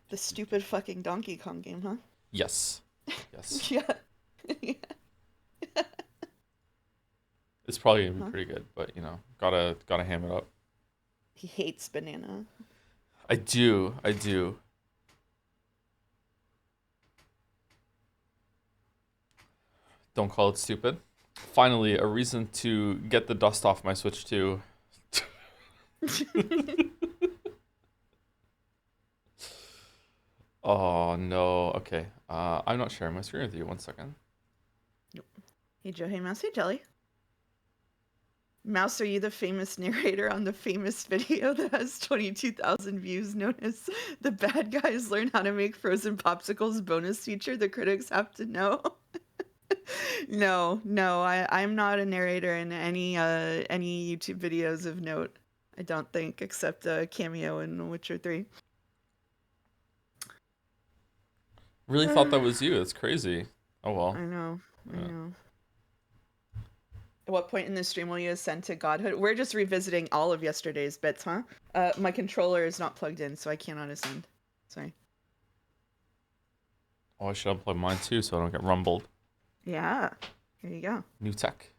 The stupid fucking Donkey Kong game, huh? Yes. Yes. Yeah. Yeah. It's probably gonna be Huh? pretty good, but gotta ham it up. He hates banana. I do. I do. Don't call it stupid. Finally, a reason to get the dust off my Switch 2. Oh no. Okay. I'm not sharing my screen with you. 1 second. Nope. Hey Joe, hey Mouse, hey Jelly. Mouse, are you the famous narrator on the famous video that has 22,000 views known as The Bad Guys Learn How to Make Frozen Popsicles bonus feature the critics have to know? No, I'm not a narrator in any YouTube videos of note. I don't think, except a cameo in Witcher 3. Really thought that was you. That's crazy. Oh well. I know, I Yeah. know. At what point in the stream will you ascend to godhood? We're just revisiting all of yesterday's bits, huh? My controller is not plugged in, so I cannot ascend. Sorry. Oh, I should unplug mine too so I don't get rumbled. Yeah, here you go. New tech.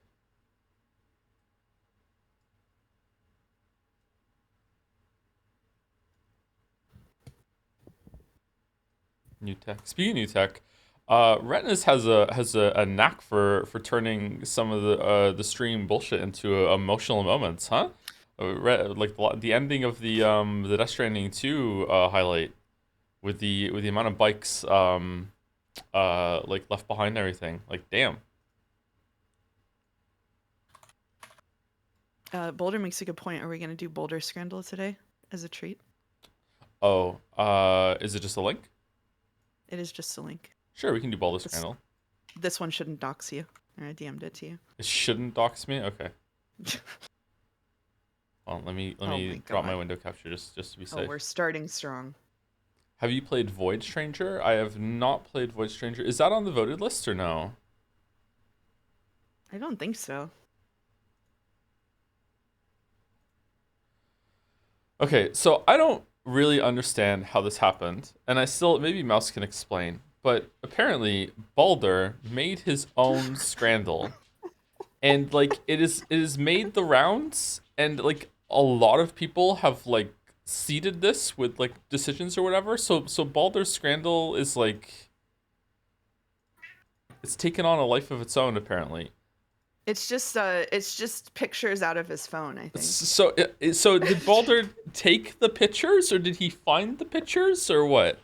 New tech. Speaking of new tech, Retinas has a knack for turning some of the stream bullshit into emotional moments, huh? Like the ending of the Death Stranding 2 highlight with the amount of bikes like left behind and everything. Like damn. Boulder makes a good point. Are we gonna do Boulder Scramble today as a treat? Oh, is it just a link? It is just a link. Sure, we can do Baldur's This Scramble. this one shouldn't dox you. I DM'd it to you. It shouldn't dox me. Okay. Well, let Oh me my drop my god. window capture just to be Oh, safe. we're starting strong. Have you played Void Stranger? I have not played Void Stranger. Is that on the voted list or no? I don't think so. Okay, so I don't really understand how this happened, and I still maybe Mouse can explain. But apparently, Baldur made his own Scrandle, and like it is made the rounds, and like a lot of people have like seeded this with like decisions or whatever. So Baldur's Scrandle is like it's taken on a life of its own apparently. It's just pictures out of his phone, I think. So did Baldur take the pictures or did he find the pictures or what?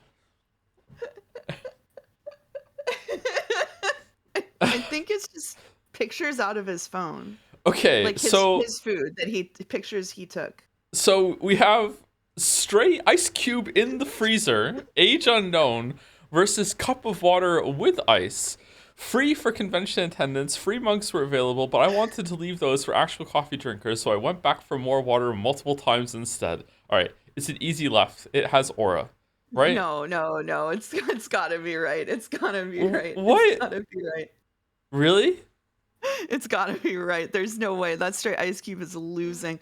I think it's just pictures out of his phone. Okay, Like so his food that he pictures he took. so we have straight ice cube in the freezer, age unknown, versus cup of water with ice. Free for convention attendance, free mugs were available, but I wanted to leave those for actual coffee drinkers, so I went back for more water multiple times instead. Alright, it's an easy left. It has aura, right? No. It's gotta be right. It's gotta be right. It's What? gotta be right. Really? It's gotta be right. There's no way. That straight ice cube is losing.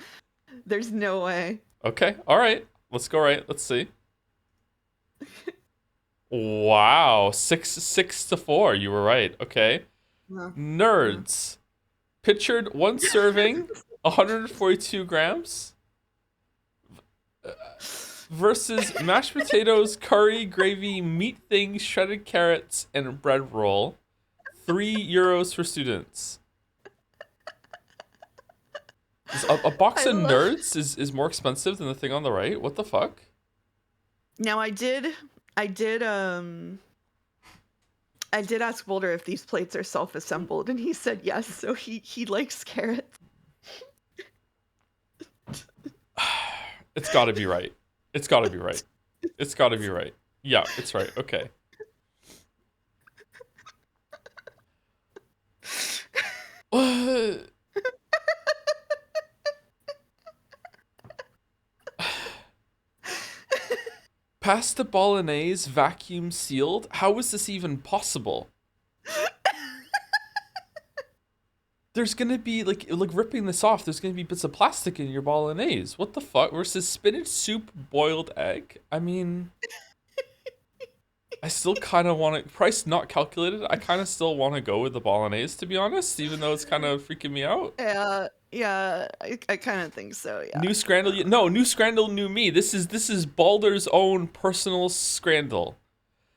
There's no way. Okay, alright. Let's go right. Let's see. Wow, 6-4. You were right. Okay. No, no. Nerds. Pictured one serving, 142 grams, versus mashed potatoes, curry, gravy, meat things, shredded carrots, and a bread roll. €3 for students. A box I of love. nerds is more expensive than the thing on the right. What the fuck? Now I did ask Boulder if these plates are self-assembled, and he said yes. So he likes carrots. It's got to be right. It's got to be right. It's got to be right. Yeah, it's right. Okay. Pasta bolognese vacuum sealed? How is this even possible? There's gonna be like ripping this off. There's gonna be bits of plastic in your bolognese. What the fuck? Versus spinach soup boiled egg. I mean, I still kind of want to, price not calculated, I kind of still want to go with the bolognese, to be honest, even though it's kind of freaking me out. Yeah, yeah, I kind of think so. Yeah. New scrandal, no, new scrandal, new me. This is Baldur's own personal scrandal.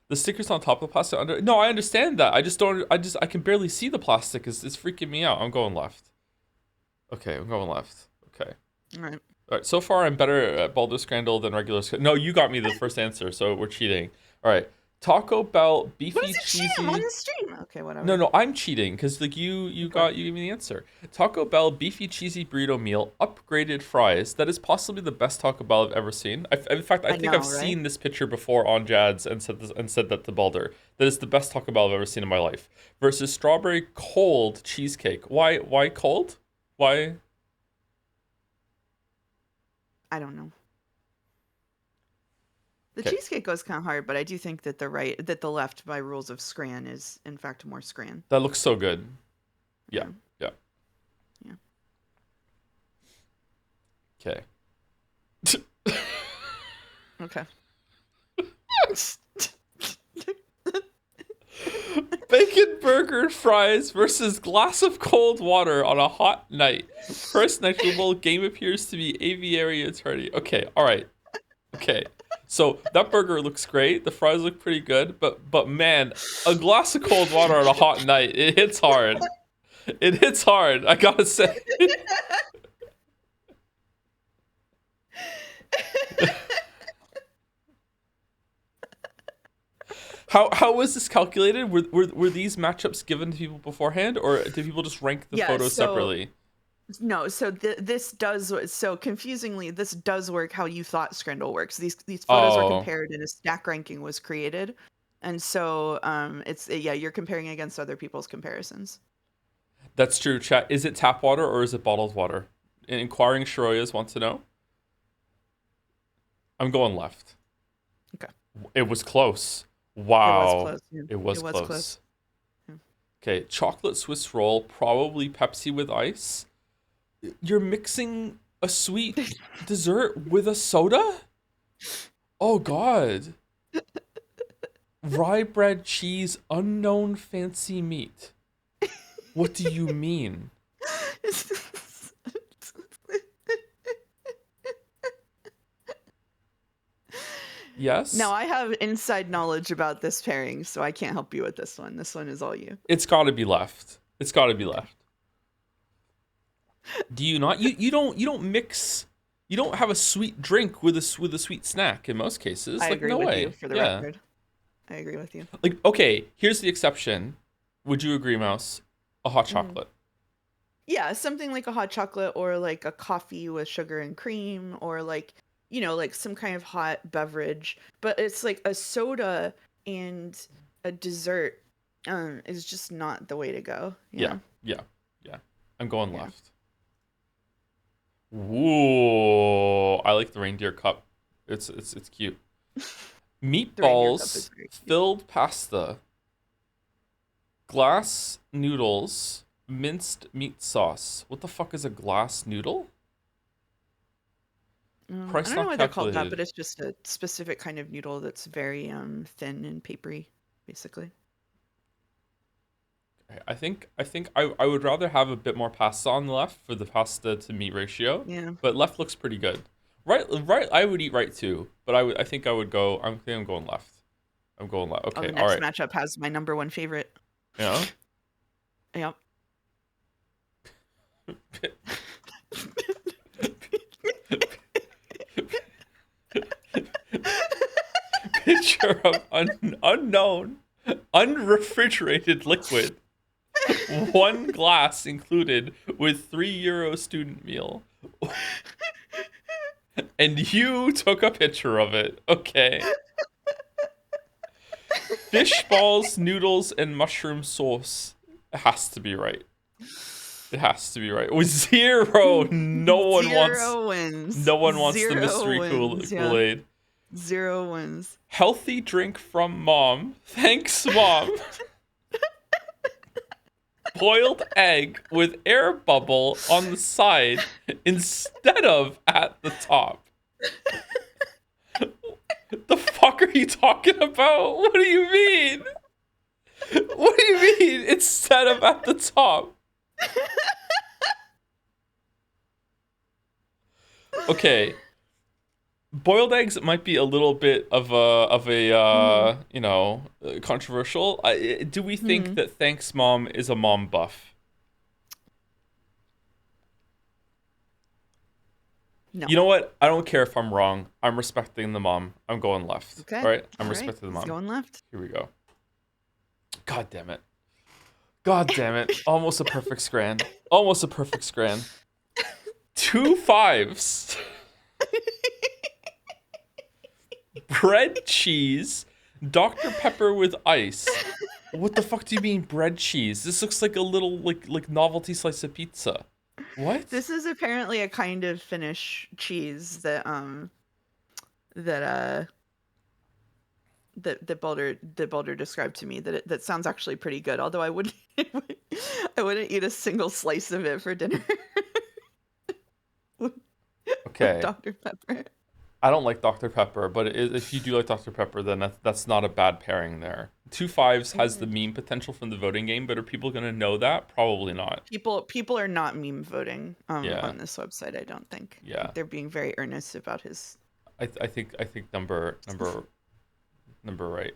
The stickers on top of the plastic under. No, I understand that. I just don't. I can barely see the plastic. It's freaking me out. I'm going left. Okay, I'm going left. Okay. All right. All right. So far, I'm better at Baldur's Scrandal than regular. No, you got me the first answer, so we're cheating. All right. Taco Bell What beefy is it cheesy. cheating on the stream? Okay, whatever. No, I'm cheating because like you gave me the answer. Taco Bell beefy cheesy burrito meal, upgraded fries. That is possibly the best Taco Bell I've ever seen. In fact, I think know, I've right? seen this picture before on Jad's and said that to Balder. That is the best Taco Bell I've ever seen in my life. Versus strawberry cold cheesecake. Why cold? Why? I don't know. The Okay, cheesecake goes kind of hard, but I do think that the left by rules of Scran is in fact more Scran. that looks so good. Yeah, Yeah. yeah. Yeah. Okay. Okay. Bacon burger fries versus glass of cold water on a hot night. First negligible game appears to be aviary attorney. Okay, all right. Okay. So that burger looks great. The fries look pretty good, but man, a glass of cold water on a hot night, it hits hard. It hits hard, I gotta say. How was this calculated? Were these matchups given to people beforehand, or did people just rank the Yeah, photos so separately? no, so this does so confusingly this does work how you thought Scrandle works. These photos were Oh, compared and a stack ranking was created. And so it's yeah, you're comparing against other people's comparisons. that's true. Chat. Is it tap water or is it bottled water? Inquiring Shiroyas wants to know. I'm going left. Okay. It was close. It was Wow. close. Yeah. It was It was close. close. Yeah. Okay, chocolate Swiss roll, probably Pepsi with ice. You're mixing a sweet dessert with a soda? Oh god. Rye bread, cheese, unknown fancy meat. What do you mean? Yes? Now I have inside knowledge about this pairing, so I can't help you with this one. This one is all you. It's got to be left. It's got to be left. Do you not? You don't mix. You don't have a sweet drink with a sweet snack in most cases. I Like agree no with way. you for the Yeah. record. I agree with you. Like okay, here's the exception. Would you agree, Mouse? A hot chocolate. Yeah, something like a hot chocolate or like a coffee with sugar and cream or like, like some kind of hot beverage. But it's like a soda and a dessert is just not the way to go. Yeah. Yeah. Yeah. I'm going Yeah. left. Ooh, I like the reindeer cup. It's cute. The reindeer cup Meatballs, is very cute. filled pasta, glass noodles, minced meat sauce. What the fuck is a glass noodle? I Price don't know not why they're called that, calculated. but it's just a specific kind of noodle that's very thin and papery, basically. Okay, I would rather have a bit more pasta on the left for the pasta to meat ratio, Yeah. but left looks pretty good. Right, I would eat right too, but I think I would go. I think I'm going left. I'm going left. Oh, Okay, the all next right. matchup has my number one favorite. Yeah. Yep. Picture of unknown, unrefrigerated liquid. 1 glass included with €3 student meal. And you took a picture of it. Okay. Fish balls, noodles, and mushroom sauce. It has to be right. It has to be right. With 0, no one wants. Zero wins. No one wants the Zero mystery wins, yeah. Kool-Aid. 0 wins. Healthy drink from mom. Thanks, mom. Boiled egg with air bubble on the side instead of at the top. The fuck are you talking about? What do you mean? What do you mean? It's set up at the top. Okay. Boiled eggs might be a little bit Mhm. controversial. Do we think Mhm. that Thanks Mom is a mom buff? No. You know what? I don't care if I'm wrong. I'm respecting the mom. I'm going left. Okay. All right? I'm All right. respecting the He's mom. going left. Here we go. God damn it. God damn it. Almost a perfect scran. Almost a perfect scran. Two fives. Bread, cheese, Dr. Pepper with ice. What the fuck do you mean bread cheese? This looks like a little like novelty slice of pizza. What? This is apparently a kind of Finnish cheese that Baldur described to me that sounds actually pretty good. Although I wouldn't I wouldn't eat a single slice of it for dinner with Okay. Dr. Pepper. I don't like Dr. Pepper, but if you do like Dr. Pepper, then that's not a bad pairing there. Two fives has the Mm. meme potential from the voting game, but are people gonna know that? Probably not. People are not meme voting Yeah, on this website, I don't think. I yeah. think they're being very earnest about his I think number right.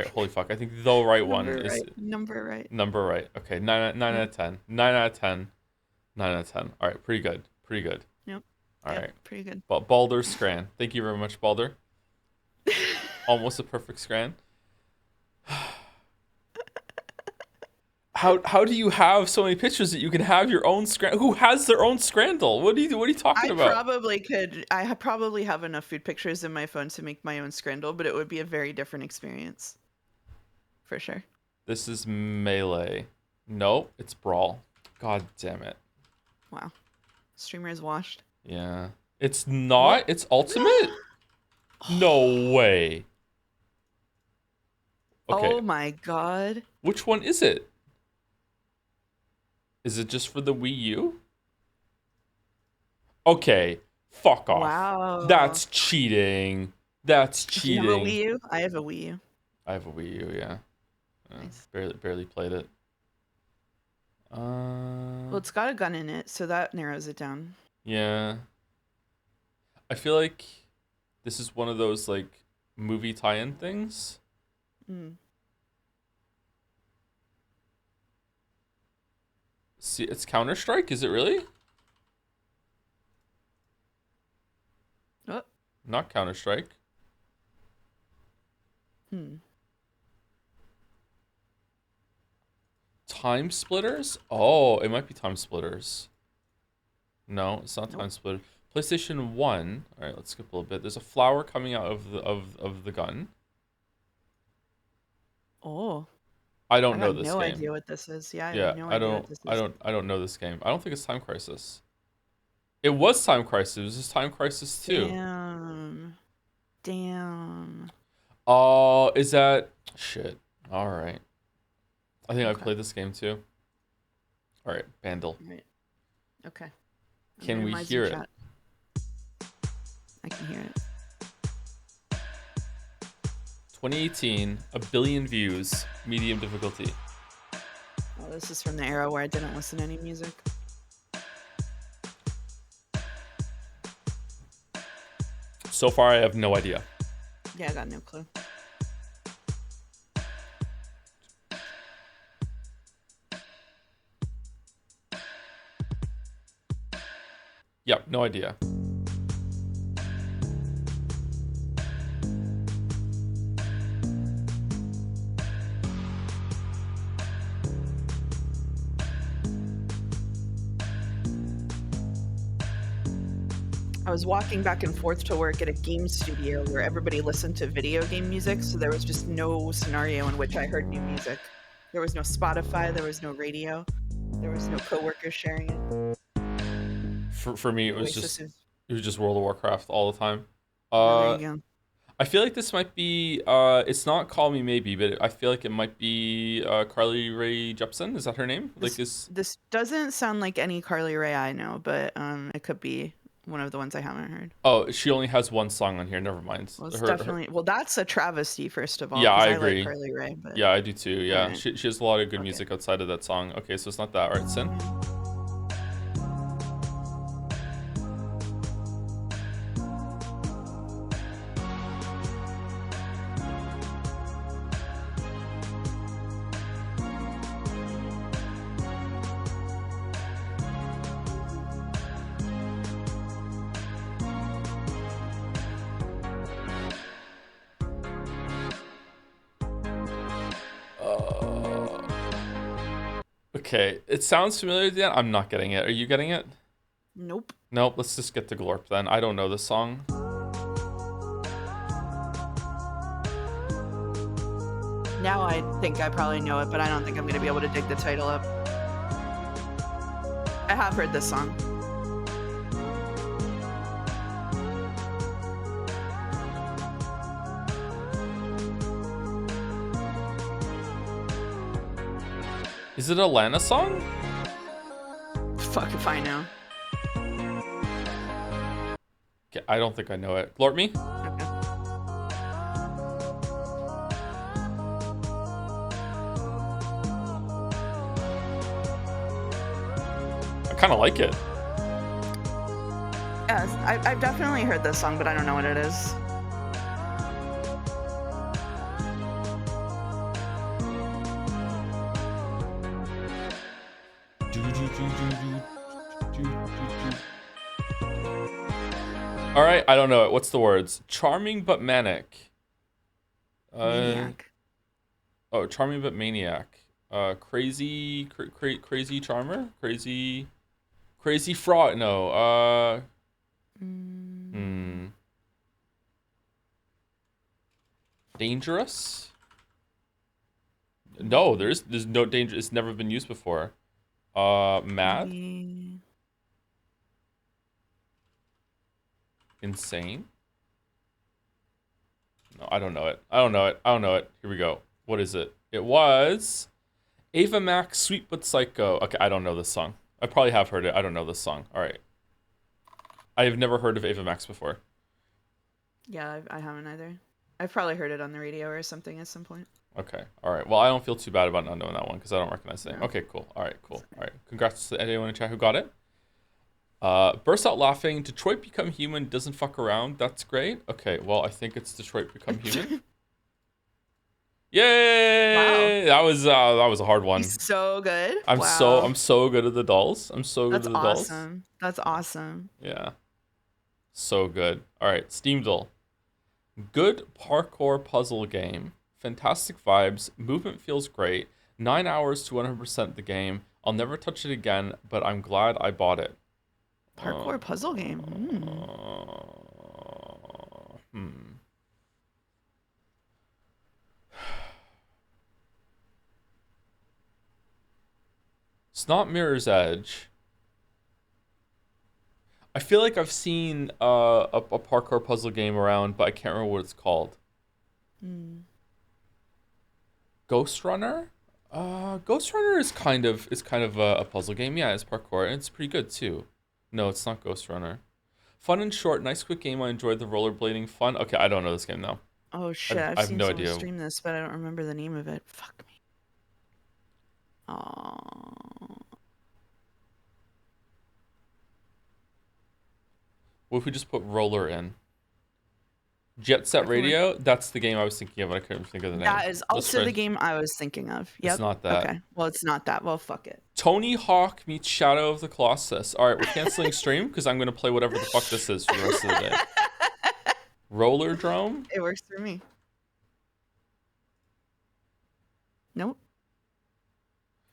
Holy fuck! I think the right one number is right. Number right. number right. Okay, nine out Yep. of 10. 9 out of 10. 9 out of 10. All right, pretty good. Pretty good. Yep. All Yep. right. Pretty good. But Baldur Scran. Thank you very much, Baldur. Almost a perfect Scran. How do you have so many pictures that you can have your own Scran? Who has their own Scrandle? What are you talking I about? probably could. Probably have enough food pictures in my phone to make my own scrandle, but it would be a very different experience, for sure. This is Melee. Nope, it's Brawl. God damn it. Wow, streamer is washed. Yeah. It's What? not? It's Ultimate? No way. Okay, Oh my god! which one is it? Is it just for the Wii U? Okay, fuck off. Wow. That's cheating. That's Do you have a cheating. Wii U? I have a Wii U. I have a Wii U, yeah. Nice. Barely played it. Well, it's got a gun in it, so that narrows it down. Yeah. I feel like this is one of those like movie tie-in things. Mm. See, it's Counter-Strike, is it really? Oh. Not Counter-Strike. Hmm. Time Splitters? Oh, it might be Time Splitters. No, it's not Nope. Time Splitters. PlayStation 1. All right, let's skip a little bit. There's a flower coming out of the gun. Oh, I I don't know got this no game. idea what this is. Yeah, I have Yeah, no I idea what don't this I is. don't I don't know this game. I don't think it's Time Crisis. It was Time Crisis. It was just Time Crisis 2. Damn. Damn. Oh, is that shit? All right. I think I Okay. played this game too. All right, Bandle. Right. Okay. I'm Can we minimizing hear it? chat. I can hear it. 2018, a billion views, medium difficulty. Oh, this is from the era where I didn't listen to any music. So far, I have no idea. Yeah, I got no clue. Yep, no idea. I was walking back and forth to work at a game studio where everybody listened to video game music, so there was just no scenario in which I heard new music. There was no Spotify, there was no radio, there was no coworkers sharing it. For me, Oasis is. it was just World of Warcraft all the time. Oh, there Uh, you go. I feel like this might be it's not Call Me Maybe, but I feel like it might be Carly Rae Jepsen. Is that her name? Like This is this doesn't sound like any Carly Rae I know, but it could be. one of the ones I haven't heard. Oh, she only has one song on here. Never mind. Well, it's definitely well. That's a travesty, first of all, Yeah, because I I like agree. Carly Rae. But Yeah, I do too. all Yeah, right, she has a lot of good fuck it. music outside of that song. Okay, so it's not that. All right, Sin. Yeah. Okay, it sounds familiar. Dan. I'm not getting it. Are you getting it? Nope. Nope. Let's just get to Glorp then. I don't know this song. Now I think I probably know it, but I don't think I'm gonna be able to dig the title up. I have heard this song. Is it a Lana song? Fuck if I know. Okay, I don't think I know it. Glorp me? Okay. I kind of like it. Yes, I've definitely heard this song, but I don't know what it is. All right, I don't know it. What's the words? Charming but manic. Maniac. Oh, charming but maniac. Crazy, crazy charmer. Crazy fraud. No. Dangerous. No, there's no danger. It's never been used before. Mad. Maybe... Insane. No, I don't know it. I don't know it. I don't know it. Here we go. What is it? It was Ava Max, Sweet But Psycho. Okay, I don't know this song. I probably have heard it. I don't know this song. All right. I have never heard of Ava Max before. Yeah, I haven't either. I've probably heard it on the radio or something at some point. Okay. All right. Well, I don't feel too bad about not knowing that one because I don't recognize the name. No. Okay, cool. All right, cool. All right. Congrats to anyone in chat who got it. Burst out laughing. Detroit Become Human doesn't fuck around. That's great. Okay, well, I think it's Detroit Become Human. Yay! Wow. That was a hard one. He's so good. I'm so good at the dolls. I'm so good at the dolls. That's awesome. That's awesome. Yeah. So good. All right, Steamdle. Good parkour puzzle game. Fantastic vibes. Movement feels great. 9 hours to 100% the game. I'll never touch it again, but I'm glad I bought it. Parkour puzzle game. It's not Mirror's Edge. I feel like I've seen a parkour puzzle game around, but I can't remember what it's called. Ghost Runner? Ghost Runner is kind of a puzzle game. Yeah, it's parkour, and it's pretty good too. No, it's not Ghost Runner. Fun and short, nice quick game. I enjoyed the rollerblading fun. Okay, I don't know this game now. Oh shit, I've seen no someone idea. stream this, but I don't remember the name of it. Fuck me. Oh. What if we just put roller in? Jet Set Radio? That's the game I was thinking of, and I couldn't think of the name. That is also the game I was thinking of. Yep. It's not that. Okay. Well, it's not that. Well, fuck it. Tony Hawk meets Shadow of the Colossus. All right, we're canceling stream because I'm going to play whatever the fuck this is for the rest of the day. Roller Drome? It works for me. Nope.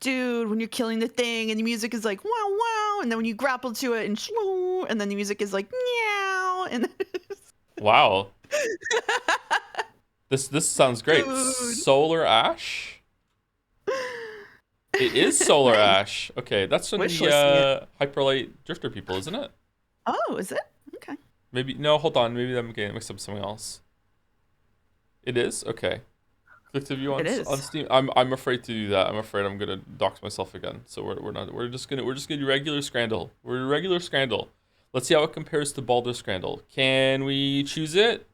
Dude, when you're killing the thing and the music is like wow wow, and then when you grapple to it and shoo, and then the music is like meow, and wow. This sounds great. Dude. Solar Ash? It is Solar Ash. Okay, that's from the Hyperlight Drifter people, isn't it? Oh, is it? Okay. Maybe no. Hold on. Maybe I'm getting mixed up with something else. It is okay. Click to view on Steam. I'm afraid to do that. I'm afraid I'm gonna dox myself again. So we're just gonna do regular Scrandle. We're regular Scrandle. Let's see how it compares to Baldur Scrandle. Can we choose it?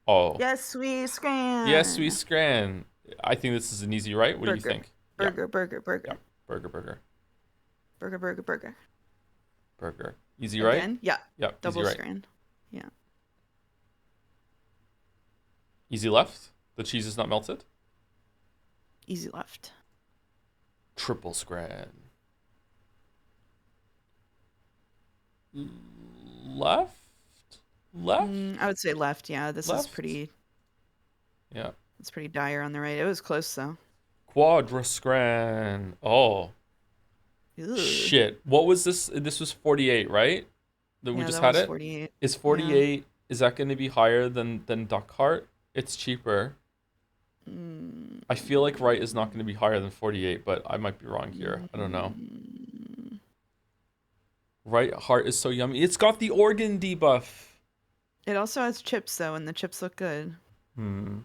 Oh, Yes, we yes, we scran. scran. I think this is an easy right. What do you Burger. think? Yeah, Burger, burger, yeah. burger. Burger, burger, Burger, burger, burger. burger. Easy right? Again? Yeah. Yeah, easy Double right. scran. Yeah. Easy left. The cheese is not melted. Easy left. Triple scran. Left? Left? I would say left. Yeah, this is Left? pretty. Yeah. It's pretty dire on the right. It was close though. Quadrascran. Oh, Ugh. shit. What was this? This was 48, right? That we Yeah, just that had was it? 48. Is Yeah. 48, is that going to be higher than Duck Heart? It's cheaper. Mm, I feel like right is not going to be higher than 48, but I might be wrong here. I don't know. mm. Right heart is so yummy. It's got the organ debuff. It also has chips though, and the chips look good. Hmm.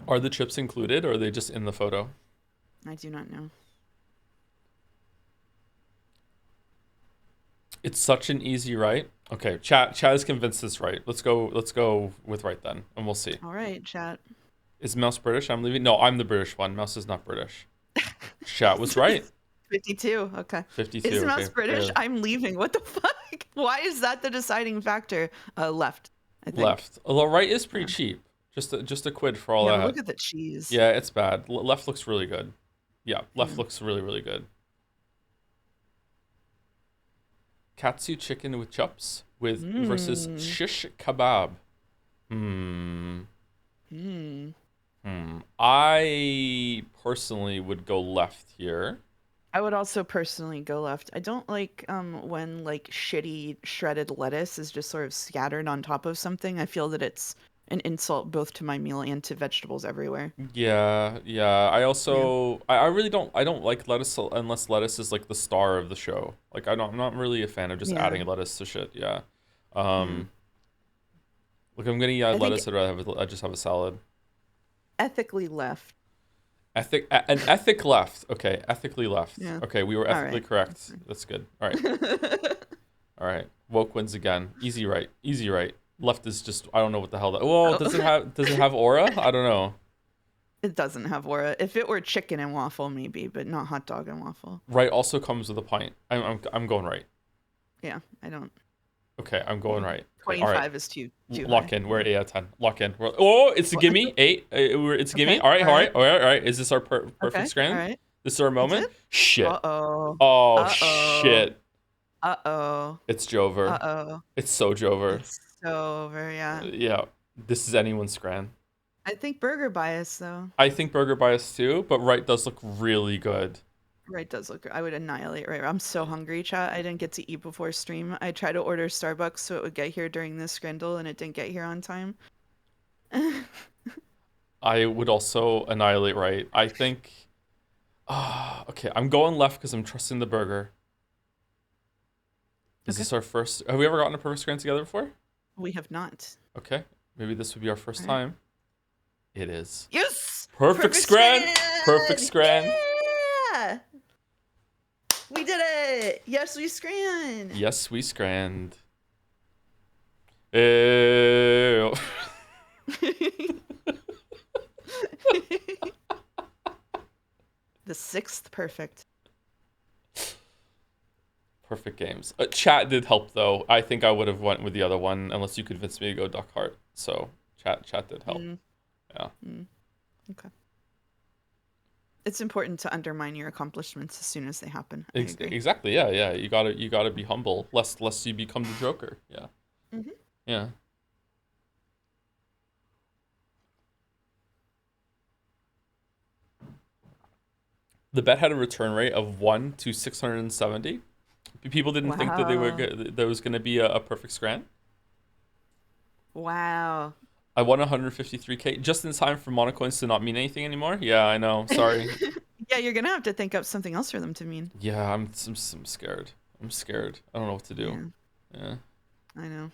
Are the chips included or are they just in the photo? I do not know. It's such an easy right. Okay, chat is convinced it's right. Let's go with right then, and we'll see. All right, chat. Is Mouse British? I'm leaving. No, I'm the British one. Mouse is not British. Chat was right. 52. Okay. 52. Is Okay, Mouse British? fair. I'm leaving. What the fuck? Why is that the deciding factor? Left, I think. Left. Although right is pretty Yeah. cheap. Just a quid for all Yeah, but that. look at the cheese. Yeah, it's bad. Left looks really good. Yeah, left Yeah. looks really, really good. Katsu chicken with chops with versus Mm. shish kebab. Hmm. Mm. I personally would go left here. I would also personally go left. I don't like when like shitty shredded lettuce is just sort of scattered on top of something. I feel that it's an insult both to my meal and to vegetables everywhere. Yeah, yeah. I Yeah. also I really don't like lettuce unless lettuce is like the star of the show. Like I'm not really a fan of just Yeah. adding lettuce to shit. Yeah. Yeah. Look, I'm gonna eat I think lettuce. I just have a salad. ethically left. An ethic left. Okay, ethically left. Yeah. Okay, we were All ethically right. correct. That's good. All right, all right. Woke wins again. Easy right. Easy right. Left is just I don't know what the hell that. Whoa, Oh. does it have aura? I don't know. It doesn't have aura. If it were chicken and waffle, maybe, but not hot dog and waffle. Right also comes with a pint. I'm going right. Yeah, I don't. Okay, I'm going right. Okay, all 25 right. is too Lock high. in. We're 8 out of 10. Lock in. Oh, it's a gimme. 8. It's a gimme. Okay, All right, all all right, right. all right, all right. Is this our perfect Okay, all scran? right. This is our Is moment? it? Shit. Uh-oh. Oh, Uh-oh. shit. Uh-oh. It's Jover. Uh-oh. It's so Jover. It's so over, yeah. Yeah. This is anyone's scran. I think burger bias, though. I think Burger Bias too, but right does look really good. Right does look. I would annihilate right. I'm so hungry, chat. I didn't get to eat before stream. I tried to order Starbucks so it would get here during this scrindle, and it didn't get here on time. I would also annihilate right. I think. Okay, I'm going left because I'm trusting the burger. Is Okay. this our first? Have we ever gotten a perfect scran together before? We have not. Okay, maybe this would be our first Right. time. It is. Yes! Perfect scran! Perfect scran! Yeah! We did it! Yes, we scran! Yes, we scranned. Ew. The sixth perfect. Perfect games. Chat did help though. I think I would have went with the other one unless you convinced me to go Duck Heart. So chat did help. Yeah. Okay. It's important to undermine your accomplishments as soon as they happen. I agree. Exactly. Yeah. Yeah. You gotta be humble, lest you become the Joker. Yeah. Mhm. Yeah. The bet had a return rate of 1 to 670. People didn't think that Wow. there was gonna be a perfect scran. Wow. I won 153k just in time for monocoins to not mean anything anymore. Yeah, I know. Sorry. Yeah, you're gonna have to think up something else for them to mean. Yeah, I'm scared. I'm scared. I don't know what to do. Yeah. I know.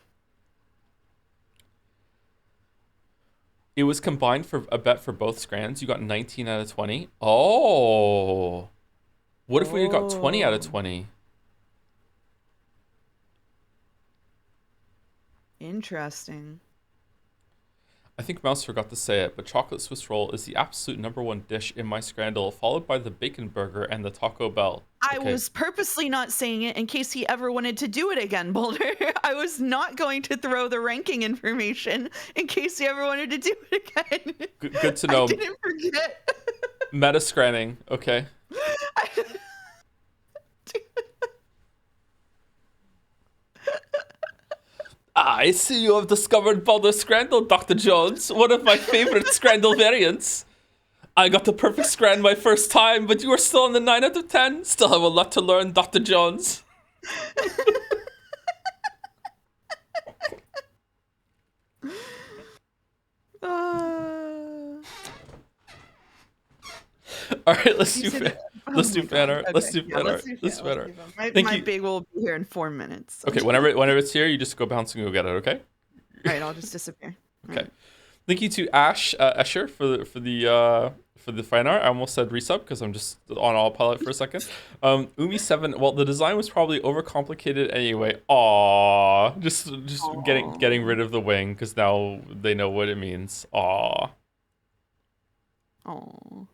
It was combined for a bet for both scrans. You got 19 out of 20. Oh. What if we had got 20 out of Oh, 20? interesting. I think Mouse forgot to say it, but chocolate Swiss roll is the absolute #1 dish in my scrandle, followed by the bacon burger and the Taco Bell. I Okay. was purposely not saying it in case he ever wanted to do it again, Boulder. I was not going to throw the ranking information in case he ever wanted to do it again. Good to I know. didn't forget. Meta scranning. Okay. I see you have discovered Boulder Scrandle, Dr. Jones. One of my favorite Scrandle variants. I got the perfect scran my first time, but you are still on the 9 out of 10. Still have a lot to learn, Dr. Jones. Uh, All right, let's you do said, let's do my fan God. art. Let's Okay, do yeah, fan let's art. do Let's fan. fan Let's art. do fan. Thank My you. big will be here in 4 minutes. So. Okay, whenever it's here, you just go bounce and go get it. Okay. All right, I'll just disappear. Okay. Thank you to Ash Escher for the fan art. I almost said resub because I'm just on autopilot for a second. Umi7. Well, the design was probably overcomplicated anyway. Aww, just getting rid of the wing because now they know what it means. Aww. Oh.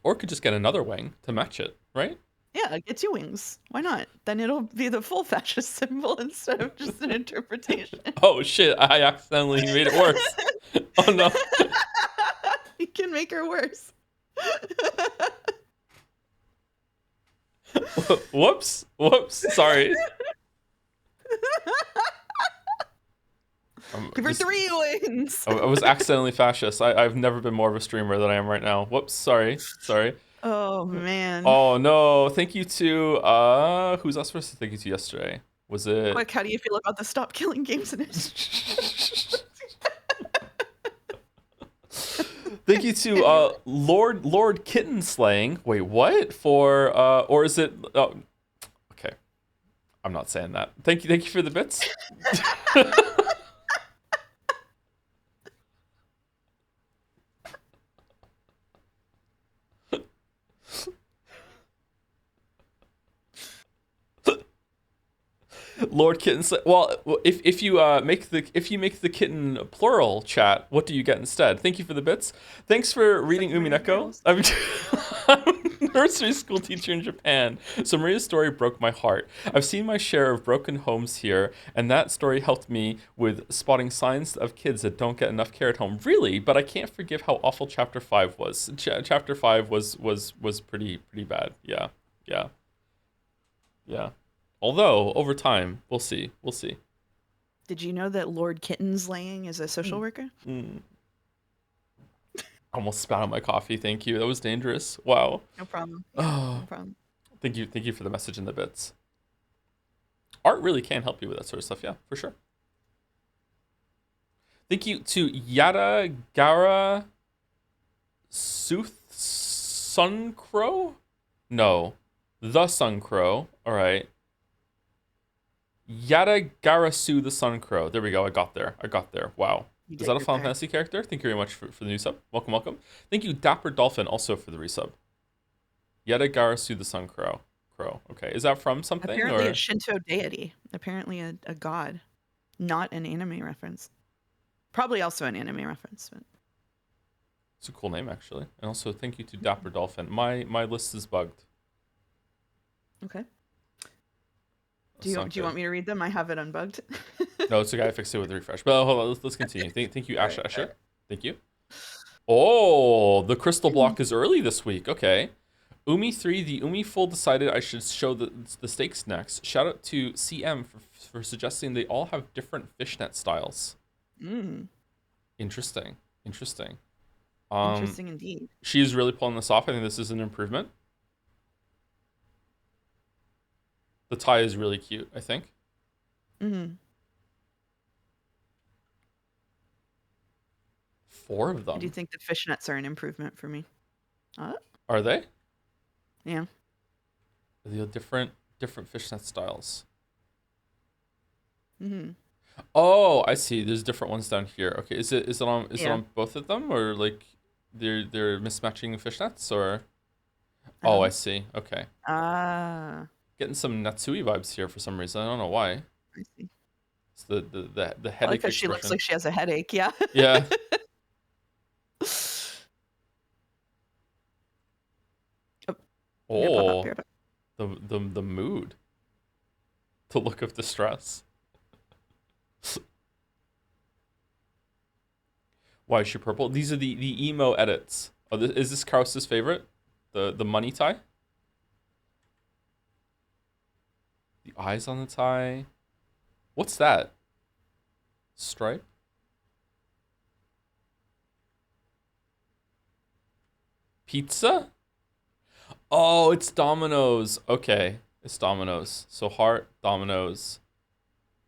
Or could just get another wing to match it, right? Yeah, get 2 wings. Why not? Then it'll be the full fascist symbol instead of just an interpretation. Oh shit! I accidentally made it worse. Oh no. You can make her worse. Whoops. Sorry. Give her 3 wings. I was accidentally fascist. I've never been more of a streamer than I am right now. Whoops. Sorry. Oh man. Oh no. Thank you to who's I supposed to thank you to yesterday? Was it Quick, how do you feel about the Stop Killing Games initiative? Thank you to Lord Kitten Slaying. Wait, what? For or is it oh okay. I'm not saying that. Thank you for the bits. Lord Kitten. Well, if you make the kitten plural chat, what do you get instead? Thank you for the bits. Thanks for reading Umineko. I'm a nursery school teacher in Japan, so Maria's story broke my heart. I've seen my share of broken homes here, and that story helped me with spotting signs of kids that don't get enough care at home. Really, but I can't forgive how awful Chapter 5 was. Chapter 5 was pretty bad. Yeah. Although, over time, we'll see. Did you know that Lord Kitten's laying is a social worker? Almost spat on my coffee, thank you. That was dangerous. Wow. No problem. No problem. Thank you for the message in the bits. Art really can help you with that sort of stuff, yeah, for sure. Thank you to Yada Gara Sooth Suncrow? No. The Suncrow. Alright. Yada Garasu the Suncrow. There we go. I got there. Wow. Is that a Final Fantasy character? Thank you very much for the new sub. Welcome. Thank you, Dapper Dolphin, also for the resub. Yada Garasu the Suncrow. Okay. Is that from something? Apparently a Shinto deity. Apparently a god. Not an anime reference. Probably also an anime reference. But... It's a cool name, actually. And also, thank you to Dapper Dolphin. My list is bugged. Okay. Do you want me to read them? I have it unbugged. No, it's okay. I fixed it with a refresh. But hold on, let's continue. Thank you, Ash Escher. Thank you. Oh, the crystal block is early this week. Okay. Umi3, the Umi Full decided I should show the stakes next. Shout out to CM for suggesting they all have different fishnet styles. Interesting. Interesting indeed. She's really pulling this off. I think this is an improvement. The tie is really cute, I think. Mm-hmm. 4 of them. I do think the fishnets are an improvement for me. Are they? Yeah. They have different fishnet styles. Mm-hmm. Oh, I see. There's different ones down here. Okay, is it on both of them, or like they're mismatching fishnets, or Oh, I Oh. see. Okay. Ah, Getting some Natsui vibes here for some reason. I don't know why. I see. It's the Probably headache 'cause she looks expression. like she has a headache, yeah. Yeah. Oh, here, pop up, Oh, here, pop. the mood, the look of distress. Why is she purple? These are the emo edits. Oh, is this Krause's favorite? The money tie? The eyes on the tie. What's that? Stripe? Pizza? Oh, it's Domino's. Okay, it's Domino's. So heart, Domino's,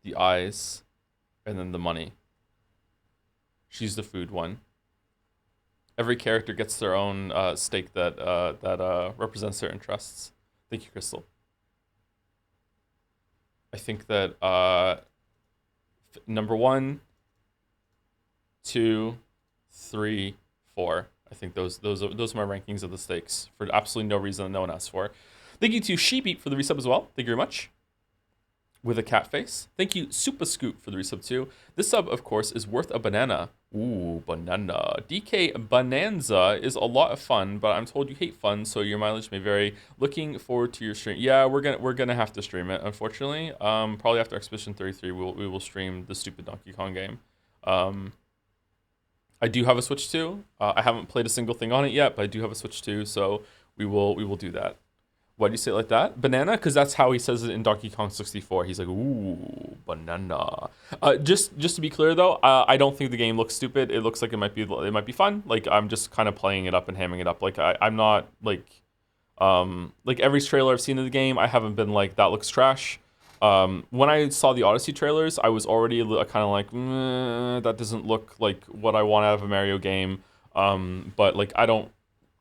the eyes, and then the money. She's the food one. Every character gets their own stake that represents their interests. Thank you, Crystal. I think that number 1, 2, 3, 4. I think those are my rankings of the stakes for absolutely no reason that no one asked for. Thank you to Sheepbeat for the resub as well. Thank you very much. With a cat face. Thank you, Super Scoop, for the resub too. This sub, of course, is worth a banana. Ooh, banana. DK Bonanza is a lot of fun, but I'm told you hate fun, so your mileage may vary. Looking forward to your stream. Yeah, we're gonna have to stream it, unfortunately. Probably after Expedition 33, we will stream the stupid Donkey Kong game. I do have a Switch 2. I haven't played a single thing on it yet, but I do have a Switch 2, so we will do that. Why do you say it like that? Banana? Because that's how he says it in Donkey Kong 64. He's like, ooh, banana. Just to be clear though, I don't think the game looks stupid. It looks like it might be fun. Like I'm just kind of playing it up and hamming it up. Like I'm not like every trailer I've seen of the game, I haven't been like that looks trash. When I saw the Odyssey trailers, I was already kind of like, that doesn't look like what I want out of a Mario game. But like I don't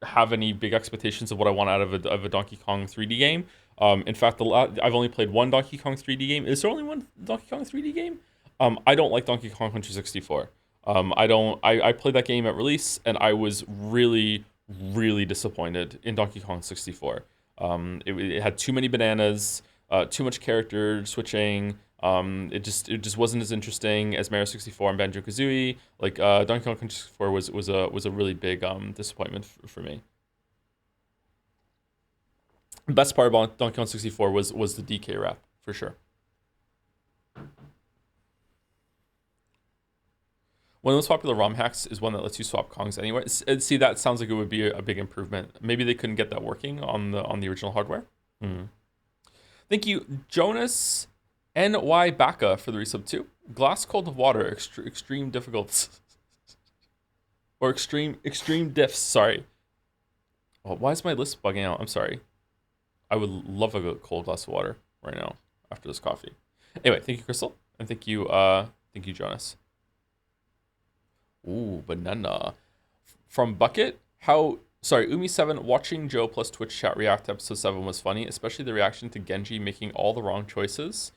have any big expectations of what I want out of a Donkey Kong 3D game. In fact, I've only played one Donkey Kong 3D game. Is there only one Donkey Kong 3D game? I don't like Donkey Kong Country 64. I don't. I played that game at release, and I was really disappointed in Donkey Kong 64. It had too many bananas, too much character switching. It just wasn't as interesting as Mario 64 and Banjo Kazooie. Like Donkey Kong Country 64 was a really big disappointment for me. The best part about Donkey Kong 64 was the DK rap for sure. One of the most popular ROM hacks is one that lets you swap Kongs anyway. See, that sounds like it would be a big improvement. Maybe they couldn't get that working on the original hardware. Thank you, Jonas NY Baka, for the resub too. Glass cold water, extreme difficult. Or extreme diffs, sorry. Oh, why is my list bugging out? I'm sorry. I would love a cold glass of water right now after this coffee. Anyway, thank you, Crystal. And thank you, Jonas. Ooh, banana. From Bucket, Umi7, watching Joe plus Twitch chat react to episode 7 was funny, especially the reaction to Genji making all the wrong choices.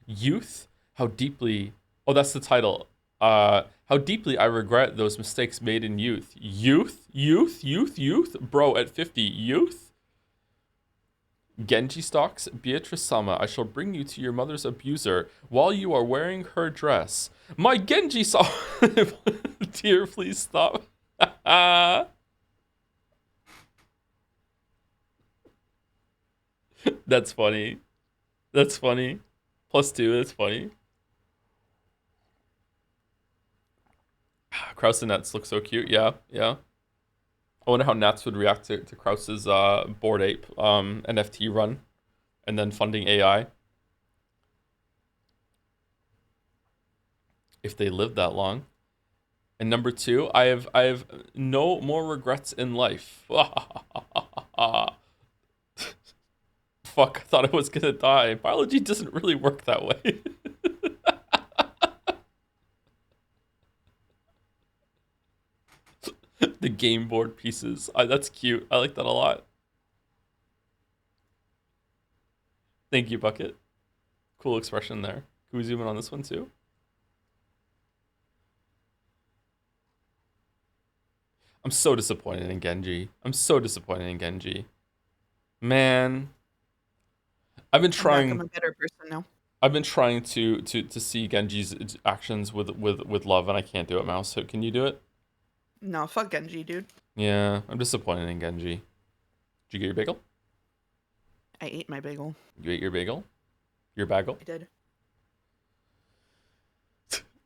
Youth, how deeply, oh, that's the title. How deeply I regret those mistakes made in youth. Youth? Bro, at 50, youth? Genji stalks, Beatrice Sama, I shall bring you to your mother's abuser while you are wearing her dress. My Genji saw. Dear, please stop. That's funny. That's funny. +2, that's funny. Kraus and Nets look so cute. Yeah. I wonder how Nats would react to Kraus's Bored Ape NFT run and then funding AI. If they lived that long. And number 2, I have no more regrets in life. Fuck, I thought I was gonna die. Biology doesn't really work that way. The game board pieces. That's cute. I like that a lot. Thank you, Bucket. Cool expression there. Can we zoom in on this one too? I'm so disappointed in Genji. Man, I've been I'm back. I'm trying. a better person now. I've been trying to see Genji's actions with love, and I can't do it. Mouse, so can you do it? No, fuck Genji, dude. Yeah, I'm disappointed in Genji. Did you get your bagel? I ate my bagel. You ate your bagel? Your bagel? I did.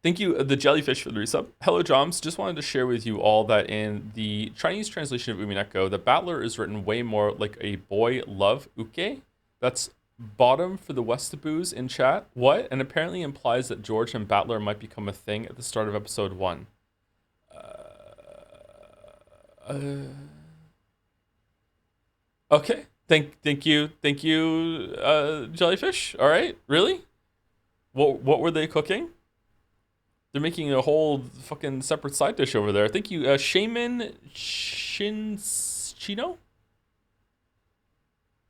Thank you, the jellyfish, for the resub. Hello, Joms. Just wanted to share with you all that in the Chinese translation of Umineko, the battler is written way more like a boy love uke. That's bottom for the Westaboos in chat. What? And apparently implies that George and Battler might become a thing at the start of episode 1. Uh, okay. Thank you, jellyfish. All right, really? What were they cooking? They're making a whole fucking separate side dish over there. Thank you, Shaman Shinchino.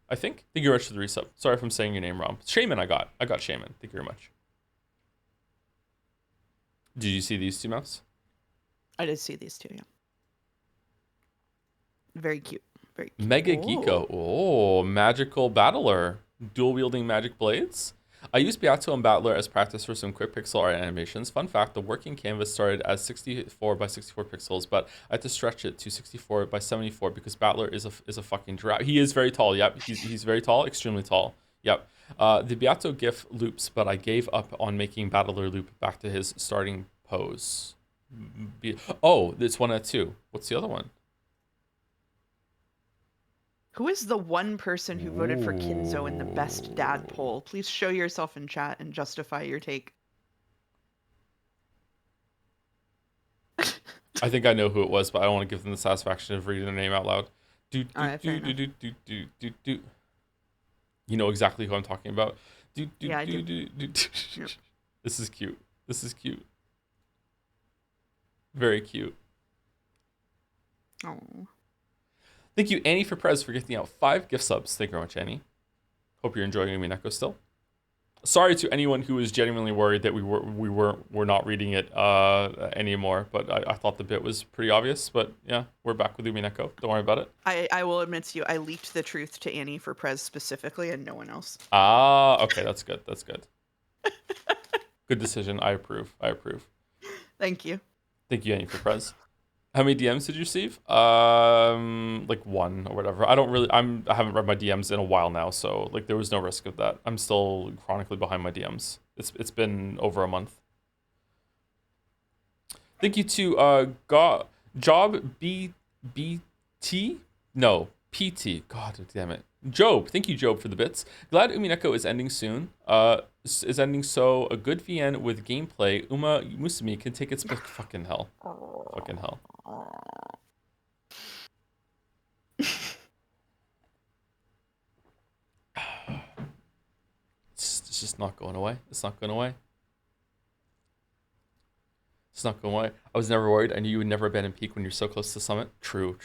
I think. Thank you very much for the resub. Sorry if I'm saying your name wrong. Shaman, I got Shaman. Thank you very much. Did you see these two, Mouse? I did see these two, yeah. Very cute. Very cute. Mega Geeko. Oh, magical battler. Dual wielding magic blades. I used Beato and Battler as practice for some quick pixel art animations. Fun fact, the working canvas started as 64 by 64 pixels, but I had to stretch it to 64 by 74 because Battler is a fucking giraffe. He is very tall, yep. He's very tall, extremely tall. Yep. The Beato GIF loops, but I gave up on making Battler loop back to his starting pose. Oh, it's 1 out of 2. What's the other one? Who is the one person who voted for Kinzo in the best dad poll? Please show yourself in chat and justify your take. I think I know who it was, but I don't want to give them the satisfaction of reading their name out loud. You know exactly who I'm talking about. Yeah, I do. Yep. This is cute. This is cute. Very cute. Oh. Thank you, Annie, for Prez, for gifting out 5 gift subs. Thank you very much, Annie. Hope you're enjoying Umineko still. Sorry to anyone who was genuinely worried that we're not reading it anymore, but I thought the bit was pretty obvious. But yeah, we're back with Umineko. Don't worry about it. I will admit to you, I leaked the truth to Annie for Prez specifically, and no one else. Ah, okay, that's good. That's good. Good decision. I approve. Thank you. Thank you, Annie, for Prez. How many DMs did you receive? Like 1 or whatever. I haven't read my DMs in a while now, so like there was no risk of that. I'm still chronically behind my DMs. It's been over a month. Thank you to Job BT? No, PT. God damn it. Job, thank you, Job, for the bits. Glad Umineko is ending soon. Is ending so a good VN with gameplay. Uma Musumi can take its fucking hell. Fucking hell. It's just not going away. It's not going away. It's not going away. I was never worried. I knew you would never abandon peak when you're so close to summit. True.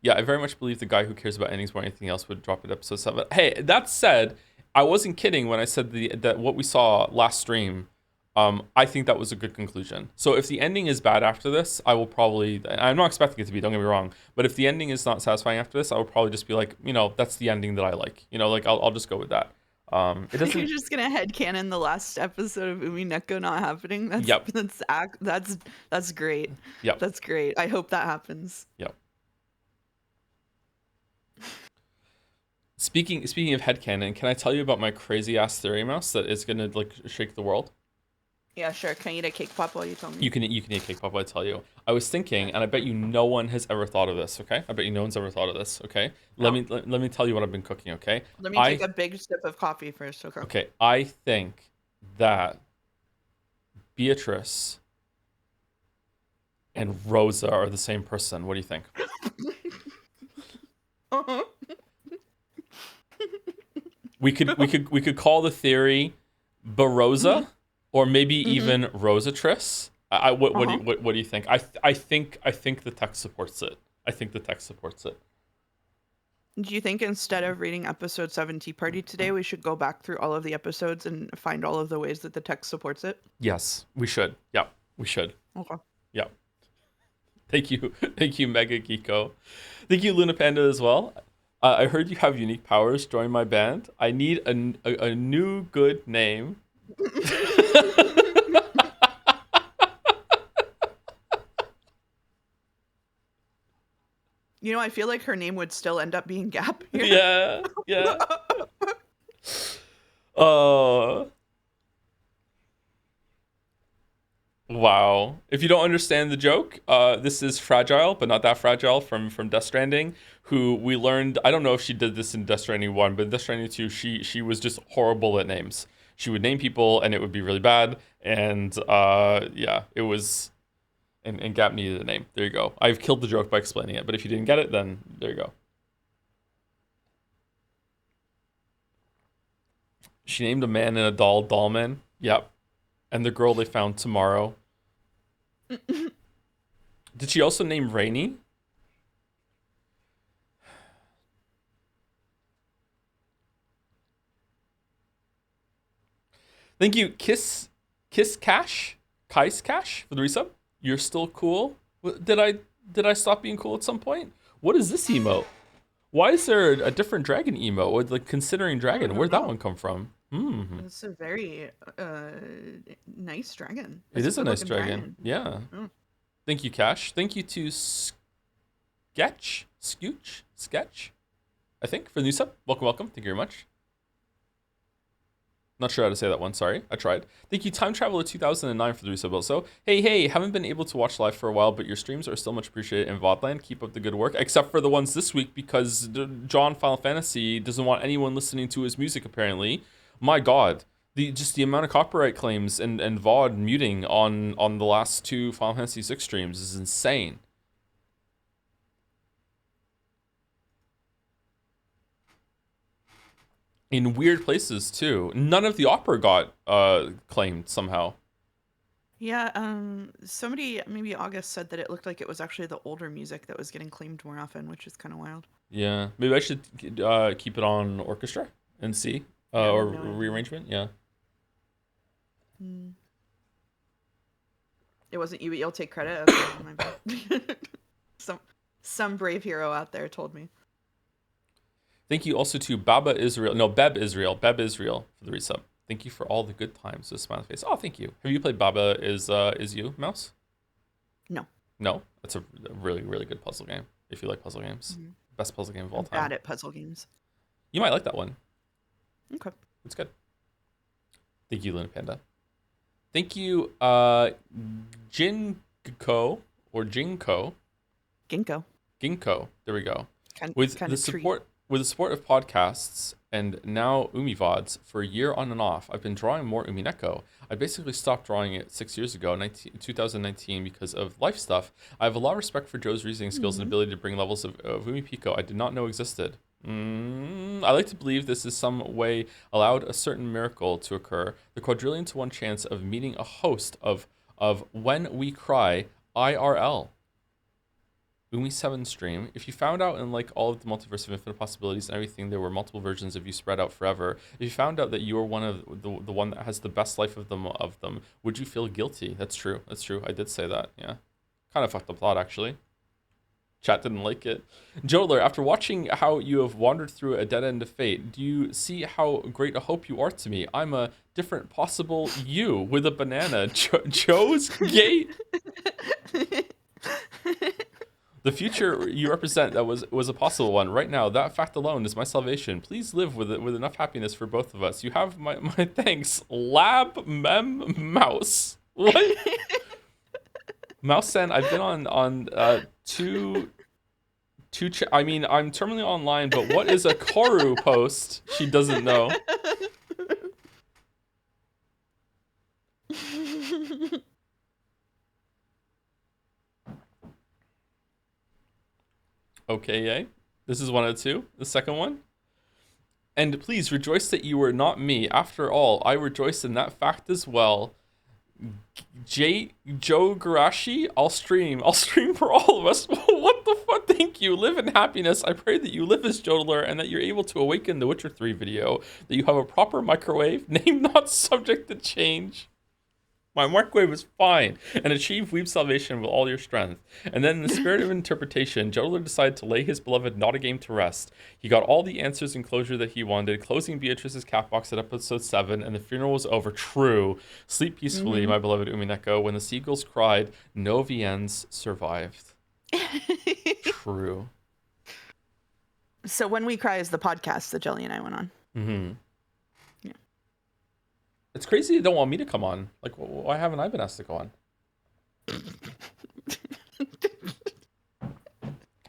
Yeah, I very much believe the guy who cares about endings more than anything else would drop at episode 7. Hey, that said, I wasn't kidding when I said that what we saw last stream. I think that was a good conclusion. So if the ending is bad after this, I will probably. I'm not expecting it to be. Don't get me wrong. But if the ending is not satisfying after this, I will probably just be like, that's the ending that I like. Like I'll just go with that. It doesn't. You're just gonna headcanon the last episode of Umineko not happening. Yep. That's great. Yep. That's great. I hope that happens. Yep. Speaking of headcanon, can I tell you about my crazy ass theory, Mouse, that is gonna like shake the world? Yeah, sure. Can I eat a cake pop while you tell me? You can eat cake pop. I tell you. I was thinking, and I bet you no one has ever thought of this. Okay, I bet you no one's ever thought of this. Okay, let me tell you what I've been cooking. Okay, let me take a big sip of coffee first. Okay. Okay, I think that Beatrice and Rosa are the same person. What do you think? Uh-huh. We could call the theory Barosa, or maybe even Rosatrice. What do you think? I think the text supports it. I think the text supports it. Do you think instead of reading episode 7 Tea Party today, we should go back through all of the episodes and find all of the ways that the text supports it? Yes, we should. Yeah, we should. Okay. Yeah. Thank you, Mega Geeko. Thank you, Luna Panda, as well. I heard you have unique powers. Join my band. I need a new good name. You know, I feel like her name would still end up being Gap here. Yeah, yeah. Uh, wow. If you don't understand the joke, this is Fragile, but not that fragile from Death Stranding, who we learned. I don't know if she did this in Death Stranding 1, but in Death Stranding 2, she was just horrible at names. She would name people and it would be really bad. And yeah, it was. And Gap needed a name. There you go. I've killed the joke by explaining it, but if you didn't get it, then there you go. She named a man and a doll Dollman. Yep. And the girl they found tomorrow. Did she also name Rainy? Thank you, Kiss Cash, Kais Cash for the resub. You're still cool. Did I stop being cool at some point? What is this emote? Why is there a different dragon emote? Or like considering dragon? Where'd that one come from? It's a very nice dragon. It It's is a nice good-looking dragon. Yeah. Thank you, Cash. Thank you to Sketch, I think, for the new sub. Welcome, welcome. Thank you very much. Not sure how to say that one. Sorry, I tried. Thank you, Time Traveler 2009 for the resub also. Hey, haven't been able to watch live for a while, but your streams are still much appreciated in VODland. Keep up the good work, except for the ones this week because John Final Fantasy doesn't want anyone listening to his music apparently. My God, the amount of copyright claims and VOD muting on the last two Final Fantasy 6 streams is insane. In weird places too. None of the opera got claimed somehow. Yeah, somebody, maybe August, said that it looked like it was actually the older music that was getting claimed more often, which is kind of wild. Yeah, maybe I should keep it on orchestra and see or rearrangement. Yeah. It wasn't you, but you'll take credit. Okay, my bad. Some brave hero out there told me. Thank you also to Beb Israel for the resub. Thank you for all the good times with Smiley Face. Oh, thank you. Have you played Baba is You, Mouse? No. No? That's a really, really good puzzle game. If you like puzzle games. Best puzzle game of all time. Bad at puzzle games. You might like that one. Okay. It's good. Thank you, Luna Panda. Thank you, Jinko. Ginkgo. There we go. With the support of podcasts and now UmiVods for a year on and off, I've been drawing more Umineko. I basically stopped drawing it 6 years ago, 2019, because of life stuff. I have a lot of respect for Joe's reasoning skills and ability to bring levels of Umipiko I did not know existed. I like to believe this is some way allowed a certain miracle to occur. The quadrillion to 1 chance of meeting a host of When We Cry IRL. Umi7 stream. If you found out in like all of the multiverse of infinite possibilities and everything, there were multiple versions of you spread out forever. If you found out that you were one of the one that has the best life of them, would you feel guilty? That's true. I did say that. Yeah. Kind of fucked up thought actually. Chat didn't like it. Jodler, after watching how you have wandered through a dead end of fate, do you see how great a hope you are to me? I'm a different possible you with a banana. Joe's gate. The future you represent that was a possible one. Right now, that fact alone is my salvation. Please live with it with enough happiness for both of us. You have my thanks. Lab Mem Mouse. What? Mouse-san, I've been on two I mean, I'm terminally online, but what is a Koru post? She doesn't know. Okay, yay. This is 102. The second one. And please rejoice that you were not me. After all, I rejoice in that fact as well. Joe Garashi, I'll stream for all of us. What the fuck? Thank you. Live in happiness. I pray that you live as Jodler and that you're able to awaken the Witcher 3 video. That you have a proper microwave. Name not subject to change. My microwave is fine, and achieve weeb salvation with all your strength. And then, in the spirit of interpretation, Jodler decided to lay his beloved Not a Game to rest. He got all the answers and closure that he wanted, closing Beatrice's cat box at episode 7, and the funeral was over. True. Sleep peacefully, my beloved Umineko. When the seagulls cried, no VNs survived. True. So When We Cry is the podcast that Jelly and I went on. Mm-hmm. It's crazy you don't want me to come on. Like, why haven't I been asked to go on?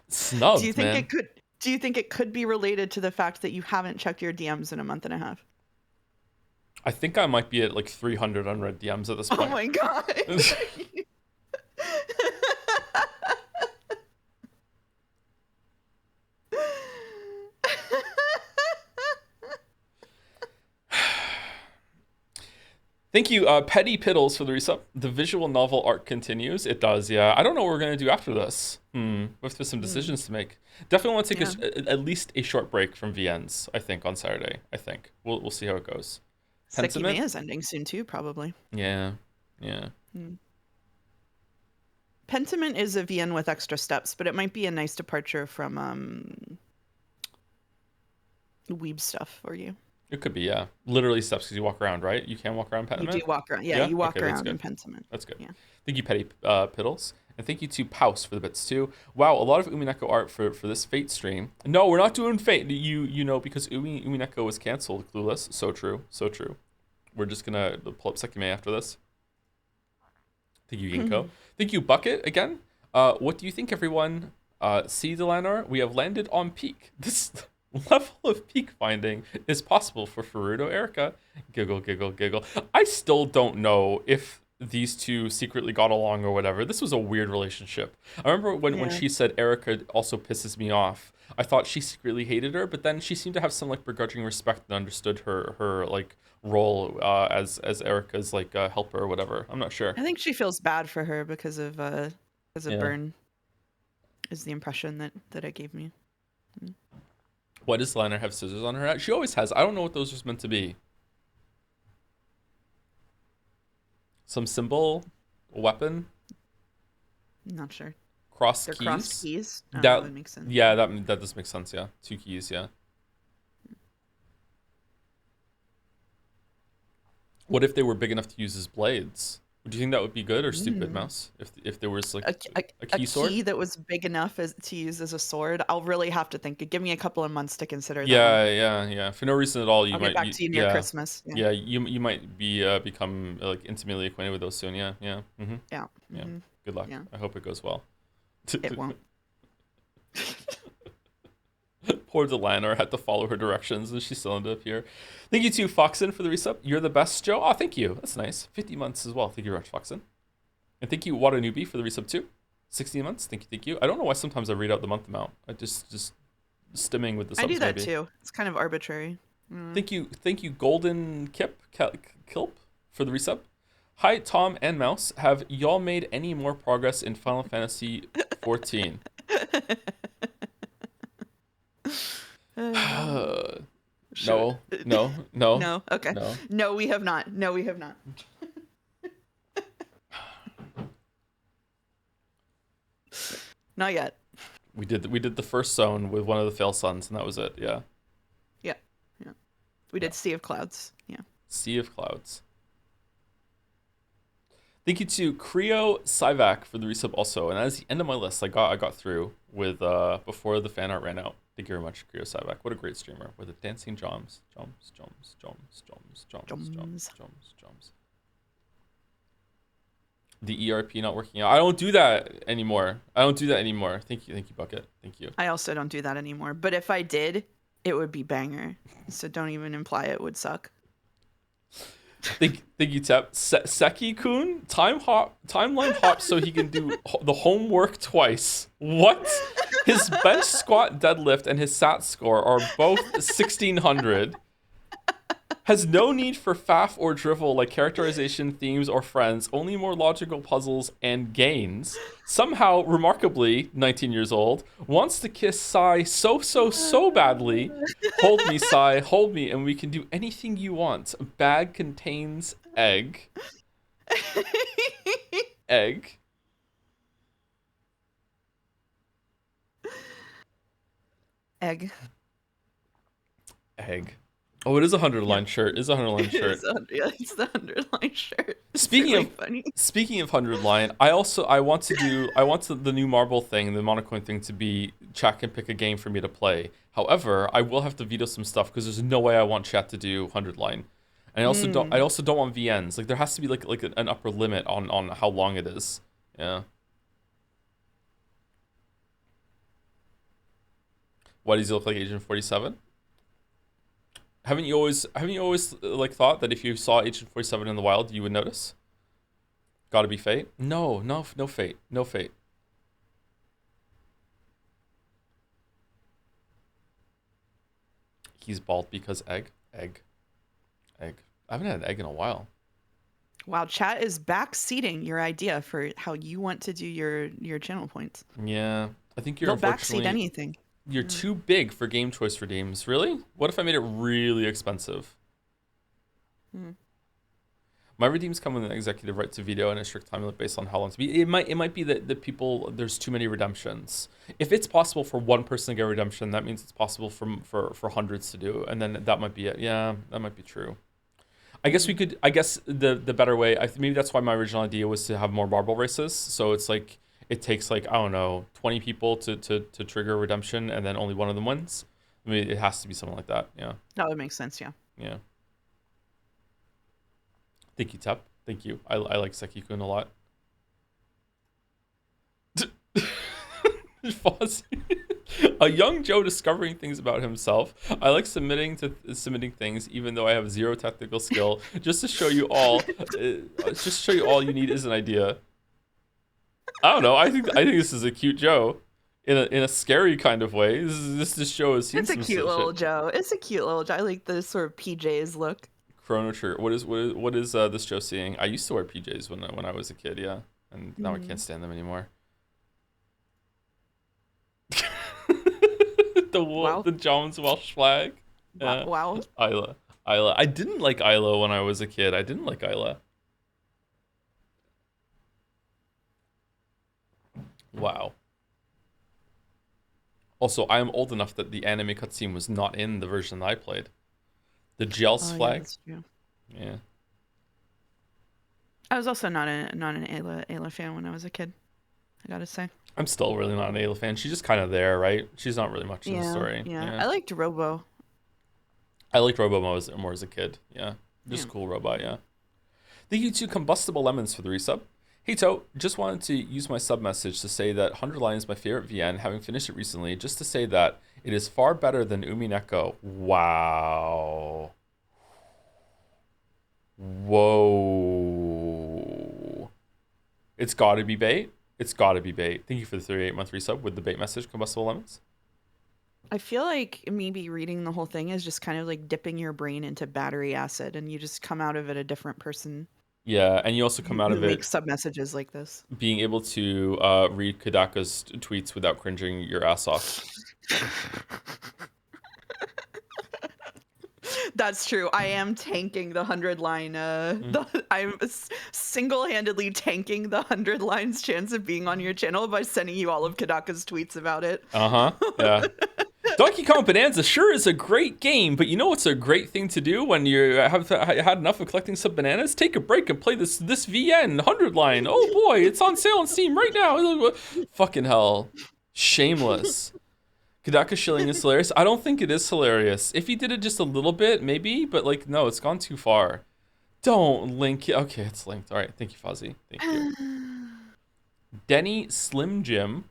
Snubbed, Do you think man. it could? Do you think it could be related to the fact that you haven't checked your DMs in a month and a half? I think I might be at like 300 unread DMs at this point. Oh my god. Thank you, Petty Piddles, for the resub. The visual novel arc continues. It does, yeah. I don't know what we're going to do after this. We have some decisions to make. Definitely want to take at least a short break from VNs, I think, on Saturday. I think. We'll see how it goes. Sekime is ending soon, too, probably. Yeah. Pentiment is a VN with extra steps, but it might be a nice departure from weeb stuff for you. It could be, yeah. Literally steps because you walk around, right? You can walk around Pentiment? You do walk around. Yeah, you walk around in Pentiment. That's good. Yeah. Thank you, Petty Piddles. And thank you to Paus for the bits, too. Wow, a lot of Umineko art for this Fate stream. No, we're not doing Fate. You know, because Umineko was canceled, Clueless. So true. We're just going to pull up Sekime after this. Thank you, Yinko. Thank you, Bucket, again. What do you think, everyone? See, Delanor, we have landed on peak. This level of peak finding is possible for Furuto Erica. Giggle, giggle, giggle. I still don't know if these two secretly got along or whatever. This was a weird relationship. I remember when she said Erica also pisses me off. I thought she secretly hated her, but then she seemed to have some like begrudging respect and understood her like role as Erica's like helper or whatever. I'm not sure. I think she feels bad for her because of Burn. Is the impression that it gave me. Why does Liner have scissors on her hat? She always has. I don't know what those are meant to be. Some symbol? A weapon? Not sure. Cross They're keys? crossed keys? Oh, that would make sense. Yeah, that does make sense, yeah. 2 keys, yeah. What if they were big enough to use as blades? Would you think that would be good or stupid, Mouse? If there was like a key sword? A key that was big enough to use as a sword? I'll really have to think. Give me a couple of months to consider that. Yeah. For no reason at all, I'll get back to you near Christmas. Yeah, you might be become like intimately acquainted with those soon. Yeah. Mm-hmm. Yeah. Yeah. Good luck. Yeah. I hope it goes well. It won't. Poor Delanor had to follow her directions and she still ended up here. Thank you to Foxen for the resub. You're the best, Joe. Oh, thank you. That's nice. 50 months as well. Thank you very much, Foxen. And thank you, Watanubi, for the resub too. 16 months. Thank you. I don't know why sometimes I read out the month amount. I just stimming with the subs. I do that maybe. too. It's kind of arbitrary. Thank you, Golden Kilp for the resub. Hi, Tom and Mouse. Have y'all made any more progress in Final Fantasy 14? Sure. No. No. Okay. No. No, we have not. Not yet. We did the first zone with one of the fail sons, and that was it. Yeah. Yeah. We did Sea of Clouds. Yeah. Sea of Clouds. Thank you to Creo Syvac for the resub also, and as the end of my list, I got through with before the fan art ran out. Thank you very much, Creo Syvac. What a great streamer with the dancing joms. The ERP not working out. I don't do that anymore. Thank you, Bucket. Thank you. I also don't do that anymore. But if I did, it would be banger. So don't even imply it would suck. Thank you, Tep. Seki-kun timeline hop so he can do the homework twice. What? His bench squat deadlift and his SAT score are both 1600. Has no need for faff or drivel like characterization, themes, or friends, only more logical puzzles and gains. Somehow, remarkably, 19 years old, wants to kiss Sai so badly. Hold me, Sai, hold me, and we can do anything you want. Bag contains egg. Egg. Egg. Egg. Oh, it is a 100-line Yep. shirt. It's a 100-line It is shirt. yeah, it's the 100-line shirt. It's Speaking really of funny. speaking of 100-line, I want the new Marble thing, the Monocoin thing, to be chat can pick a game for me to play. However, I will have to veto some stuff because there's no way I want chat to do 100-line. And I Mm. also don't want VNs. Like there has to be like an upper limit on how long it is. Yeah. Why does he look like Agent 47? Haven't you always like thought that if you saw Agent 47 in the wild, you would notice? Gotta be fate? No, no fate. No fate. He's bald because egg. Egg. Egg. I haven't had an egg in a while. Wow, chat is backseating your idea for how you want to do your channel points. Yeah. I think They'll backseat anything. you're Mm. too big for game choice redeems. Really? What if I made it really expensive? Mm. My redeems come with an executive right to veto and a strict time limit based on how long to be. It might be that the people there's too many redemptions. If it's possible for one person to get redemption, that means it's possible for hundreds to do, and then that might be it. Yeah, that might be true. I guess we could. I guess the better way. Maybe that's why my original idea was to have more marble races. So it's like it takes like I don't know 20 people to trigger redemption, and then only one of them wins. I mean, it has to be something like that. Yeah, That would make sense, yeah. yeah. Thank you, Tep. Thank you. I like Seki-kun a lot. Fozzie. A young Joe discovering things about himself. I like submitting things, even though I have zero technical skill, just to show you all. Just to show you all you need is an idea. I don't know. I think this is a cute Joe, in a scary kind of way. This show has seen It's a some cute shit. little Joe. It's a cute little Joe. I like the sort of PJs look. Chrono Trigger. What is this Joe seeing? I used to wear PJs when I was a kid, yeah, and now I can't stand them anymore. Wow. The John's Welsh flag. Yeah. Wow. Isla. I didn't like Isla when I was a kid. I didn't like Isla. Wow. Also, I am old enough that the anime cutscene was not in the version that I played. The Gels Oh, yeah, flag. that's true. Yeah. I was also not an Ayla fan when I was a kid, I gotta say. I'm still really not an Ayla fan. She's just kind of there, right? She's not really much in the story. Yeah. I liked Robo. I liked Robo more as a kid. Yeah. Just Yeah. cool robot, yeah. Thank you to Combustible Lemons for the resub. Hey To, just wanted to use my sub message to say that 100 Line is my favorite VN, having finished it recently, just to say that it is far better than Umineko. Wow. Whoa. It's gotta be bait. It's gotta be bait. Thank you for the 38-month resub with the bait message, Combustible Lemons. I feel like maybe reading the whole thing is just kind of like dipping your brain into battery acid and you just come out of it a different person. Yeah, and you also come out Who of makes it sub messages like this. being able to read Kadaka's tweets without cringing your ass off. That's true. I am tanking the 100-line. I'm single-handedly tanking the 100 lines chance of being on your channel by sending you all of Kadaka's tweets about it. Yeah. Donkey Kong Bonanza sure is a great game, but you know what's a great thing to do when you have had enough of collecting some bananas? Take a break and play this VN 100 line. Oh boy, it's on sale on Steam right now. Fucking hell. Shameless. Kadaka shilling is hilarious. I don't think it is hilarious. If he did it just a little bit, maybe, but like, no, it's gone too far. Don't link it. Okay, it's linked. All right, thank you, Fozzie. Thank you. Denny Slim Jim.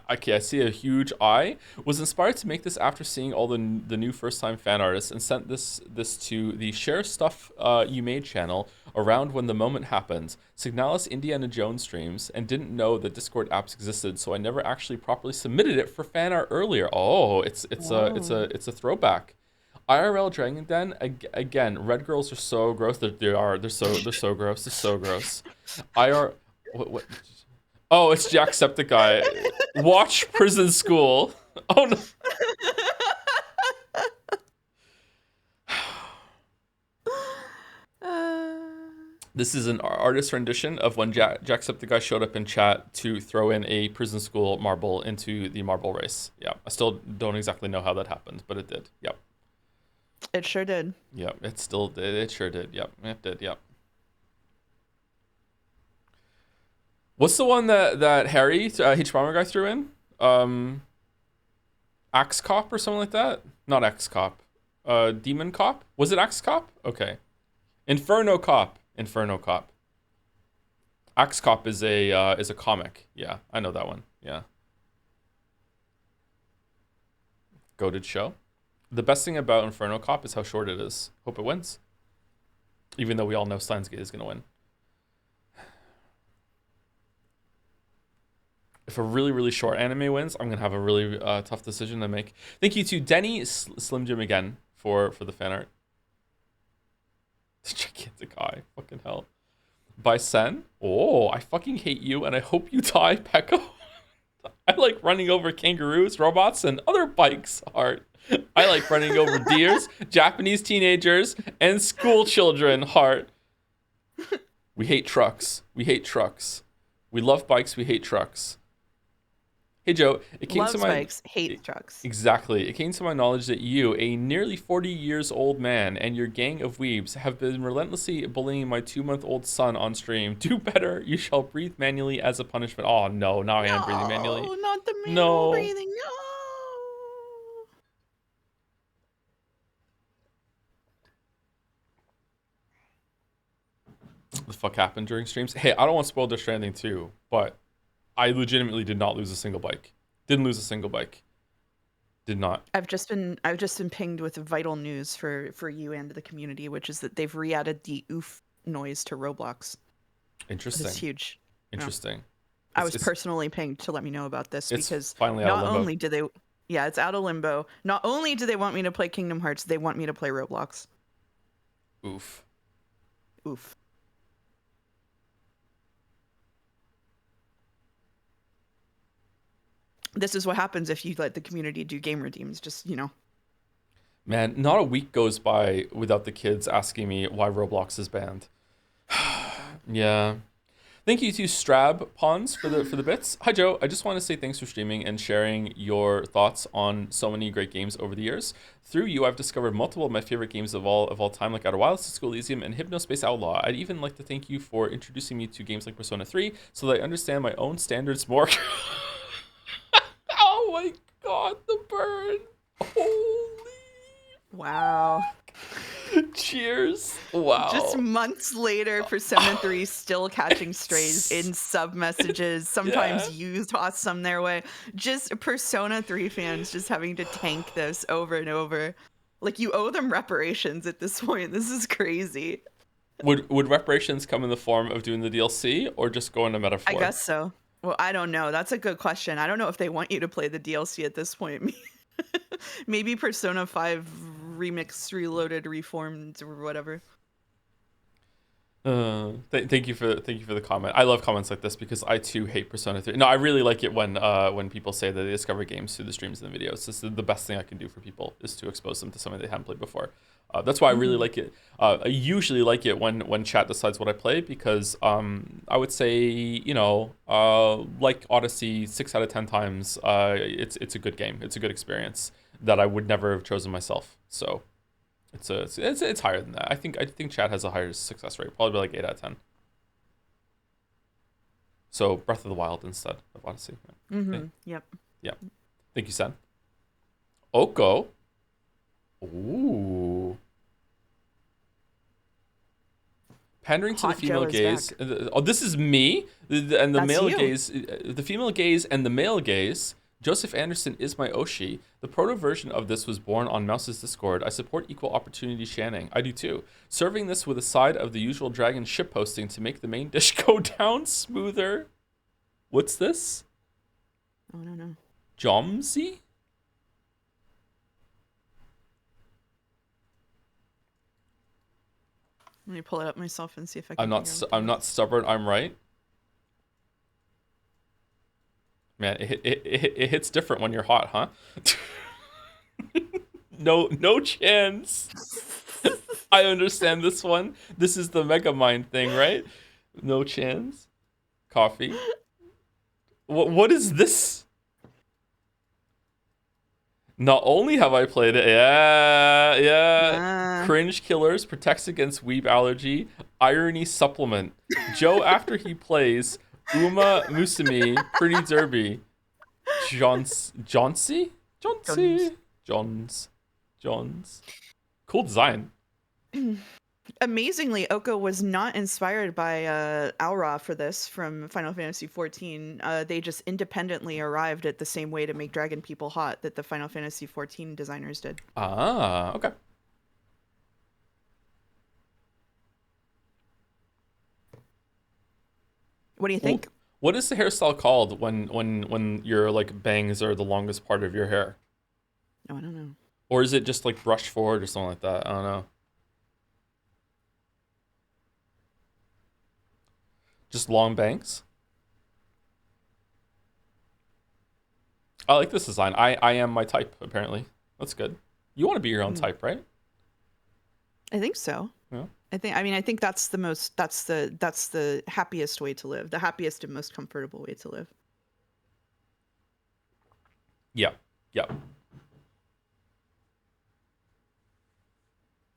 Okay, I see a huge eye. Was inspired to make this after seeing all the new first-time fan artists and sent this to the Share Stuff You Made channel around when the moment happened. Signalis Indiana Jones streams and didn't know that Discord apps existed, so I never actually properly submitted it for fan art earlier. Oh, it's a throwback. IRL Dragon Den again. Red girls are so gross. They're so gross. They're so gross. What? Oh, it's Jacksepticeye. Watch Prison School. Oh no. This is an artist rendition of when Jacksepticeye showed up in chat to throw in a prison school marble into the marble race. Yeah, I still don't exactly know how that happened, but it did. Yep. It sure did. Yep, it still did. It sure did. Yep, it did. Yep. What's the one that Harry H Bomber guy threw in? Axe Cop or something like that? Not Axe Cop. Demon Cop? Was it Axe Cop? Okay. Inferno Cop. Inferno Cop. Axe Cop is a comic. Yeah, I know that one. Yeah. Goated show. The best thing about Inferno Cop is how short it is. Hope it wins. Even though we all know Steins Gate is gonna win. If a really, really short anime wins, I'm gonna have a really tough decision to make. Thank you to Denny Slim Jim again for the fan art. Gigantic eye, fucking hell. By Sen. Oh, I fucking hate you, and I hope you die, Pekko. I like running over kangaroos, robots, and other bikes. Heart. I like running over deers, Japanese teenagers, and school children. Heart. We hate trucks. We hate trucks. We love bikes. We hate trucks. Hey Joe, it came Loves to my bikes, hates trucks. Exactly. It came to my knowledge that you, a nearly 40 years old man, and your gang of weebs have been relentlessly bullying my 2-month-old son on stream. Do better. You shall breathe manually as a punishment. Oh no, now I am breathing manually. No, not the manual breathing. No. What the fuck happened during streams? Hey, I don't want to spoil Death Stranding 2, but I legitimately did not lose a single bike. Didn't lose a single bike. Did not. I've just been pinged with vital news for you and the community, which is that they've re-added the oof noise to Roblox. Interesting. It's huge. Interesting. I was personally pinged to let me know about this because finally out of limbo. Only do they, yeah, it's out of limbo. Not only do they want me to play Kingdom Hearts, they want me to play Roblox. Oof. Oof. This is what happens if you let the community do game redeems. Just, Man, not a week goes by without the kids asking me why Roblox is banned. Yeah. Thank you to Strab Pawns for the bits. Hi Joe, I just want to say thanks for streaming and sharing your thoughts on so many great games over the years. Through you, I've discovered multiple of my favorite games of all time, like Outer Wilds, Disco Elysium, and Hypnospace Outlaw. I'd even like to thank you for introducing me to games like Persona 3, so that I understand my own standards more. Oh my god, the burn. Holy. Wow. Cheers. Wow. Just months later, Persona 3 still catching strays in sub messages. Sometimes you toss some their way. Just Persona 3 fans just having to tank this over and over. Like, you owe them reparations at this point. This is crazy. Would reparations come in the form of doing the DLC or just going to metaphor? I guess so. Well, I don't know. That's a good question. I don't know if they want you to play the DLC at this point. Maybe Persona 5 remixed, reloaded, reformed, or whatever. Thank you for the comment. I love comments like this because I too hate Persona 3. No, I really like it when people say that they discover games through the streams and the videos. This is the best thing I can do for people, is to expose them to something they haven't played before. That's why I really like it. I usually like it when chat decides what I play because I would say, like Odyssey, 6 out of 10 times, it's a good game. It's a good experience that I would never have chosen myself. So it's higher than that. I think chat has a higher success rate, probably like 8 out of 10. So Breath of the Wild instead of Odyssey. Okay. Yep. Yeah. Thank you, Sen. Oko. Ooh. Pandering to the female gaze. Oh, this is me. And the male gaze, the female gaze and the male gaze. Joseph Anderson is my Oshi. The proto version of this was born on Mouse's Discord. I support equal opportunity shanning. I do too. Serving this with a side of the usual dragon ship posting to make the main dish go down smoother. What's this? I don't know. Jomsy? Let me pull it up myself and see if I can. I'm not stubborn. I'm right. Man, it hits different when you're hot, huh? No chance. I understand this one. This is the Mega Mind thing, right? No chance. Coffee. What is this? Not only have I played it, yeah. Ah. Cringe Killers protects against weeb allergy. Irony supplement. Joe after he plays Uma Musume Pretty Derby. Johnsy? Guns. Johns. Cool design. Amazingly, Oko was not inspired by Aura for this from Final Fantasy XIV. They just independently arrived at the same way to make dragon people hot that the Final Fantasy XIV designers did. Ah, okay. What do you think? What is the hairstyle called when your like bangs are the longest part of your hair? Oh, I don't know. Or is it just like brushed forward or something like that? I don't know. Just long bangs? I like this design. I am my type, apparently. That's good. You want to be your own type, right? I think so. Yeah. I think that's the happiest way to live, the happiest and most comfortable way to live. Yeah. Yeah.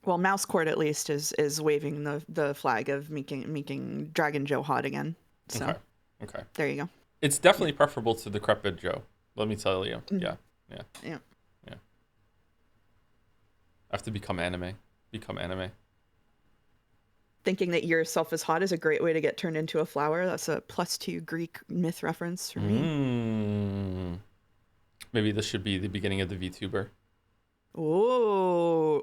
Well, Mouse Court at least is waving the flag of making Dragon Joe hot again. So Okay. there you go. It's definitely preferable to Decrepit Joe. Let me tell you. Yeah. Yeah. I have to become anime. Thinking that yourself is hot is a great way to get turned into a flower. That's a +2 Greek myth reference for me. Maybe this should be the beginning of the VTuber. Oh.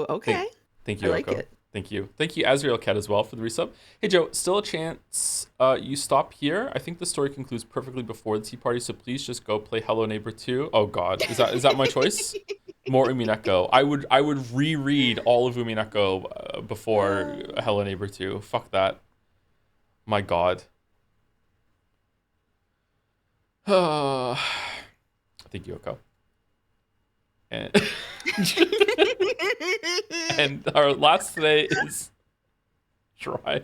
Okay. Thank you, I like Oko. it. Thank you, Azrael Cat, as well, for the resub. Hey, Joe, still a chance you stop here. I think the story concludes perfectly before the tea party, so please just go play Hello Neighbor 2. Oh, God. Is that my choice? More Umineko. I would reread all of Umineko before Hello Neighbor 2. Fuck that. My God. Thank you, Oko. And, and our last today is Dry.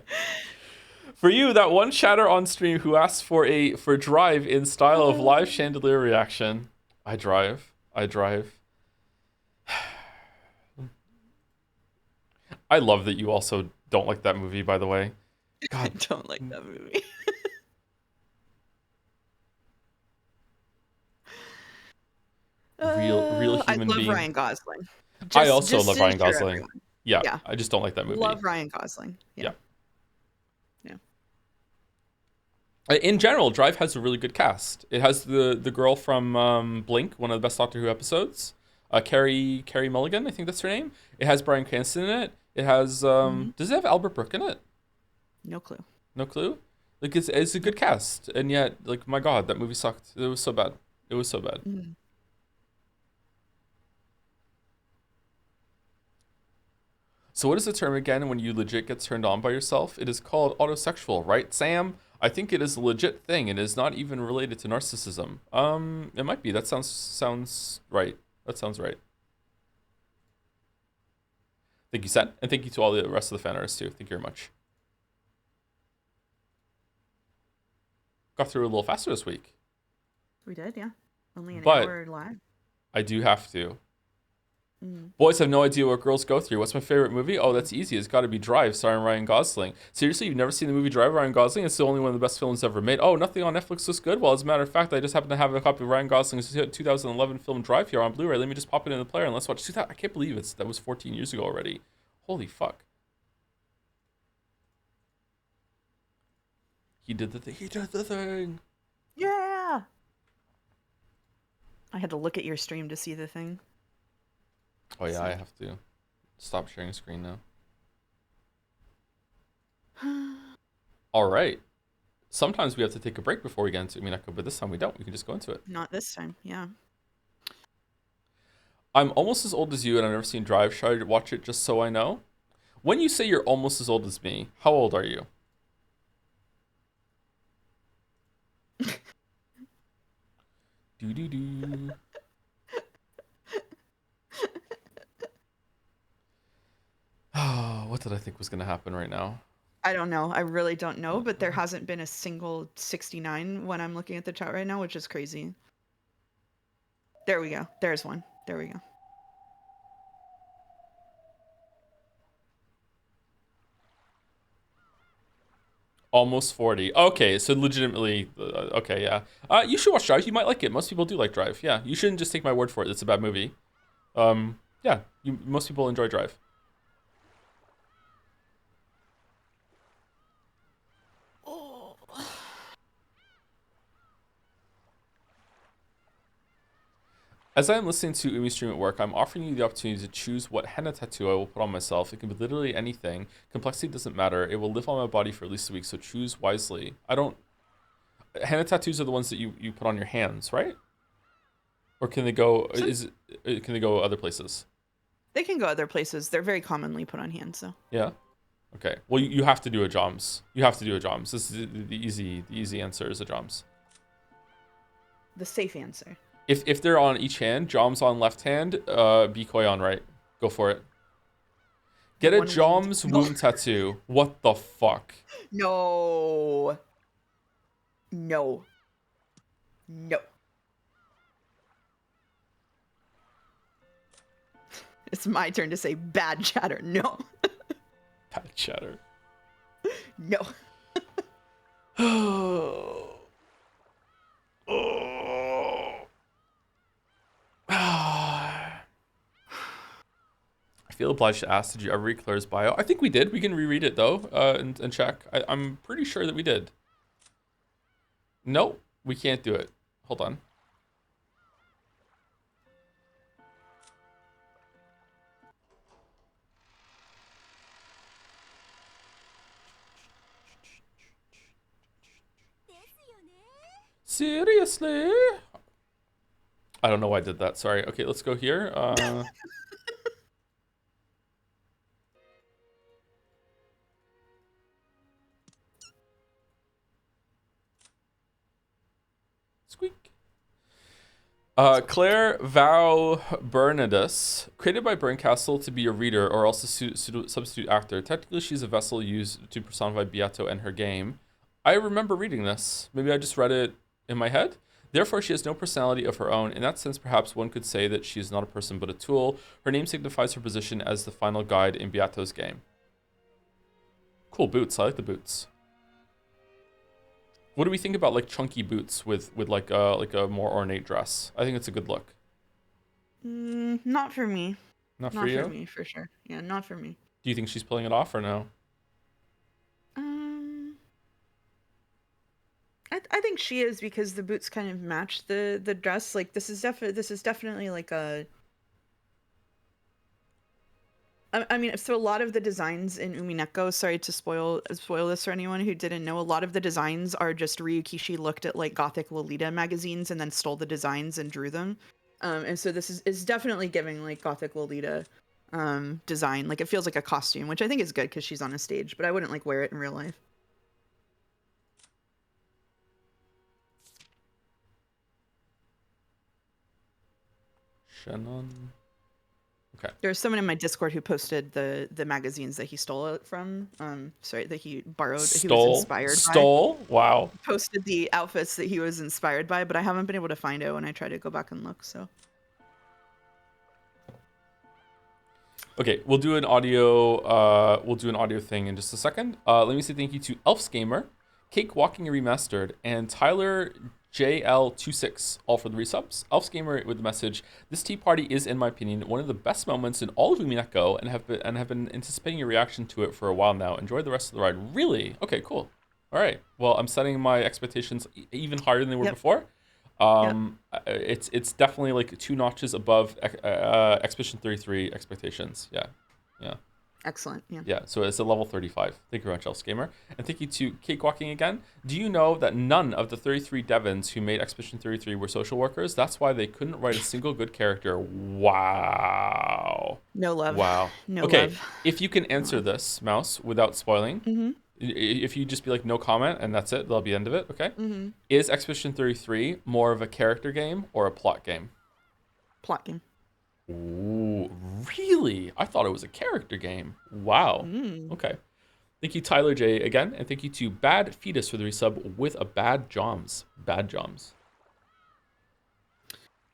For you, that one chatter on stream who asked for drive in style of live chandelier reaction. I drive. I love that you also don't like that movie, by the way. God. I don't like that movie. Real human being. I love Ryan Gosling. I also love Ryan Gosling. Yeah, Yeah. I just don't like that movie. Love Ryan Gosling. Yeah. In general, Drive has a really good cast. It has the girl from Blink, one of the best Doctor Who episodes. Carrie Mulligan, I think that's her name. It has Bryan Cranston in it. It has does it have Albert Brooke in it? No clue. No clue? Like it's a good cast, and yet like my God, that movie sucked. It was so bad. So what is the term again when you legit get turned on by yourself? It is called autosexual, right, Sam? I think it is a legit thing. It is not even related to narcissism. It might be. That sounds right. That sounds right. Thank you, Sen. And thank you to all the rest of the fan artists too. Thank you very much. Got through a little faster this week. We did, yeah. Only an hour live. I do have to. Boys have no idea what girls go through. What's my favorite movie? Oh, that's easy. It's got to be Drive, starring Ryan Gosling. Seriously, you've never seen the movie Drive, Ryan Gosling? It's the only one of the best films ever made. Oh, nothing on Netflix looks good? Well, as a matter of fact, I just happen to have a copy of Ryan Gosling's 2011 film Drive here on Blu-ray. Let me just pop it in the player and let's watch. I can't believe that was 14 years ago already. Holy fuck. He did the thing. Yeah. I had to look at your stream to see the thing. Oh yeah, I have to stop sharing screen now. All right. Sometimes we have to take a break before we get into Umineko, but this time we don't. We can just go into it. Not this time, yeah. I'm almost as old as you, and I've never seen Drive. Should I watch it just so I know? When you say you're almost as old as me, how old are you? what did I think was gonna happen right now? I don't know. I really don't know, but there hasn't been a single 69 when I'm looking at the chat right now, which is crazy. There we go. There's one. There we go. Almost 40. Okay, so legitimately, okay, yeah. You should watch Drive. You might like it. Most people do like Drive. Yeah, you shouldn't just take my word for it. It's a bad movie. Yeah, most people enjoy Drive. Oh. As I am listening to Umi stream at work, I'm offering you the opportunity to choose what henna tattoo I will put on myself. It can be literally anything. Complexity doesn't matter. It will live on my body for at least a week, so choose wisely. I don't... Henna tattoos are the ones that you put on your hands, right? Or can they go... Can they go other places? They can go other places. They're very commonly put on hands, though. Yeah? Okay. Well, you have to do a Joms. You have to do a Joms. This is the easy answer is a Joms. The safe answer. If they're on each hand, Joms on left hand, Decoy on right. Go for it. Get a Joms womb tattoo. What the fuck? No. No. No. It's my turn to say bad chatter. No. Bad chatter. No. Oh. I feel obliged to ask, did you ever read Claire's bio? I think we did. We can reread it, though, and check. I'm pretty sure that we did. Nope, we can't do it. Hold on. Seriously? I don't know why I did that. Sorry. Okay, let's go here. Squeak. Claire Vau Bernadus, created by Burncastle to be a reader or else a substitute actor. Technically, she's a vessel used to personify Beato and her game. I remember reading this. Maybe I just read it in my head. Therefore, she has no personality of her own. In that sense, perhaps one could say that she is not a person but a tool. Her name signifies her position as the final guide in Beato's game. Cool boots. I like the boots. What do we think about like chunky boots with like a more ornate dress? I think it's a good look. Not for me. Not for you? Not for me, for sure. Yeah, not for me. Do you think she's pulling it off or no? I think she is because the boots kind of match the dress. Like this is definitely like a. I mean, so a lot of the designs in Umineko, sorry to spoil this for anyone who didn't know, a lot of the designs are just Ryukishi looked at like Gothic Lolita magazines and then stole the designs and drew them. And so this is definitely giving like Gothic Lolita design. Like it feels like a costume, which I think is good because she's on a stage, but I wouldn't like wear it in real life. Shannon. Okay. There's someone in my Discord who posted the magazines that he stole it from. Sorry, that he borrowed. He was inspired by. Stole? Wow. Posted the outfits that he was inspired by, but I haven't been able to find it when I try to go back and look. So. Okay, we'll do an audio. We'll do an audio thing in just a second. Let me say thank you to Elf's Gamer, Cake Walking Remastered, and Tyler JL26, all for the resubs. Elf's Gamer with the message: "This tea party is, in my opinion, one of the best moments in all of Umineko, and have been anticipating your reaction to it for a while now. Enjoy the rest of the ride." Really? Okay, cool. All right. Well, I'm setting my expectations even higher than they were before. It's definitely like 2 notches above Expedition 33 expectations. Yeah. Excellent. Yeah, so it's a level 35. Thank you very much, Elf's Gamer. And thank you to Cakewalking again. Do you know that none of the 33 Devons who made Expedition 33 were social workers? That's why they couldn't write a single good character. Wow. No love. Wow. No okay, love. if you can answer this, Mouse, without spoiling, if you just be like, no comment, and that's it, that'll be the end of it, okay? Is Expedition 33 more of a character game or a plot game? Plot game. Ooh, really? I thought it was a character game. Wow. Mm. Okay. Thank you, Tyler J, again, and thank you to Bad Fetus for the resub with a bad Joms. Bad Joms.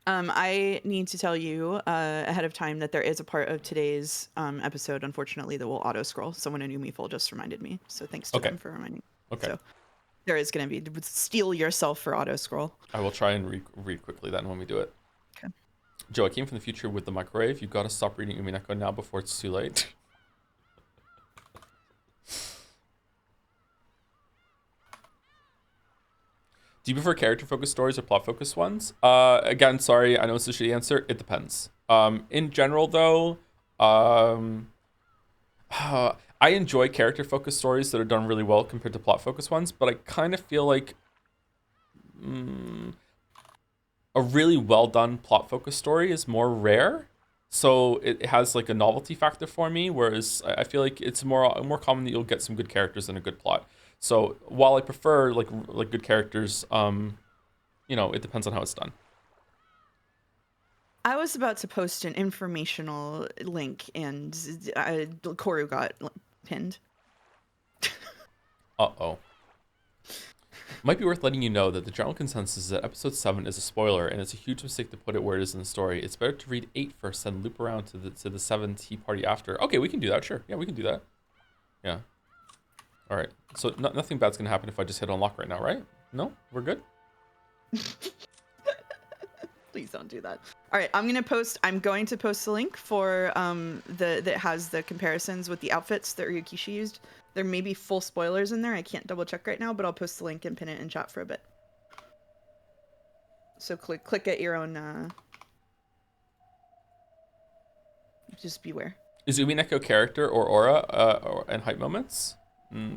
I need to tell you ahead of time that there is a part of today's episode, unfortunately, that will auto scroll. Someone in Umiful just reminded me, so thanks to Okay. them for reminding. Okay. So there is going to be steel yourself for auto scroll. I will try and read quickly then when we do it. Okay. Joe, I came from the future with the microwave. You gotta stop reading Umineko now before it's too late. Do you prefer character-focused stories or plot-focused ones? Again, sorry, I know it's a shitty answer. It depends. In general, though, I enjoy character-focused stories that are done really well compared to plot-focused ones, but I kind of feel like a really well-done plot-focused story is more rare. So it has like a novelty factor for me, whereas I feel like it's more common that you'll get some good characters and a good plot. So while I prefer like good characters, it depends on how it's done. I was about to post an informational link, and Koru got pinned. Uh-oh. Might be worth letting you know that the general consensus is that episode 7 is a spoiler, and it's a huge mistake to put it where it is in the story. It's better to read 8 first, then loop around to the 7 tea party after. Okay, we can do that, sure. Yeah, we can do that. Yeah. All right. So nothing bad's going to happen if I just hit unlock right now, right? No? We're good? Please don't do that. All right, I'm going to post the link for that has the comparisons with the outfits that Ryukishi used. There may be full spoilers in there. I can't double check right now, but I'll post the link and pin it in chat for a bit. So click at your own just beware. Is Umineko character or aura and hype moments?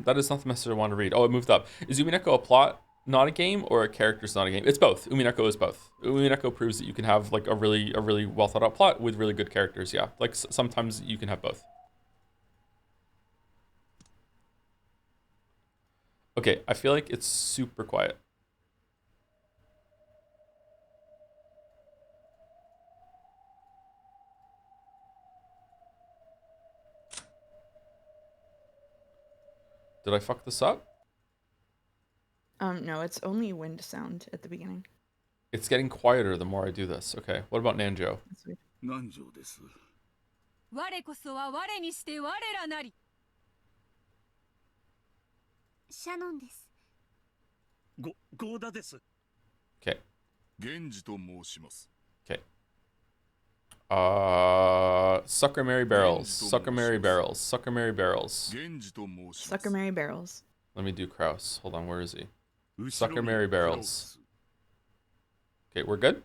That is not the message I want to read. Oh, it moved up. Is Umineko a plot, not a game, or a character's not a game? It's both. Umineko is both. Umineko proves that you can have like a really well thought out plot with really good characters. Yeah, like sometimes you can have both. Okay, I feel like it's super quiet. Did I fuck this up? No, it's only wind sound at the beginning. It's getting quieter the more I do this. Okay, what about Nanjo? That's weird. 南條です。我こそは我にして我らなり。シャノンです。ゴーダです。Okay. 源氏と申します。 Okay. Sucker Mary Barrels. Sucker Mary Barrels. Sucker Mary Barrels. 源氏と申します。 Sucker Mary Barrels. Let me do Kraus. Hold on, where is he? 後ろに Sucker Mary Barrels. Okay, we're good?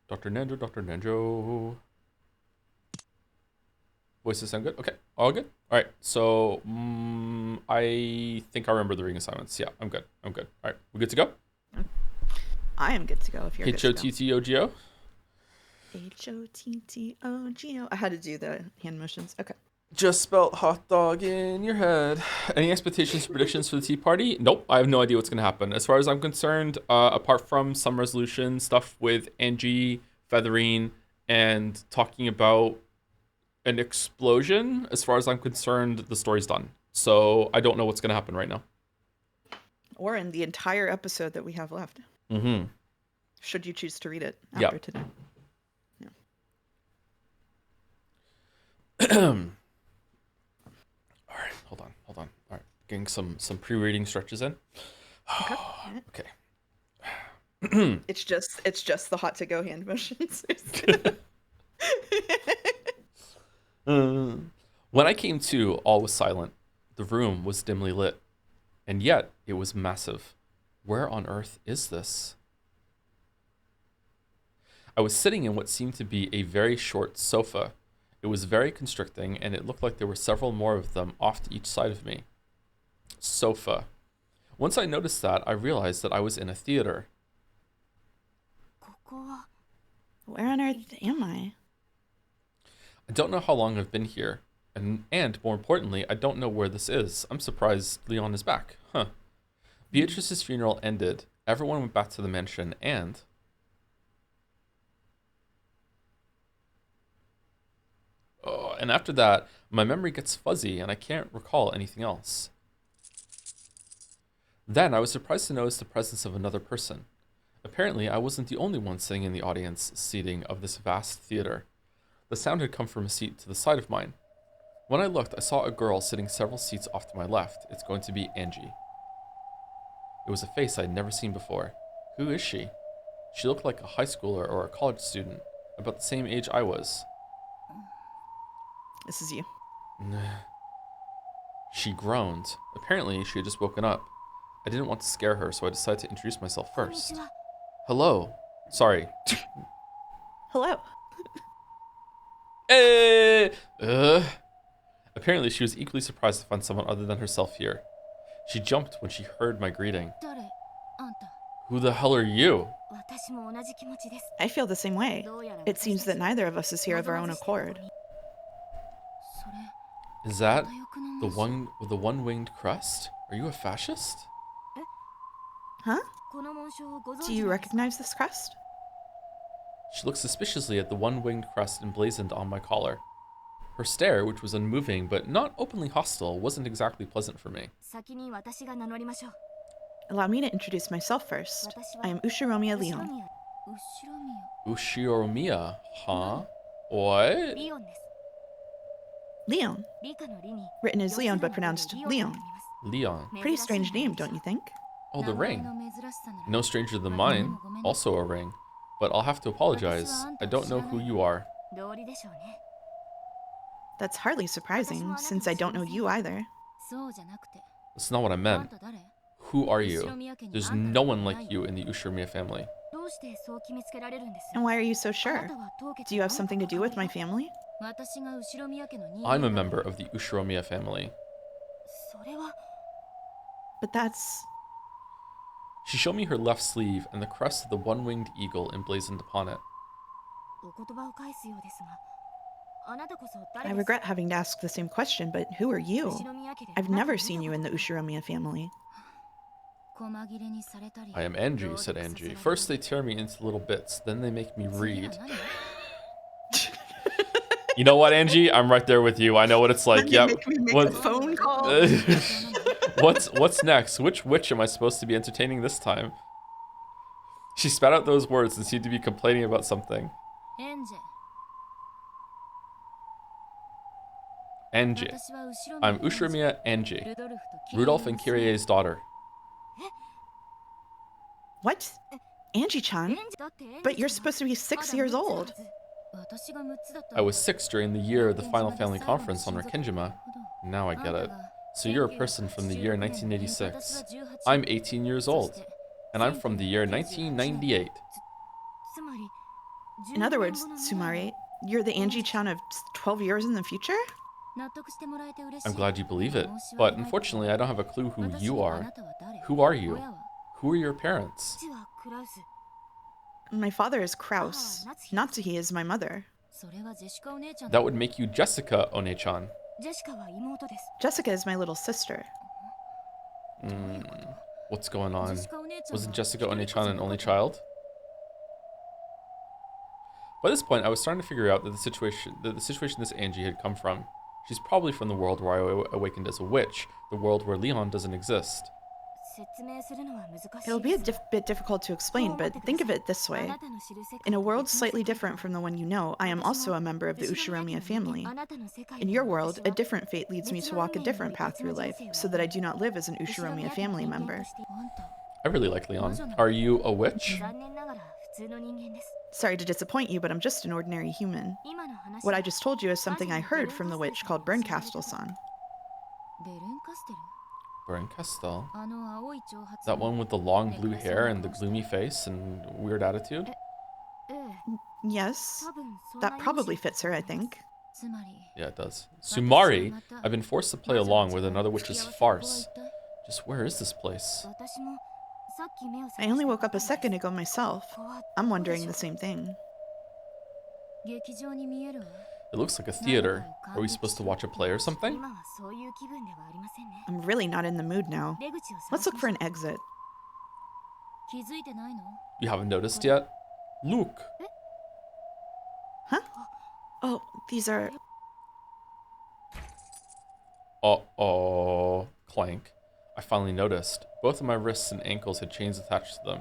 Dr. Nanjo, Dr. Nanjo. Voices sound good? Okay, all good? All right, so I think I remember the ring assignments. Yeah, I'm good. All right, we good to go? I am good to go if you're good to go. H-O-T-T-O-G-O? H-O-T-T-O-G-O. I had to do the hand motions. Okay. Just spelled hot dog in your head. Any expectations, predictions for the tea party? Nope, I have no idea what's going to happen. As far as I'm concerned, apart from some resolution stuff with Angie, Featherine, and talking about an explosion, as far as I'm concerned, the story's done. So I don't know what's going to happen right now. Or in the entire episode that we have left. Mm-hmm. Should you choose to read it after today. Yeah. All right, hold on. All right, getting some pre-reading stretches in. Okay. Okay. It's just the hot to go hand motions. When I came to, all was silent. The room was dimly lit, and yet it was massive. Where on earth is this? I was sitting in what seemed to be a very short sofa. It was very constricting, and it looked like there were several more of them off to each side of me. Sofa. Once I noticed that, I realized that I was in a theater. Where on earth am I? I don't know how long I've been here, and more importantly, I don't know where this is. I'm surprised Leon is back. Huh. Beatrice's funeral ended. Everyone went back to the mansion, and And after that, my memory gets fuzzy and I can't recall anything else. Then I was surprised to notice the presence of another person. Apparently, I wasn't the only one sitting in the audience seating of this vast theater. The sound had come from a seat to the side of mine. When I looked, I saw a girl sitting several seats off to my left. It's going to be Angie. It was a face I'd never seen before. Who is she? She looked like a high schooler or a college student, about the same age I was. This is you. She groaned. Apparently, she had just woken up. I didn't want to scare her, so I decided to introduce myself first. Hello. Sorry. Hello. Hey! Apparently, she was equally surprised to find someone other than herself here. She jumped when she heard my greeting. Who the hell are you? I feel the same way. It seems that neither of us is here of our own accord. Is that the one with the one-winged crest? Are you a fascist? Huh? Do you recognize this crest? She looked suspiciously at the one-winged crest emblazoned on my collar. Her stare, which was unmoving but not openly hostile, wasn't exactly pleasant for me. Allow me to introduce myself first. I am Ushiromiya Leon. Ushiromiya, huh? What? Leon. Written as Leon but pronounced Leon. Leon. Pretty strange name, don't you think? Oh, the ring. No stranger than mine. Also a ring. But I'll have to apologize. I don't know who you are. That's hardly surprising, since I don't know you either. That's not what I meant. Who are you? There's no one like you in the Ushiromiya family. And why are you so sure? Do you have something to do with my family? I'm a member of the Ushiromiya family. But that's... She showed me her left sleeve and the crest of the one-winged eagle emblazoned upon it. I regret having to ask the same question, but who are you? I've never seen you in the Ushiromiya family. I am Angie, said Angie. First they tear me into little bits, then they make me read. You know what, Angie? I'm right there with you. I know what it's like. Yep. Yep. Make me make a phone call. What's next? Which witch am I supposed to be entertaining this time? She spat out those words and seemed to be complaining about something. Angie. I'm Ushiromiya Angie, Rudolph and Kyrie's daughter. What? Angie-chan? But you're supposed to be 6 years old. I was 6 during the year of the final family conference on Rakenjima. Now I get it. So you're a person from the year 1986. I'm 18 years old. And I'm from the year 1998. In other words, Sumari, you're the Angie-chan of 12 years in the future? I'm glad you believe it, but unfortunately I don't have a clue who you are. Who are you? Who are your parents? My father is Kraus. Natsuhi is my mother. That would make you Jessica One-chan. Jessica is my little sister. What's going on? Wasn't Jessica One-chan an only child? By this point, I was starting to figure out that the situation this Angie had come from. She's probably from the world where I awakened as a witch, the world where Leon doesn't exist. It'll be a bit difficult to explain, but think of it this way. In a world slightly different from the one you know, I am also a member of the Ushiromiya family. In your world, a different fate leads me to walk a different path through life, so that I do not live as an Ushiromiya family member. I really like Leon. Are you a witch? Sorry to disappoint you, but I'm just an ordinary human. What I just told you is something I heard from the witch called Bernkastel-san. Bernkastel? That one with the long blue hair and the gloomy face and weird attitude? Yes, that probably fits her, I think. Yeah, it does. Sumari, I've been forced to play along with another witch's farce. Just where is this place? I only woke up a second ago myself. I'm wondering the same thing. It looks like a theater. Are we supposed to watch a play or something? I'm really not in the mood now. Let's look for an exit. You haven't noticed yet? Look! Huh? Oh, these are... Uh-oh. Clank. I finally noticed. Both of my wrists and ankles had chains attached to them.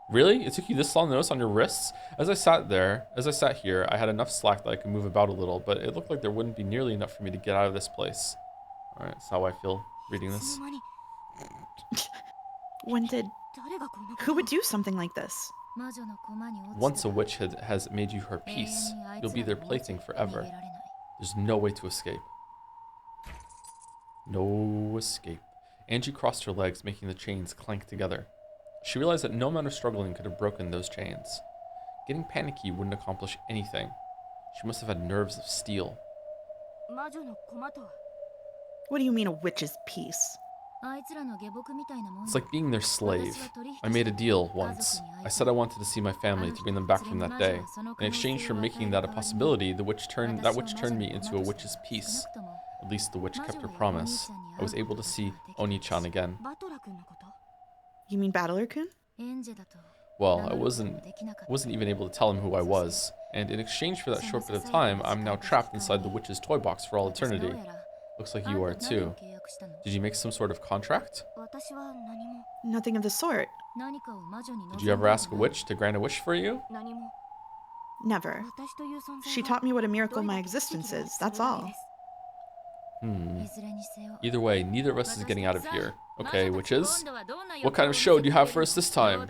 Really? It took you this long to notice on your wrists? As I sat here, I had enough slack that I could move about a little, but it looked like there wouldn't be nearly enough for me to get out of this place. Alright, that's how I feel reading this. When did... Who would do something like this? Once a witch has made you her piece, you'll be their plaything forever. There's no way to escape. No escape. Angie crossed her legs, making the chains clank together. She realized that no amount of struggling could have broken those chains. Getting panicky wouldn't accomplish anything. She must have had nerves of steel. What do you mean a witch's piece? It's like being their slave. I made a deal once. I said I wanted to see my family to bring them back from that day. In exchange for making that a possibility, that witch turned me into a witch's piece. At least the witch kept her promise. I was able to see Oni-chan again. You mean Battler-kun? Well, I wasn't even able to tell him who I was. And in exchange for that short bit of time, I'm now trapped inside the witch's toy box for all eternity. Looks like you are too. Did you make some sort of contract? Nothing of the sort. Did you ever ask a witch to grant a wish for you? Never. She taught me what a miracle my existence is, that's all. Either way, neither of us is getting out of here. Okay, witches? What kind of show do you have for us this time?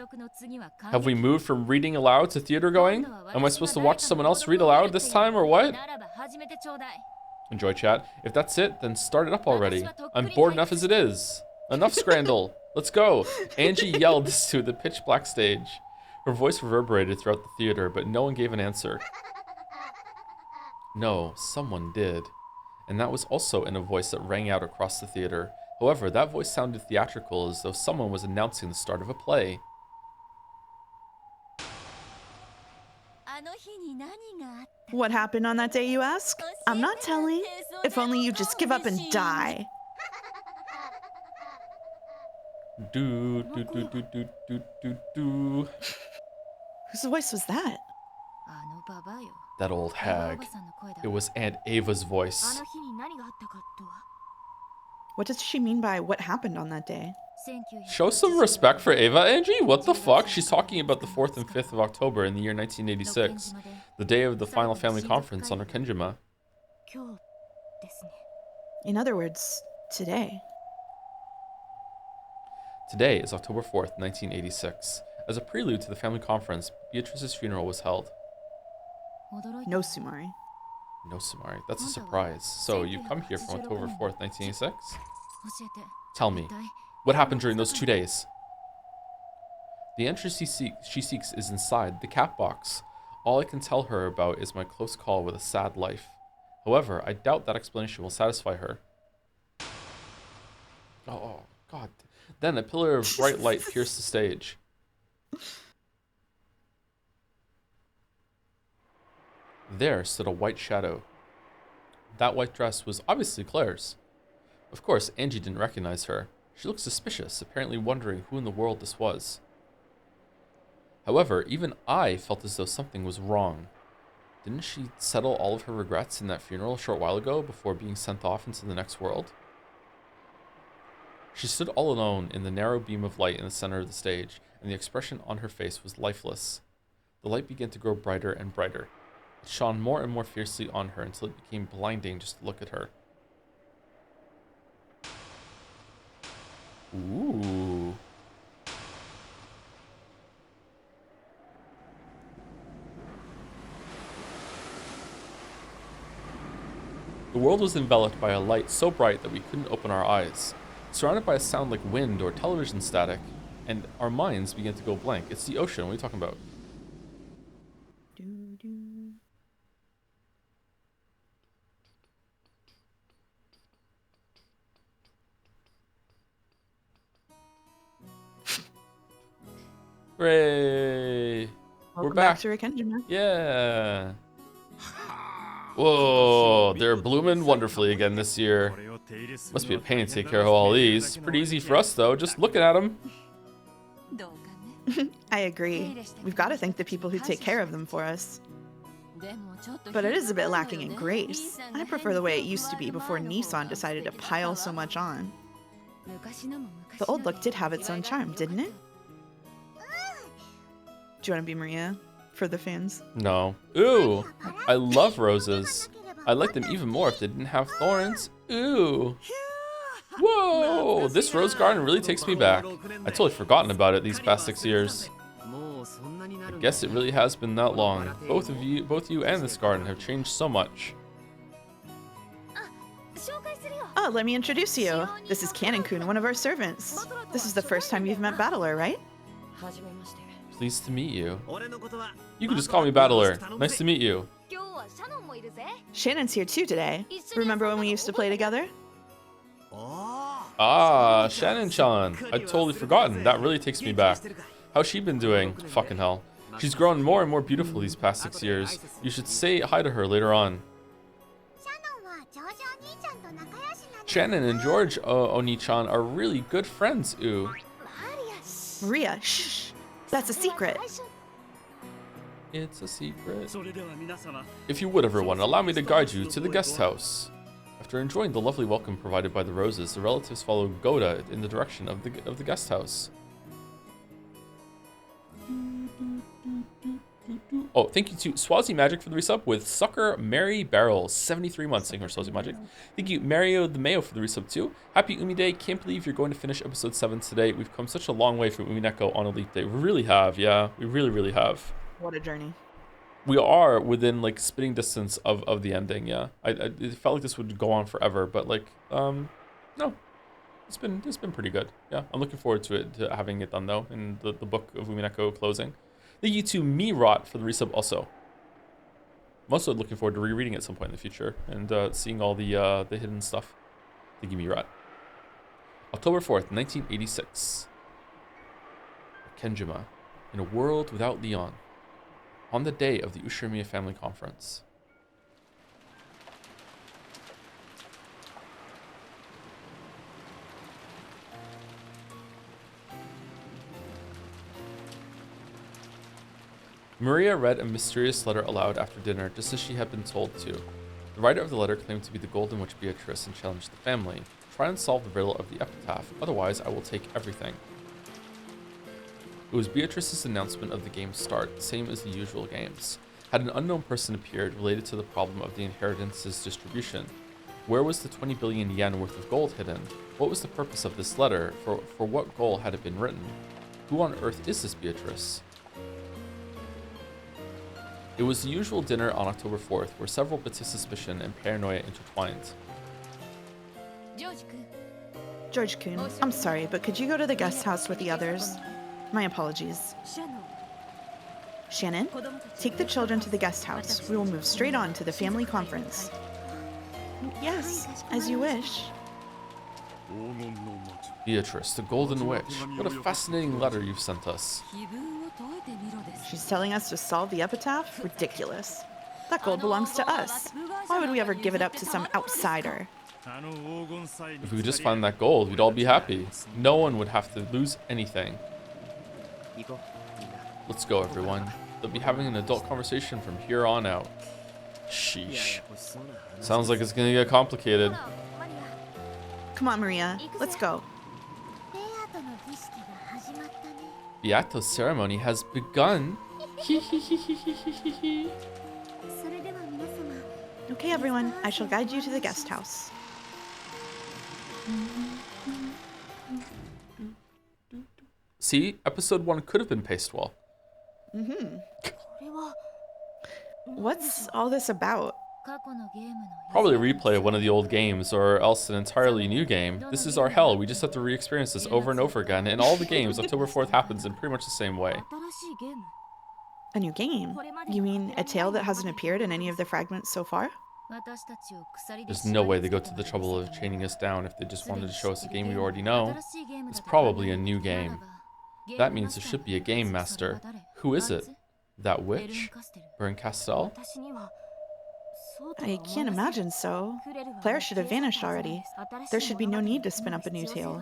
Have we moved from reading aloud to theater going? Am I supposed to watch someone else read aloud this time, or what? Enjoy, chat. If that's it, then start it up already. I'm bored enough as it is. Enough scrandal. Let's go. Angie yelled this to the pitch black stage. Her voice reverberated throughout the theater, but no one gave an answer. No, someone did. And that was also in a voice that rang out across the theater. However, that voice sounded theatrical, as though someone was announcing the start of a play. What happened on that day, you ask? I'm not telling. If only you just give up and die. Do, do, do, do, do, do, do, do. Whose voice was that? That old hag. It was Aunt Ava's voice. What does she mean by what happened on that day? Show some respect for Ava, Angie? What the fuck? She's talking about the 4th and 5th of October in the year 1986, the day of the final family conference on Arkenjima. In other words, today. Today is October 4th, 1986. As a prelude to the family conference, Beatrice's funeral was held. No, Sumari. No, Sumari. That's a surprise. So, you've come here from October 4th, 1986? Tell me, what happened during those 2 days? The answer she seeks is inside the cat box. All I can tell her about is my close call with a sad life. However, I doubt that explanation will satisfy her. Oh, God. Then a pillar of bright light pierced the stage. There stood a white shadow. That white dress was obviously Claire's. Of course, Angie didn't recognize her. She looked suspicious, apparently wondering who in the world this was. However, even I felt as though something was wrong. Didn't she settle all of her regrets in that funeral a short while ago before being sent off into the next world? She stood all alone in the narrow beam of light in the center of the stage, and the expression on her face was lifeless. The light began to grow brighter and brighter. It shone more and more fiercely on her until it became blinding just to look at her. Ooh. The world was enveloped by a light so bright that we couldn't open our eyes. Surrounded by a sound like wind or television static, and our minds began to go blank. It's the ocean. What are you talking about? Hooray! Welcome back. back to Arkenjima. Yeah. Whoa, they're blooming wonderfully again this year. Must be a pain to take care of all these. Pretty easy for us though, just looking at them. I agree. We've got to thank the people who take care of them for us. But it is a bit lacking in grace. I prefer the way it used to be before Nissan decided to pile so much on. The old look did have its own charm, didn't it? Do you want to be Maria for the fans? No. Ooh, I love roses. I like them even more if they didn't have thorns. Ooh. Whoa, this rose garden really takes me back. I totally forgotten about it these past 6 years. I guess it really has been that long. Both you and this garden have changed so much. Oh, let me introduce you. This is Canon-kun, one of our servants. This is the first time you've met Battler, right? Pleased to meet you. You can just call me Battler. Nice to meet you. Shannon's here too today. Remember when we used to play together? Ah, Shannon-chan. I'd totally forgotten. That really takes me back. How's she been doing? Fucking hell. She's grown more and more beautiful these past 6 years. You should say hi to her later on. Shannon and George Oni-chan are really good friends, ooh. Maria, shh. That's a secret. It's a secret. If you would, everyone, allow me to guide you to the guest house. After enjoying the lovely welcome provided by the roses, the relatives follow Goda in the direction of the guest house. Oh, thank you to Swazi Magic for the resub with Sucker Mary Barrels, 73 months. Thank you for Swazi Magic. Thank you, Mario the Mayo, for the resub too. Happy Umi Day. Can't believe you're going to finish episode 7 today. We've come such a long way from Umineko on Elite Day. We really have, yeah. We really, really have. What a journey. We are within like spitting distance of the ending, yeah. It felt like this would go on forever, but like, no. It's been pretty good. Yeah, I'm looking forward to having it done though, in the book of Umineko closing. Thank you to Mirot for the resub also. I'm also looking forward to rereading it at some point in the future and seeing all the hidden stuff. Thank you, Mirot. October 4th, 1986. Kenjima, in a world without Leon. On the day of the Ushirimiya family conference. Maria read a mysterious letter aloud after dinner, just as she had been told to. The writer of the letter claimed to be the Golden Witch Beatrice and challenged the family. Try and solve the riddle of the epitaph, otherwise I will take everything. It was Beatrice's announcement of the game's start, same as the usual games. Had an unknown person appeared related to the problem of the inheritance's distribution? Where was the 20 billion yen worth of gold hidden? What was the purpose of this letter? For what goal had it been written? Who on earth is this Beatrice? It was the usual dinner on October 4th, where several bits of suspicion and paranoia intertwined. George-kun, I'm sorry, but could you go to the guest house with the others? My apologies. Shannon, take the children to the guest house. We will move straight on to the family conference. Yes, as you wish. Beatrice, the Golden Witch. What a fascinating letter you've sent us. She's telling us to solve the epitaph? Ridiculous. That gold belongs to us. Why would we ever give it up to some outsider? If we could just find that gold, we'd all be happy. No one would have to lose anything. Let's go, everyone. They'll be having an adult conversation from here on out. Sheesh. Sounds like it's gonna get complicated. Come on, Maria. Let's go. Beato's ceremony has begun. Okay, everyone. I shall guide you to the guest house. See, episode 1 could have been paced well. What's all this about? Probably a replay of one of the old games, or else an entirely new game. This is our hell. We just have to re-experience this over and over again. In all the games, October 4th happens in pretty much the same way. A new game? You mean a tale that hasn't appeared in any of the fragments so far? There's no way they go to the trouble of chaining us down if they just wanted to show us a game we already know. It's probably a new game. That means there should be a game master. Who is it? That witch? Baron Castell? I can't imagine so. Claire should have vanished already. There should be no need to spin up a new tale.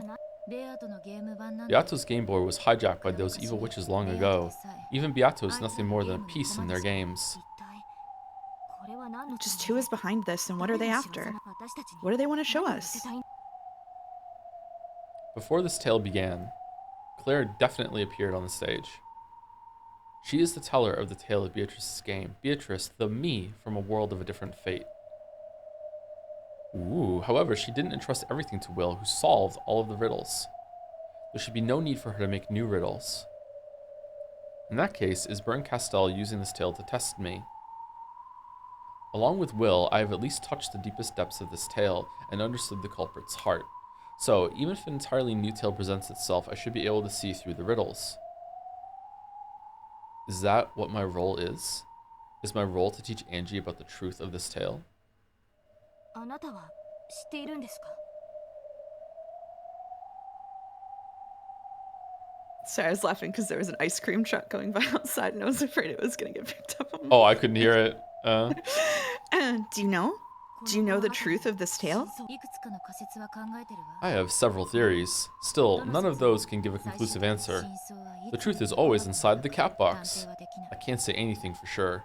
Beato's Game Boy was hijacked by those evil witches long ago. Even Beato is nothing more than a piece in their games. Just who is behind this and what are they after? What do they want to show us? Before this tale began, Claire definitely appeared on the stage. She is the teller of the tale of Beatrice's game. Beatrice, the me from a world of a different fate. Ooh, however, she didn't entrust everything to Will, who solved all of the riddles. There should be no need for her to make new riddles. In that case, is Bern Castell using this tale to test me? Along with Will, I have at least touched the deepest depths of this tale and understood the culprit's heart. So, even if an entirely new tale presents itself, I should be able to see through the riddles. Is that what my role is? Is my role to teach Angie about the truth of this tale? Sorry, I was laughing because there was an ice cream truck going by outside and I was afraid it was going to get picked up on me. Oh, I couldn't hear it. Do you know? Do you know the truth of this tale? I have several theories. Still, none of those can give a conclusive answer. The truth is always inside the cat box. I can't say anything for sure.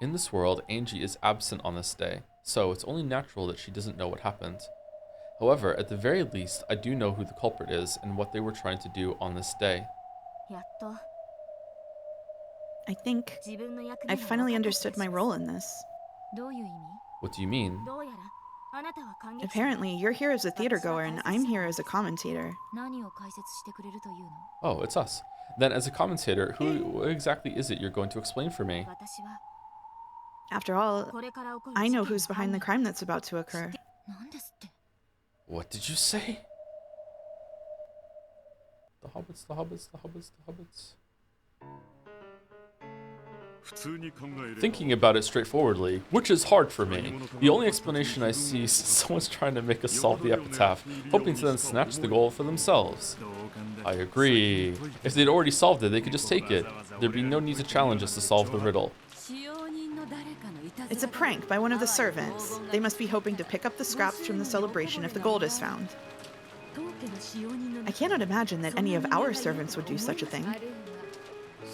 In this world, Angie is absent on this day, so it's only natural that she doesn't know what happened. However, at the very least, I do know who the culprit is and what they were trying to do on this day. I think I've finally understood my role in this. What do you mean? Apparently, you're here as a theater goer and I'm here as a commentator. Oh, it's us. Then as a commentator, who exactly is it you're going to explain for me? After all, I know who's behind the crime that's about to occur. What did you say? The hobbits, the hobbits, the hobbits, the hobbits. Thinking about it straightforwardly, which is hard for me, the only explanation I see is someone's trying to make us solve the epitaph, hoping to then snatch the goal for themselves. I agree. If they'd already solved it, they could just take it. There'd be no need to challenge us to solve the riddle. It's a prank by one of the servants. They must be hoping to pick up the scraps from the celebration if the gold is found. I cannot imagine that any of our servants would do such a thing.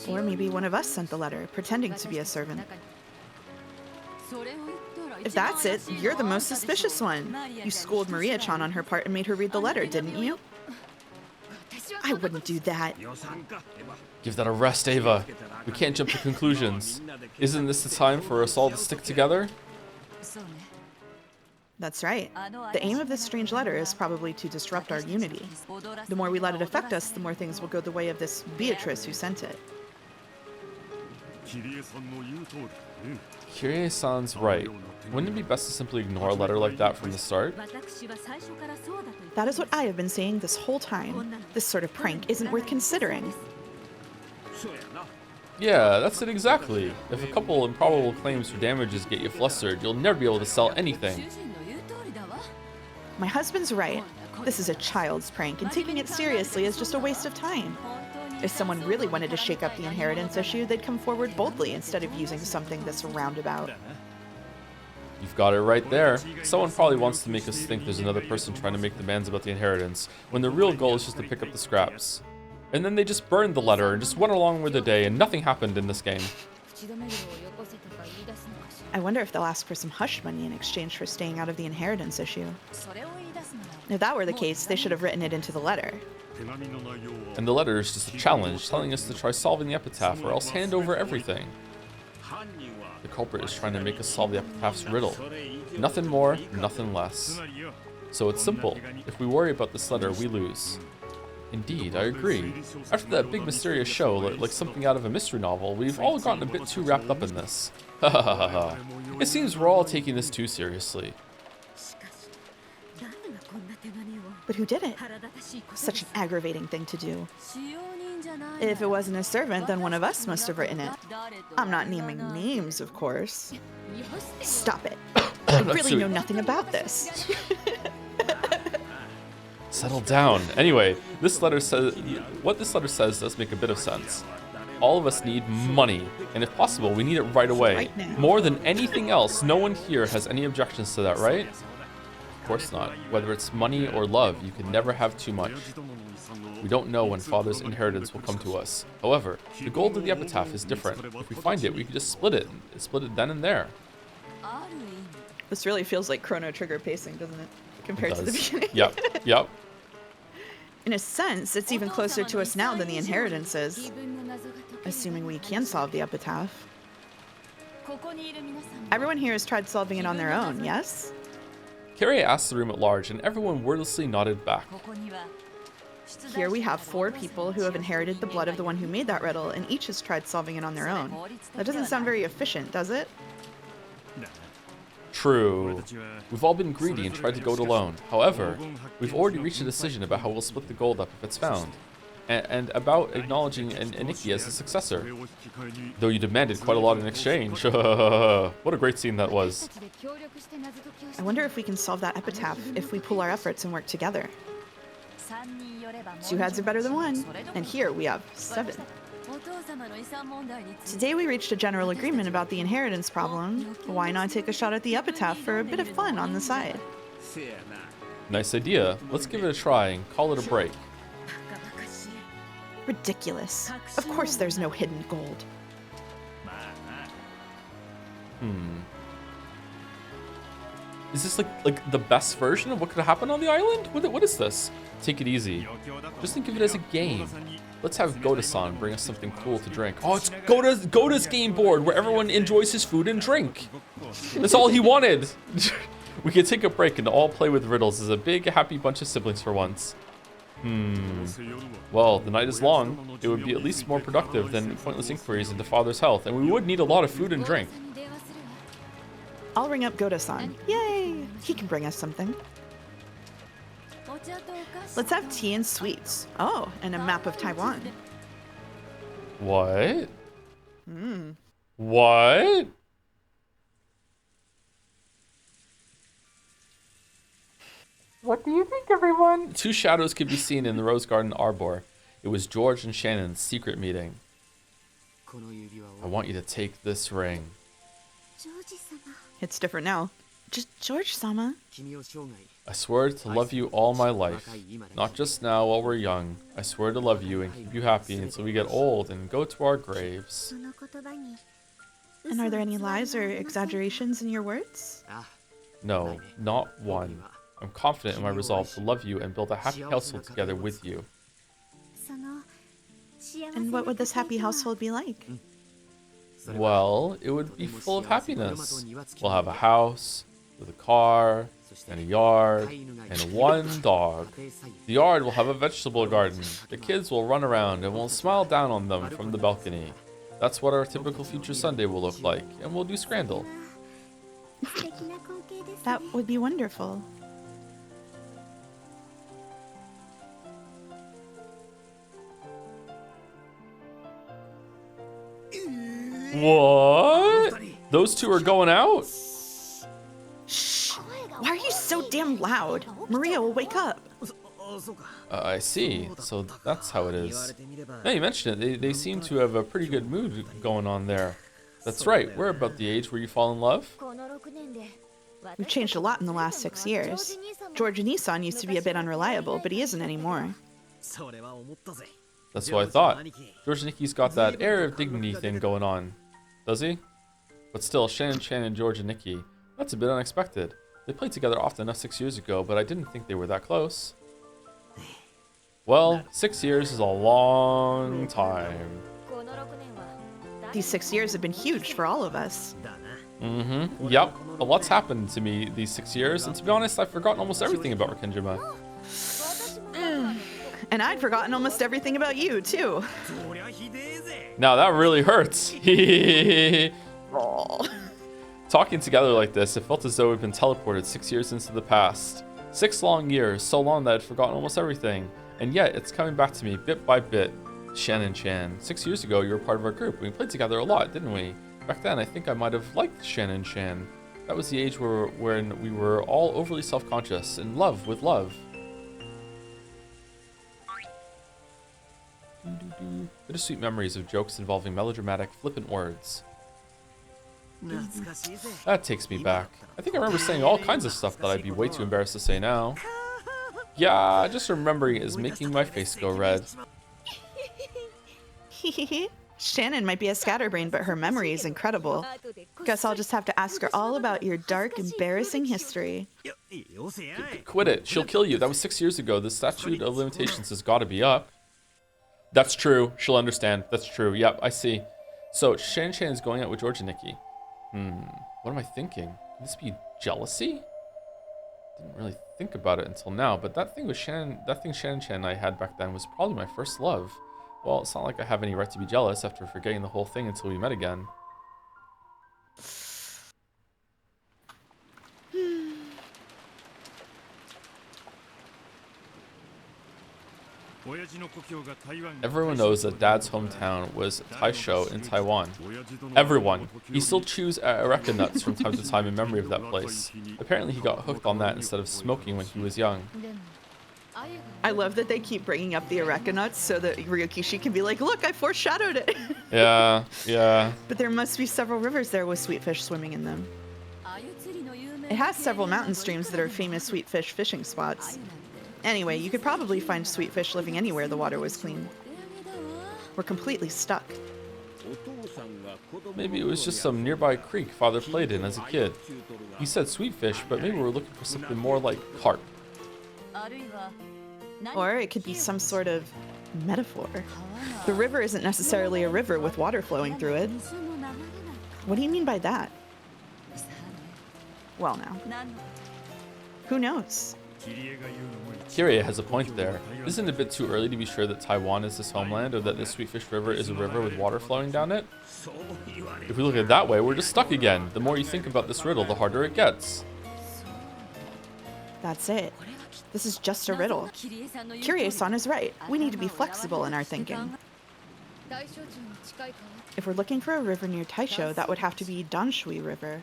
Or maybe one of us sent the letter, pretending to be a servant. If that's it, you're the most suspicious one. You schooled Maria-chan on her part and made her read the letter, didn't you? I wouldn't do that. Give that a rest, Ava. We can't jump to conclusions. Isn't this the time for us all to stick together? That's right. The aim of this strange letter is probably to disrupt our unity. The more we let it affect us, the more things will go the way of this Beatrice who sent it. Kirie-san's right. Wouldn't it be best to simply ignore a letter like that from the start? That is what I have been saying this whole time. This sort of prank isn't worth considering. Yeah, that's it exactly. If a couple improbable claims for damages get you flustered, you'll never be able to sell anything. My husband's right. This is a child's prank, and taking it seriously is just a waste of time. If someone really wanted to shake up the inheritance issue, they'd come forward boldly instead of using something this roundabout. You've got it right there. Someone probably wants to make us think there's another person trying to make demands about the inheritance, when the real goal is just to pick up the scraps. And then they just burned the letter and just went along with the day, and nothing happened in this game. I wonder if they'll ask for some hush money in exchange for staying out of the inheritance issue. If that were the case, they should have written it into the letter. And the letter is just a challenge, telling us to try solving the epitaph or else hand over everything. The culprit is trying to make us solve the epitaph's riddle. Nothing more, nothing less. So it's simple. If we worry about this letter, we lose. Indeed, I agree. After that big mysterious show, like something out of a mystery novel, we've all gotten a bit too wrapped up in this. Ha ha ha ha. It seems we're all taking this too seriously. But who did it? Such an aggravating thing to do. If it wasn't a servant, then one of us must have written it. I'm not naming names, of course. Stop it. I really know nothing about this. Settle down. Anyway, this letter says what this letter says does make a bit of sense. All of us need money, and if possible, we need it right away. Right now. More than anything else, no one here has any objections to that, right? Of course not. Whether it's money or love, you can never have too much. We don't know when Father's inheritance will come to us. However, the gold of the epitaph is different. If we find it, we can just split it then and there. This really feels like Chrono Trigger pacing, doesn't it? Compared to the Does. beginning. Yep, yep. In a sense, it's even closer to us now than the inheritance is. Assuming we can solve the epitaph. Everyone here has tried solving it on their own, yes? Carrie asked the room at large, and everyone wordlessly nodded back. Here we have 4 people who have inherited the blood of the one who made that riddle, and each has tried solving it on their own. That doesn't sound very efficient, does it? True. We've all been greedy and tried to go it alone. However, we've already reached a decision about how we'll split the gold up if it's found. And about acknowledging Aniki as a successor. Though you demanded quite a lot in exchange. What a great scene that was. I wonder if we can solve that epitaph if we pool our efforts and work together. 2 heads are better than 1, and here we have 7. Today we reached a general agreement about the inheritance problem. Why not take a shot at the epitaph for a bit of fun on the side? Nice idea. Let's give it a try and call it a break. Ridiculous. Of course there's no hidden gold. Is this like the best version of what could happen on the island? What is this? Take it easy. Just think of it as a game. Let's have Goda-san bring us something cool to drink. Oh, it's Goda's game board where everyone enjoys his food and drink. That's all he wanted. We could take a break and all play with riddles as a big happy bunch of siblings for once. Well, the night is long. It would be at least more productive than pointless inquiries into Father's health, and we would need a lot of food and drink. I'll ring up Goda-san. Yay! He can bring us something. Let's have tea and sweets. Oh, and a map of Taiwan. What? What? What do you think, everyone? 2 shadows could be seen in the Rose Garden Arbor. It was George and Shannon's secret meeting. I want you to take this ring. It's different now. Just George-sama. I swear to love you all my life. Not just now while we're young. I swear to love you and keep you happy until we get old and go to our graves. And are there any lies or exaggerations in your words? No, not one. I'm confident in my resolve to love you and build a happy household together with you. And what would this happy household be like? Well, it would be full of happiness. We'll have a house, with a car, and a yard, and 1 dog. The yard will have a vegetable garden. The kids will run around and we'll smile down on them from the balcony. That's what our typical future Sunday will look like, and we'll do Scrandle. That would be wonderful. What? Those 2 are going out? Shh! Why are you so damn loud? Maria will wake up. I see. So that's how it is. Now you mentioned it, they seem to have a pretty good mood going on there. That's right, we're about the age where you fall in love. We've changed a lot in the last 6 years. George and Isan used to be a bit unreliable, but he isn't anymore. That's what I thought. George Nicky's got that air of dignity thing going on. Does he? But still, Shannon, and George and Nikki, that's a bit unexpected. They played together often enough 6 years ago, but I didn't think they were that close. Well, 6 years is a long time. These 6 years have been huge for all of us. Yep. A lot's happened to me these 6 years, and to be honest, I've forgotten almost everything about Rikenjima. And I'd forgotten almost everything about you, too. Now that really hurts. Talking together like this, it felt as though we'd been teleported 6 years into the past. 6 long years, so long that I'd forgotten almost everything. And yet, it's coming back to me bit by bit. Shannon-chan. 6 years ago, you were part of our group. We played together a lot, didn't we? Back then, I think I might have liked Shannon-chan. That was the age when we were all overly self-conscious, in love with love. Bittersweet memories of jokes involving melodramatic, flippant words. That takes me back. I think I remember saying all kinds of stuff that I'd be way too embarrassed to say now. Yeah, just remembering it is making my face go red. Shannon might be a scatterbrain, but her memory is incredible. Guess I'll just have to ask her all about your dark, embarrassing history. Quit it. She'll kill you. That was 6 years ago. The statute of limitations has got to be up. That's true. She'll understand. That's true. Yep, I see. So, Shan is going out with George and Nikki. What am I thinking? Could this be jealousy? Didn't really think about it until now, but that thing Shannon and I had back then was probably my first love. Well, it's not like I have any right to be jealous after forgetting the whole thing until we met again. Everyone knows that Dad's hometown was Taisho in Taiwan. Everyone. He still chews areca nuts from time to time in memory of that place. Apparently he got hooked on that instead of smoking when he was young. I love that they keep bringing up the areca nuts so that Ryukishi can be like, look, I foreshadowed it. Yeah, yeah. But there must be several rivers there with sweet fish swimming in them. It has several mountain streams that are famous sweet fish fishing spots. Anyway, you could probably find sweet fish living anywhere the water was clean. We're completely stuck. Maybe it was just some nearby creek Father played in as a kid. He said sweet fish, but maybe we're looking for something more like carp. Or it could be some sort of metaphor. The river isn't necessarily a river with water flowing through it. What do you mean by that? Well, now. Who knows? Kirie has a point there. Isn't it a bit too early to be sure that Taiwan is this homeland or that this Sweetfish River is a river with water flowing down it? If we look at it that way, we're just stuck again. The more you think about this riddle, the harder it gets. That's it. This is just a riddle. Kirie-san is right. We need to be flexible in our thinking. If we're looking for a river near Taisho, that would have to be Danshui River.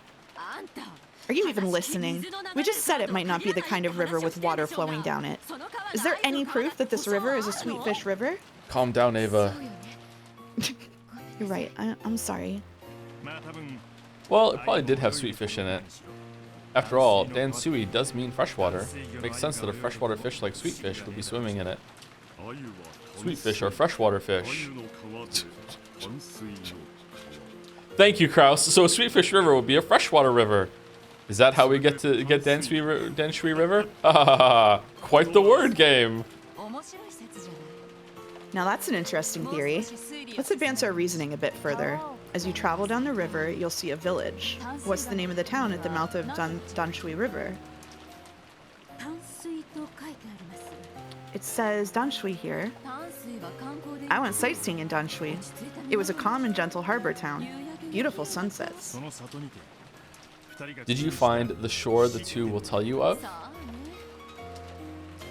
Are you even listening? We just said it might not be the kind of river with water flowing down it. Is there any proof that this river is a Sweetfish River? Calm down, Ava. You're right. I'm sorry. Well, it probably did have sweetfish in it. After all, Dansui does mean freshwater. It makes sense that a freshwater fish like sweetfish would be swimming in it. Sweetfish are freshwater fish. Thank you, Kraus. So a Sweetfish River would be a freshwater river. Is that how we get Danshui River? Quite the word game. Now that's an interesting theory. Let's advance our reasoning a bit further. As you travel down the river, you'll see a village. What's the name of the town at the mouth of Danshui River? It says Danshui here. I went sightseeing in Danshui. It was a calm and gentle harbor town. Beautiful sunsets. Did you find the shore the two will tell you of?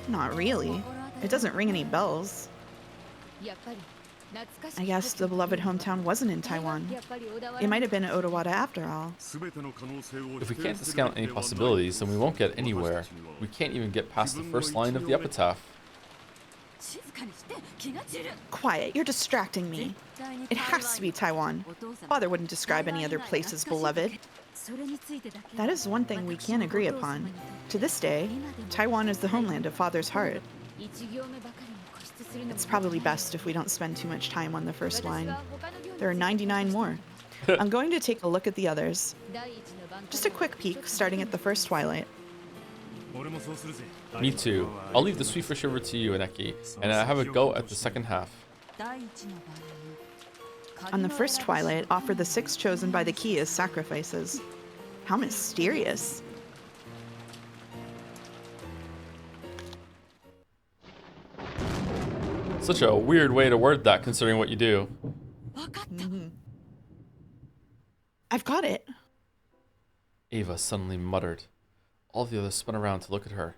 Not really. It doesn't ring any bells. I guess the beloved hometown wasn't in Taiwan. It might have been Odawada after all. If we can't discount any possibilities, then we won't get anywhere. We can't even get past the first line of the epitaph. Quiet, you're distracting me. It has to be Taiwan. Father wouldn't describe any other place as beloved. That is one thing we can agree upon. To this day, Taiwan is the homeland of Father's heart. It's probably best if we don't spend too much time on the first line. There are 99 more. I'm going to take a look at the others. Just a quick peek, starting at the first twilight. Me too. I'll leave the Sweetfish River to you, Aneki, and I have a go at the second half. On the first twilight, offer the 6 chosen by the key as sacrifices. How mysterious. Such a weird way to word that, considering what you do. I've got it. Ava suddenly muttered. All the others spun around to look at her.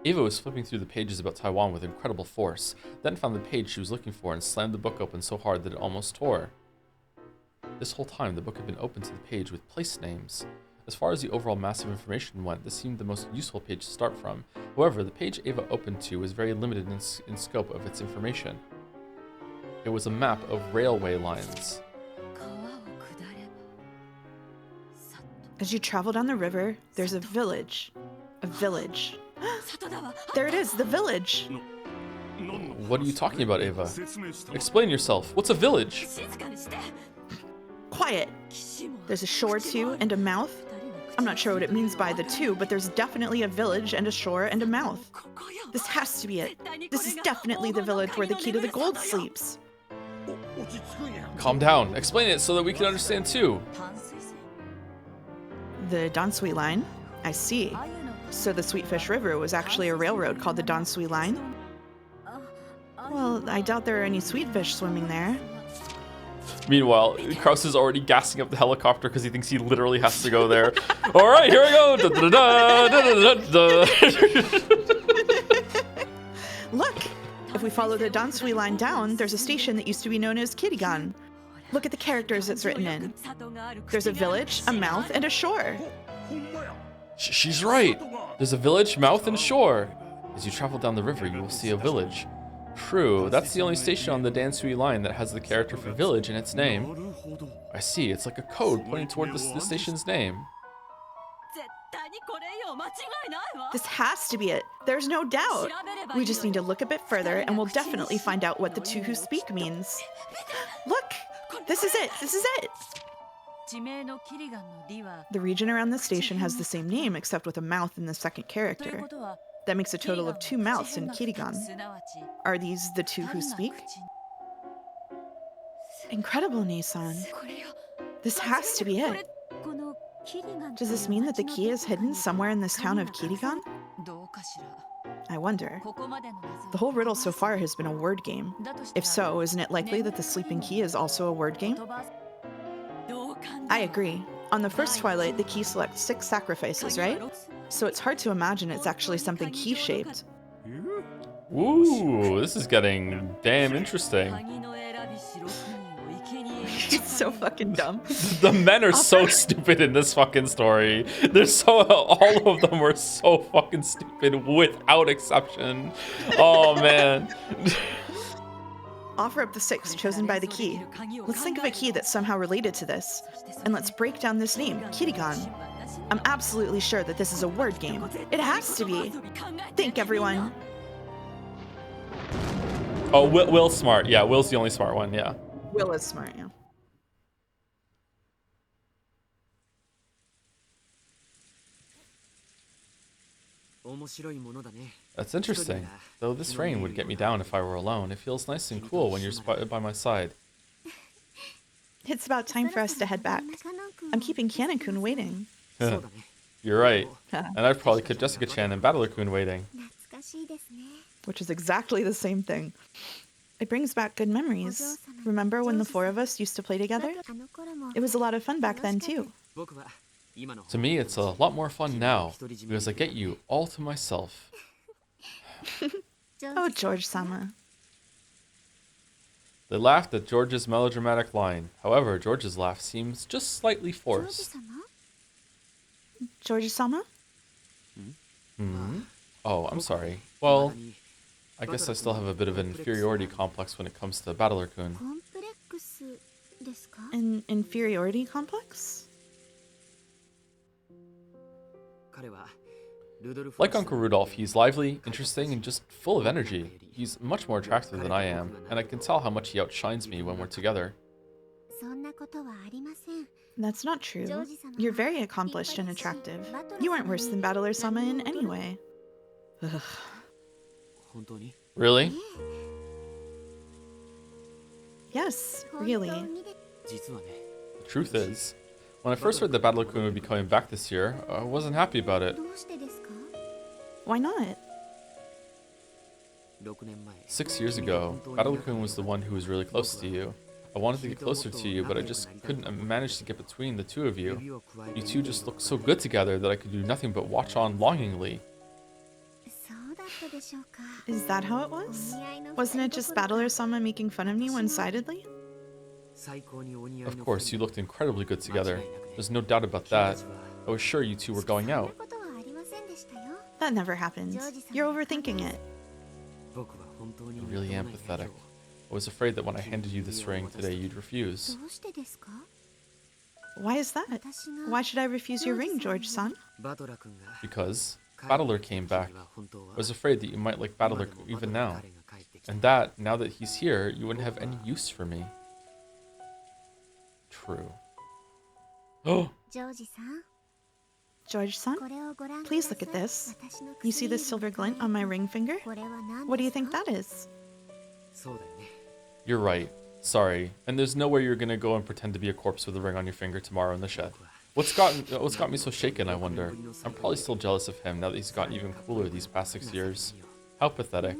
Ava was flipping through the pages about Taiwan with incredible force, then found the page she was looking for and slammed the book open so hard that it almost tore. This whole time, the book had been open to the page with place names. As far as the overall mass of information went, this seemed the most useful page to start from. However, the page Ava opened to was very limited in scope of its information. It was a map of railway lines. As you travel down the river, there's a village. A village. There it is, the village. What are you talking about, Ava? Explain yourself. What's a village? Quiet. There's a shore too, and a mouth. I'm not sure what it means by the two, but there's definitely a village and a shore and a mouth. This has to be it. This is definitely the village where the key to the gold sleeps. Calm down. Explain it so that we can understand too. The Dansui Line? I see. So the Sweetfish River was actually a railroad called the Dansui Line? Well, I doubt there are any sweetfish swimming there. Meanwhile, Kraus is already gassing up the helicopter because he thinks he literally has to go there. All right, here we go. Da, da, da, da, da, da. Look! If we follow the Dansui Line down, there's a station that used to be known as Kirigan. Look at the characters it's written in. There's a village, a mouth, and a shore. She's right. There's a village, mouth, and shore. As you travel down the river, you will see a village. True, that's the only station on the Dansui Line that has the character for village in its name. I see, it's like a code pointing toward the station's name. This has to be it. There's no doubt. We just need to look a bit further and we'll definitely find out what the two who speak means. Look! This is it! This is it! The region around the station has the same name except with a mouth in the second character. That makes a total of 2 mouths in Kirigan. Are these the two who speak? Incredible, Nissan. This has to be it. Does this mean that the key is hidden somewhere in this town of Kirigan? I wonder. The whole riddle so far has been a word game. If so, isn't it likely that the sleeping key is also a word game? I agree. On the first Twilight, the key selects 6 sacrifices, right? So it's hard to imagine it's actually something key-shaped. Ooh, this is getting damn interesting. It's so fucking dumb. The men are so stupid in this fucking story. All of them were so fucking stupid without exception. Oh man. Offer up the 6 chosen by the key. Let's think of a key that's somehow related to this. And let's break down this name, Kirigan. I'm absolutely sure that this is a word game. It has to be. Think, everyone. Oh, Will's smart. Yeah, Will's the only smart one, yeah. Will is smart, yeah. That's interesting. Though this rain would get me down if I were alone, it feels nice and cool when you're by my side. It's about time for us to head back. I'm keeping Kana-kun waiting. You're right. And I've probably kept Jessica-chan and Battler-kun waiting. Which is exactly the same thing. It brings back good memories. Remember when the 4 of us used to play together? It was a lot of fun back then, too. To me, it's a lot more fun now, because I get you all to myself. Oh, George-sama. They laughed at George's melodramatic line. However, George's laugh seems just slightly forced. George-sama? Hmm? Oh, I'm sorry. Well, I guess I still have a bit of an inferiority complex when it comes to Battler-kun. An inferiority complex? Like Uncle Rudolph, he's lively, interesting, and just full of energy. He's much more attractive than I am, and I can tell how much he outshines me when we're together. That's not true. You're very accomplished and attractive. You aren't worse than Battler-sama in any way. Ugh. Really? Yes, really. The truth is, when I first heard that Battler-kun would be coming back this year, I wasn't happy about it. Why not? 6 years ago, Battler-kun was the one who was really close to you. I wanted to get closer to you, but I just couldn't manage to get between the two of you. You two just looked so good together that I could do nothing but watch on longingly. Is that how it was? Wasn't it just Battler-sama making fun of me one-sidedly? Of course, you looked incredibly good together. There's no doubt about that. I was sure you two were going out. That never happened. You're overthinking it. I really am pathetic. I was afraid that when I handed you this ring today, you'd refuse. Why is that? Why should I refuse your ring, George-san? Because Battler came back. I was afraid that you might like Battler even now. And that, now that he's here, you wouldn't have any use for me. True. Oh! ジョージさん George-san, これをご覧くだ please さい look at this. 私の You see this silver glint on my ring finger? これは何 What do you です think か that is? You're right. Sorry. And there's no way you're gonna go and pretend to be a corpse with a ring on your finger tomorrow in the shed. What's got me so shaken, I wonder? I'm probably still jealous of him now that he's gotten even cooler these past 6 years. How pathetic.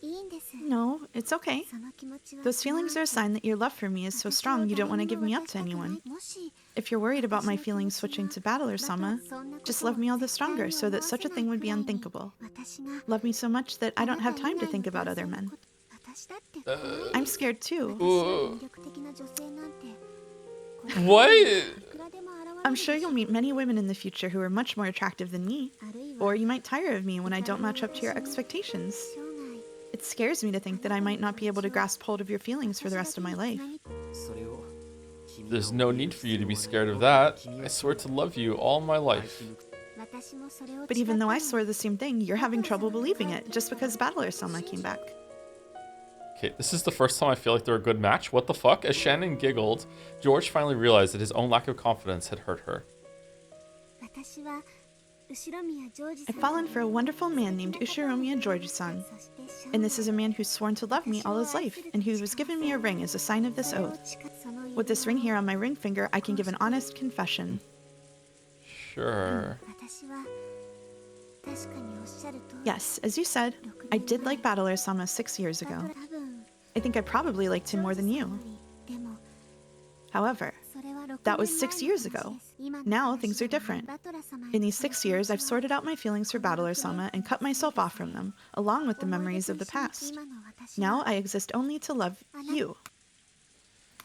いいんです No, it's okay. その気持ちは Those feelings are a sign that your love for me is so strong you don't want to give me up to anyone. もし If you're worried about my feelings switching to Battler-sama, just love me all the stronger so that such a thing would be unthinkable. 私が Love me so much that I don't have time to think about other men. 私だってこう I'm scared too. 魅力的な女性なんて What? いくらでも現れる I'm sure you'll meet many women in the future who are much more attractive than me. あるいは Or you might tire of me when I don't match up to your expectations. 生涯 It scares me to think that I might not be able to grasp hold of your feelings for the rest of my life. There's no need for you to be scared of that. I swear to love you all my life. 私もそれを But even though I 違った swear the same thing, you're having trouble believing it just because Battler-sama came back. Okay, this is the first time I feel like they're a good match. What the fuck? As Shannon giggled, George finally realized that his own lack of confidence had hurt her. 私は後ろ宮ジョージ I've さん fallen for a wonderful man named Ushiromiya George-san. そしてシャ And this is a man who's sworn to love me all his life, and who has given me a ring as a sign of this oath. With this ring here on my ring finger, I can give an honest confession. Sure. 私は確かにおっしゃると Yes, as you said, I did like Battler-sama 6 years ago. 多分 I think I probably liked him more than you. でも However, それは6 that was 年前 6 years ago. 今の Now 私 things are は different. バトラ様へ In these 6 years, I've sorted out my feelings for Battler-sama and cut myself off from them, along with the memories of the past. 今の私は Now I exist only to love you.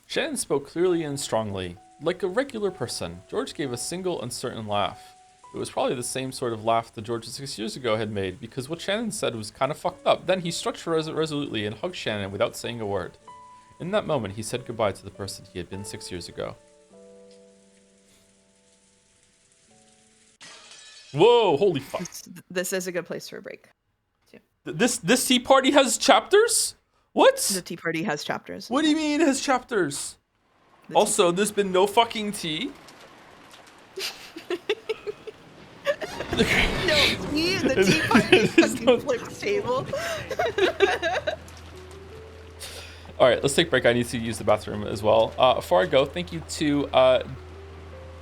Shannon spoke clearly and strongly. Like a regular person, George gave a single uncertain laugh. It was probably the same sort of laugh that George 6 years ago had made, because what Shannon said was kind of fucked up. Then he stretched resolutely and hugged Shannon without saying a word. In that moment, he said goodbye to the person he had been 6 years ago. Whoa, holy fuck. This is a good place for a break. This tea party has chapters? What? The tea party has chapters. What do you mean it has chapters? The tea- Also, there's been no fucking tea. No, the tea party fucking flips table. All right, let's take a break. I need to use the bathroom as well. Before I go, thank you to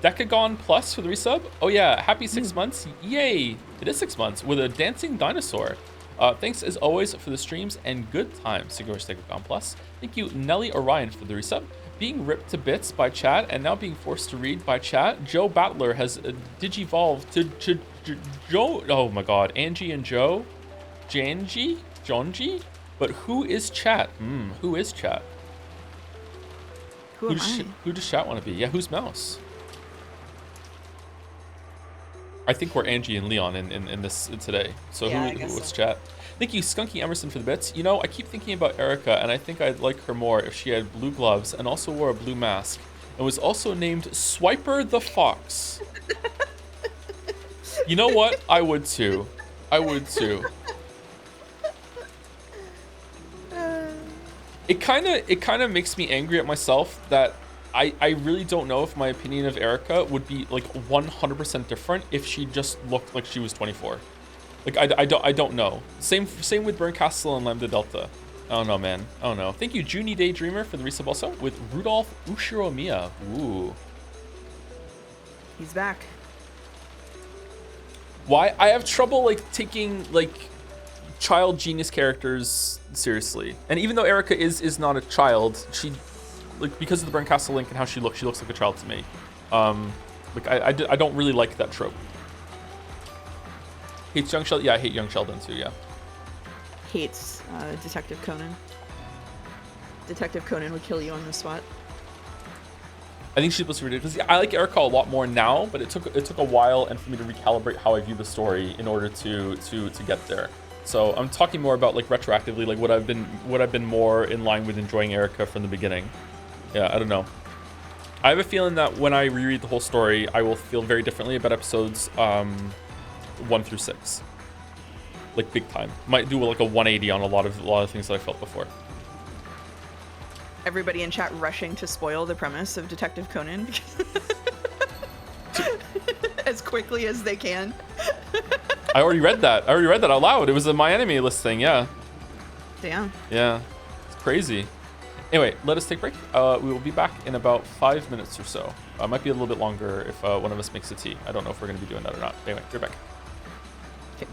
Decagon Plus for the resub. Oh yeah, happy 6 months. Yay, it is 6 months with a dancing dinosaur. Thanks as always for the streams and good times, Sigurus Decagon Plus. Thank you, Nelly Orion, for the resub. Being ripped to bits by chat and now being forced to read by chat, Joe Battler has digivolved to Joe. Oh my god, Angie and Joe? Janji? Jonji? But who is chat? Who is chat? Who am I? Who does chat want to be? Yeah, who's Mouse? I think we're Angie and Leon in this today. So Yeah, I who guess what's so. chat? Thank you, Skunky Emerson, for the bits. You know, I keep thinking about Erica, and I think I'd like her more if she had blue gloves and also wore a blue mask, and was also named Swiper the Fox. You know what? I would too. I would too. It kind of makes me angry at myself that I really don't know if my opinion of Erica would be like 100% different if she just looked like she was 24. Like I don't know. Same with Burncastle and Lambda Delta. I don't know, man. I don't know. Thank you, Junie Daydreamer, for the resub also with Rudolph Ushiromiya. Ooh. He's back. Why? I have trouble like taking like child genius characters seriously. And even though Erica is not a child, she like because of the Burncastle link and how she looks like a child to me. Like I don't really like that trope. Hates Young Sheldon? Yeah, I hate Young Sheldon too, yeah. Hates Detective Conan. Detective Conan would kill you on the spot. I think she's supposed to be ridiculous. Yeah, I like Erica a lot more now, but it took a while and for me to recalibrate how I view the story in order to get there. So I'm talking more about like retroactively, like what I've been more in line with enjoying Erica from the beginning. Yeah, I don't know. I have a feeling that when I reread the whole story, I will feel very differently about episodes 1 through 6. Like big time. Might do like a 180 on a lot of things that I felt before. Everybody in chat rushing to spoil the premise of Detective Conan as quickly as they can. I already read that. Out loud. It was a My Anime List thing, yeah. Damn. Yeah. It's crazy. Anyway, let us take a break. We will be back in about 5 minutes or so. Might be a little bit longer if one of us makes a tea. I don't know if we're going to be doing that or not. Anyway, we're back. Okay.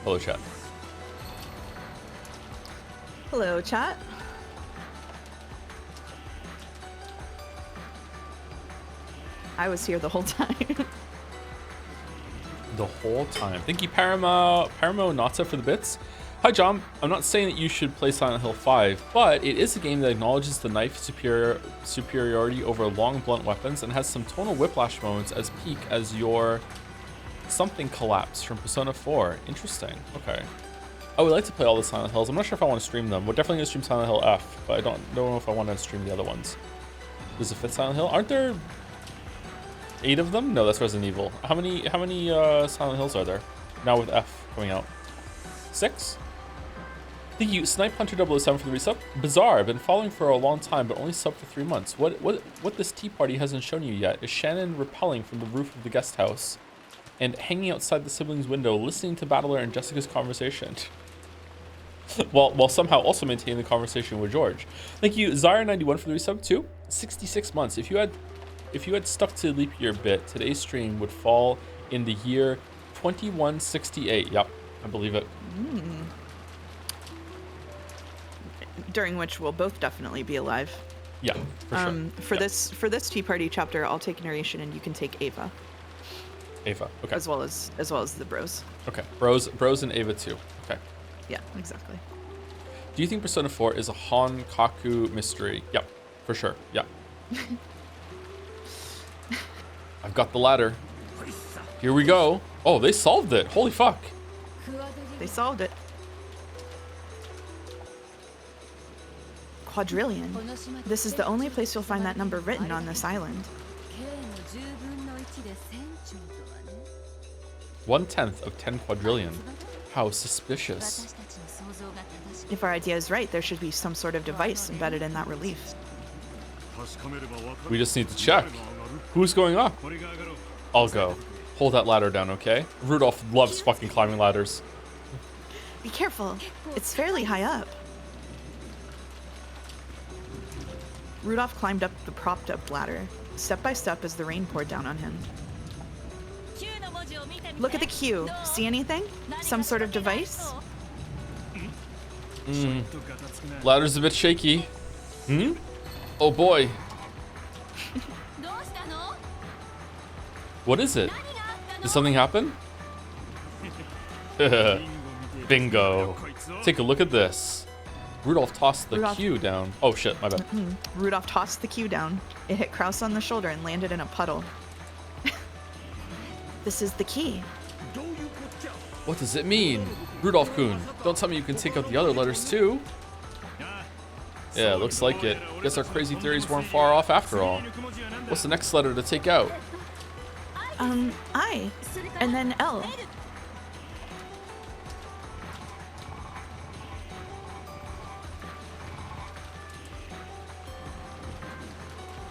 Hello, chat. Hello, chat. I was here the whole time. The whole time. Thank you, Paramo Nata, for the bits. Hi, John. I'm not saying that you should play Silent Hill 5, but it is a game that acknowledges the knife superiority over long, blunt weapons and has some tonal whiplash moments as peak as your something collapse from Persona 4. Interesting. Okay. I would like to play all the Silent Hills. I'm not sure if I want to stream them. We're definitely going to stream Silent Hill F, but I don't know if I want to stream the other ones. There's a fifth Silent Hill. Aren't there 8 of them? No, that's Resident Evil. How many Silent Hills are there now with F coming out? 6? Thank you, Snipe Hunter 007 for the resub. Bizarre, I've been following for a long time, but only subbed for 3 months. What this tea party hasn't shown you yet is Shannon rappelling from the roof of the guest house and hanging outside the siblings' window, listening to Battler and Jessica's conversation, while somehow also maintaining the conversation with George. Thank you, Zyre91 for the resub too. 66 months. If you had stuck to leap year bit, today's stream would fall in the year 2168. Yep, I believe it. During which we'll both definitely be alive. Yeah, for sure. For this Tea Party chapter, I'll take narration and you can take Ava. Ava, okay. As well as the bros. Okay, bros and Ava too. Okay. Yeah, exactly. Do you think Persona 4 is a Honkaku mystery? Yep, for sure. Yeah. I've got the ladder. Here we go. Oh, they solved it. Holy fuck. They solved it. Quadrillion. This is the only place you'll find that number written on this island. 1/10 of 10 quadrillion. How suspicious. If our idea is right, there should be some sort of device embedded in that relief. We just need to check. Who's going up? I'll go. Hold that ladder down, okay? Rudolph loves fucking climbing ladders. Be careful. It's fairly high up. Rudolph climbed up the propped-up ladder, step by step as the rain poured down on him. Look at the Q. See anything? Some sort of device? Ladder's a bit shaky. Oh boy. What is it? Did something happen? Bingo. Take a look at this. Rudolph tossed the Q down. Oh shit, my bad. Rudolph tossed the Q down. It hit Kraus on the shoulder and landed in a puddle. This is the key. What does it mean? Rudolph-kun, don't tell me you can take out the other letters too. Yeah, looks like it. Guess our crazy theories weren't far off after all. What's the next letter to take out? I. And then L.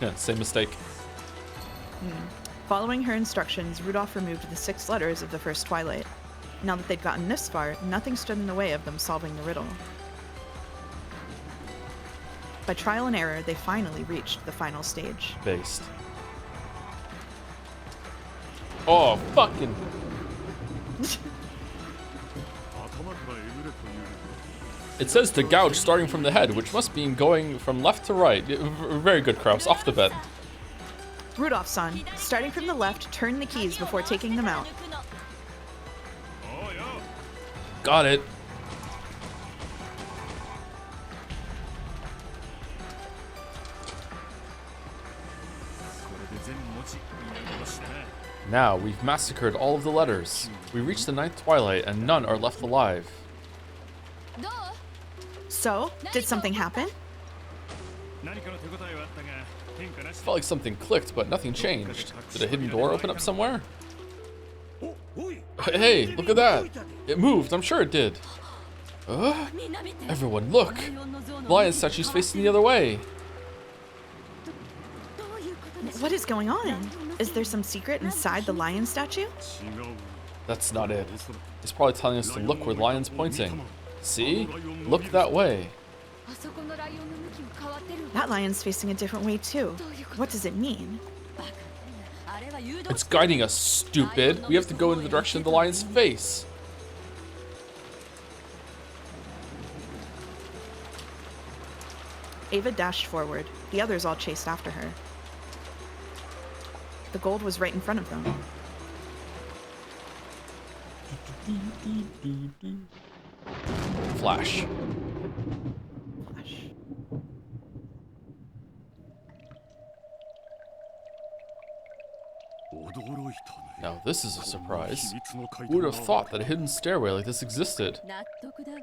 Yeah, same mistake. Following her instructions, Rudolph removed the 6 letters of the first Twilight. Now that they'd gotten this far, nothing stood in the way of them solving the riddle. By trial and error, they finally reached the final stage. Based. Oh, fucking. It says to gouge starting from the head, which must mean going from left to right. Very good, Kraus. Off the bed. Rudolph-san, starting from the left, turn the keys before taking them out. Got it. Now, we've massacred all of the letters. We reached the 9th Twilight, and none are left alive. So, did something happen? Felt like something clicked, but nothing changed. Did a hidden door open up somewhere? Hey, look at that! It moved, I'm sure it did. Everyone, look! The lion statue's facing the other way. What is going on? Is there some secret inside the lion statue? That's not it. It's probably telling us to look where the lion's pointing. See? Look that way. That lion's facing a different way too. What does it mean? It's guiding us, stupid. We have to go in the direction of the lion's face. Ava dashed forward. The others all chased after her. The gold was right in front of them. Flash. Flash. Now this is a surprise. Who would have thought that a hidden stairway like this existed? 納得だわ。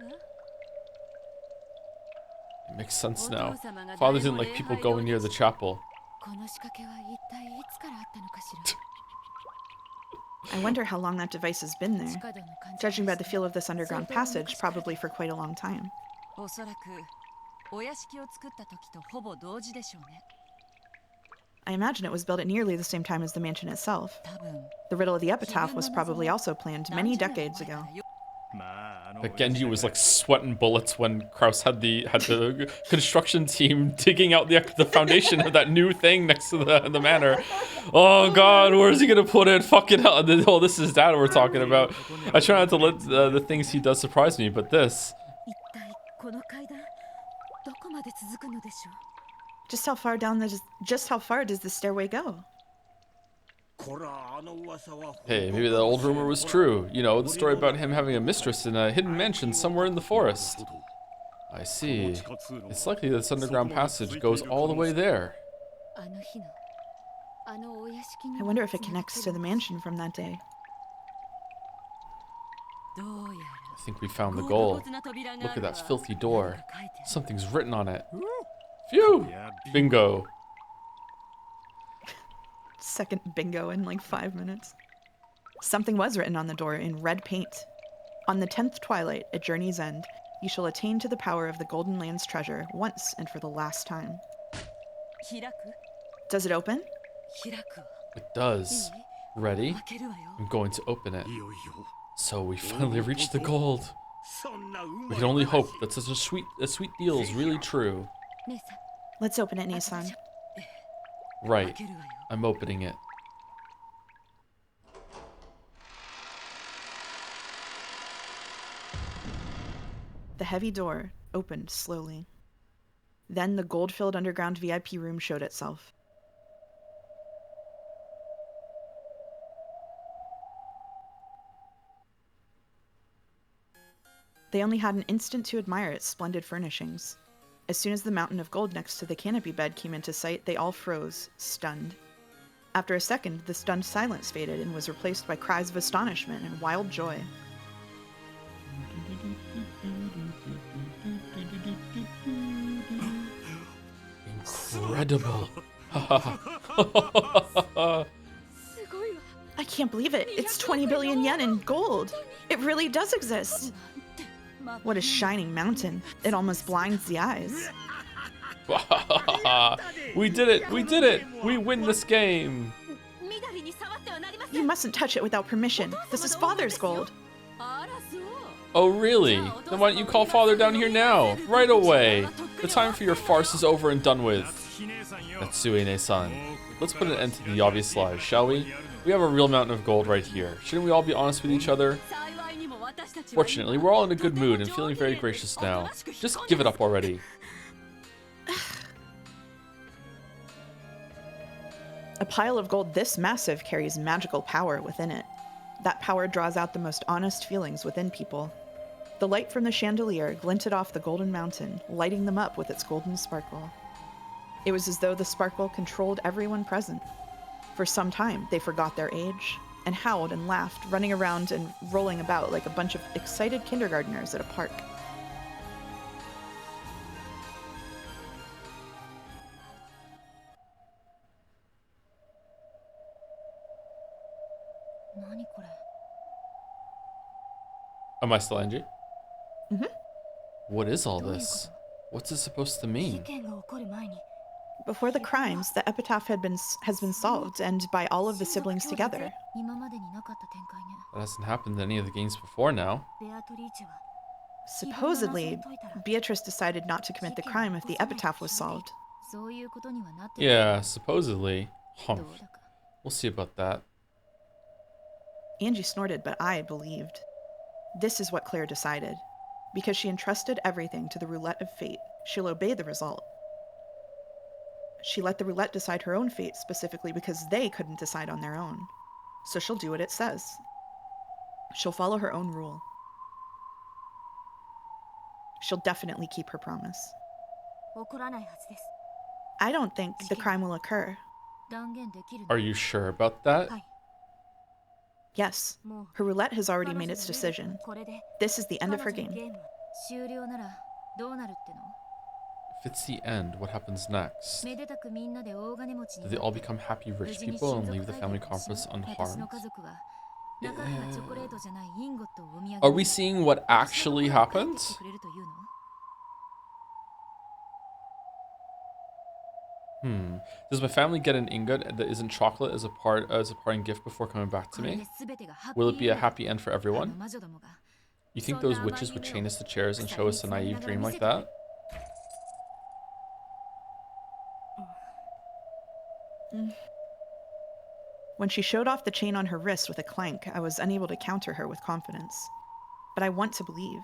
It makes sense now. Father didn't like people going near the chapel. この仕掛けは一体いつからあったのかしら。 I wonder how long that device has been 地 there. 下道の感じ Judging by the feel of this underground passage, probably for quite a long time. おそらくお屋敷を作った時とほぼ同時でしょうね。 I imagine it was built at nearly the same time as the mansion itself. 多分 The riddle of the epitaph was probably also planned many decades ago. But Genji was like sweating bullets when Kraus had the construction team digging out the foundation of that new thing next to the manor. Oh god, where's he gonna put it? Fucking hell! Oh, this is dad we're talking about. I try not to let the things he does surprise me, but this. 一体この階段どこまで続くのでしょう。 Just how far does the stairway go? Hey, maybe the old rumor was true. You know, the story about him having a mistress in a hidden mansion somewhere in the forest. I see. It's likely that this underground passage goes all the way there. あの日のあのお屋敷に I wonder if it connects to the mansion from that day. どうや I think we found the ら goal. ゴールドな扉が Look あ at るわ that filthy door. 何か書いてある Something's written on it. Phew! Bingo. Second bingo in like 5 minutes. Something was written on the door in red paint. On the 10th twilight, at journey's end, you shall attain to the power of the Golden Land's treasure once and for the last time. 開く Does it open? 開くわ It does. Ready? 開けるわよ I'm going to open it. So we finally reached the gold. We can only hope that such a sweet deal is really true. 姉さん Let's open it, Nissan. Right. 開けるわよ I'm opening it. The heavy door opened slowly. Then the gold-filled underground VIP room showed itself. They only had an instant to admire its splendid furnishings. As soon as the mountain of gold next to the canopy bed came into sight, they all froze, stunned. After a second, the stunned silence faded and was replaced by cries of astonishment and wild joy. Incredible. すごいわ I can't believe it. It's 20 billion yen in gold. It really does exist. What a shining mountain. It almost blinds the eyes. We did it! We did it! We win this game! 緑に触ってはなりませ You ん mustn't touch it without permission. This is Father's gold. あらそう Oh, really? Then why don't you call Father down here now? Right away! The time for your farce is over and done with. Natsue-ne-san. Let's put an end to the obvious lies, shall we? We have a real mountain of gold right here. Shouldn't we all be honest with each other? 幸いにも私たちは Fortunately, we're all in a good mood and feeling very gracious now. Just give it up already. A pile of gold this massive carries magical power within it. That power draws out the most honest feelings within people. The light from the chandelier glinted off the golden mountain, lighting them up with its golden sparkle. It was as though the sparkle controlled everyone present. For some time, they forgot their age, and howled and laughed, running around and rolling about like a bunch of excited kindergartners at a park. Am I still Angie? Mhm. What is all this? What's it supposed to 事 mean? 件が起こる前に Before the crimes, the epitaph has been solved, and by all of the siblings together. 今までになかった展開ね That hasn't happened in any of the games before now. ベアトリーチェは Supposedly, Beatrice decided not to commit the crime if the epitaph was solved. そういうことにはなってる Yeah, supposedly. ど Humph. うだか We'll see about that. Angie snorted, but I believed. This is what Claire decided. Because she entrusted everything to the roulette of fate, she'll obey the result. She let the roulette decide her own fate specifically because they couldn't decide on their own. So she'll do what it says. She'll follow her own rule. She'll definitely keep her promise. 起こらないはずです。 I don't think the crime will occur. 断言できるの。 Are you sure about that? はい。 Yes, もう her roulette has already 彼女 made の its ルール decision. はこれで This is the end of her 彼女の game. ゲーム終了ならどうなるっての？ If it's the end, what happens next? めでたくみんなで大金持ち Do に they all become happy 無 rich 事に people 親 and 族 leave the 会 family 議をし conference 私の unharmed? 家族は中身がチョコレートじゃないインゴットをお土産に Are we seeing what actually 私のところ happened? に帰ってきてくれるというの？ Does my family get an ingot that isn't chocolate as a parting gift before coming back to これ me? で全てがハッピ Will ー it be a エンド。 happy end for あの everyone? 魔女どもが You think those witches would chain us to chairs and show us a naive dream like that? When she showed off the chain on her wrist with a clank, I was unable to counter her with confidence. But I want to believe.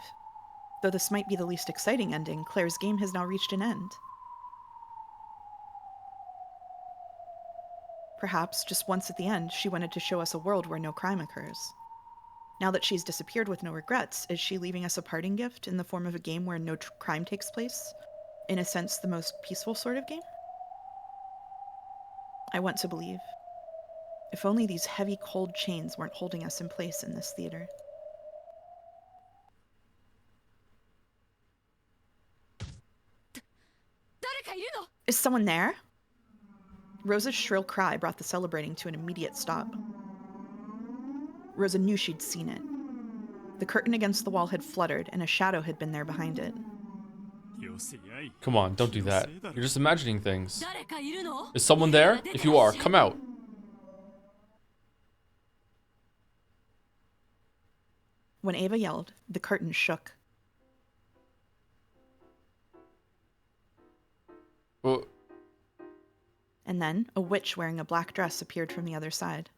Though this might be the least exciting ending, Claire's game has now reached an end. Perhaps, just once at the end, she wanted to show us a world where no crime occurs. Now that she's disappeared with no regrets, is she leaving us a parting gift in the form of a game where no crime takes place? In a sense, the most peaceful sort of game? I want to believe. If only these heavy, cold chains weren't holding us in place in this theater. Is someone there? Rosa's shrill cry brought the celebrating to an immediate stop. Rosa knew she'd seen it. The curtain against the wall had fluttered, and a shadow had been there behind it. Come on, don't do that. You're just imagining things. 誰かいるの？ Is someone there? If you are, come out. When Ava yelled, the curtain shook. Well, And then, a witch wearing a black dress appeared from the other side.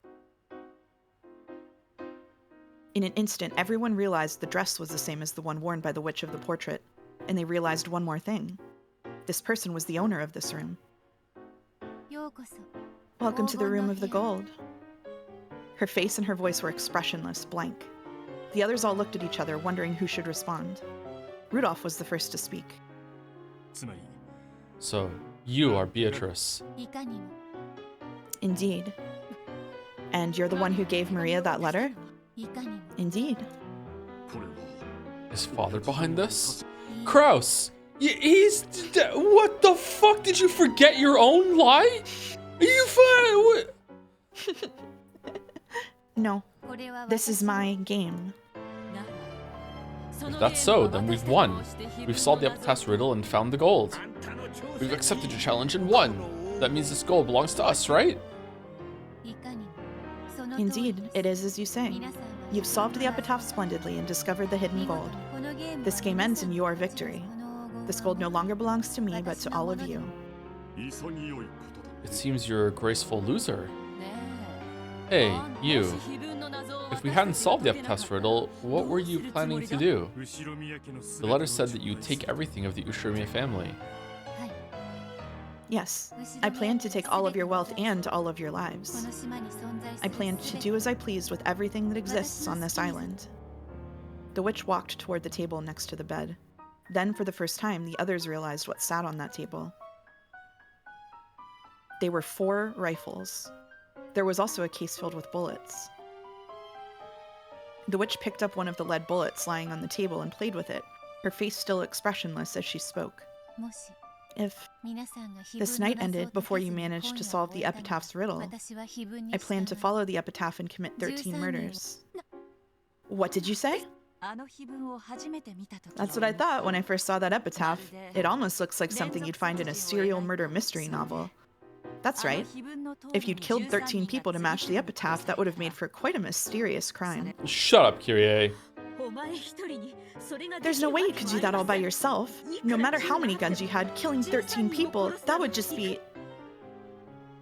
In an instant, everyone realized the dress was the same as the one worn by the witch of the portrait, and they realized one more thing. This person was the owner of this room. ようこそ。 Welcome to the room of the gold. Her face and her voice were expressionless, blank. The others all looked at each other, wondering who should respond. Rudolph was the first to speak. つまり so you are Beatrice. いかにも。 Indeed. And you're the one who gave Maria that letter? いかにも。 Indeed. これは Is father behind this? Kraus! He's... What the fuck? Did you forget your own lie? Are you fine? No, これは this is my game. If that's so, then we've won. We've solved the epitaph's riddle and found the gold. We've accepted your challenge and won. That means this gold belongs to us, right? いかにも。その通り Indeed, it is as you say. 皆さんは You've solved the epitaph splendidly and discovered the hidden 見事 gold. にこのゲームを This game ends in your victory. この黄金 This gold no longer belongs to me, but to all of you. 潔いことだ It seems you're a graceful loser. ね Hey, え you. もし秘文の謎を If we 私た hadn't ちに solved the 解けなかった epitaph's riddle, what were you planning to do? 後ろ宮家の The letter said that you'd take everything of the Ushiromiya family. はい Yes, I plan to take all of your wealth and all of your こ lives. の島に存在す I る plan to 全 do て as I please with everything that exists on this island. The witch walked toward the table next to the bed. Then, for the first time, the others realized what sat on that table. They were 4 rifles. There was also a case filled with bullets. The witch picked up one of the lead bullets lying on the table and played with it, her face still expressionless as she spoke. もし If 皆さんが秘 this 文の night 謎を ended 解け before ず you に managed 今 to 夜 solve を the 終えたなら epitaph's riddle, 私は秘文に I plan to 従う follow the epitaph and commit 13 13 murders. What did you say? あの秘文を初めて見た時 That's what I thought when I first saw that epitaph. It almost looks like something you'd find in a serial murder mystery novel. That's right. If you'd killed 13 people to match the epitaph, that would have made for quite a mysterious crime. Shut up, Kyrie. There's no way you could do that all by yourself. No matter how many guns you had, killing 13 people, that would just be...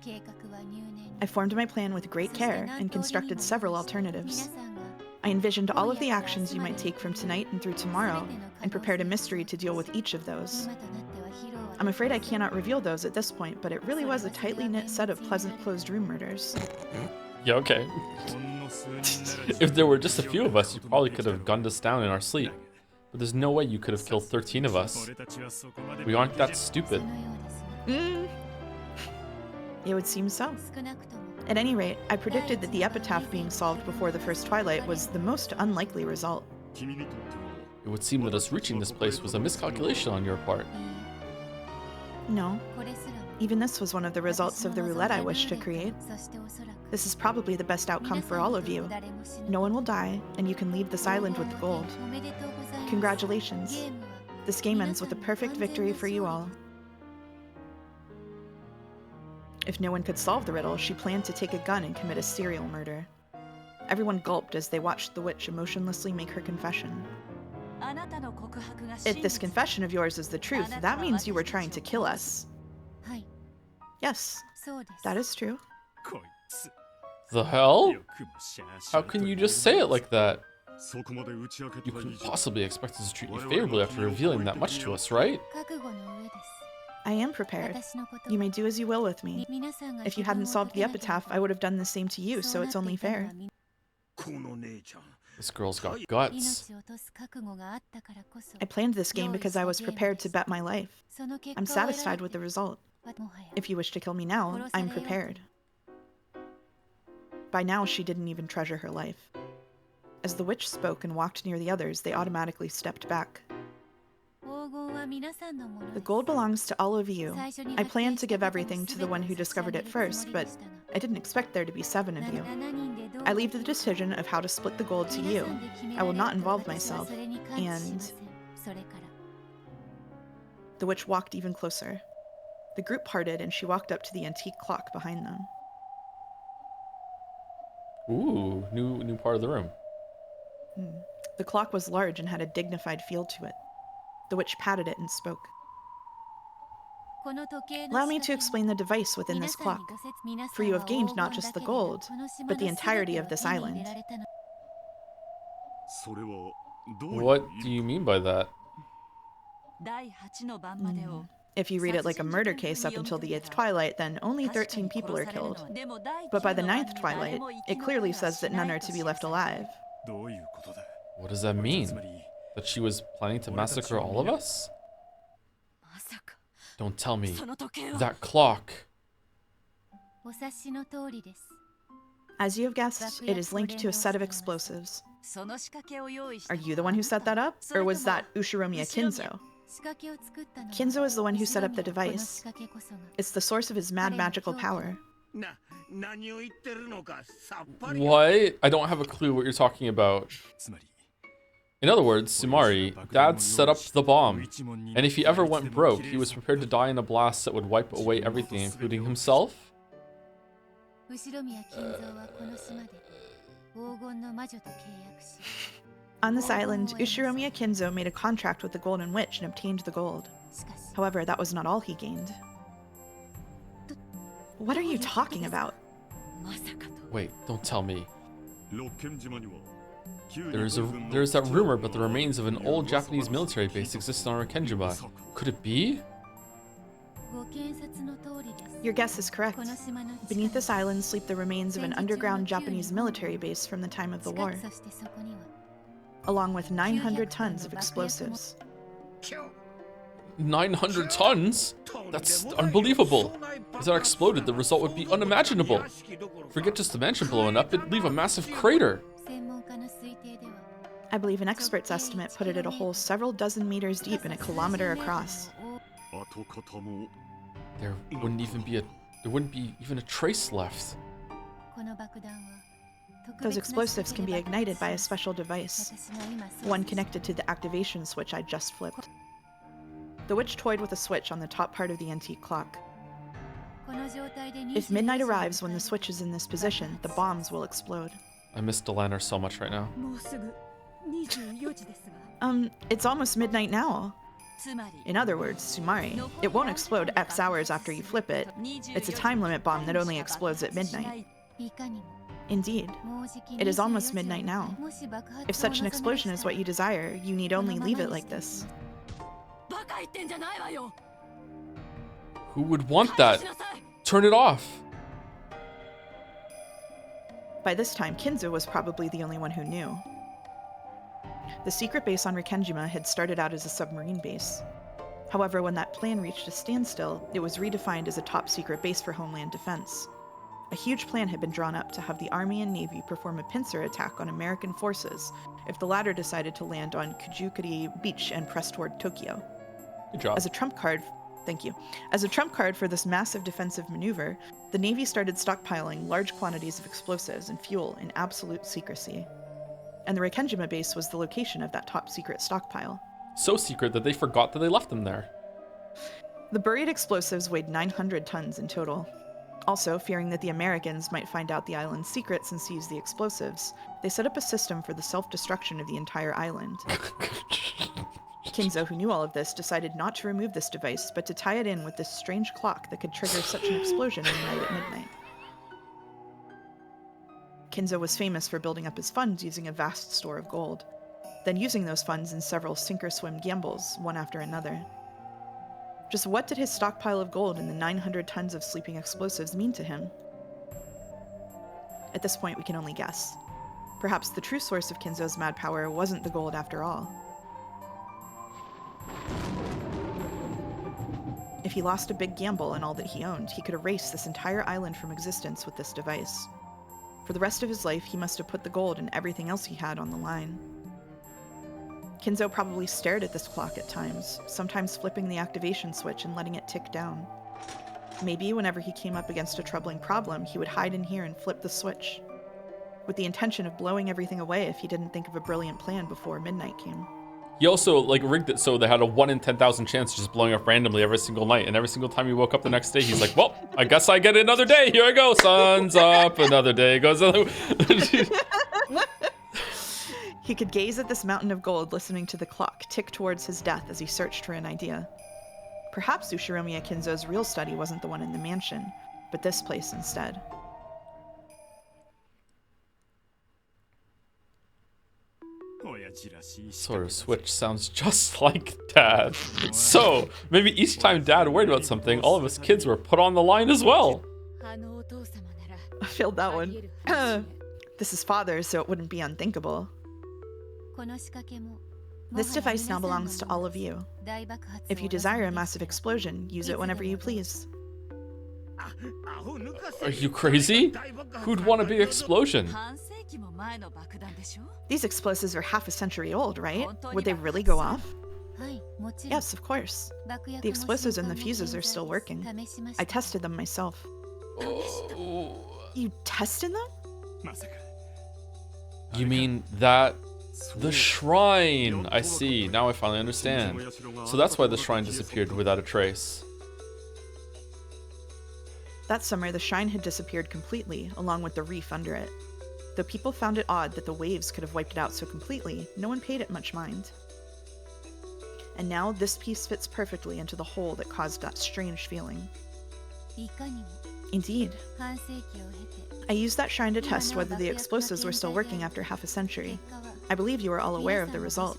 計画は入念に I formed my plan with great そして care 何 and 通りにも constructed several 皆 alternatives. さんが I envisioned all of the actions you might take from tonight and through tomorrow, and prepared a mystery to deal with each of those. 今となっては披露 I'm afraid I cannot reveal those at this point, but it really was a tightly knit set of pleasant closed room murders. Yeah, okay. If there were just a few of us, you probably could have gunned us down in our sleep. But there's no way you could have killed 13 of us. We aren't that stupid. It would seem so. At any rate, I predicted that the epitaph being solved before the first twilight was the most unlikely result. It would seem that us reaching this place was a miscalculation on your part. No. Even this was one of the results of the roulette I wished to create. This is probably the best outcome for all of you. No one will die, and you can leave this island with the gold. Congratulations. This game ends with a perfect victory for you all. If no one could solve the riddle, she planned to take a gun and commit a serial murder. Everyone gulped as they watched the witch emotionlessly make her confession. If this confession of yours is the truth, that means you were trying to kill us. Yes, that is true. The hell? How can you just say it like that? You couldn't possibly expect us to treat you favorably after revealing that much to us, right? I am prepared. You may do as you will with me. If you hadn't solved the epitaph, I would have done the same to you, so it's only fair. This girl's got guts. I planned this game because I was prepared to bet my life. I'm satisfied with the result. If you wish to kill me now, I'm prepared. By now, she didn't even treasure her life. As the witch spoke and walked near the others, they automatically stepped back. The gold belongs to all of you. I planned to give everything to the one who discovered it first, but I didn't expect there to be 7 of you. I leave the decision of how to split the gold to you. I will not involve myself, and... The witch walked even closer. The group parted, and she walked up to the antique clock behind them. Ooh, new part of the room. The clock was large and had a dignified feel to it. The witch patted it and spoke. Allow me to explain the device within this clock, for you have gained not just the gold, but the entirety of this island. What do you mean by that? If you read it like a murder case up until the 8th twilight, then only 13 people are killed. But by the 9th twilight, it clearly says that none are to be left alive. What does that mean? That she was planning to massacre all of us? Don't tell me. That clock. As you have guessed, it is linked to a set of explosives. Are you the one who set that up, or was that Ushiromiya Kinzo? Kinzo is the one who set up the device. It's the source of his mad magical power. What? I don't have a clue what you're talking about. In other words, Sumari, Dad set up the bomb, and if he ever went broke, he was prepared to die in a blast that would wipe away everything, including himself? On this island, Ushiromiya Kinzo made a contract with the Golden Witch and obtained the gold. However, that was not all he gained. What are you talking about? Wait, don't tell me. There's that rumor about the remains of an old Japanese military base existing on Rokenjima. Could it be? Your guess is correct. Beneath this island sleep the remains of an underground Japanese military base from the time of the war, along with 900 tons of explosives. 900 tons? That's unbelievable. If that exploded, the result would be unimaginable. Forget just the mansion blowing up, it'd leave a massive crater. I believe an expert's estimate put it at a hole several dozen meters deep and a kilometer across. There wouldn't be even a trace left. Those explosives can be ignited by a special device, one connected to the activation switch I just flipped. The witch toyed with a switch on the top part of the antique clock. If midnight arrives when the switch is in this position, the bombs will explode. I miss Delaner so much right now. It's almost midnight now. In other words, Sumari, it won't explode X hours after you flip it. It's a time limit bomb that only explodes at midnight. Indeed. It is almost midnight now. If such an explosion is what you desire, you need only leave it like this. Who would want that? Turn it off. By this time, Kinzo was probably the only one who knew. The secret base on Rikenjima had started out as a submarine base. However, when that plan reached a standstill, it was redefined as a top-secret base for Homeland Defense. A huge plan had been drawn up to have the Army and Navy perform a pincer attack on American forces if the latter decided to land on Kujukuri Beach and press toward Tokyo. Good job. As a trump card for this massive defensive maneuver, the Navy started stockpiling large quantities of explosives and fuel in absolute secrecy. And the Rikenjima base was the location of that top-secret stockpile. So secret that they forgot that they left them there. The buried explosives weighed 900 tons in total. Also, fearing that the Americans might find out the island's secrets and seize the explosives, they set up a system for the self-destruction of the entire island. Kinzo, who knew all of this, decided not to remove this device, but to tie it in with this strange clock that could trigger such an explosion in the night at midnight. Kinzo was famous for building up his funds using a vast store of gold, then using those funds in several sink-or-swim gambles, one after another. Just what did his stockpile of gold and the 900 tons of sleeping explosives mean to him? At this point, we can only guess. Perhaps the true source of Kinzo's mad power wasn't the gold after all. If he lost a big gamble and all that he owned, he could erase this entire island from existence with this device. For the rest of his life, he must have put the gold and everything else he had on the line. Kinzo probably stared at this clock at times, sometimes flipping the activation switch and letting it tick down. Maybe whenever he came up against a troubling problem, he would hide in here and flip the switch, with the intention of blowing everything away if he didn't think of a brilliant plan before midnight came. He also like rigged it so they had a 1 in 10,000 chance of just blowing up randomly every single night, and every single time he woke up the next day, he's like, well, I guess I get another day. Here I go. Sun's up. Another day goes. He could gaze at this mountain of gold, listening to the clock tick towards his death as he searched for an idea. Perhaps Ushiromiya Kinzo's real study wasn't the one in the mansion, but this place instead. Sort of switch sounds just like Dad. So, maybe each time Dad worried about something, all of his kids were put on the line as well. I failed that one. This is Father, so it wouldn't be unthinkable. This device now belongs to all of you. If you desire a massive explosion, use it whenever you please. Are you crazy? Who'd want a big explosion? These explosives are half a century old, right? Would they really go off? Yes, of course. The explosives and the fuses are still working. I tested them myself. Oh. You tested them? You mean that... The shrine! I see. Now I finally understand. So that's why the shrine disappeared without a trace. That summer, the shrine had disappeared completely, along with the reef under it. Though people found it odd that the waves could have wiped it out so completely, no one paid it much mind. And now, this piece fits perfectly into the hole that caused that strange feeling. Indeed. I used that shrine to test whether the explosives were still working after half a century. I believe you are all aware of the result.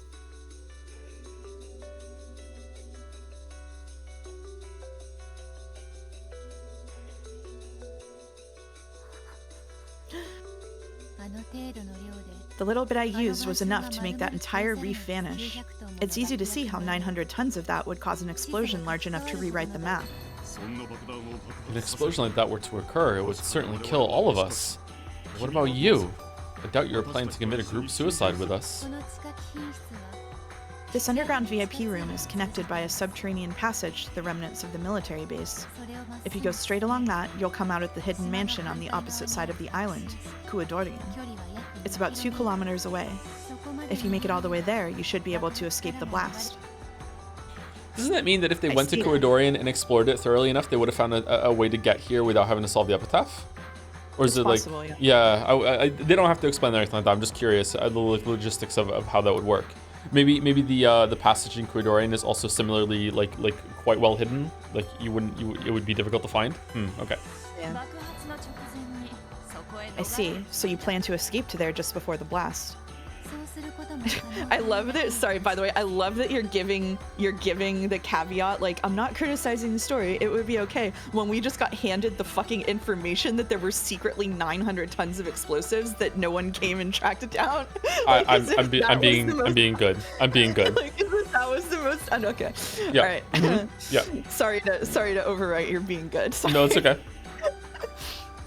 The little bit I used was enough to make that entire reef vanish. It's easy to see how 900 tons of that would cause an explosion large enough to rewrite the map. If an explosion like that were to occur, it would certainly kill all of us. What about you? I doubt you were planning to commit a group suicide with us. This underground VIP room is connected by a subterranean passage to the remnants of the military base. If you go straight along that, you'll come out at the hidden mansion on the opposite side of the island, Kuadorian. It's about 2 kilometers away. If you make it all the way there, you should be able to escape the blast. Doesn't that mean that if they went to Kuadorian and explored it thoroughly enough, they would have found a way to get here without having to solve the epitaph? Or is It's it like, possible, yeah. yeah, they don't have to explain anything like that. I'm just curious, the logistics of how that would work. Maybe the passage in Kuadorian is also similarly like quite well hidden. Like it would be difficult to find. Okay. Yeah. I see. So you plan to escape to there just before the blast. I love that. Sorry, by the way, I love that you're giving the caveat. Like, I'm not criticizing the story. It would be okay. When we just got handed the fucking information that there were secretly 900 tons of explosives that no one came and tracked it down. Like, I'm being good. I'm being good. Like, as if that was the most okay. Yeah. All right. Yeah. Sorry to overwrite your being good. Sorry. No, it's okay.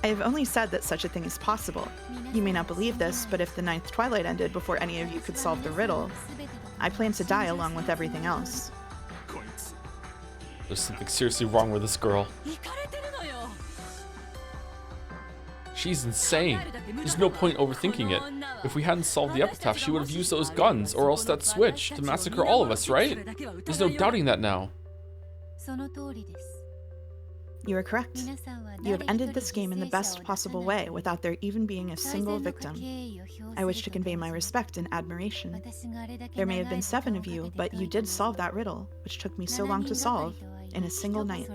I have only said that such a thing is possible. You may not believe this, but if the ninth twilight ended before any of you could solve the riddle, I plan to die along with everything else. There's something seriously wrong with this girl. She's insane. There's no point overthinking it. If we hadn't solved the epitaph, she would have used those guns, or else that switch, to massacre all of us, right? There's no doubting that now. You are correct. You have ended this game in the best possible way without there even being a single victim. I wish to convey my respect and admiration. There may have been 7 of you, but you did solve that riddle, which took me so long to solve, in a single night.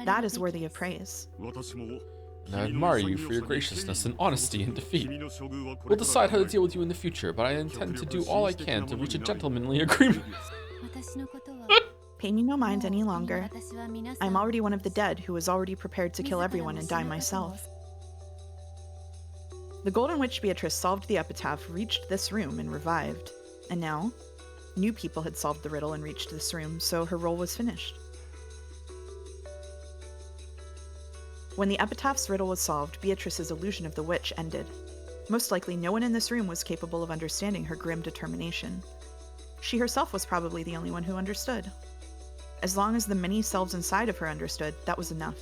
That is worthy of praise. And I admire you for your graciousness and honesty in defeat. We'll decide how to deal with you in the future, but I intend to do all I can to reach a gentlemanly agreement. Pay me no mind any longer. I am already one of the dead who was already prepared to kill everyone and die myself. The Golden Witch Beatrice solved the epitaph, reached this room, and revived. And now, new people had solved the riddle and reached this room, so her role was finished. When the epitaph's riddle was solved, Beatrice's illusion of the witch ended. Most likely, no one in this room was capable of understanding her grim determination. She herself was probably the only one who understood. As long as the many selves inside of her understood, that was enough.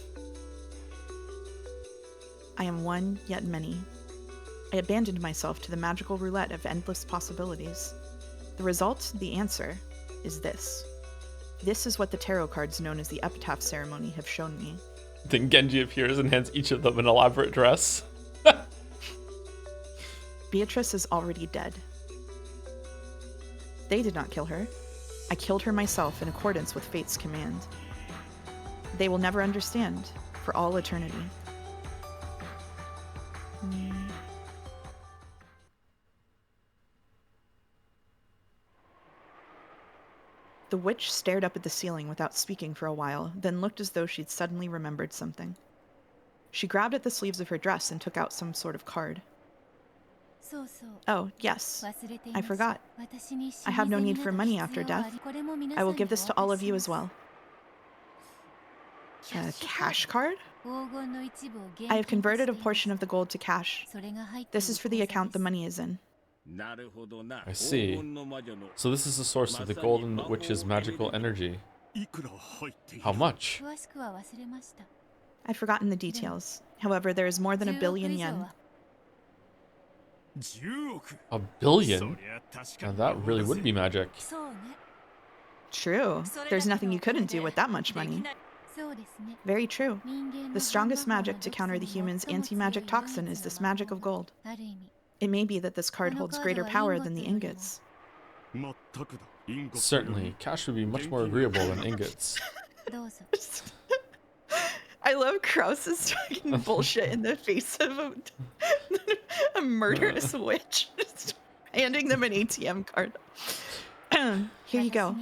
I am one, yet many. I abandoned myself to the magical roulette of endless possibilities. The result, the answer, is this. This is what the tarot cards known as the Epitaph Ceremony have shown me. Then Genji appears and hands each of them an elaborate dress. Beatrice is already dead. They did not kill her. I killed her myself in accordance with fate's command. They will never understand, for all eternity. The witch stared up at the ceiling without speaking for a while, then looked as though she'd suddenly remembered something. She grabbed at the sleeves of her dress and took out some sort of card. Oh, yes. I forgot. I have no need for money after death. I will give this to all of you as well. A cash card? I have converted a portion of the gold to cash. This is for the account the money is in. I see. So this is the source of the Golden Witch's magical energy. How much? I've forgotten the details. However, there is more than 1 billion yen. 1 billion? Now that really would be magic. True. There's nothing you couldn't do with that much money. Very true. The strongest magic to counter the human's anti-magic toxin is this magic of gold. It may be that this card holds greater power than the ingots. Certainly, cash would be much more agreeable than ingots. I love Krause's fucking bullshit in the face of a murderous witch. Just handing them an ATM card. Here you go.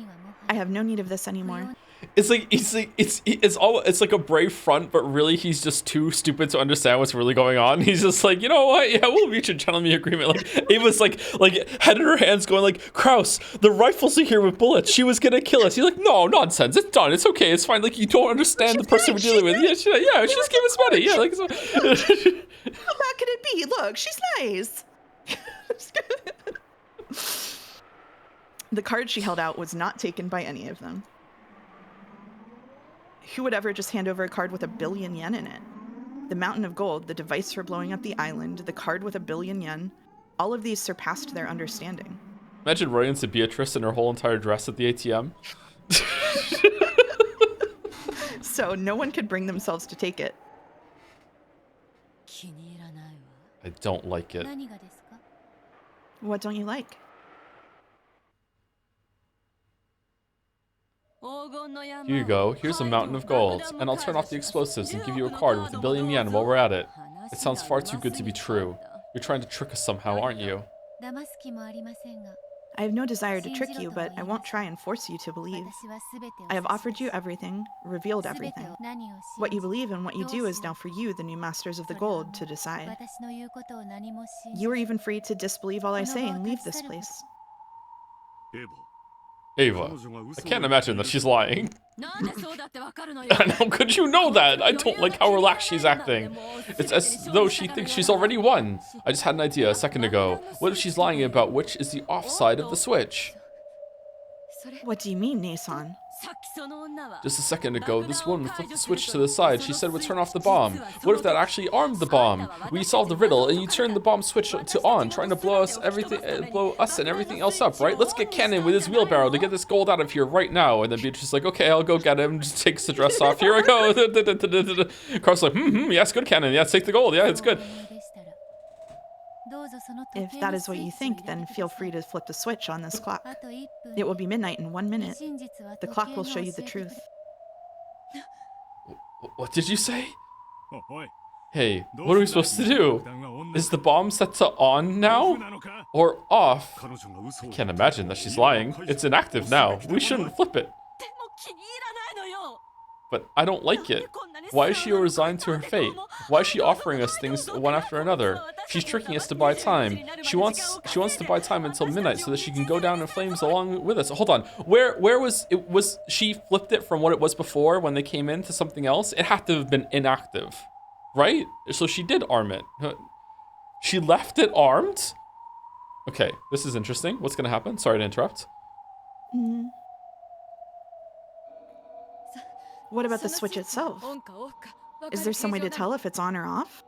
I have no need of this anymore. It's like it's like a brave front, but really he's just too stupid to understand what's really going on. He's just like, you know what? Yeah, we'll reach a gentlemanly agreement. Like Ava's like head in her hands, going like, Kraus, the rifles are here with bullets. She was gonna kill us. He's like, no, nonsense. It's done. It's okay. It's fine. Like you don't understand the person we're dealing with. Yeah, she just gave us money. Yeah, like. So. How bad could it be? Look, she's nice. The card she held out was not taken by any of them. Who would ever just hand over a card with 1 billion yen in it? The mountain of gold, the device for blowing up the island, the card with 1 billion yen, all of these surpassed their understanding. Imagine running into Beatrice in her whole entire dress at the ATM. So no one could bring themselves to take it. I don't like it. What don't you like? Here you go. Here's a mountain of gold, and I'll turn off the explosives and give you a card with 1 billion yen while we're at it. It sounds far too good to be true. You're trying to trick us somehow, aren't you? 騙す気もありませんが、 I have no desire to trick you, but I won't try and force you to believe. 私は全てを I have 指し offered you everything, revealed 全て everything. を何を What 信 you じ believe and what you do is now for you, the new masters of the gold, to decide. 私の言うことを何も信じ You are even free to disbelieve all I say and leave this place. エヴァ Ava. 彼女が I 嘘を can't 言って imagine い that る she's lying. なんでそうだってわかるのよ How could you know that? I don't like how relaxed she's acting. It's as though she thinks she's already won. I just had an idea a second ago. What if she's lying about which is the off side of the switch? それ What do you mean, Nason? さっきその女は Just a second ago, this woman flipped the switch to the side. She said would turn off the bomb. What if that actually armed the bomb? We solved the riddle, and you turned the bomb switch to on, trying to blow us and everything else up, right? Let's get Cannon with his wheelbarrow to get this gold out of here right now. And then Beatrice is like, okay, I'll go get him. Just takes the dress off. Here I go. Carl's like, yes, good Cannon. Yeah, take the gold. Yeah, it's good. でしたらどうぞその時 If 計 that の is what you スイッチを think, 入れ then てく feel ださい free to flip the switch on this clock. あと1分 It will be midnight in 1 minute. 真実は The 時 clock 計 will が show you 教 the えてくれ truth. What did you say? おい Hey, what are we supposed to do? Is the bomb set to on now? Or off? 彼女が嘘を Can't imagine that she's lying. It's inactive now. We shouldn't flip it. でも気に入らないのよ But I don't like it. Why is she resigned to her fate? Why is she offering us things one after another? She's tricking us to buy time. She wants to buy time until midnight so that she can go down in flames along with us. Hold on. Where was it? Was she flipped it from what it was before when they came in to something else? It had to have been inactive, right? So she did arm it. She left it armed? Okay, this is interesting. What's gonna happen? Sorry to interrupt. What about the switch itself? Is there some way to tell if it's on or off?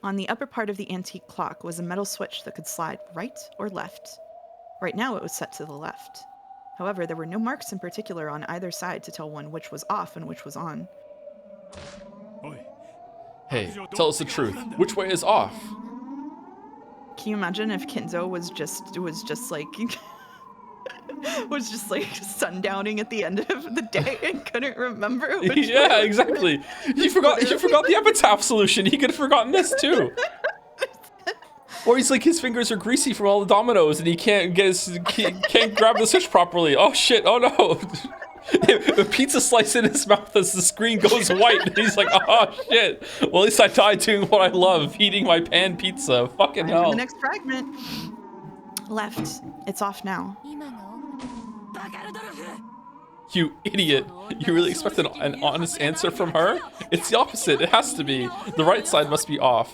On the upper part of the antique clock was a metal switch that could slide right or left. Right now it was set to the left. However, there were no marks in particular on either side to tell one which was off and which was on. おい Hey, tell us the truth. Which way is off? Can you imagine if Kinzo was just like was just like sundowning at the end of the day and couldn't remember which Yeah, way? exactly. He forgot the epitaph solution. He could have forgotten this too. Or he's like his fingers are greasy from all the dominoes and he can't grab the switch properly. Oh shit! Oh no! A pizza slice in his mouth as the screen goes white. And he's like, oh shit! Well, at least I died doing what I love, eating my pan pizza. Fucking The hell! next fragment. Left. It's off now. 今がオフ バカルドルフ You idiot! You really expect an honest answer from her? It's the opposite. It has to be. The right side must be off.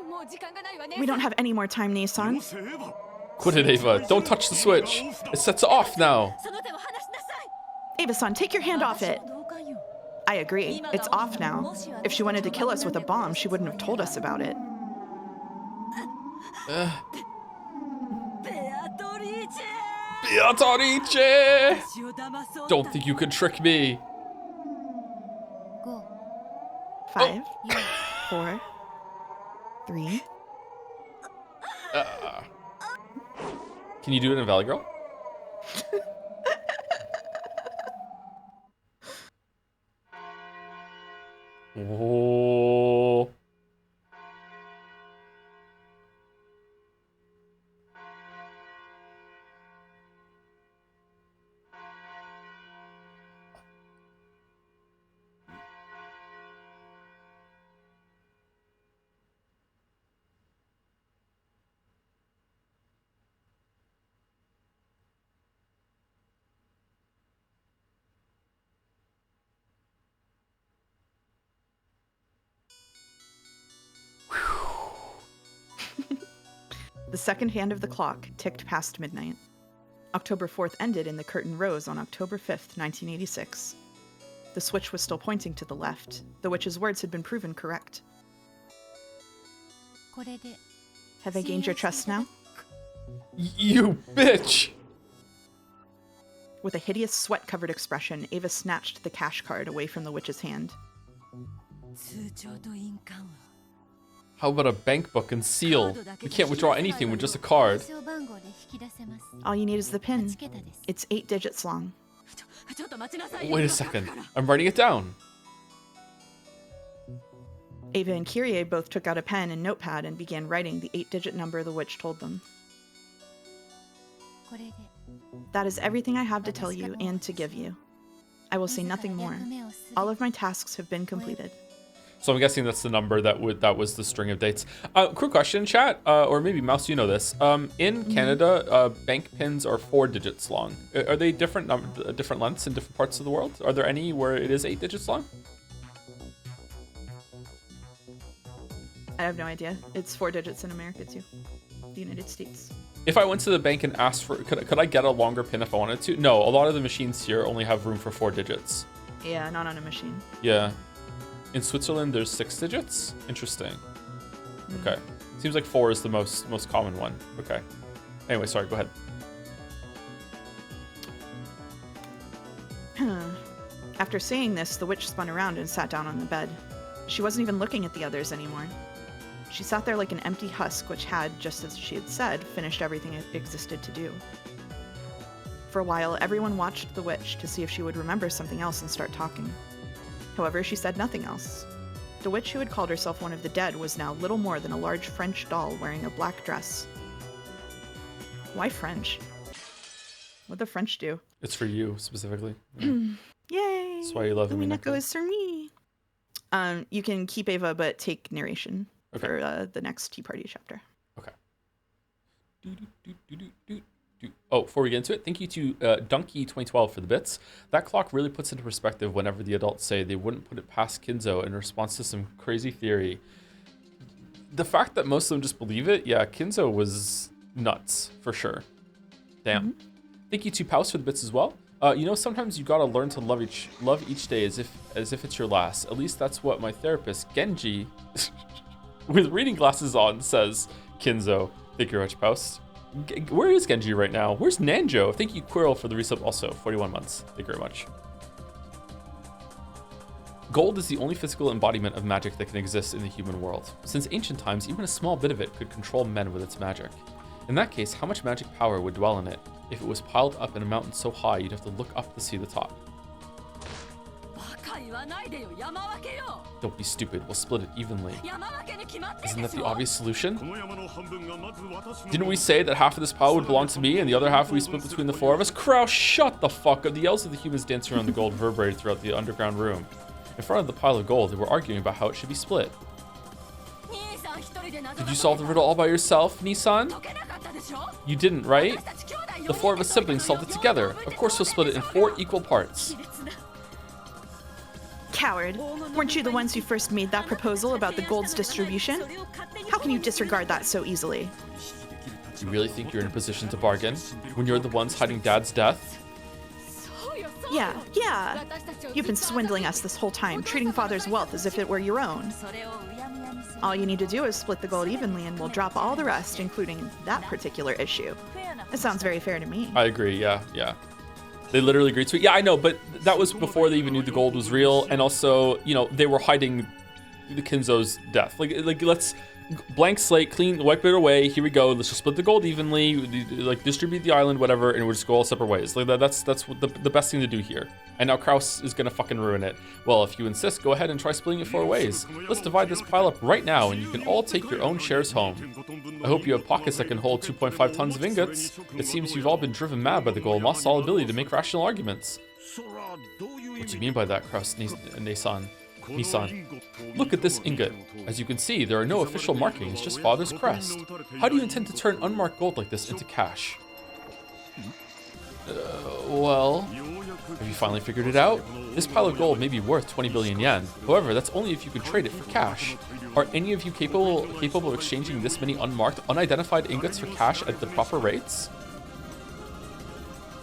もう時間がないわね We don't have any more time, ど Nason. うせエヴァ Quit it, Ava. Don't touch the switch. It's set to off now. その手を離しなさい Ava-san, take your hand off it. 私は同感よ I agree. It's off now. If she wanted to kill us with a bomb, she wouldn't have told us about it. ベアトリーチェ Beatrice! 私を騙そう Don't think you could trick me. 5 5, 4 4, 3. Can you do it in Valley Girl? Oh. The second hand of the clock ticked past midnight. October 4th ended and the curtain rose on October 5th, 1986. The switch was still pointing to the left. The witch's words had been proven correct. これで Have I gained your trust now? You bitch! With a hideous sweat-covered expression, Ava snatched the cash card away from the witch's hand. 通帳と印鑑は How about a bank book and seal? We can't withdraw anything with just a card. 暗証番号で引き出せます All you need is the pin. 8桁です It's 8 digits long. ちょっと待ちなさいよ Wait a second. I'm writing it down. Ava and Kyrie both took out a pen and notepad and began writing the 8-digit number the witch told them. これで That is everything I have to tell you and to give you. I will say nothing more. All of my tasks have been completed. So I'm guessing that's the number that was the string of dates. Quick question, chat, or maybe Mouse, you know this. In Canada, bank pins are 4 digits long. Are they different lengths in different parts of the world? Are there any where it is 8 digits long? I have no idea. It's 4 digits in America too. The United States. If I went to the bank and asked for, could I get a longer pin if I wanted to? No, a lot of the machines here only have room for 4 digits. Yeah, not on a machine. Yeah. In Switzerland, there's 6 digits. Interesting. Okay. Seems like 4 is the most common one. Okay. Anyway, sorry, go ahead. After saying this, the witch spun around and sat down on the bed. She wasn't even looking at the others anymore. She sat there like an empty husk which had, just as she had said, finished everything it existed to do. For a while, everyone watched the witch to see if she would remember something else and start talking. However, she said nothing else. The witch who had called herself one of the dead was now little more than a large French doll wearing a black dress. Why French? What'd the French do? It's for you, specifically. Yay! That's why you love Umineko Umineko. is for me. You can keep Ava, but take narration for the next Tea Party chapter. Okay. Oh, before we get into it, thank you to Donkey2012 for the bits. That clock really puts into perspective whenever the adults say they wouldn't put it past Kinzo in response to some crazy theory. The fact that most of them just believe it, yeah, Kinzo was nuts, for sure. Damn. Mm-hmm. Thank you to Paus for the bits as well. You know, sometimes you gotta learn to love each day as if it's your last. At least that's what my therapist, Genji, with reading glasses on, says. Kinzo. Thank you very much, Paus. Where is Genji right now? Where's Nanjo? Thank you, Quirrell, for the resub also. 41 months. Thank you very much. Gold is the only physical embodiment of magic that can exist in the human world. Since ancient times, even a small bit of it could control men with its magic. In that case, how much magic power would dwell in it? If it was piled up in a mountain so high, you'd have to look up to see the top. Don't be stupid, we'll split it evenly. Isn't that the obvious solution? Didn't we say that half of this pile would belong to me and the other half we split between the 4 of us? Kraus, shut the fuck up. The yells of the humans dancing around the gold reverberated throughout the underground room. In front of the pile of gold, they were arguing about how it should be split. Did you solve the riddle all by yourself, Nissan? You didn't, right? The 4 of us siblings solved it together. Of course we'll split it in 4 equal parts. Coward. Weren't you the ones who first made that proposal about the gold's distribution? How can you disregard that so easily? You really think you're in a position to bargain when you're the ones hiding Dad's death? Yeah. You've been swindling us this whole time, treating Father's wealth as if it were your own. All you need to do is split the gold evenly and we'll drop all the rest, including that particular issue. It sounds very fair to me. I agree, yeah. They literally agreed to it. Yeah, I know, but that was before they even knew the gold was real, and also, you know, they were hiding the Kinzo's death. Like let's blank slate, clean, wipe it away. Here we go. Let's just split the gold evenly, like distribute the island, whatever, and we'll just go all separate ways. Like that's what the best thing to do here. And now Kraus is gonna fucking ruin it. Well, if you insist, go ahead and try splitting it 4 ways. Let's divide this pile up right now, and you can all take your own shares home. I hope you have pockets that can hold 2.5 tons of ingots. It seems you've all been driven mad by the gold and lost all ability to make rational arguments. What do you mean by that, Kraus, Nissan? Look at this ingot. As you can see, there are no official markings, just Father's crest. How do you intend to turn unmarked gold like this into cash? Well, have you finally figured it out? This pile of gold may be worth 20 billion yen. However, that's only if you could trade it for cash. Are any of you capable of exchanging this many unmarked, unidentified ingots for cash at the proper rates?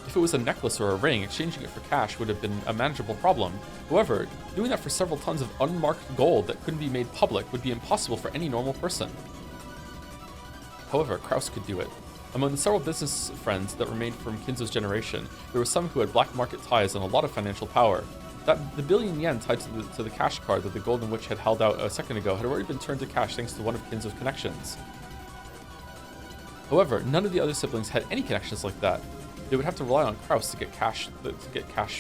If it was a necklace or a ring, exchanging it for cash would have been a manageable problem. However, doing that for several tons of unmarked gold that couldn't be made public would be impossible for any normal person. However, Kraus could do it. Among the several business friends that remained from Kinzo's generation, there were some who had black market ties and a lot of financial power. The billion yen tied to the cash card that the Golden Witch had held out a second ago had already been turned to cash thanks to one of Kinzo's connections. However, none of the other siblings had any connections like that. they would have to rely on Kraus to get cash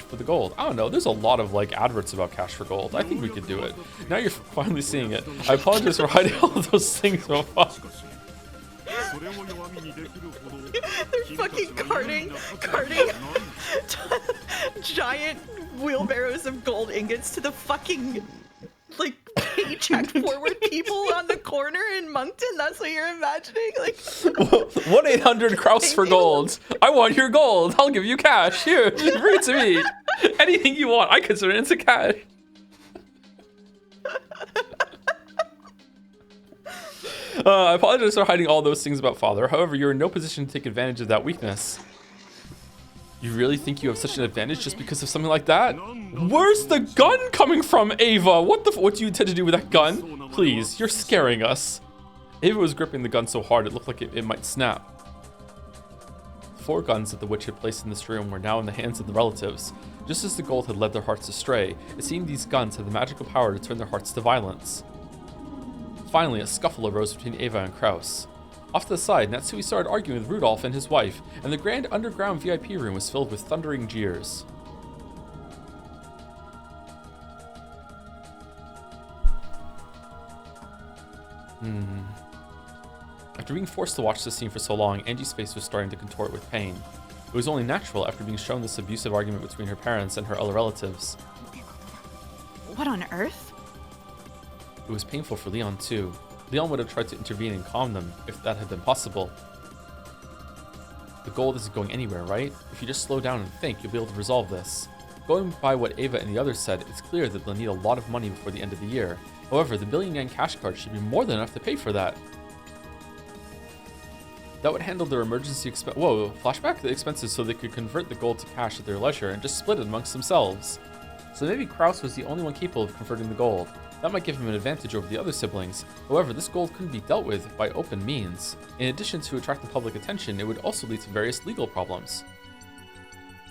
for the gold. I don't know. There's a lot of like adverts about cash for gold. I think we could do it. Now you're finally seeing it. I apologize for hiding all of those things so far. They're fucking carting giant wheelbarrows of gold ingots to the fucking like paycheck forward people on the corner in Moncton. That's what you're imagining? Like 1-800 Kraus for gold. I want your gold. I'll give you cash. Here, bring it to me. Anything you want, I consider it into cash. I apologize for hiding all those things about father. However, you're in no position to take advantage of that weakness. You really think you have such an advantage just because of something like that? Where's the gun coming from, Ava? What do you intend to do with that gun? Please, you're scaring us. Ava was gripping the gun so hard it looked like it might snap. The 4 guns that the witch had placed in this room were now in the hands of the relatives. Just as the gold had led their hearts astray, it seemed these guns had the magical power to turn their hearts to violence. Finally, a scuffle arose between Ava and Kraus. Off to the side, Natsui started arguing with Rudolph and his wife, and the grand underground VIP room was filled with thundering jeers. After being forced to watch this scene for so long, Angie's face was starting to contort with pain. It was only natural after being shown this abusive argument between her parents and her other relatives. what on earth? It was painful for Leon too. Leon would have tried to intervene and calm them if that had been possible. The gold isn't going anywhere, right? If you just slow down and think, you'll be able to resolve this. Going by what Ava and the others said, it's clear that they'll need a lot of money before the end of the year. However, the billion-yen cash card should be more than enough to pay for that. That would handle their emergency flashback? The expenses so they could convert the gold to cash at their leisure and just split it amongst themselves. So maybe Kraus was the only one capable of converting the gold. That might give him an advantage over the other siblings. However, this gold couldn't be dealt with by open means. In addition to attracting public attention, it would also lead to various legal problems.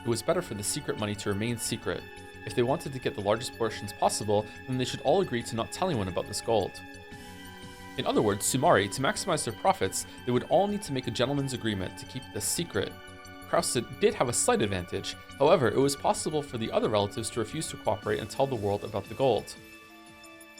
It was better for the secret money to remain secret. If they wanted to get the largest portions possible, then they should all agree to not tell anyone about this gold. In other words, Sumari, to maximize their profits, they would all need to make a gentleman's agreement to keep this secret. Kraus did have a slight advantage. However, it was possible for the other relatives to refuse to cooperate and tell the world about the gold.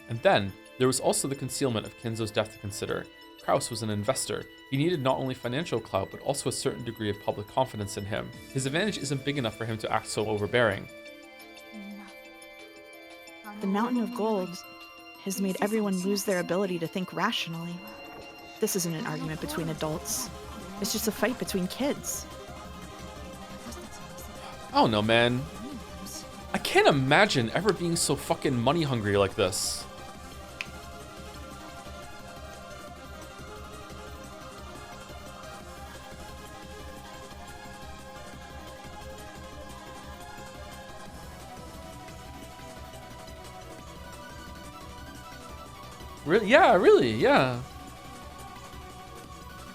And then, there was also the concealment of Kenzo's death to consider. Kraus was an investor. He needed not only financial clout, but also a certain degree of public confidence in him. His advantage isn't big enough for him to act so overbearing. The mountain of gold has made everyone lose their ability to think rationally. This isn't an argument between adults. It's just a fight between kids. I don't know, man. I can't imagine ever being so fucking money hungry like this. Really? Yeah, really, yeah.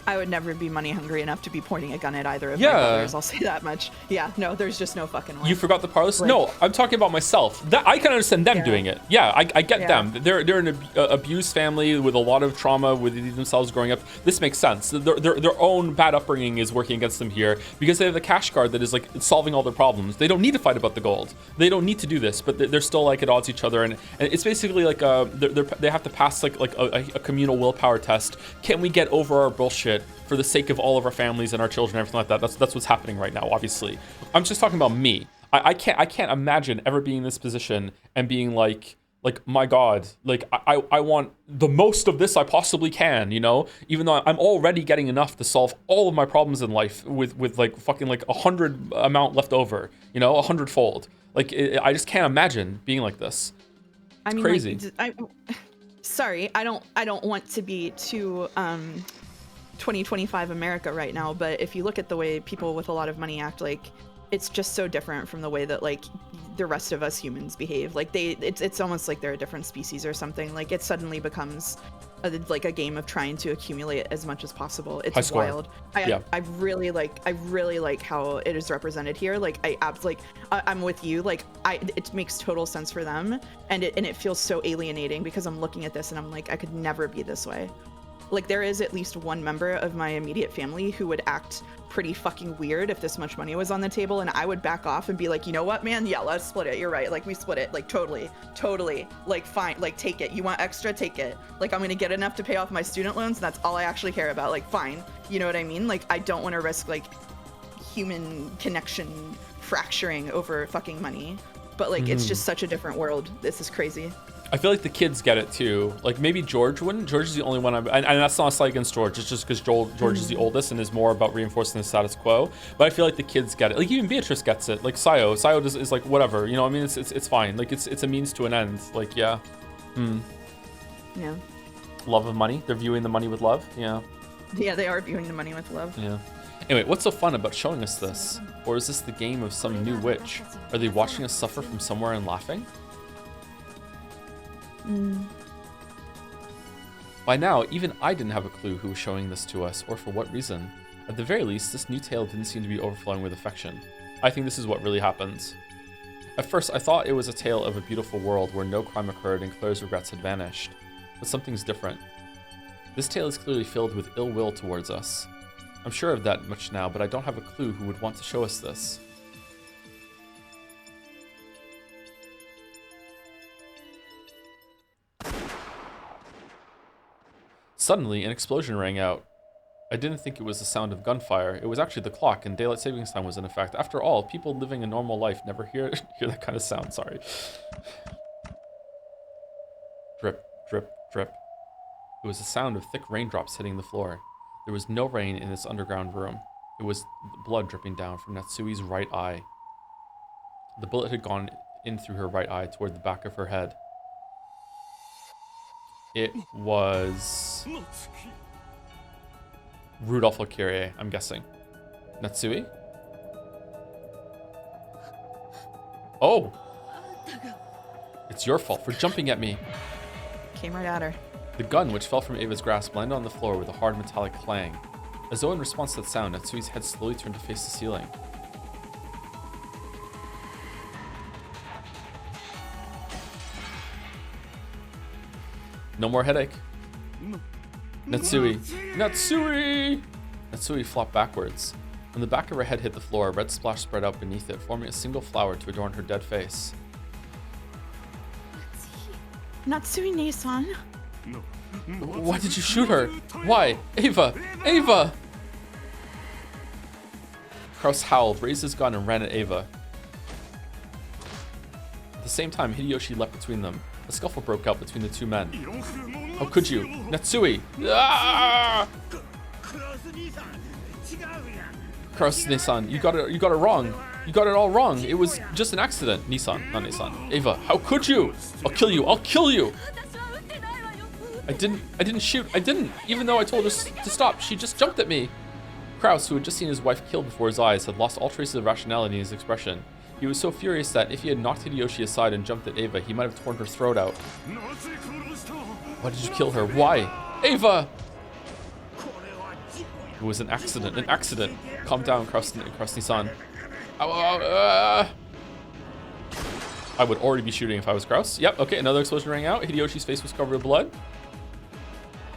I would never be money hungry enough to be pointing a gun at either of my Yeah. brothers, I'll say that much. Yeah, no, there's just no fucking way. You forgot the parlors? Like- No, I'm talking about myself. That I can understand them Yeah. doing it. Yeah, I get Yeah. them. They're an abused family with a lot of trauma with themselves growing up. This makes sense. Their own bad upbringing is working against them here because they have the cash card that is like solving all their problems. They don't need to fight about the gold. They don't need to do this, but they're still like at odds with each other, and it's basically like they have to pass like a communal willpower test. Can we get over our bullshit for the sake of all of our families and our children, everything like that? That's what's happening right now, obviously. I'm just talking about me. I can't imagine ever being in this position and being like my God, like I want the most of this I possibly can, you know? Even though I'm already getting enough to solve all of my problems in life with like fucking like 100 amount left over, you know, 100-fold. Like I just can't imagine being like this. It's crazy. Sorry, I don't want to be too 2025 America right now, but if you look at the way people with a lot of money act, like it's just so different from the way that like the rest of us humans behave. Like it's almost like they're a different species or something. Like it suddenly becomes like a game of trying to accumulate as much as possible. It's wild. I really like how it is represented here. Like I'm with you. Like it makes total sense for them, and it feels so alienating because I'm looking at this and I'm like, I could never be this way. Like, there is at least one member of my immediate family who would act pretty fucking weird if this much money was on the table, and I would back off and be like, you know what, man? Yeah, let's split it. You're right. Like, we split it. Like, totally. Like, fine. Like, take it. You want extra? Take it. Like, I'm gonna get enough to pay off my student loans, and that's all I actually care about. Like, fine. You know what I mean? Like, I don't want to risk, like, human connection fracturing over fucking money. But, like, it's just such a different world. This is crazy. I feel like the kids get it too. Like maybe George wouldn't. George is the only one. And that's not a slight against George. It's just because George is the oldest and is more about reinforcing the status quo. But I feel like the kids get it. Like even Beatrice gets it. Like Sayo is like whatever. You know, I mean, it's fine. Like it's a means to an end. Like yeah. Yeah. Love of money. They're viewing the money with love. Yeah. Yeah, they are viewing the money with love. Yeah. Anyway, what's so fun about showing us this? Or is this the game of some new witch? Are they watching us suffer from somewhere and laughing? By now, even I didn't have a clue who was showing this to us, or for what reason. At the very least, this new tale didn't seem to be overflowing with affection. I think this is what really happens. At first, I thought it was a tale of a beautiful world where no crime occurred and Claire's regrets had vanished. But something's different. This tale is clearly filled with ill will towards us. I'm sure of that much now, but I don't have a clue who would want to show us this. Suddenly, an explosion rang out. I didn't think it was the sound of gunfire. It was actually the clock, and daylight savings time was in effect. After all, people living a normal life never hear that kind of sound. Sorry. Drip, drip, drip. It was the sound of thick raindrops hitting the floor. There was no rain in this underground room. It was blood dripping down from Natsui's right eye. The bullet had gone in through her right eye toward the back of her head. It was Rudolph Kyrie, I'm guessing. Natsui? Oh! It's your fault for jumping at me. Came right at her. The gun, which fell from Ava's grasp, landed on the floor with a hard metallic clang. As though in response to that sound, Natsui's head slowly turned to face the ceiling. No more headache. Natsui. Natsui! Natsui flopped backwards. When the back of her head hit the floor, a red splash spread out beneath it, forming a single flower to adorn her dead face. Natsui-ne-san? Why did you shoot her? Why? Ava! Ava! Kraus howled, raised his gun, and ran at Ava. At the same time, Hideyoshi leapt between them. A scuffle broke out between the two men. How could you? Natsui! Ah! Kraus-ne-san, you got it wrong. You got it all wrong. It was just an accident. Nissan, not Nissan. Ava, how could you? I'll kill you. I'll kill you. I didn't shoot. I didn't. Even though I told her to stop, she just jumped at me. Kraus, who had just seen his wife killed before his eyes, had lost all traces of rationality in his expression. He was so furious that if he had knocked Hideyoshi aside and jumped at Ava, he might have torn her throat out. Why did you kill her? Why? Ava! It was an accident. An accident. Calm down, Kraus-ne-san. I would already be shooting if I was Kraus. Yep, okay, another explosion rang out. Hideyoshi's face was covered with blood.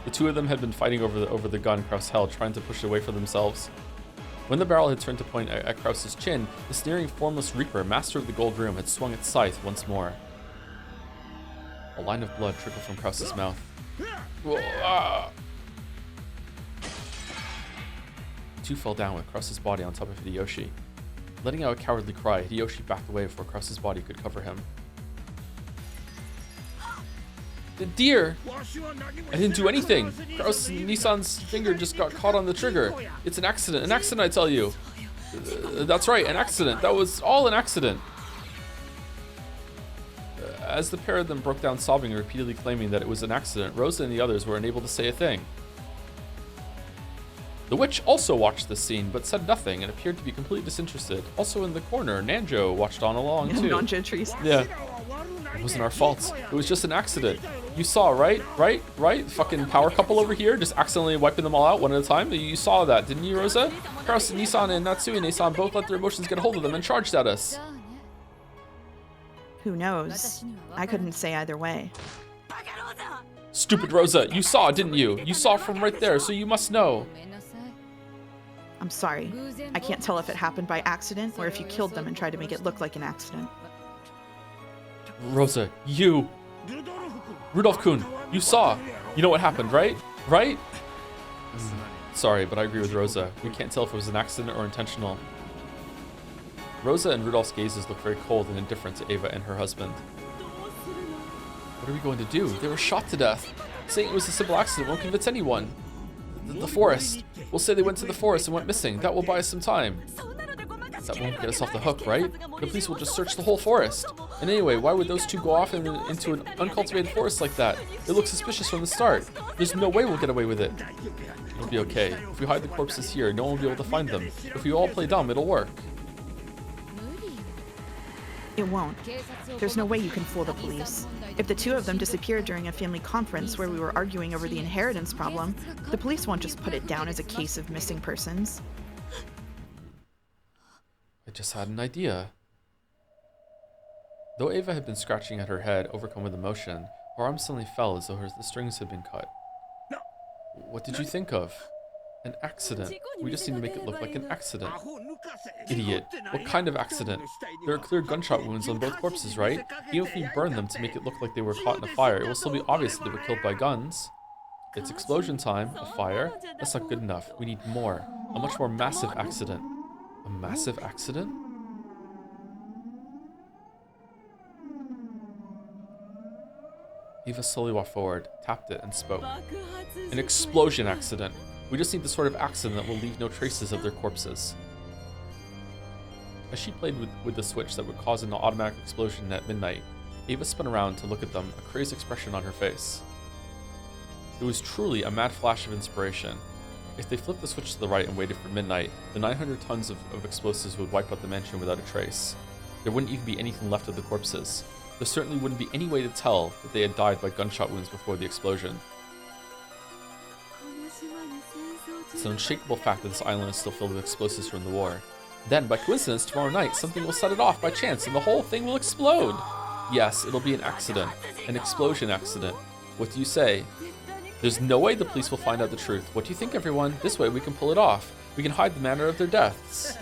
The two of them had been fighting over the gun Kraus held, trying to push it away for themselves. When the barrel had turned to point at Kraus's chin, the sneering, formless Reaper, master of the Gold Room, had swung its scythe once more. A line of blood trickled from Kraus's mouth. The two fell down with Kraus's body on top of Hideyoshi. Letting out a cowardly cry, Hideyoshi backed away before Kraus's body could cover him. The deer! I didn't do anything! Kraus-ne-san's finger just got caught on the trigger. It's an accident, I tell you! That's right, an accident. That was all an accident. As the pair of them broke down sobbing and repeatedly claiming that it was an accident, Rosa and the others were unable to say a thing. The witch also watched this scene, but said nothing and appeared to be completely disinterested. Also in the corner, Nanjo watched on along too. Non-gentries. Yeah. It wasn't our fault. It was just an accident. You saw, right? Right? Fucking power couple over here, just accidentally wiping them all out one at a time. You saw that, didn't you, Rosa? Kraus-ne-san and Natsui-ne-san both let their emotions get a hold of them and charged at us. Who knows? I couldn't say either way. Stupid Rosa, you saw, didn't you? You saw from right there, so you must know. I'm sorry. I can't tell if it happened by accident or if you killed them and tried to make it look like an accident. Rosa, you... Rudolph-kun, you saw. You know what happened, right? Right? Sorry, but I agree with Rosa. We can't tell if it was an accident or intentional. Rosa and Rudolph's gazes look very cold and indifferent to Ava and her husband. What are we going to do? They were shot to death. Saying it was a simple accident won't convince anyone. The forest. We'll say they went to the forest and went missing. That will buy us some time. That won't get us off the hook, right? The police will just search the whole forest. And anyway, why would those two go off into an uncultivated forest like that? It looks suspicious from the start. There's no way we'll get away with it. It'll be okay. If we hide the corpses here, no one will be able to find them. If we all play dumb, it'll work. It won't. There's no way you can fool the police. If the two of them disappeared during a family conference where we were arguing over the inheritance problem, the police won't just put it down as a case of missing persons. I just had an idea. Though Ava had been scratching at her head, overcome with emotion, her arm suddenly fell as though the strings had been cut. What did you think of? An accident. We just need to make it look like an accident. Idiot. What kind of accident? There are clear gunshot wounds on both corpses, right? Even if we burn them to make it look like they were caught in a fire, it will still be obvious that they were killed by guns. It's explosion time. A fire? That's not good enough. We need more. A much more massive accident. A massive accident? Eva slowly walked forward, tapped it, and spoke. An explosion accident. We just need the sort of accident that will leave no traces of their corpses. As she played with the switch that would cause an automatic explosion at midnight, Ava spun around to look at them, a crazed expression on her face. It was truly a mad flash of inspiration. If they flipped the switch to the right and waited for midnight, the 900 tons of explosives would wipe out the mansion without a trace. There wouldn't even be anything left of the corpses. There certainly wouldn't be any way to tell that they had died by gunshot wounds before the explosion. It's an unshakable fact that this island is still filled with explosives from the war. Then, by coincidence, tomorrow night, something will set it off by chance and the whole thing will explode. Yes, it'll be an accident. An explosion accident. What do you say? There's no way the police will find out the truth. What do you think, everyone? This way we can pull it off. We can hide the manner of their deaths.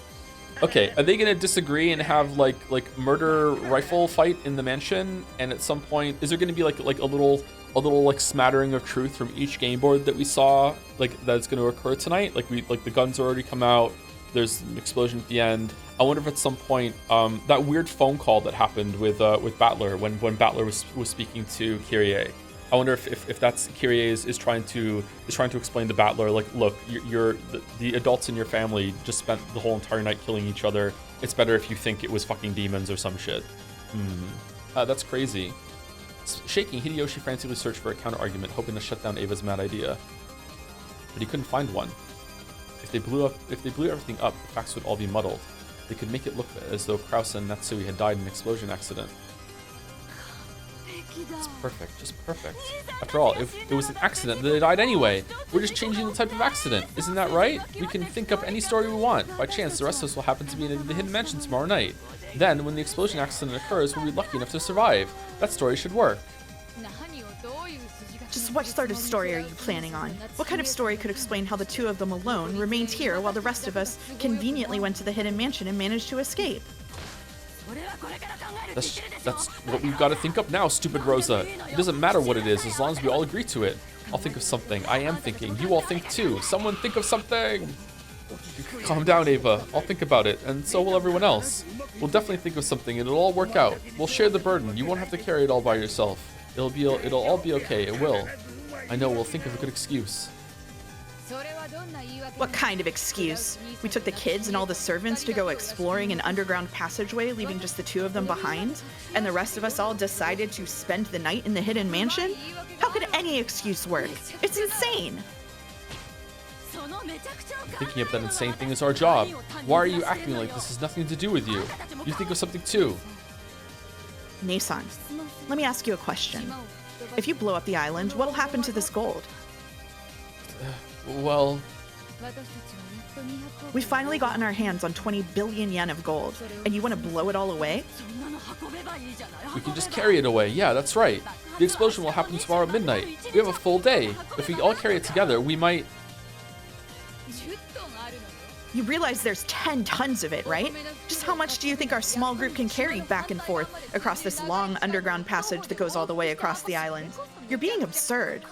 Okay, are they gonna disagree and have like murder rifle fight in the mansion? And at some point, is there gonna be like a little like smattering of truth from each game board that we saw that's gonna occur tonight? Like the guns already come out. There's an explosion at the end. I wonder if at some point that weird phone call that happened with Battler when Battler was speaking to Kyrie. I wonder if that's Kyrie is trying to explain to Battler, like, look, the adults in your family just spent the whole entire night killing each other. It's better if you think it was fucking demons or some shit. That's crazy. Shaking, Hideyoshi frantically searched for a counter-argument, hoping to shut down Ava's mad idea. But he couldn't find one. If they blew everything up, the facts would all be muddled. They could make it look as though Krause and Natsui had died in an explosion accident. It's perfect, just perfect. After all, if it was an accident, then they died anyway. We're just changing the type of accident. Isn't that right? We can think up any story we want. By chance, the rest of us will happen to be in the hidden mansion tomorrow night. Then, when the explosion accident occurs, we'll be lucky enough to survive. That story should work. Just what sort of story are you planning on? What kind of story could explain how the two of them alone remained here while the rest of us conveniently went to the hidden mansion and managed to escape? That's what we've got to think up now, stupid Rosa. It doesn't matter what it is, as long as we all agree to it. I'll think of something. I am thinking. You all think too. Someone think of something! Calm down, Ava. I'll think about it, and so will everyone else. We'll definitely think of something, and it'll all work out. We'll share the burden. You won't have to carry it all by yourself. It'll all be okay. It will. I know. We'll think of a good excuse. What kind of excuse? We took the kids and all the servants to go exploring an underground passageway, leaving just the two of them behind? And the rest of us all decided to spend the night in the hidden mansion? How could any excuse work? It's insane! Thinking of that insane thing is our job. Why are you acting like this has nothing to do with you? You think of something too. Nason, let me ask you a question. If you blow up the island, what'll happen to this gold? Well, We finally gotten our hands on 20 billion yen of gold, and you want to blow it all away? We can just carry it away. Yeah, that's right. The explosion will happen tomorrow at midnight. We have a full day. If we all carry it together, we might... You realize there's 10 tons of it, right? Just how much do you think our small group can carry back and forth across this long underground passage that goes all the way across the island? You're being absurd.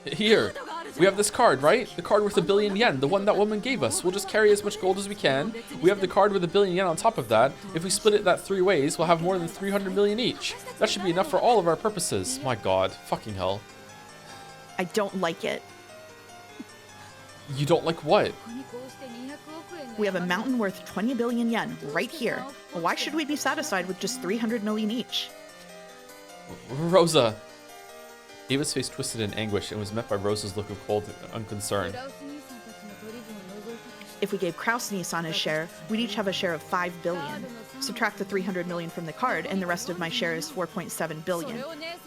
Here, we have this card, right? The card worth 1 billion yen, the one that woman gave us. We'll just carry as much gold as we can. We have the card with 1 billion yen on top of that. If we split it that 3 ways, we'll have more than 300 million each. That should be enough for all of our purposes. My god, fucking hell. I don't like it. You don't like what? We have a mountain worth 20 billion yen right here. Why should we be satisfied with just 300 million each? Rosa. Ava's face twisted in anguish and was met by Rosa's look of cold unconcern. If we gave Kraus Nissan his share, we'd each have a share of 5 billion. Subtract the 300 million from the card, and the rest of my share is 4.7 billion.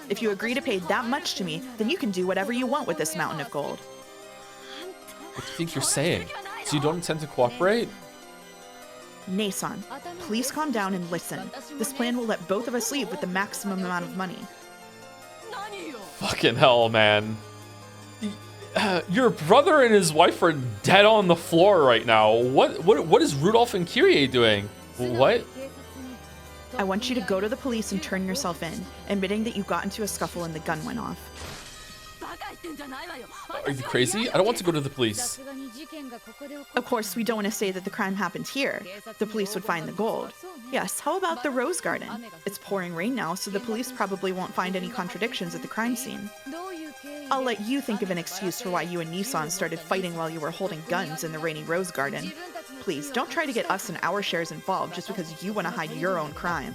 If you agree to pay that much to me, then you can do whatever you want with this mountain of gold. What do you think you're saying? So you don't intend to cooperate? Nason, please calm down and listen. This plan will let both of us leave with the maximum amount of money. Fucking hell, man. Your brother and his wife are dead on the floor right now. What is Rudolph and Kyrie doing? What? I want you to go to the police and turn yourself in, admitting that you got into a scuffle and the gun went off. Are you crazy? I don't want to go to the police. Of course, we don't want to say that the crime happened here. The police would find the gold. Yes, how about the rose garden? It's pouring rain now, so the police probably won't find any contradictions at the crime scene. I'll let you think of an excuse for why you and Nissan started fighting while you were holding guns in the rainy rose garden. Please, don't try to get us and our shares involved just because you want to hide your own crime.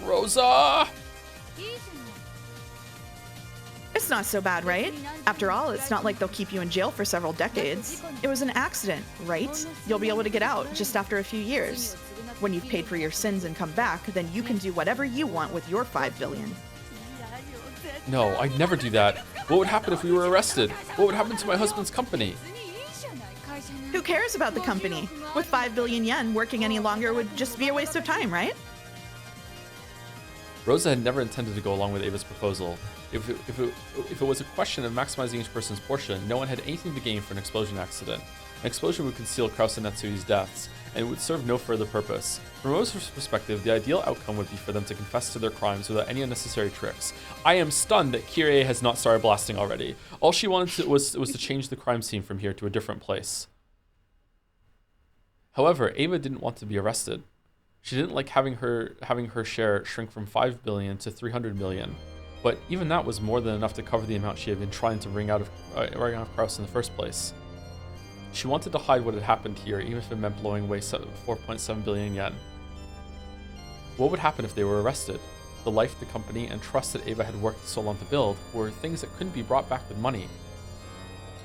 Rosa! It's not so bad, right? After all, it's not like they'll keep you in jail for several decades. It was an accident, right? You'll be able to get out just after a few years. When you've paid for your sins and come back, then you can do whatever you want with your 5 billion. No, I'd never do that. What would happen if we were arrested? What would happen to my husband's company? Who cares about the company? With 5 billion yen, working any longer would just be a waste of time, right? Rosa had never intended to go along with Ava's proposal. If it was a question of maximizing each person's portion, no one had anything to gain for an explosion accident. An explosion would conceal Kraus and Netsui's deaths, and it would serve no further purpose. From Rosa's perspective, the ideal outcome would be for them to confess to their crimes without any unnecessary tricks. I am stunned that Kyrie has not started blasting already. All she wanted was to change the crime scene from here to a different place. However, Ava didn't want to be arrested. She didn't like having her share shrink from 5 billion to 300 million. But even that was more than enough to cover the amount she had been trying to wring out of Kraus in the first place. She wanted to hide what had happened here, even if it meant blowing away 4.7 billion yen. What would happen if they were arrested? The life, the company, and trust that Ava had worked so long to build were things that couldn't be brought back with money.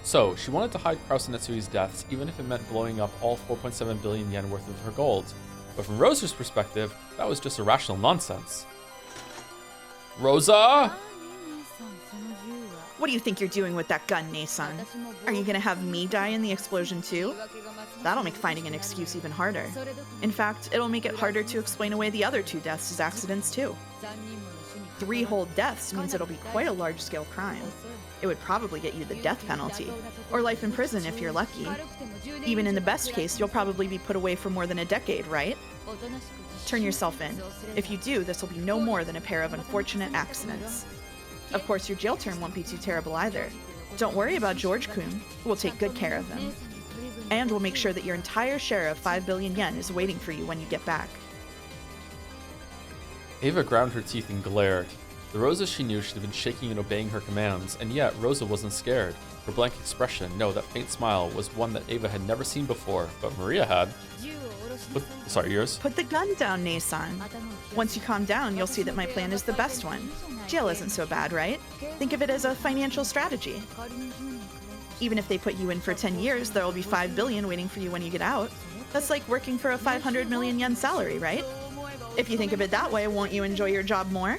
So, she wanted to hide Kraus and Netsui's deaths, even if it meant blowing up all 4.7 billion yen worth of her gold. But from Rosa's perspective, that was just irrational nonsense. Rosa? What do you think you're doing with that gun, Nason? Are you gonna have me die in the explosion too? That'll make finding an excuse even harder. In fact, it'll make it harder to explain away the other 2 deaths as accidents too. 3 whole deaths means it'll be quite a large-scale crime. It would probably get you the death penalty, or life in prison if you're lucky. Even in the best case, you'll probably be put away for more than a decade, right? Turn yourself in. If you do, this will be no more than a pair of unfortunate accidents. Of course, your jail term won't be too terrible either. Don't worry about George-kun. We'll take good care of him. And we'll make sure that your entire share of 5 billion yen is waiting for you when you get back. Ava ground her teeth and glared. The Rosa she knew should have been shaking and obeying her commands, and yet Rosa wasn't scared. Her blank expression, no, that faint smile, was one that Ava had never seen before, but Maria had. Sorry, yours? Put the gun down, Nason. Once you calm down, you'll see that my plan is the best one. Jail isn't so bad, right? Think of it as a financial strategy. Even if they put you in for 10 years, there will be 5 billion waiting for you when you get out. That's like working for a 500 million yen salary, right? If you think of it that way, won't you enjoy your job more?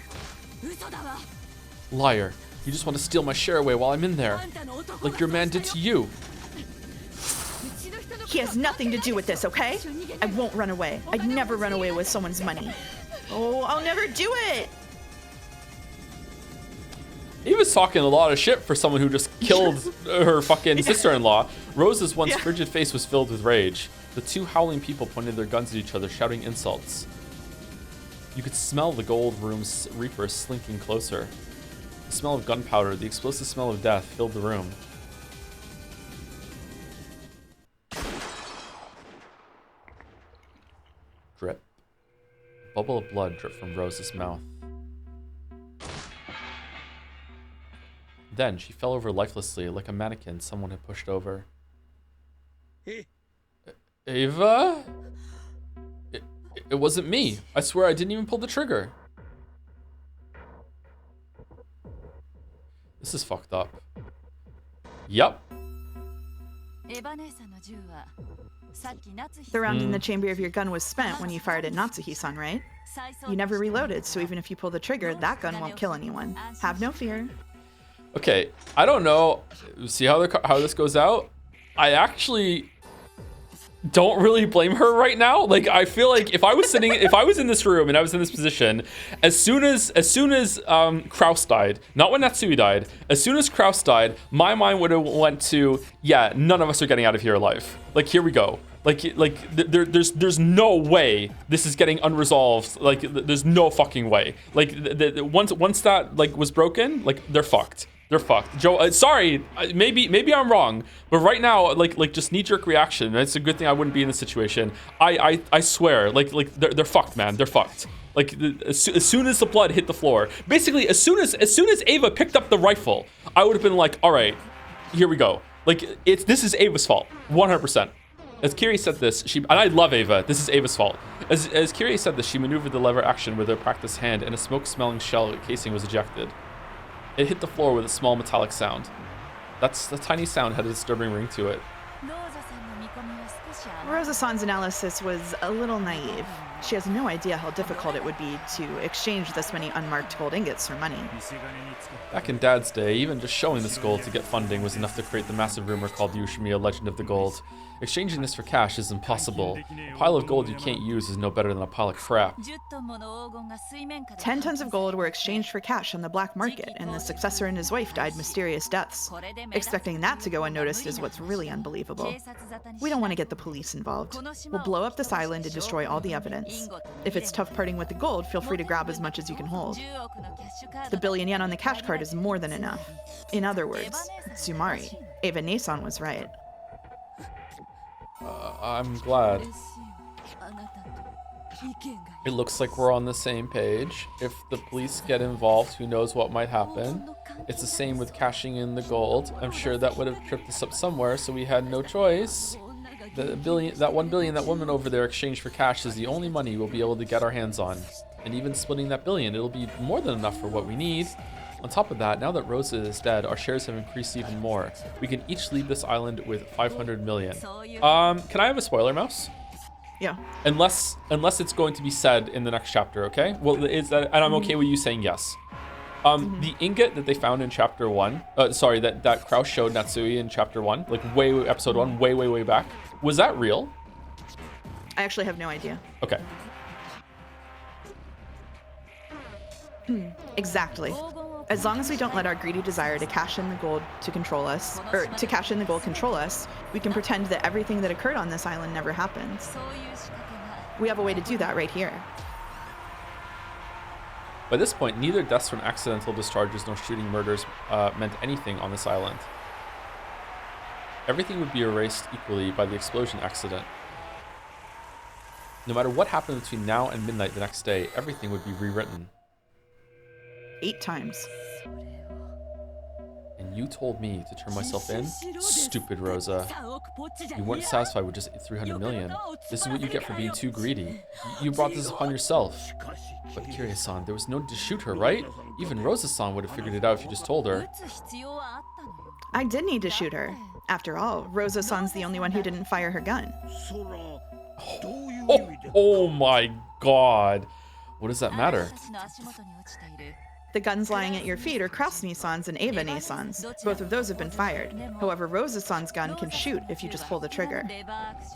Liar. You just want to steal my share away while I'm in there. Like your man did to you. He has nothing to do with this, okay? I won't run away. I'd never run away with someone's money. Oh, I'll never do it. He was talking a lot of shit for someone who just killed her fucking sister-in-law. Rose's once frigid face was filled with rage. The two howling people pointed their guns at each other, shouting insults. You could smell the gold room's reaper slinking closer. The smell of gunpowder, the explosive smell of death filled the room. Drip. A bubble of blood dripped from Rose's mouth. Then she fell over lifelessly like a mannequin someone had pushed over. Ava? It wasn't me. I swear I didn't even pull the trigger. This is fucked up. Yup. The round in the chamber of your gun was spent when you fired at Natsuhi-san, right? You never reloaded, so even if you pull the trigger, that gun won't kill anyone. Have no fear. Okay, I don't know. See how this goes out? I actually don't really blame her right now. Like, I feel like if I was in this room and I was in this position, as soon as Kraus died, not when Natsui died, as soon as Kraus died, my mind would have went to, yeah, none of us are getting out of here alive. Like, here we go. There's no way this is getting unresolved. Like, there's no fucking way. Like, once that was broken, like, they're fucked. They're fucked. Joe, sorry, maybe I'm wrong, but right now, like just knee-jerk reaction. It's a good thing I wouldn't be in this situation. I swear, they're fucked, man. They're fucked. Like, as soon as the blood hit the floor, basically as soon as Ava picked up the rifle, I would have been like, all right, here we go. Like, this is Ava's fault, 100%. As Kiri said this, and I love Ava, this is Ava's fault. As Kiri said this, she maneuvered the lever action with her practiced hand, and a smoke-smelling shell casing was ejected. It hit the floor with a small metallic sound. The tiny sound had a disturbing ring to it. Rosa-san's analysis was a little naive. She has no idea how difficult it would be to exchange this many unmarked gold ingots for money. Back in Dad's day, even just showing this gold to get funding was enough to create the massive rumor called the Ushimiya Legend of the Gold. Exchanging this for cash is impossible. A pile of gold you can't use is no better than a pile of crap. 10 tons of gold were exchanged for cash on the black market, and the successor and his wife died mysterious deaths. Expecting that to go unnoticed is what's really unbelievable. We don't want to get the police involved. We'll blow up this island and destroy all the evidence. If it's tough parting with the gold, feel free to grab as much as you can hold. The billion yen on the cash card is more than enough. In other words, Tsumari, Ava Nason was right. I'm glad. It looks like we're on the same page. If the police get involved, who knows what might happen. It's the same with cashing in the gold. I'm sure that would have tripped us up somewhere, so we had no choice. That 1 billion that woman over there exchanged for cash is the only money we'll be able to get our hands on. And even splitting that billion, it'll be more than enough for what we need. On top of that, now that Rosa is dead, our shares have increased even more. We can each leave this island with 500 million. Can I have a spoiler, Mouse? Yeah. Unless it's going to be said in the next chapter, okay? Well, and I'm okay with you saying yes. The ingot that they found in chapter 1, that Kraus showed Natsui in chapter 1, like episode 1, way back. Was that real? I actually have no idea. Okay. Exactly. As long as we don't let our greedy desire to cash in the gold control us, we can pretend that everything that occurred on this island never happened. We have a way to do that right here. By this point, neither deaths from accidental discharges nor shooting murders meant anything on this island. Everything would be erased equally by the explosion accident. No matter what happened between now and midnight the next day, everything would be rewritten. 8 times. And you told me to turn myself in? Stupid Rosa. You weren't satisfied with just 300 million. This is what you get for being too greedy. You brought this upon yourself. But Kiria-san, there was no need to shoot her, right? Even Rosa-san would have figured it out if you just told her. I did need to shoot her. After all, Rosa-san's the only one who didn't fire her gun. Oh my god. What does that matter? The guns lying at your feet are Krasny-san's and Eva-ne-san's. Both of those have been fired. However, Rosa-san's gun can shoot if you just pull the trigger.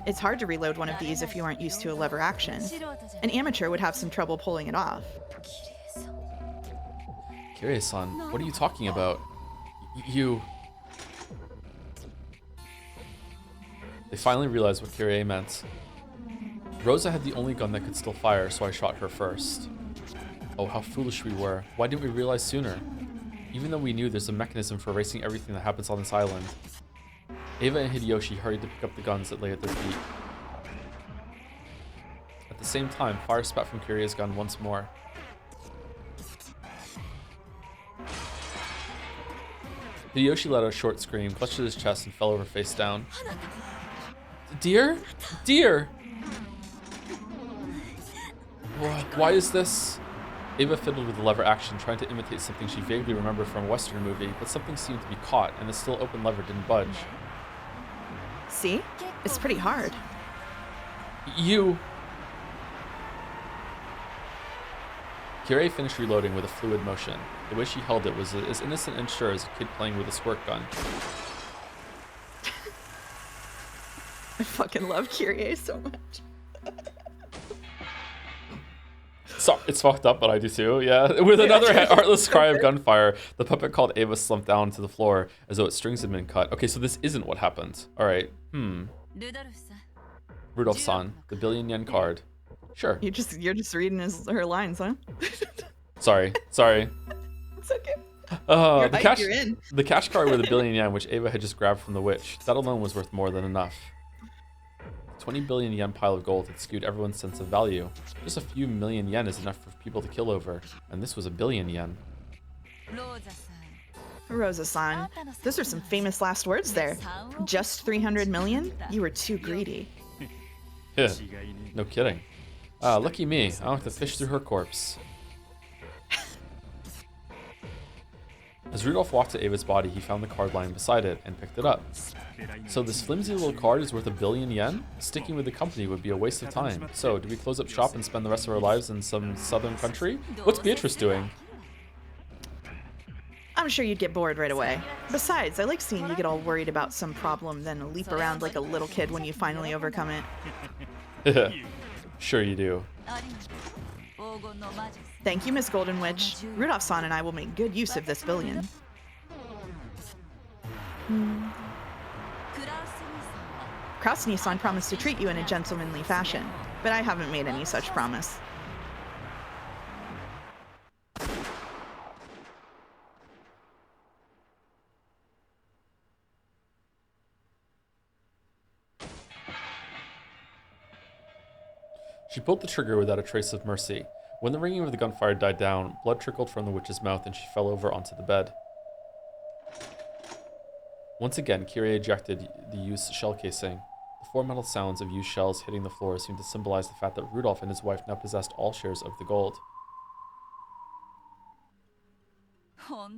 It's hard to reload one of these if you aren't used to a lever action. An amateur would have some trouble pulling it off. Kirie-san, what are you talking about? You... They finally realized what Kirie meant. Rosa had the only gun that could still fire, so I shot her first. Oh, how foolish we were. Why didn't we realize sooner? Even though we knew there's a mechanism for erasing everything that happens on this island. Eva and Hideyoshi hurried to pick up the guns that lay at their feet. At the same time, fire spat from Kirie's gun once more. Hideyoshi let out a short scream, clutched at his chest, and fell over face down. Dear? Dear! Why is this? Eva fiddled with the lever action, trying to imitate something she vaguely remembered from a Western movie, but something seemed to be caught, and the still open lever didn't budge. See? It's pretty hard. You... Kirie finished reloading with a fluid motion. The way she held it was as innocent and sure as a kid playing with a squirt gun. I fucking love Kirie so much. So, it's fucked up, but I do too, yeah. With another heartless cry of gunfire, the puppet called Ava slumped down to the floor as though its strings had been cut. Okay, so this isn't what happened. Alright, Rudolph-san, the billion-yen card. Sure. You're just reading her lines, huh? Sorry. It's okay. The cash card with a billion yen, which Ava had just grabbed from the witch. That alone was worth more than enough. 20 billion yen pile of gold had skewed everyone's sense of value. Just a few million yen is enough for people to kill over, and this was a billion yen. Rosa-san, those are some famous last words there. Just 300 million? You were too greedy. Yeah, no kidding. Lucky me, I don't have to fish through her corpse. As Rudolph walked to Ava's body, he found the card lying beside it and picked it up. So this flimsy little card is worth a billion yen? Sticking with the company would be a waste of time. So, do we close up shop and spend the rest of our lives in some southern country? What's Beatrice doing? I'm sure you'd get bored right away. Besides, I like seeing you get all worried about some problem, then leap around like a little kid when you finally overcome it. Sure you do. Thank you, Miss Golden Witch. Rudolph-san and I will make good use of this billion. Krasny-san promised to treat you in a gentlemanly fashion, but I haven't made any such promise. She pulled the trigger without a trace of mercy. When the ringing of the gunfire died down, blood trickled from the witch's mouth and she fell over onto the bed. Once again, Kirie ejected the used shell casing. The four metal sounds of used shells hitting the floor seemed to symbolize the fact that Rudolph and his wife now possessed all shares of the gold.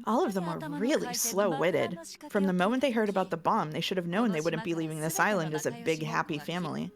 All of them were really slow-witted. From the moment they heard about the bomb, they should have known they wouldn't be leaving this island as a big, happy family.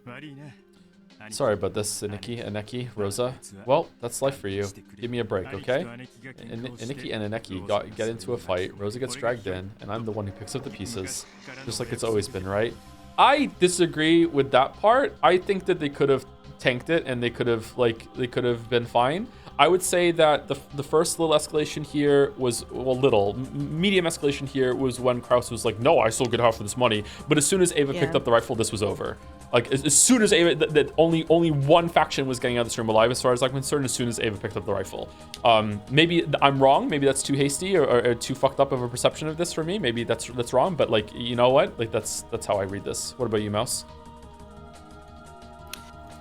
Sorry about this, Aneki, Rosa. Well, that's life for you. Give me a break, okay? Aneki and Aneki get into a fight, Rosa gets dragged in, and I'm the one who picks up the pieces. Just like it's always been, right? I disagree with that part. I think that they could have tanked it and they could have been fine. I would say that the first little escalation here was, well, medium escalation here was when Kraus was like, no, I still get half of this money. But as soon as Ava picked up the rifle, this was over. Like, as soon as Ava, that only one faction was getting out of this room alive, as far as I'm concerned, as soon as Ava picked up the rifle. Maybe I'm wrong. Maybe that's too hasty or too fucked up of a perception of this for me. Maybe that's wrong. But like, you know what? Like, that's how I read this. What about you, Mouse?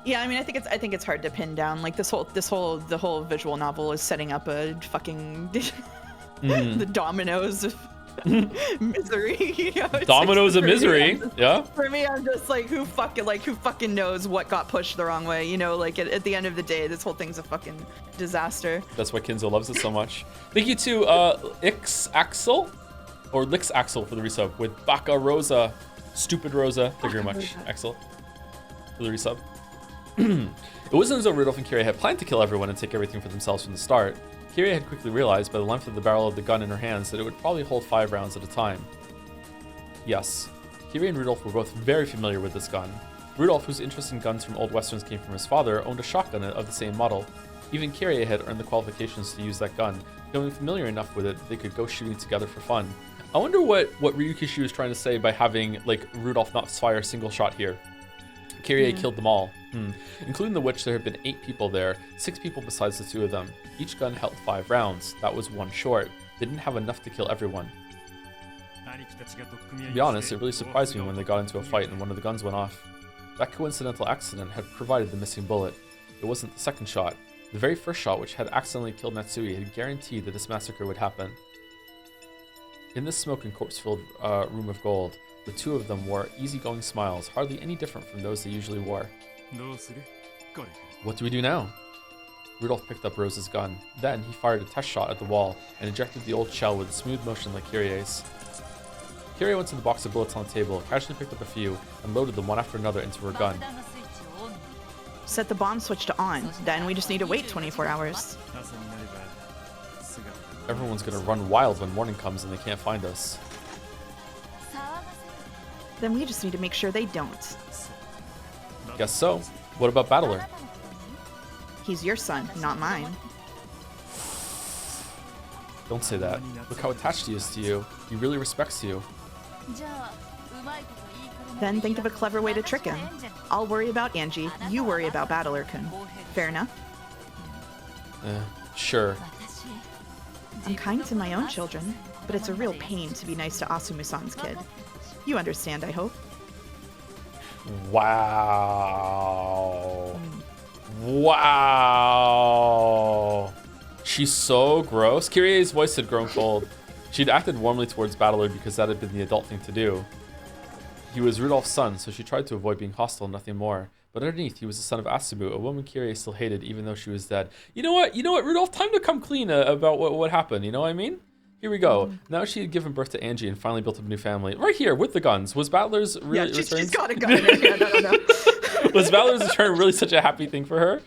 Yeah, I mean, I think it's hard to pin down. Like the whole visual novel is setting up a fucking the dominoes of misery. You know? Dominoes of misery. Yeah. For me, I'm just like, who fucking knows what got pushed the wrong way? You know, like at the end of the day, this whole thing's a fucking disaster. That's why Kinzo loves it so much. Thank you to Ix-Axel or Lix-Axel for the resub with Baka Rosa, Stupid Rosa. Thank you very much, Axel, for the resub. It wasn't as though Rudolph and Kirie had planned to kill everyone and take everything for themselves from the start. Kirie had quickly realized by the length of the barrel of the gun in her hands that it would probably hold 5 rounds at a time. Yes, Kirie and Rudolph were both very familiar with this gun. Rudolph, whose interest in guns from old westerns came from his father, owned a shotgun of the same model. Even Kirie had earned the qualifications to use that gun, becoming familiar enough with it that they could go shooting together for fun. I wonder what Ryukishi was trying to say by having, like, Rudolph not fire a single shot here. Kirie killed them all. Including the witch, there had been 8 people there, 6 people besides the 2 of them. Each gun held 5 rounds. That was 1 short. They didn't have enough to kill everyone. To be honest, it really surprised me when they got into a fight and one of the guns went off. That coincidental accident had provided the missing bullet. It wasn't the second shot. The very first shot, which had accidentally killed Matsui, had guaranteed that this massacre would happen. In this smoke and corpse-filled room of gold, the 2 of them wore easygoing smiles, hardly any different from those they usually wore. What do we do now? Rudolph picked up Rose's gun. Then he fired a test shot at the wall and ejected the old shell with a smooth motion like Kirie's. Kirie went to the box of bullets on the table, casually picked up a few, and loaded them one after another into her gun. Set the bomb switch to on. Then we just need to wait 24 hours. Everyone's gonna run wild when morning comes and they can't find us. Then we just need to make sure they don't. Guess so. What about Battler? He's your son, not mine. Don't say that. Look how attached he is to you. He really respects you. Then think of a clever way to trick him. I'll worry about Angie, you worry about Battler-kun. Fair enough? Sure. I'm kind to my own children, but it's a real pain to be nice to Asumu-san's kid. You understand, I hope. Wow. Wow. She's so gross. Kirie's voice had grown cold. She'd acted warmly towards Battler because that had been the adult thing to do. He was Rudolph's son, so she tried to avoid being hostile, nothing more. But underneath, he was the son of Asumu, a woman Kirie still hated even though she was dead. You know what, Rudolph? Time to come clean about what happened, you know what I mean? Here we go. Now she had given birth to Angie and finally built up a new family. Right here, with the guns. Was Battler's really return? She's got a gun in her hand, I don't know. Was Battler's return really such a happy thing for her?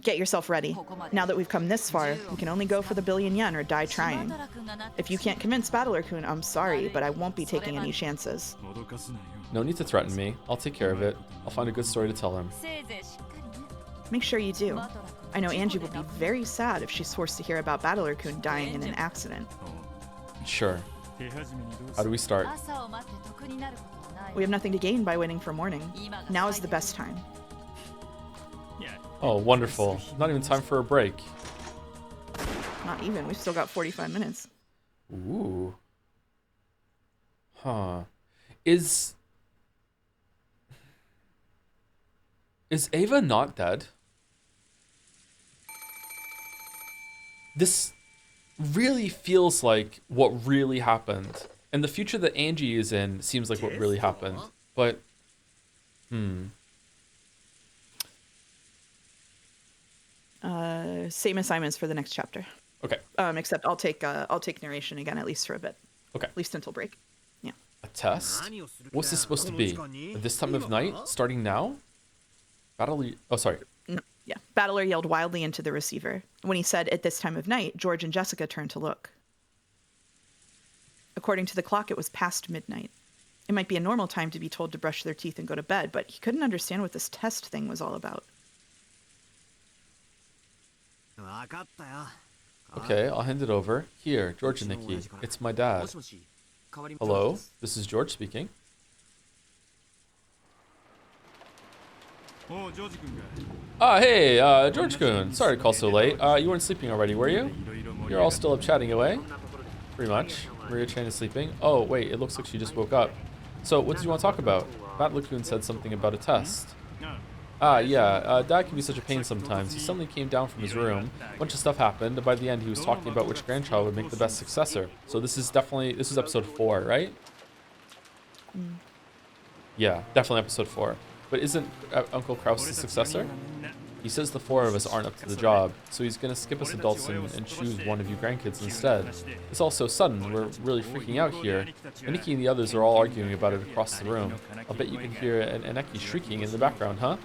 Get yourself ready. Now that we've come this far, we can only go for the billion yen or die trying. If you can't convince Battler-kun, I'm sorry, but I won't be taking any chances. No need to threaten me. I'll take care of it. I'll find a good story to tell him. Make sure you do. I know Angie will be very sad if she's forced to hear about Battler-kun dying in an accident. Sure. How do we start? We have nothing to gain by waiting for morning. Now is the best time. Oh, wonderful. Not even time for a break. Not even. We've still got 45 minutes. Ooh. Huh. Is Ava not dead? This really feels like what really happened. And the future that Angie is in seems like what really happened. But, Same assignments for the next chapter. Okay. Except I'll take narration again, at least for a bit. Okay. At least until break. Yeah. A test? What's this supposed to be? At this time of night? Starting now? Oh, sorry. No, yeah. Battler yelled wildly into the receiver. When he said, "At this time of night," George and Jessica turned to look. According to the clock, it was past midnight. It might be a normal time to be told to brush their teeth and go to bed, but he couldn't understand what this test thing was all about. Okay, I'll hand it over. Here, George and Nikki. It's my dad. Hello, this is George speaking. Hey, George-kun. Sorry to call so late. You weren't sleeping already, were you? You're all still up chatting away? Pretty much. Maria-chan is sleeping. Oh, wait, it looks like she just woke up. So, what did you want to talk about? Battler-kun said something about a test. Yeah, Dad can be such a pain sometimes. He suddenly came down from his room, a bunch of stuff happened, and by the end he was talking about which grandchild would make the best successor. So this is episode 4, right? Yeah, definitely episode 4. But isn't Uncle Kraus the successor? He says the 4 of us aren't up to the job, so he's gonna skip us adults and choose one of you grandkids instead. It's all so sudden, we're really freaking out here. Aniki and the others are all arguing about it across the room. I'll bet you can hear Aneki shrieking in the background, huh?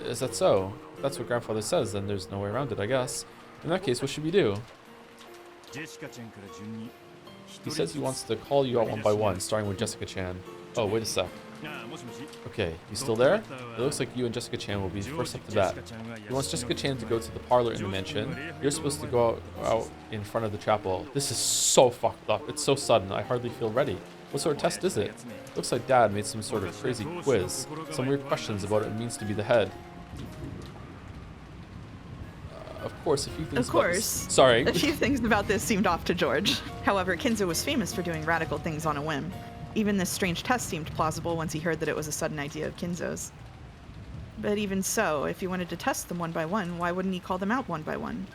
Is that so? If that's what grandfather says, then there's no way around it, I guess. In that case, what should we do? He says he wants to call you out one by one, starting with Jessica-chan. Oh, wait a sec. Okay, you still there? It looks like you and Jessica-chan will be first up to bat. He wants Jessica-chan to go to the parlor in the mansion. You're supposed to go out in front of the chapel. This is so fucked up. It's so sudden. I hardly feel ready. What sort of test is it? Looks like Dad made some sort of crazy quiz. Some weird questions about what it means to be the head. Of course, a few things about this. Sorry. A few things about this seemed off to George. However, Kinzo was famous for doing radical things on a whim. Even this strange test seemed plausible once he heard that it was a sudden idea of Kinzo's. But even so, if he wanted to test them one by one, why wouldn't he call them out one by one?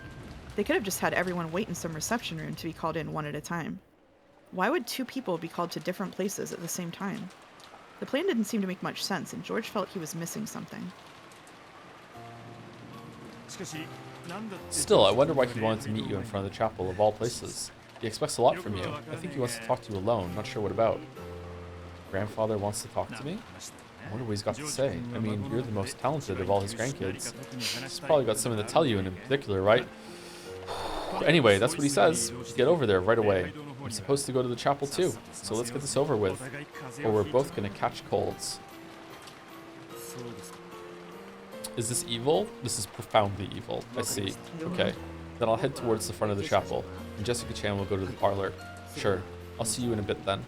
They could have just had everyone wait in some reception room to be called in one at a time. Why would two people be called to different places at the same time? The plan didn't seem to make much sense, and George felt he was missing something. Still, I wonder why he wanted to meet you in front of the chapel of all places. He expects a lot from you. I think he wants to talk to you alone, not sure what about. Grandfather wants to talk to me? I wonder what he's got to say. I mean, you're the most talented of all his grandkids. He's probably got something to tell you in particular, right? Anyway, that's what he says. Get over there right away. I'm supposed to go to the chapel too, so let's get this over with. Or we're both gonna catch colds. Is this evil? This is profoundly evil. I see. Okay. Then I'll head towards the front of the chapel, and Jessica-chan will go to the parlor. Sure. I'll see you in a bit then.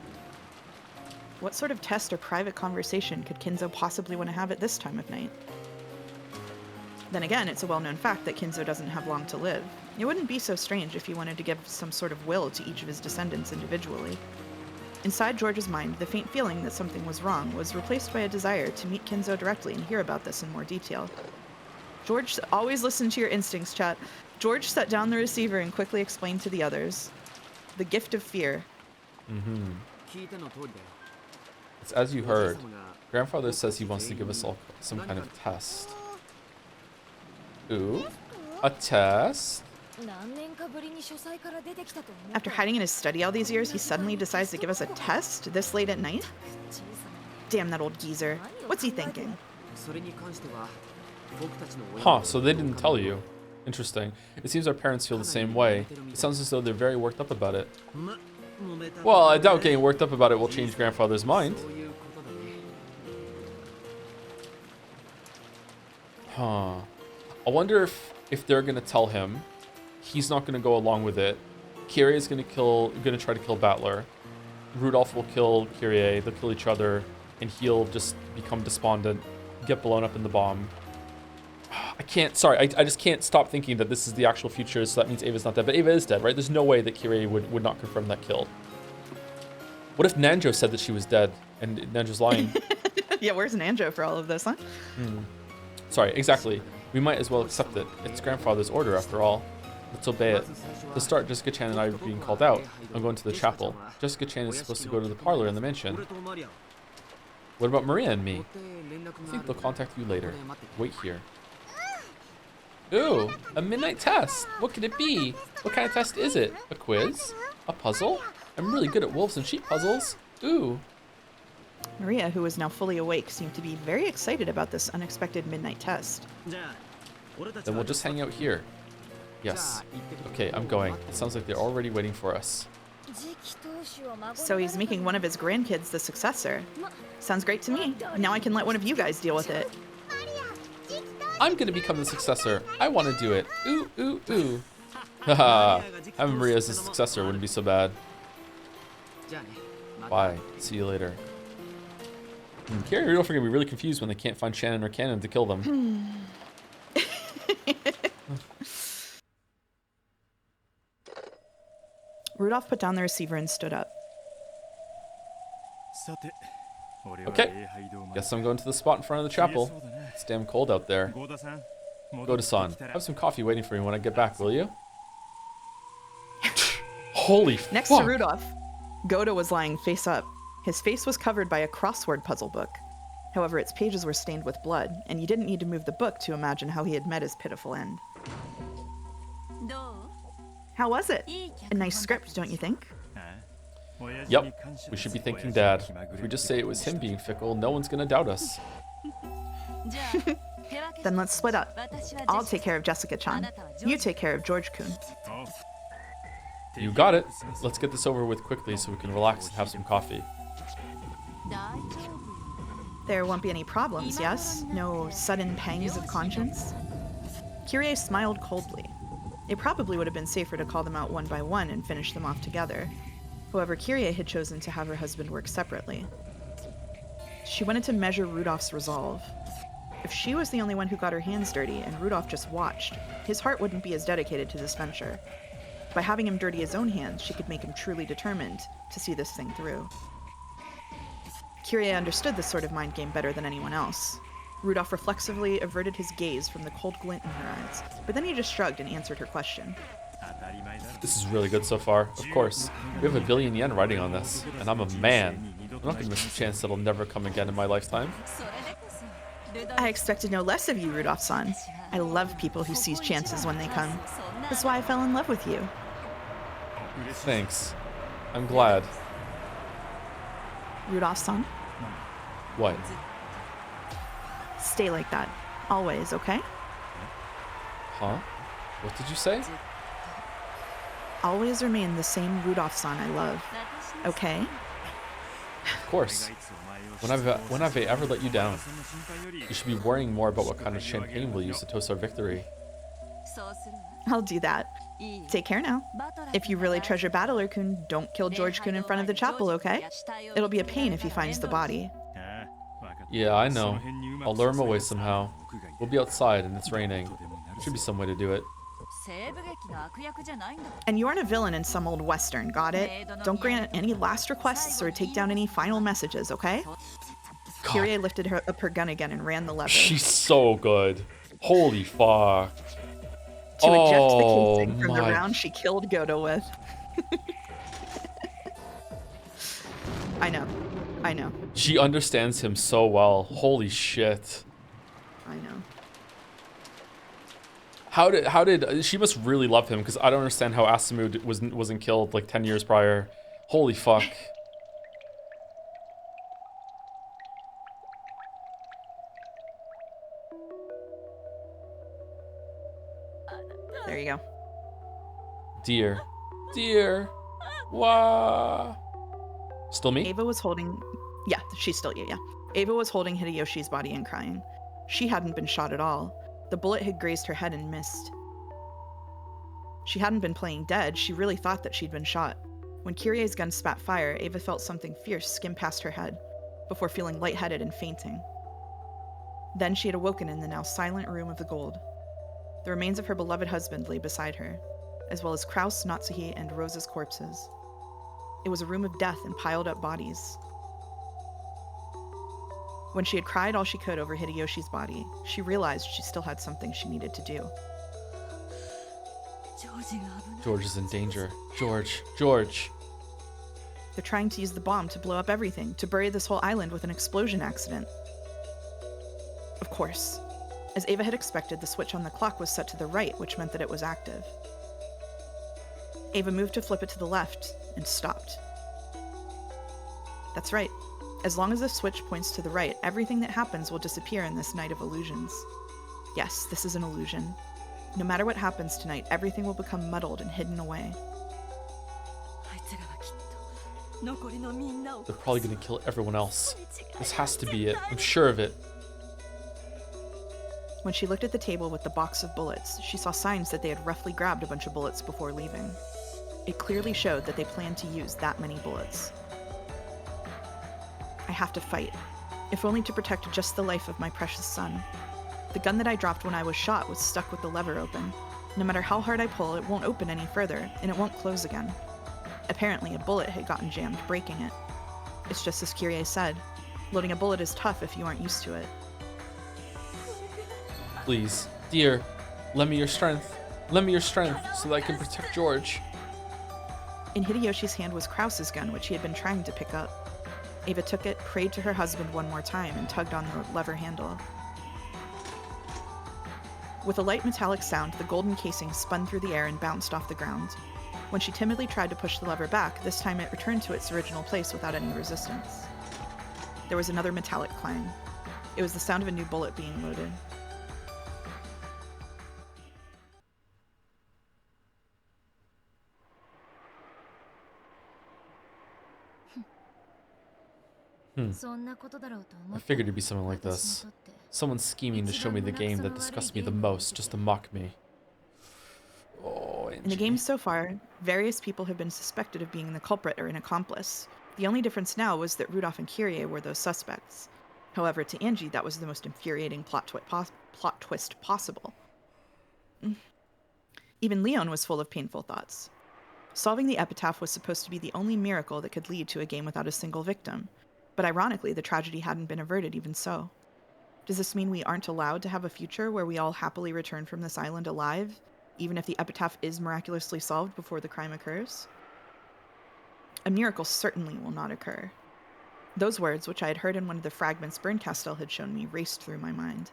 What sort of test or private conversation could Kinzo possibly want to have at this time of night? Then again, it's a well-known fact that Kinzo doesn't have long to live. It wouldn't be so strange if he wanted to give some sort of will to each of his descendants individually. Inside George's mind, the faint feeling that something was wrong was replaced by a desire to meet Kinzo directly and hear about this in more detail. George, always listen to your instincts, chat. George set down the receiver and quickly explained to the others. The gift of fear. It's as you heard. Grandfather says he wants to give us all some kind of test. Ooh, a test? After hiding in his study all these years, he suddenly decides to give us a test this late at night? Damn that old geezer. What's he thinking? Huh, so they didn't tell you. Interesting. It seems our parents feel the same way. It sounds as though they're very worked up about it. Well, I doubt getting worked up about it will change grandfather's mind. Huh. I wonder if they're gonna tell him he's not gonna go along with it. Kyrie is gonna try to kill Battler. Rudolph will kill Kyrie. They'll kill each other, and he'll just become despondent, get blown up in the bomb. I can't. Sorry, I just can't stop thinking that this is the actual future. So that means Ava's not dead, but Ava is dead, right? There's no way that Kyrie would not confirm that kill. What if Nanjo said that she was dead and Nanjo's lying? Yeah, where's Nanjo for all of this, huh? Sorry, exactly. We might as well accept it. It's grandfather's order after all. Let's obey it. To start, Jessica-chan and I are being called out. I'm going to the chapel. Jessica-chan is supposed to go to the parlor in the mansion. What about Maria and me? I think they'll contact you later. Wait here. Ooh, a midnight test. What could it be? What kind of test is it? A quiz? A puzzle? I'm really good at wolves and sheep puzzles. Ooh. Maria, who was now fully awake, seemed to be very excited about this unexpected midnight test. Then we'll just hang out here. Yes. Okay, I'm going. It sounds like they're already waiting for us. So he's making one of his grandkids the successor. Sounds great to me. Now I can let one of you guys deal with it. I'm gonna become the successor. I want to do it. Ooh, ooh, ooh. Haha. Having Maria as the successor wouldn't be so bad. Bye. See you later. Carrie and Rudolph are gonna be really confused when they can't find Shannon or Cannon to kill them. Rudolph put down the receiver and stood up. Okay. Guess I'm going to the spot in front of the chapel. It's damn cold out there. Goda-san, have some coffee waiting for me when I get back, will you? Holy fuck. Next to Rudolph, Goda was lying face up. His face was covered by a crossword puzzle book. However, its pages were stained with blood, and you didn't need to move the book to imagine how he had met his pitiful end. How was it? A nice script, don't you think? Yep. We should be thanking Dad. If we just say it was him being fickle, no one's gonna doubt us. Then let's split up. I'll take care of Jessica-chan. You take care of George-kun. You got it. Let's get this over with quickly so we can relax and have some coffee. There won't be any problems, yes? No sudden pangs of conscience? Kyrie smiled coldly. It probably would have been safer to call them out one by one and finish them off together. However, Kyrie had chosen to have her husband work separately. She wanted to measure Rudolph's resolve. If she was the only one who got her hands dirty and Rudolph just watched, his heart wouldn't be as dedicated to this venture. By having him dirty his own hands, she could make him truly determined to see this thing through. Kyrie understood this sort of mind game better than anyone else. Rudolph reflexively averted his gaze from the cold glint in her eyes, but then he just shrugged and answered her question. This is really good so far. Of course, we have 1 billion yen riding on this, and I'm a man. I'm not gonna miss a chance that'll never come again in my lifetime. I expected no less of you, Rudolph-san. I love people who seize chances when they come. That's why I fell in love with you. Thanks. I'm glad. Rudolph-san, What? stay like that. Always, okay? Huh? What did you say? Always remain the same Rudolph-san I love. Okay? Of course. When have I ever let you down? You should be worrying more about what kind of champagne we'll use to toast our victory. I'll do that. Take care now. If you really treasure Battler-kun, don't kill George-kun in front of the chapel, okay? It'll be a pain if he finds the body. Yeah, I know. I'll lure him away somehow. We'll be outside and it's raining. There should be some way to do it. And you aren't a villain in some old western, got it? Don't grant any last requests or take down any final messages, okay? Kyrie lifted up her gun again and ran the lever. She's so good. Holy fuck. To eject the casing from the round she killed Goto with. I know. She understands him so well. Holy shit. I know. How did she must really love him, because I don't understand how Asumu wasn't killed like 10 years prior. Holy fuck. There you go. Dear. Wah. Still me? Ava was holding... Yeah, she's still you, yeah. Ava was holding Hideyoshi's body and crying. She hadn't been shot at all. The bullet had grazed her head and missed. She hadn't been playing dead. She really thought that she'd been shot. When Kyrie's gun spat fire, Ava felt something fierce skim past her head, before feeling lightheaded and fainting. Then she had awoken in the now silent room of the gold. The remains of her beloved husband lay beside her, as well as Kraus, Natsuhi, and Rosa's corpses. It was a room of death and piled up bodies. When she had cried all she could over Hideyoshi's body, she realized she still had something she needed to do. George is in danger. George. They're trying to use the bomb to blow up everything, to bury this whole island with an explosion accident. Of course. As Ava had expected, the switch on the clock was set to the right, which meant that it was active. Ava moved to flip it to the left, and stopped. That's right. As long as the switch points to the right, everything that happens will disappear in this night of illusions. Yes, this is an illusion. No matter what happens tonight, everything will become muddled and hidden away. They're probably gonna kill everyone else. This has to be it. I'm sure of it. When she looked at the table with the box of bullets, she saw signs that they had roughly grabbed a bunch of bullets before leaving. It clearly showed that they planned to use that many bullets. I have to fight, if only to protect just the life of my precious son. The gun that I dropped when I was shot was stuck with the lever open. No matter how hard I pull, it won't open any further, and it won't close again. Apparently, a bullet had gotten jammed, breaking it. It's just as Kyrie said, loading a bullet is tough if you aren't used to it. Please, dear, lend me your strength. Lend me your strength so that I can protect George. In Hideyoshi's hand was Kraus's gun, which he had been trying to pick up. Ava took it, prayed to her husband one more time, and tugged on the lever handle. With a light metallic sound, the golden casing spun through the air and bounced off the ground. When she timidly tried to push the lever back, this time it returned to its original place without any resistance. There was another metallic clang. It was the sound of a new bullet being loaded. I figured it'd be something like this. Someone scheming to show me the game that disgusts me the most, just to mock me. Oh, In the game so far, various people have been suspected of being the culprit or an accomplice. The only difference now was that Rudolph and Kyrie were those suspects. However, to Angie, that was the most infuriating plot twist possible. Even Leon was full of painful thoughts. Solving the epitaph was supposed to be the only miracle that could lead to a game without a single victim. But ironically, the tragedy hadn't been averted even so. Does this mean we aren't allowed to have a future where we all happily return from this island alive, even if the epitaph is miraculously solved before the crime occurs? A miracle certainly will not occur. Those words, which I had heard in one of the fragments Berncastel had shown me, raced through my mind.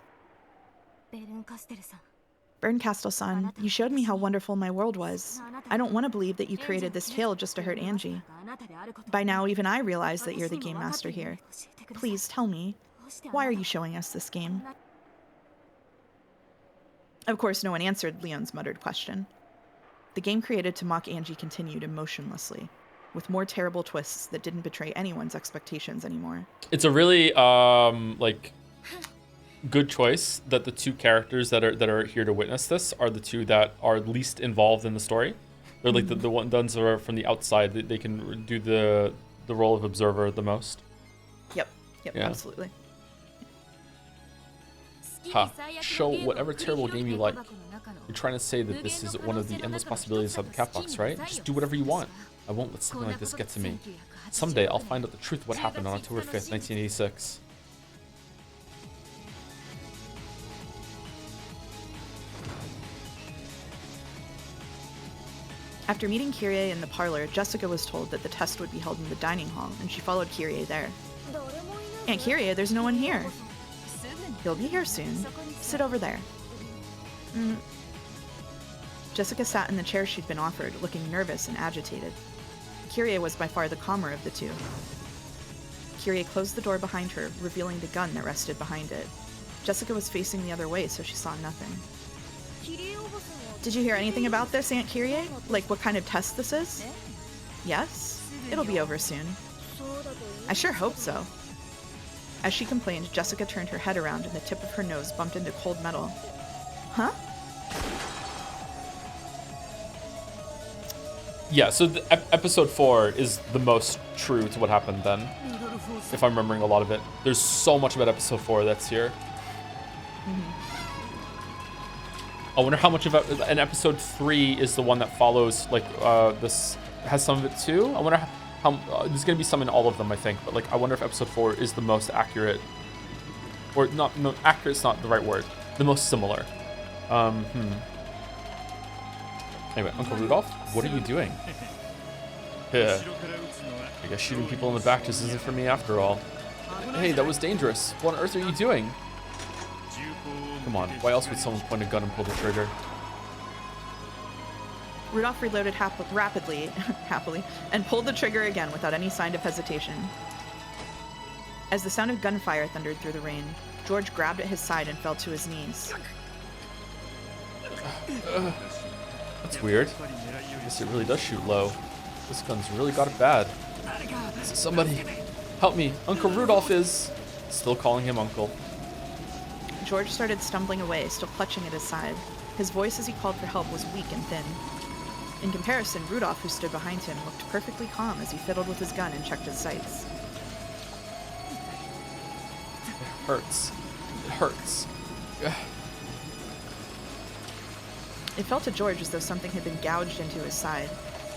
Berncastel-san, you showed me how wonderful my world was. I don't want to believe that you created this tale just to hurt Angie. By now, even I realize that you're the game master here. Please tell me, why are you showing us this game? Of course, no one answered Leon's muttered question. The game created to mock Angie continued emotionlessly, with more terrible twists that didn't betray anyone's expectations anymore. It's a really good choice that the two characters that are here to witness this are the two that are least involved in the story. They're like the ones that are from the outside. They can do the role of observer the most. Yep, Yeah. Absolutely. Ha. Show whatever terrible game you like. You're trying to say that this is one of the endless possibilities of the cat box, right? Just do whatever you want. I won't let something like this get to me. Someday I'll find out the truth of what happened on October 5th, 1986. After meeting Kyrie in the parlor, Jessica was told that the test would be held in the dining hall, and she followed Kyrie there. Aunt Kyrie, there's no one here. He'll be here soon. Sit over there. Jessica sat in the chair she'd been offered, looking nervous and agitated. Kyrie was by far the calmer of the two. Kyrie closed the door behind her, revealing the gun that rested behind it. Jessica was facing the other way, so she saw nothing. Did you hear anything about this, Aunt Kyrie? Like what kind of test this is? Yes? It'll be over soon. I sure hope so. As she complained, Jessica turned her head around and the tip of her nose bumped into cold metal. Huh? Yeah, so episode 4 is the most true to what happened then, if I'm remembering a lot of it. There's so much about episode 4 that's here. I wonder how much of it, and episode 3 is the one that follows, like, this has some of it too. I wonder how there's gonna be some in all of them, I think, but like, I wonder if episode 4 is the most accurate, or not, no, accurate's not the right word, the most similar. Anyway, Uncle Rudolph, what are you doing? Yeah, I guess shooting people in the back just isn't for me after all. Hey, that was dangerous. What on earth are you doing? Come on, why else would someone point a gun and pull the trigger? Rudolph reloaded rapidly, happily, and pulled the trigger again without any sign of hesitation. As the sound of gunfire thundered through the rain, George grabbed at his side and fell to his knees. That's weird. I guess it really does shoot low. This gun's really got it bad. Somebody, help me. Uncle Rudolph is... Still calling him Uncle. George started stumbling away, still clutching at his side. His voice as he called for help was weak and thin. In comparison, Rudolph, who stood behind him, looked perfectly calm as he fiddled with his gun and checked his sights. It hurts. It hurts. It felt to George as though something had been gouged into his side.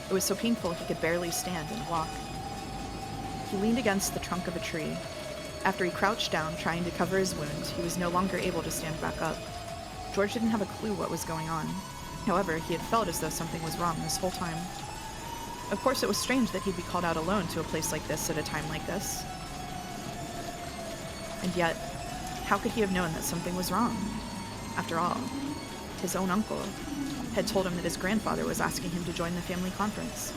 It was so painful he could barely stand and walk. He leaned against the trunk of a tree. After he crouched down, trying to cover his wound, he was no longer able to stand back up. George didn't have a clue what was going on. However, he had felt as though something was wrong this whole time. Of course, it was strange that he'd be called out alone to a place like this at a time like this. And yet, how could he have known that something was wrong? After all, his own uncle had told him that his grandfather was asking him to join the family conference.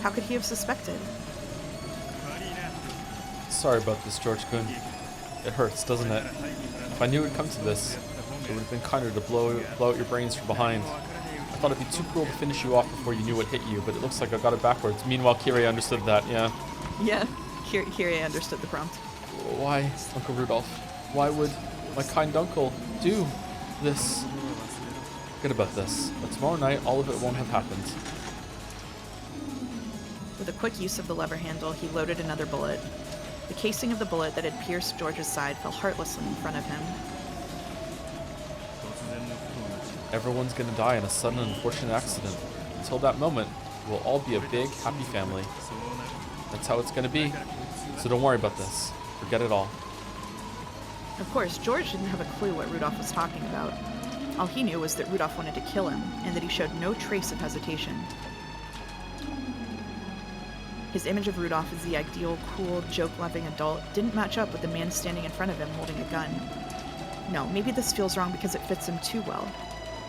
How could he have suspected? Sorry about this, George-kun. It hurts, doesn't it? If I knew it would come to this, it would have been kinder to blow out your brains from behind. I thought it'd be too cruel to finish you off before you knew what hit you, but it looks like I got it backwards. Meanwhile, Kyrie understood that, yeah. Yeah, Kyrie understood the prompt. Why, Uncle Rudolph? Why would my kind uncle do this? Forget about this. But tomorrow night, all of it won't have happened. With a quick use of the lever handle, he loaded another bullet. The casing of the bullet that had pierced George's side fell heartlessly in front of him. Everyone's gonna die in a sudden and unfortunate accident. Until that moment, we'll all be a big, happy family. That's how it's gonna be. So don't worry about this. Forget it all. Of course, George didn't have a clue what Rudolph was talking about. All he knew was that Rudolph wanted to kill him, and that he showed no trace of hesitation. His image of Rudolph as the ideal, cool, joke-loving adult didn't match up with the man standing in front of him holding a gun. No, maybe this feels wrong because it fits him too well.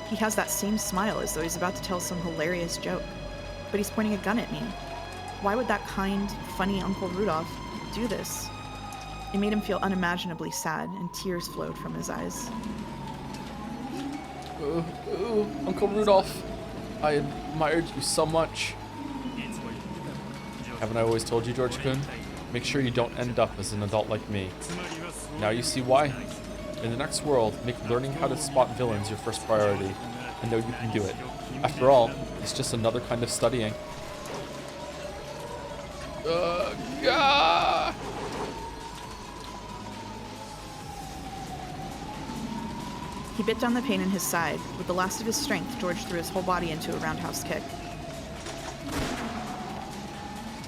He has that same smile as though he's about to tell some hilarious joke. But he's pointing a gun at me. Why would that kind, funny Uncle Rudolph do this? It made him feel unimaginably sad, and tears flowed from his eyes. Uncle Rudolph, I admired you so much. Haven't I always told you, George-kun? Make sure you don't end up as an adult like me. Now you see why. In the next world, make learning how to spot villains your first priority, and know you can do it. After all, it's just another kind of studying. Gah! He bit down the pain in his side. With the last of his strength, George threw his whole body into a roundhouse kick.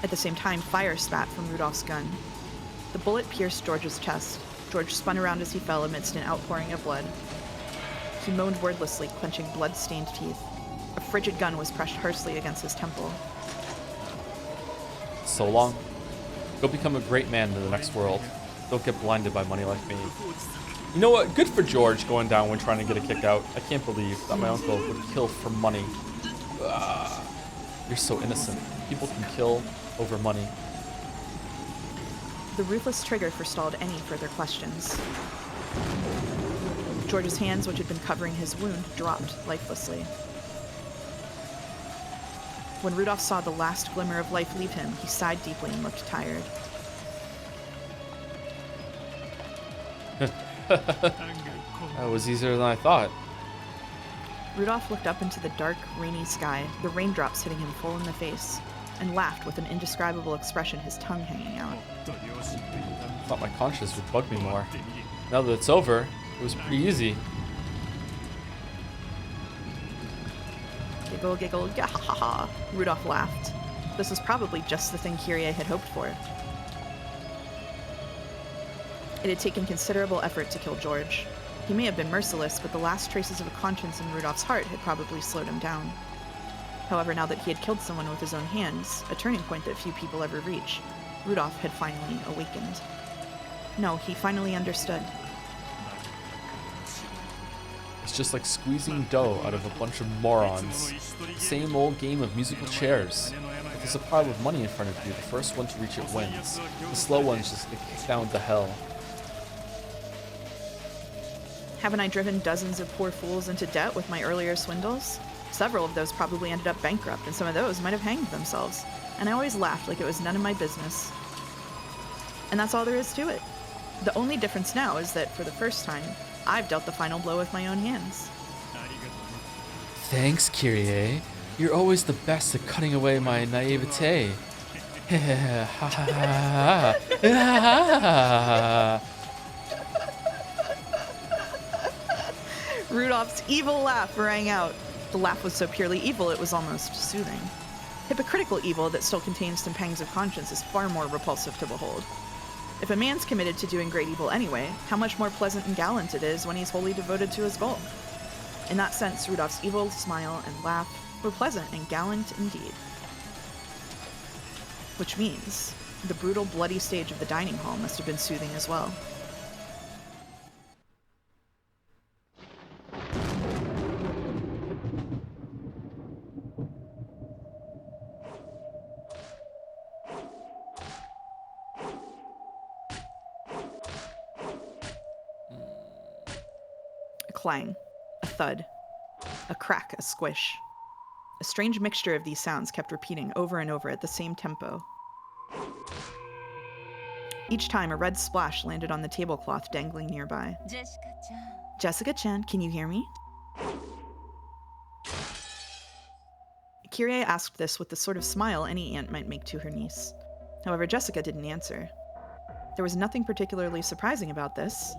At the same time, fire spat from Rudolph's gun. The bullet pierced George's chest. George spun around as he fell amidst an outpouring of blood. He moaned wordlessly, clenching blood-stained teeth. A frigid gun was pressed harshly against his temple. So long. Go become a great man in the next world. Don't get blinded by money like me. You know what? Good for George going down when trying to get a kick out. I can't believe that my uncle would kill for money. You're so innocent. People can kill over money. The ruthless trigger forestalled any further questions. George's hands, which had been covering his wound, dropped lifelessly. When Rudolph saw the last glimmer of life leave him, he sighed deeply and looked tired. That was easier than I thought. Rudolph looked up into the dark, rainy sky, the raindrops hitting him full in the face, and laughed with an indescribable expression, his tongue hanging out. I thought my conscience would bug me more. Now that it's over, it was pretty easy. Giggle, giggle, ha ha ha. Rudolph laughed. This was probably just the thing Kyrie had hoped for. It had taken considerable effort to kill George. He may have been merciless, but the last traces of a conscience in Rudolph's heart had probably slowed him down. However, now that he had killed someone with his own hands, a turning point that few people ever reach, Rudolph had finally awakened. No, he finally understood. It's just like squeezing dough out of a bunch of morons. Same old game of musical chairs. If there's a pile of money in front of you, the first one to reach it wins. The slow ones just get kicked down to hell. Haven't I driven dozens of poor fools into debt with my earlier swindles? Several of those probably ended up bankrupt, and some of those might have hanged themselves. And I always laughed like it was none of my business. And that's all there is to it. The only difference now is that, for the first time, I've dealt the final blow with my own hands. Thanks, Kyrie. You're always the best at cutting away my naivete. Rudolph's evil laugh rang out. The laugh was so purely evil it was almost soothing. Hypocritical evil that still contains some pangs of conscience is far more repulsive to behold. If a man's committed to doing great evil anyway, how much more pleasant and gallant it is when he's wholly devoted to his goal. In that sense, Rudolph's evil smile and laugh were pleasant and gallant indeed. Which means the brutal, bloody stage of the dining hall must have been soothing as well. A clang, a thud, a crack, a squish. A strange mixture of these sounds kept repeating over and over at the same tempo. Each time, a red splash landed on the tablecloth dangling nearby. ジェシカちゃん Jessica-chan, can you hear me? Kyrie asked this with the sort of smile any aunt might make to her niece. However, Jessica didn't answer. There was nothing particularly surprising about this.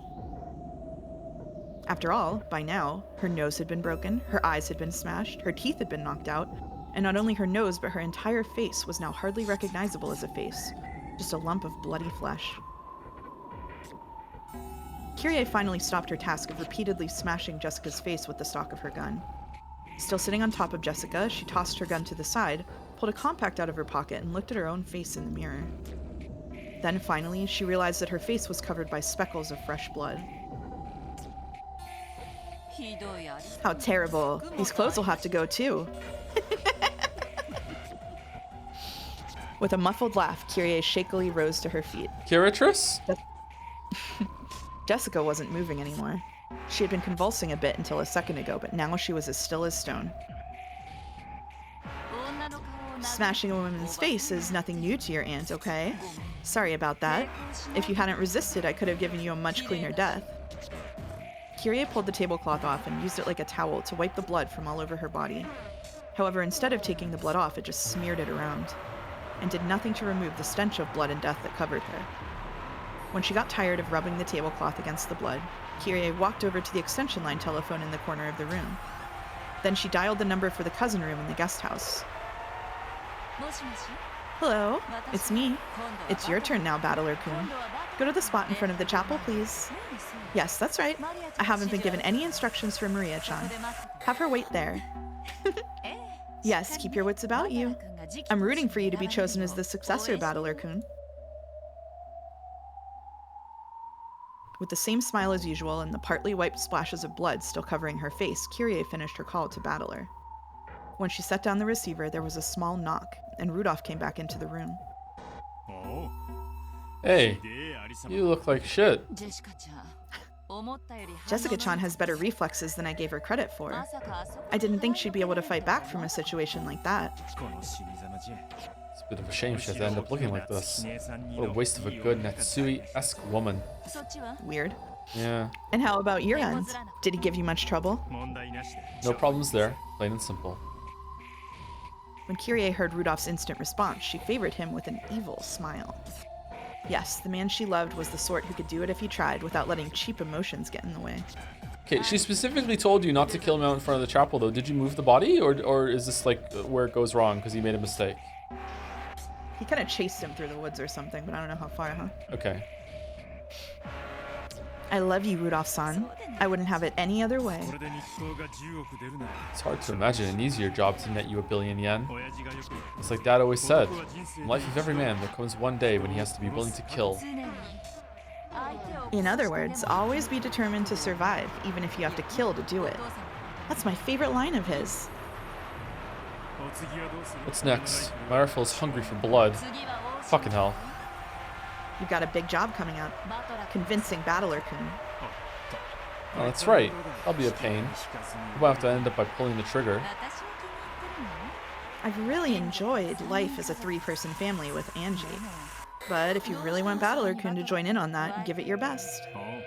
After all, by now, her nose had been broken, her eyes had been smashed, her teeth had been knocked out, and not only her nose, but her entire face was now hardly recognizable as a face, just a lump of bloody flesh. Kyrie finally stopped her task of repeatedly smashing Jessica's face with the stock of her gun. Still sitting on top of Jessica, she tossed her gun to the side, pulled a compact out of her pocket, and looked at her own face in the mirror. Then, finally, she realized that her face was covered by speckles of fresh blood. ひどいあり How terrible. These clothes will have to go too. With a muffled laugh, Kyrie shakily rose to her feet. Kiratress? Jessica wasn't moving anymore. She had been convulsing a bit until a second ago, but now she was as still as stone. 女の顔を殴る Smashing a woman's face is nothing new to your aunt, okay? Sorry about that. If you hadn't resisted, I could have given you a much cleaner death. Kyrie pulled the tablecloth off and used it like a towel to wipe the blood from all over her body. However, instead of taking the blood off, it just smeared it around, and did nothing to remove the stench of blood and death that covered her. When she got tired of rubbing the tablecloth against the blood, Kyrie walked over to the extension line telephone in the corner of the room. Then she dialed the number for the cousin room in the guest house. もしもし Hello, it's me. 今度は It's your turn now, Battler-kun. 今度はバト Go to the spot in front of the chapel, please. 何それ Yes, that's right. I haven't been given any instructions from そ Maria-chan. こで待ってて Have her wait there. ええ Yes, keep your wits about you. バトラ君が次期 I'm rooting for you to be 当主に chosen as the successor, 選ばれるよう Battler-kun. With the same smile as usual and the partly wiped splashes of blood still covering her face, Kyrie finished her call to Battler. When she set down the receiver, there was a small knock, and Rudolph came back into the room. おう Hey, でありさま you look like shit. ジェシカちゃん思ったより Jessica-chan has better reflexes than I gave her credit for. まさかあそこ I didn't think she'd be able to fight back from a situation like that. この死にざまじゃ It's a bit of a shame she has to end up looking like this. What a waste of a good Natsui-esque woman. そっちは Weird. Yeah, And how about your end? Did he give you much trouble? 問題なしだ no problems there. Plain and simple. When Kyrie heard Rudolph's instant response, she favored him with an evil smile. Yes, the man she loved was the sort who could do it if he tried without letting cheap emotions get in the way. Okay, she specifically told you not to kill him out in front of the chapel, though. Did you move the body, or is this like where it goes wrong because he made a mistake? He kind of chased him through the woods or something, but I don't know how far, huh? Okay. I love you, Rudolph-san. I wouldn't have it any other way. これで日当が10億出るなら It's hard to imagine an easier job to net you $1 billion yen. 親父がよく It's like Dad always said. 男は人生 In the life of every man, there comes one day when he has to be willing to kill. 常に相手を In other words, always be determined to survive, even if you have to kill to do お it. 父様 That's my favorite line of his. お次はどうする What's next? Myra feels hungry for blood. 次は王子 Fucking hell. You've got a big job coming up, バトラ君 convincing Battler-kun. Oh, that's right. That'll be a pain. We might have to end up by pulling the trigger. 私は気に入ってるの I've really enjoyed life as a three-person family with Angie. But if you really want Battler-kun to join in on that, give it your best. おう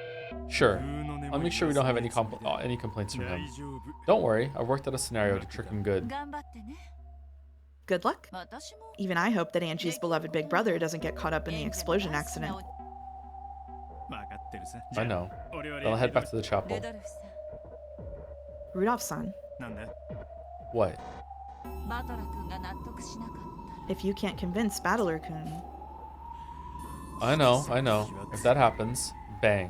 Sure. 普通の眠 I'll り make sure we don't have any が覚めて any complaints from 大 him. 丈夫 Don't worry, I've worked out a scenario to trick him good. 頑張ってね Good luck. 私も Even I hope that Angie's beloved big brother doesn't get caught up in the エンジェル explosion 大好きな accident. お 分かってるさ I know. 俺は Then I'll head back to the ル chapel. ドルフさん Rudolph-san, なんだ What? バトラ君が納得しなかった if you can't convince Battler-kun, I know. If that happens, bang.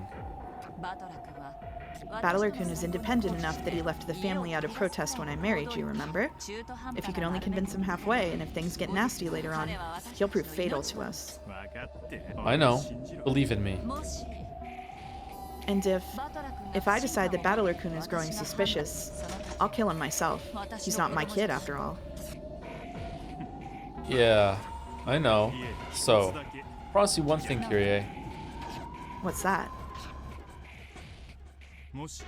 バトラ君は Battler-kun is independent enough that he left the family out of protest when I married you, remember? 中途半端 If you な can only 丸め convince him halfway, and if things get nasty later on, he'll prove fatal to us. 分かって I know. 信じろ Believe in me. もし And バトラ君が if I decide that 不審なもの Battler-kun is growing 私が suspicious, 判断する I'll kill him myself. He's not my kid after all. Yeah, I know. いえ So, 一つだけ promise you one thing, Kyrie. What's that? もし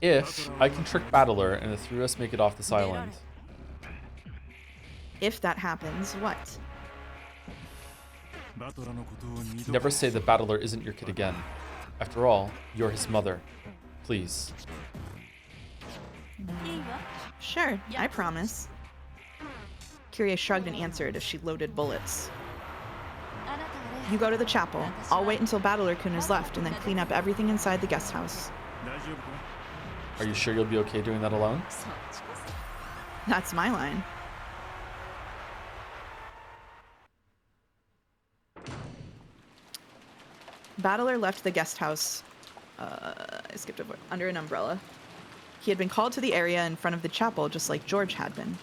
If I can trick Battler and the three of us make it off this island, If that happens, what? Never say the battler isn't your kid again. After all, you're his mother. Please. Sure, I promise. Kyrie shrugged and answered as she loaded bullets. You go to the chapel. I'll wait until Battler-kun is left and then clean up everything inside the guest house. Are you sure you'll be okay doing that alone? That's my line. Battler left the guest house. I skipped over under an umbrella. He had been called to the area in front of the chapel just like George had been.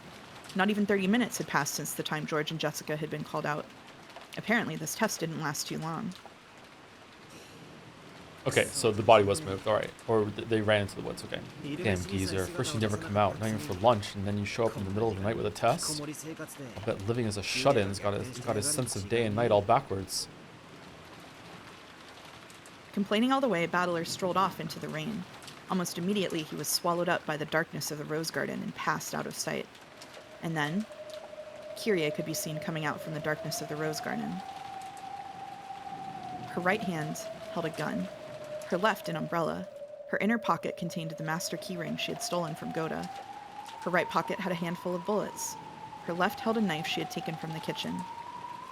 Not even 30 minutes had passed since the time George and Jessica had been called out. Apparently, this test didn't last too long. Okay, so the body was moved, alright. Or they ran into the woods, okay. Damn geezer, first you never come out, not even for lunch, and then you show up in the middle of the night with a test? I'll bet living as a shut-in's got his sense of day and night all backwards. Complaining all the way, Battler strolled off into the rain. Almost immediately, he was swallowed up by the darkness of the rose garden and passed out of sight. And then, Kyrie could be seen coming out from the darkness of the rose garden. Her right hand held a gun, her left an umbrella. Her inner pocket contained the master keyring she had stolen from Goda. Her right pocket had a handful of bullets. Her left held a knife she had taken from the kitchen.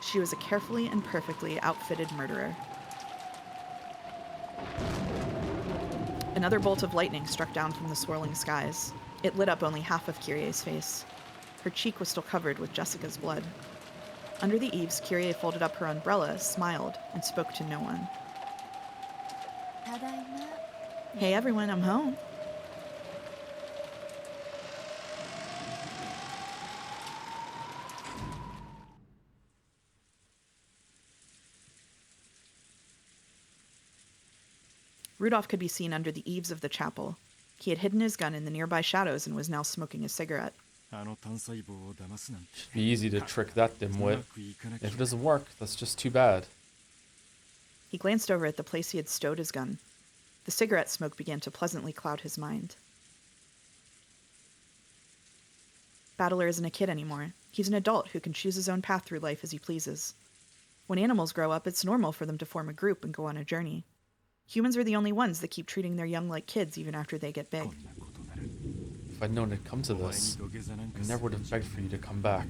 She was a carefully and perfectly outfitted murderer. Another bolt of lightning struck down from the swirling skies. It lit up only half of Kyrie's face. Her cheek was still covered with Jessica's blood. Under the eaves, Kyrie folded up her umbrella, smiled, and spoke to no one. Hey everyone, I'm home. Rudolph could be seen under the eaves of the chapel. He had hidden his gun in the nearby shadows and was now smoking a cigarette. Should be easy to trick that dimwit. If it doesn't work, that's just too bad. He glanced over at the place he had stowed his gun. The cigarette smoke began to pleasantly cloud his mind. Battler isn't a kid anymore. He's an adult who can choose his own path through life as he pleases. When animals grow up, it's normal for them to form a group and go on a journey. Humans are the only ones that keep treating their young like kids even after they get big. If I'd known it'd come to this, I never would have begged for you to come back.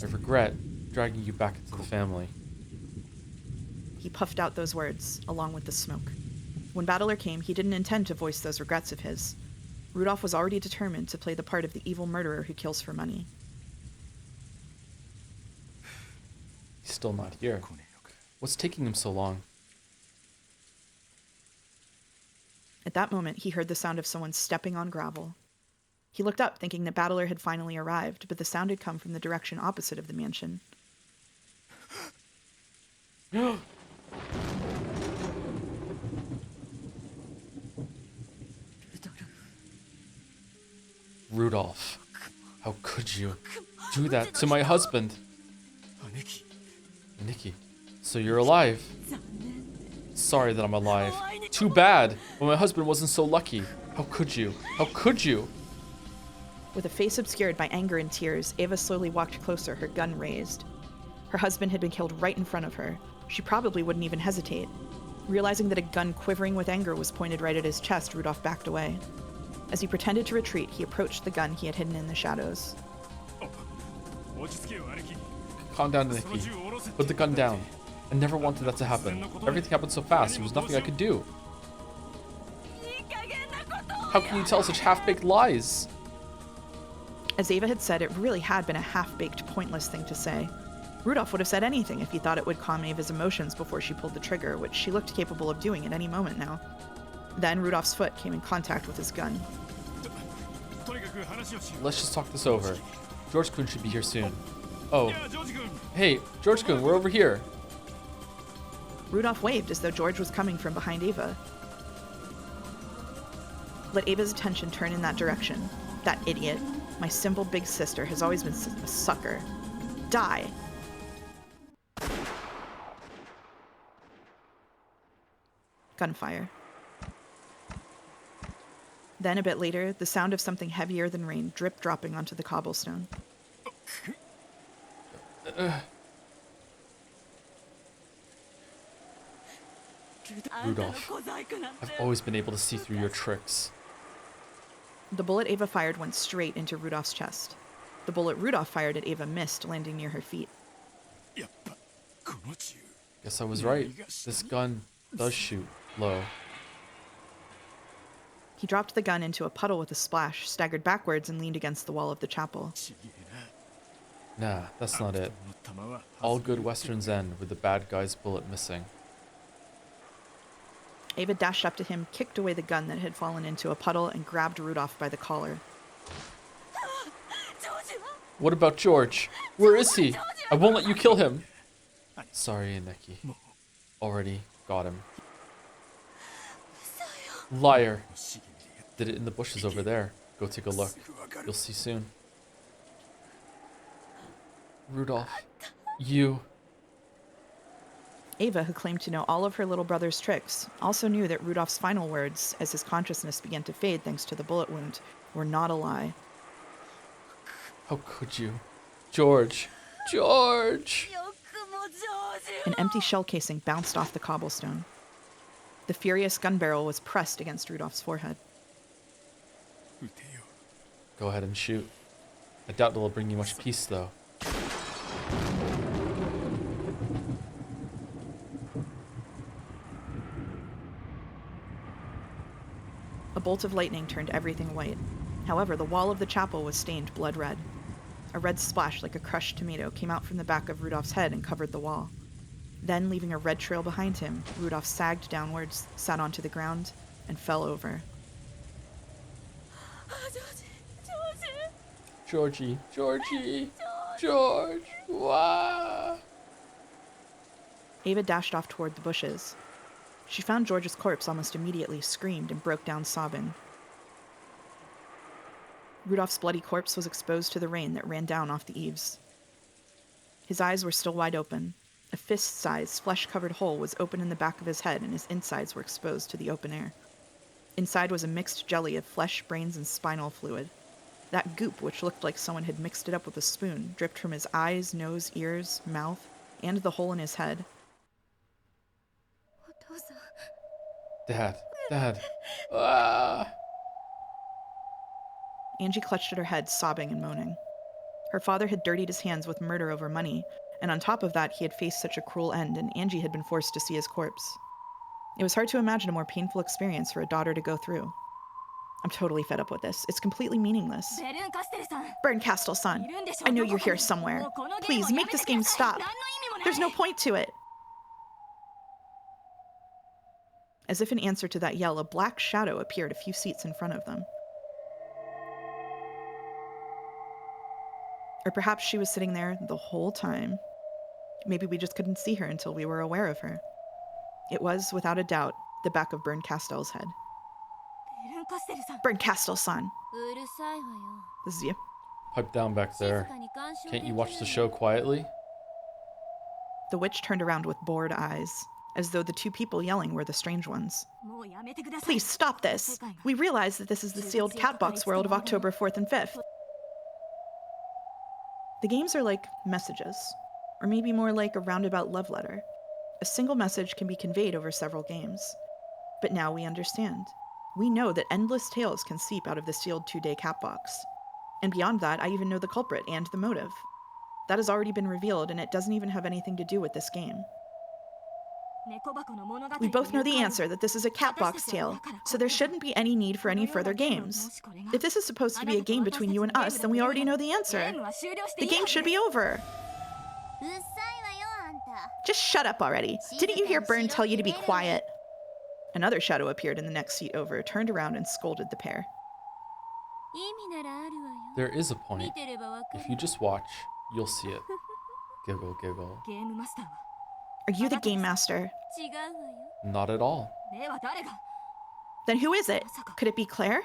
I regret dragging you back into the family. He puffed out those words, along with the smoke. When Battler came, he didn't intend to voice those regrets of his. Rudolph was already determined to play the part of the evil murderer who kills for money. He's still not here. What's taking him so long? At that moment, he heard the sound of someone stepping on gravel. He looked up, thinking that Battler had finally arrived, but the sound had come from the direction opposite of the mansion. Rudolph, how could you do that to my husband? Nikki, so you're alive. Sorry that I'm alive. Too bad, but my husband wasn't so lucky. How could you? How could you? With a face obscured by anger and tears, Ava slowly walked closer, her gun raised. Her husband had been killed right in front of her. She probably wouldn't even hesitate. Realizing that a gun quivering with anger was pointed right at his chest, Rudolph backed away. As he pretended to retreat, he approached the gun he had hidden in the shadows. Calm down, Nikki. Put the gun down. I never wanted that to happen. Everything happened so fast, there was nothing I could do. How can you tell such half-baked lies? As Ava had said, it really had been a half-baked, pointless thing to say. Rudolph would have said anything if he thought it would calm Ava's emotions before she pulled the trigger, which she looked capable of doing at any moment now. Then Rudolph's foot came in contact with his gun. Let's just talk this over. George-kun should be here soon. Oh. Hey, George-kun, we're over here. Rudolph waved as though George was coming from behind Ava. Let Ava's attention turn in that direction. That idiot. My simple big sister has always been a sucker. Die! Gunfire. Then, a bit later, the sound of something heavier than rain drip-dropping onto the cobblestone. Rudolph, I've always been able to see through your tricks. The bullet Ava fired went straight into Rudolph's chest. The bullet Rudolph fired at Ava missed, landing near her feet. やっぱこの銃 Guess I was right. This gun does shoot low. He dropped the gun into a puddle with a splash, staggered backwards, and leaned against the wall of the chapel. ちげえな Nah, that's not it. この弾は All good westerns end with the bad guy's bullet missing. Ava dashed up to him, kicked away the gun that had fallen into a puddle, and grabbed Rudolph by the collar. What about George? Where is he? I won't let you kill him. Sorry, Neki. Already got him. Liar. Did it in the bushes over there. Go take a look. You'll see soon. Rudolph, you. Ava, who claimed to know all of her little brother's tricks, also knew that Rudolph's final words, as his consciousness began to fade thanks to the bullet wound, were not a lie. How could you? George. George! An empty shell casing bounced off the cobblestone. The furious gun barrel was pressed against Rudolph's forehead. 撃てよ Go ahead and shoot. I doubt it'll bring you much peace, though. A bolt of lightning turned everything white. However, the wall of the chapel was stained blood red. A red splash like a crushed tomato came out from the back of Rudolph's head and covered the wall. Then, leaving a red trail behind him, Rudolph sagged downwards, sat onto the ground, and fell over. Georgie. Georgie. George. Wah. Ava dashed off toward the bushes. She found George's corpse almost immediately, screamed, and broke down sobbing. Rudolph's bloody corpse was exposed to the rain that ran down off the eaves. His eyes were still wide open. A fist-sized, flesh-covered hole was open in the back of his head, and his insides were exposed to the open air. Inside was a mixed jelly of flesh, brains, and spinal fluid. That goop, which looked like someone had mixed it up with a spoon, dripped from his eyes, nose, ears, mouth, and the hole in his head. Dad. Dad. Ah. Angie clutched at her head, sobbing and moaning. Her father had dirtied his hands with murder over money, and on top of that, he had faced such a cruel end, and Angie had been forced to see his corpse. It was hard to imagine a more painful experience for a daughter to go through. I'm totally fed up with this. It's completely meaningless. Berncastle-san, I know you're here somewhere. Please, make this game stop. There's no point to it. As if in answer to that yell, a black shadow appeared a few seats in front of them. Or perhaps she was sitting there the whole time. Maybe we just couldn't see her until we were aware of her. It was, without a doubt, the back of Berncastell's head. Berncastle-san. This is you. Pipe down back there. Can't you watch the show quietly? The witch turned around with bored eyes, as though the two people yelling were the strange ones. Please stop this. We realize that this is the sealed Catbox world of October 4th and 5th. The games are like messages, or maybe more like a roundabout love letter. A single message can be conveyed over several games. But now we understand. We know that endless tales can seep out of the sealed 2-day Catbox. And beyond that, I even know the culprit and the motive. That has already been revealed, and it doesn't even have anything to do with this game. We both know the answer, that this is a Catbox tale, so there shouldn't be any need for any further games. If this is supposed to be a game between you and us, then we already know the answer. The game should be over. Just shut up already. Didn't you hear Byrne tell you to be quiet? Another shadow appeared in the next seat over, turned around, and scolded the pair. There is a point. If you just watch, you'll see it. Giggle, giggle. Are you the game master? Not at all. Then who is it? Could it be Claire?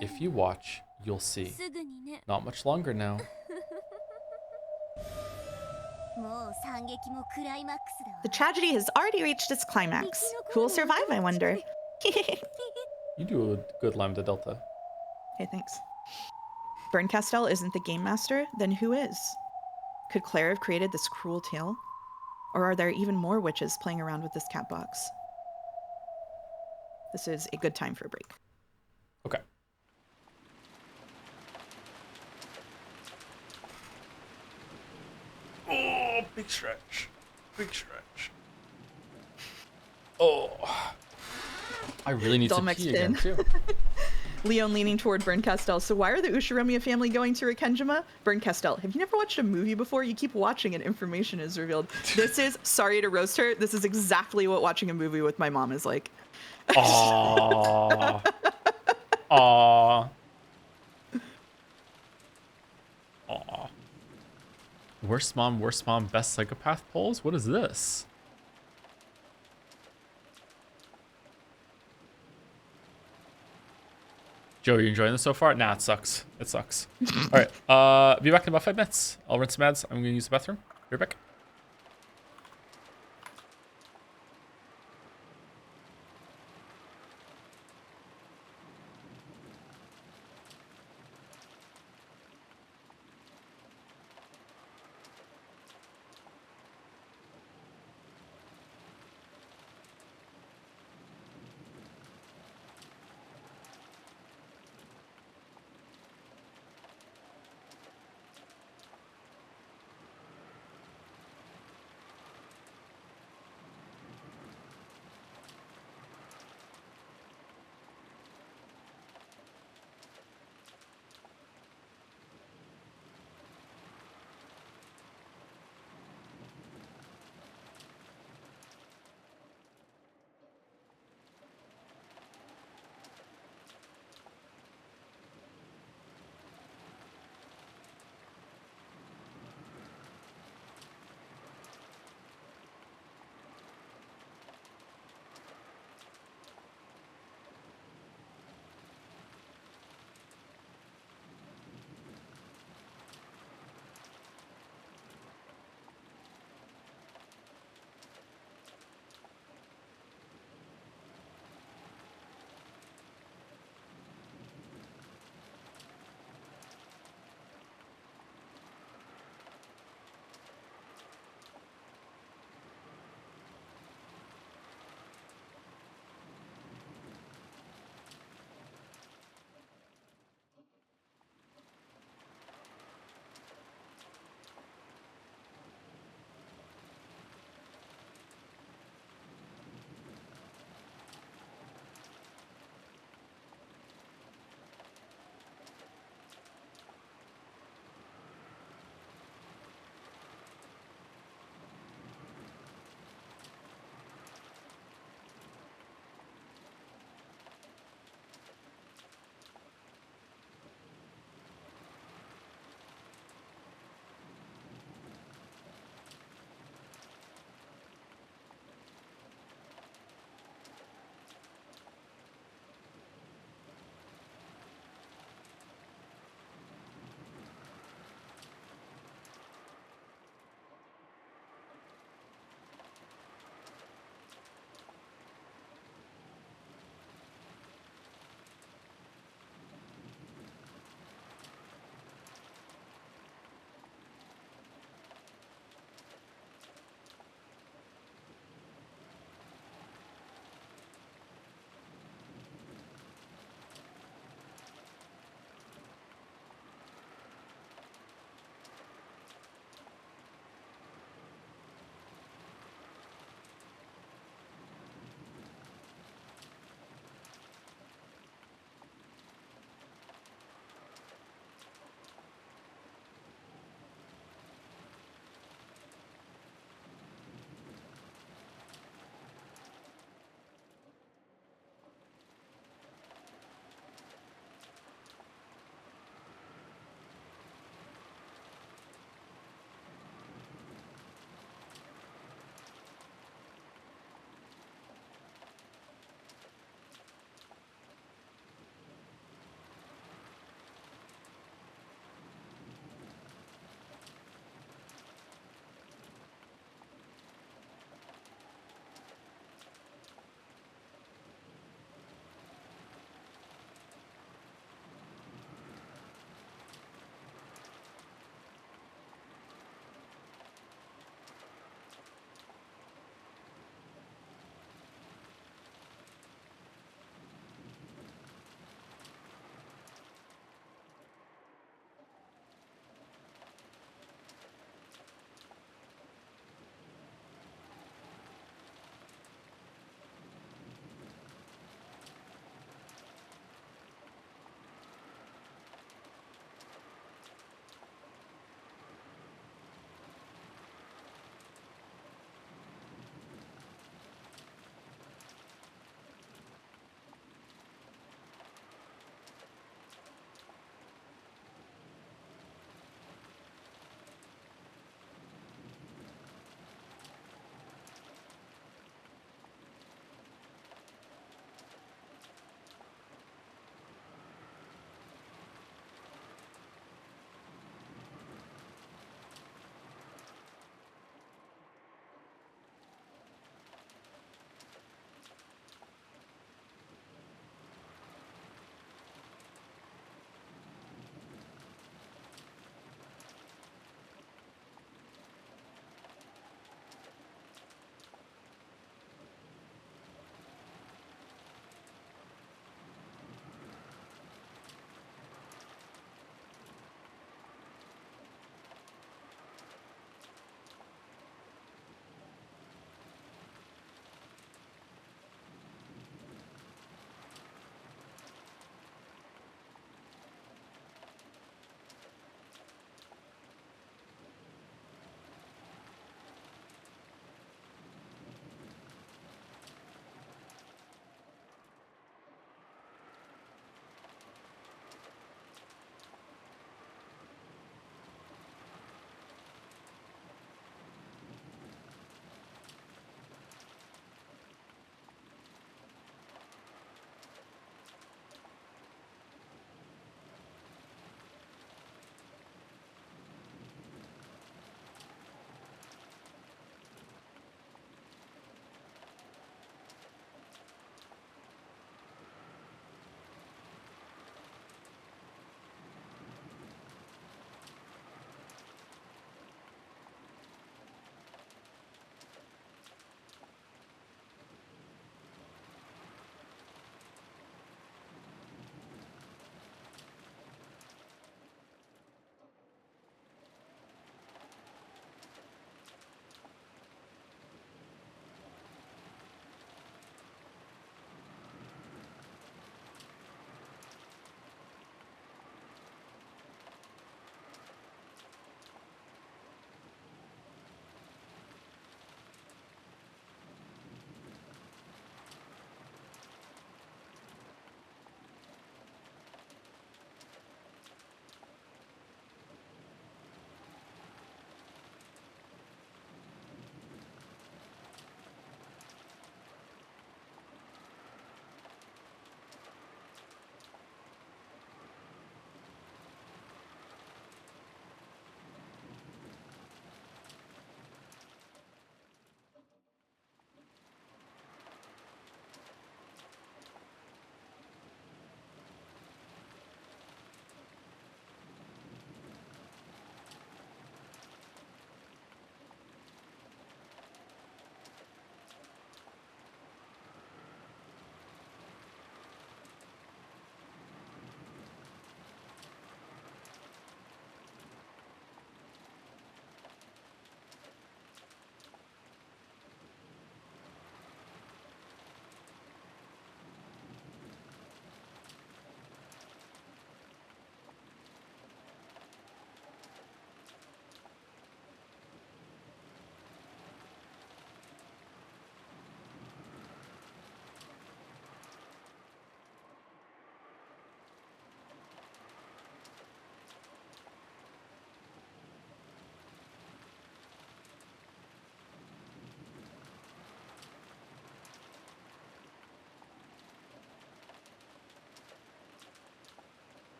If you watch, you'll see. Not much longer now. The tragedy has already reached its climax. Who will survive, I wonder? You do a good Lambda Delta. Hey, thanks. Berncastel isn't the game master, then who is? Could Claire have created this cruel tale? Or are there even more witches playing around with this cat box? This is a good time for a break. Okay. Oh, big stretch. Big stretch. Oh. I really need It's all to mixed pee again, in. too. Leon leaning toward Burn Castell. So why are the Ushiromiya family going to Rikenjima? Burn Castell, have you never watched a movie before? You keep watching and information is revealed. This is, sorry to roast her, this is exactly what watching a movie with my mom is like. Aww. Aww. Aww. Worst mom, best psychopath polls? What is this? Joe, you enjoying this so far? Nah, it sucks. It sucks. All right. Be back in about 5 minutes. I'll rinse some ads. I'm gonna use the bathroom. Be right back.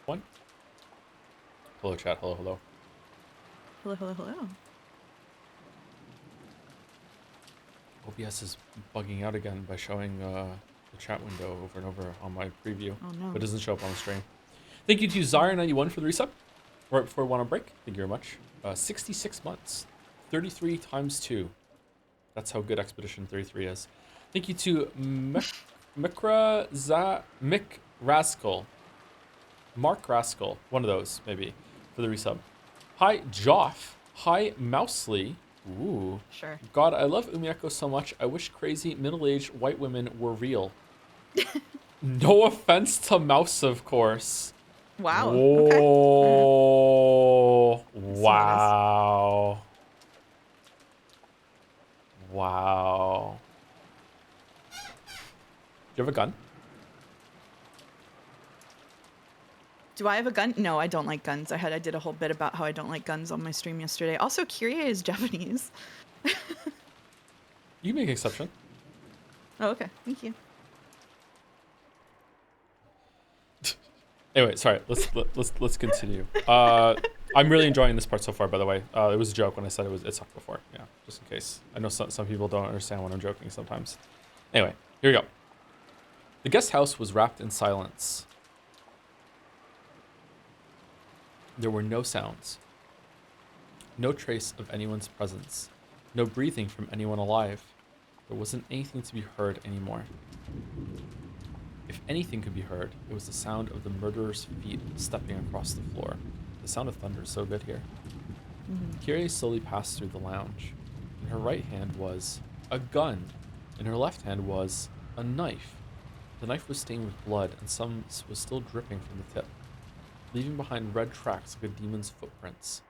One. Hello, chat. Hello, hello. Hello, hello, hello. OBS is bugging out again by showing the chat window over and over on my preview. Oh no. But it doesn't show up on the stream. Thank you to Zara91 for the resub. Right before we went on break. Thank you very much. 66 months. 33 times 2. That's how good Expedition 33 is. Thank you to Mick Rascal. Mark Rascal. One of those, maybe, for the resub. Hi, Joff. Hi, Mousely. Ooh. Sure. God, I love Umineko so much. I wish crazy middle-aged white women were real. No offense to Mouse, of course. Wow. Whoa. Okay. Wow. Wow. Do you have a gun? Do I have a gun? No, I don't like guns. I did a whole bit about how I don't like guns on my stream yesterday. Also, Kyrie is Japanese. You make an exception. Oh, okay. Thank you. Anyway, sorry. Let's continue. I'm really enjoying this part so far. By the way, it was a joke when I said it sucked before. Yeah, just in case. I know some people don't understand when I'm joking sometimes. Anyway, here we go. The guest house was wrapped in silence. There were no sounds. No trace of anyone's presence. No breathing from anyone alive. There wasn't anything to be heard anymore. If anything could be heard, it was the sound of the murderer's feet stepping across the floor. The sound of thunder is so good here. Kyrie slowly passed through the lounge. In her right hand was a gun. In her left hand was a knife. The knife was stained with blood, and some was still dripping from the tip, leaving behind red tracks like a demon's footprints.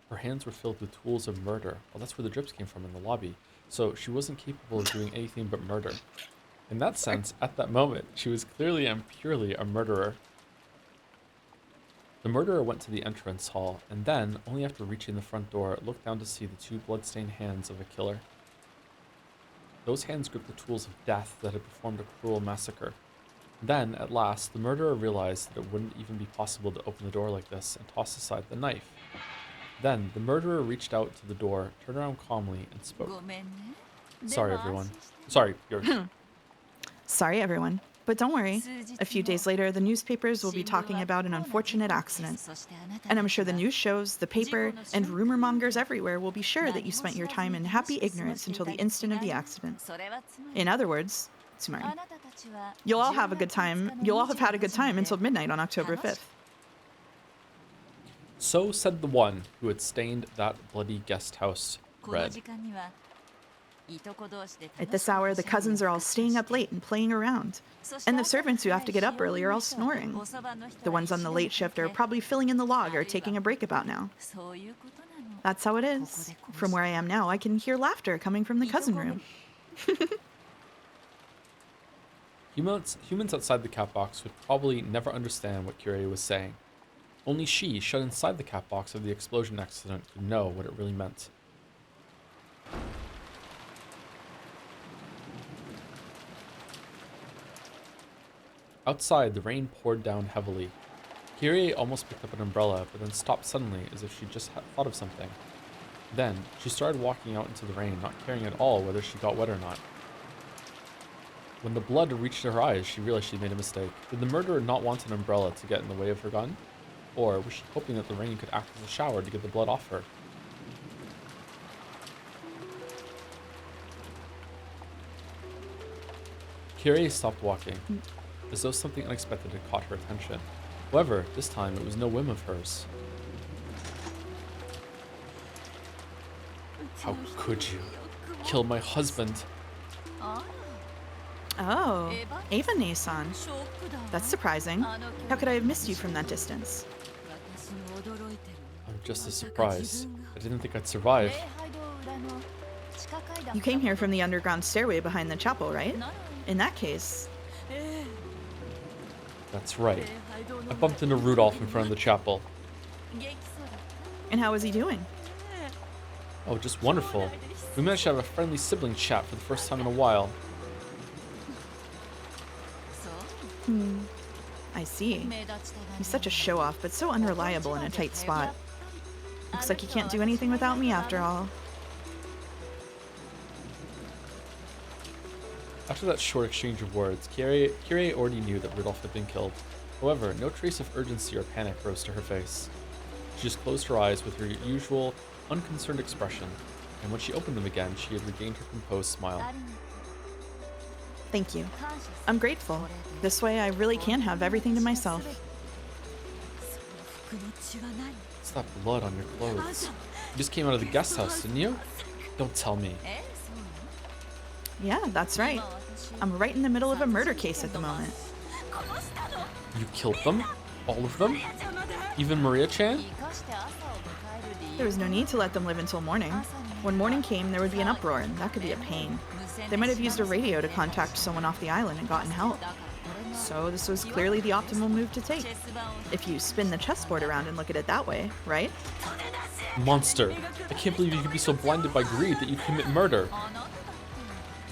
Her hands were filled with tools of murder. Well, that's where the drips came from in the lobby. So she wasn't capable of doing anything but murder. In that sense, at that moment, she was clearly and purely a murderer. The murderer went to the entrance hall, and then, only after reaching the front door, looked down to see the two blood-stained hands of a killer. Those hands gripped the tools of death that had performed a cruel massacre. Then, at last, the murderer realized that it wouldn't even be possible to open the door like this, and tossed aside the knife. Then, the murderer reached out to the door, turned around calmly, and spoke. Sorry, everyone. Sorry, yours. Sorry, everyone. But don't worry. A few days later, the newspapers will be talking about an unfortunate accident. And I'm sure the news shows, the paper, and rumor mongers everywhere will be sure that you spent your time in happy ignorance until the instant of the accident. In other words, Tsumari, you'll all have a good time. You'll all have had a good time until midnight on October 5th. So said the one who had stained that bloody guest house red. At this hour, the cousins are all staying up late and playing around. And the servants who have to get up early are all snoring. The ones on the late shift are probably filling in the log or taking a break about now. That's how it is. From where I am now, I can hear laughter coming from the cousin room. Humans outside the cat box would probably never understand what Kyrie was saying. Only she, shut inside the cat box of the explosion accident, could know what it really meant. Outside, the rain poured down heavily. Kyrie almost picked up an umbrella, but then stopped suddenly as if she just thought of something. Then, she started walking out into the rain, not caring at all whether she got wet or not. When the blood reached her eyes, she realized she'd made a mistake. Did the murderer not want an umbrella to get in the way of her gun? Or was she hoping that the rain could act as a shower to get the blood off her? Kyrie stopped walking, as though something unexpected had caught her attention. However, this time it was no whim of hers. How could you kill my husband? Oh, Ava Nason. That's surprising. How could I have missed you from that distance? I'm just as surprised. I didn't think I'd survive. You came here from the underground stairway behind the chapel, right? In that case... That's right. I bumped into Rudolph in front of the chapel. And how was he doing? Oh, just wonderful. We managed to have a friendly sibling chat for the first time in a while. I see. He's such a show-off, but so unreliable in a tight spot. Looks like he can't do anything without me after all. After that short exchange of words, Kyrie already knew that Rudolph had been killed. However, no trace of urgency or panic rose to her face. She just closed her eyes with her usual, unconcerned expression, and when she opened them again, she had regained her composed smile. Thank you. I'm grateful. This way I really can have everything to myself. What's that blood on your clothes? You just came out of the guest house, didn't you? Don't tell me. Yeah, that's right. I'm right in the middle of a murder case at the moment. You killed them? All of them? Even Maria-chan? There was no need to let them live until morning. When morning came, there would be an uproar, and that could be a pain. They might have used a radio to contact someone off the island and gotten help. So this was clearly the optimal move to take. If you spin the chessboard around and look at it that way, right? Monster. I can't believe you could be so blinded by greed that you commit murder.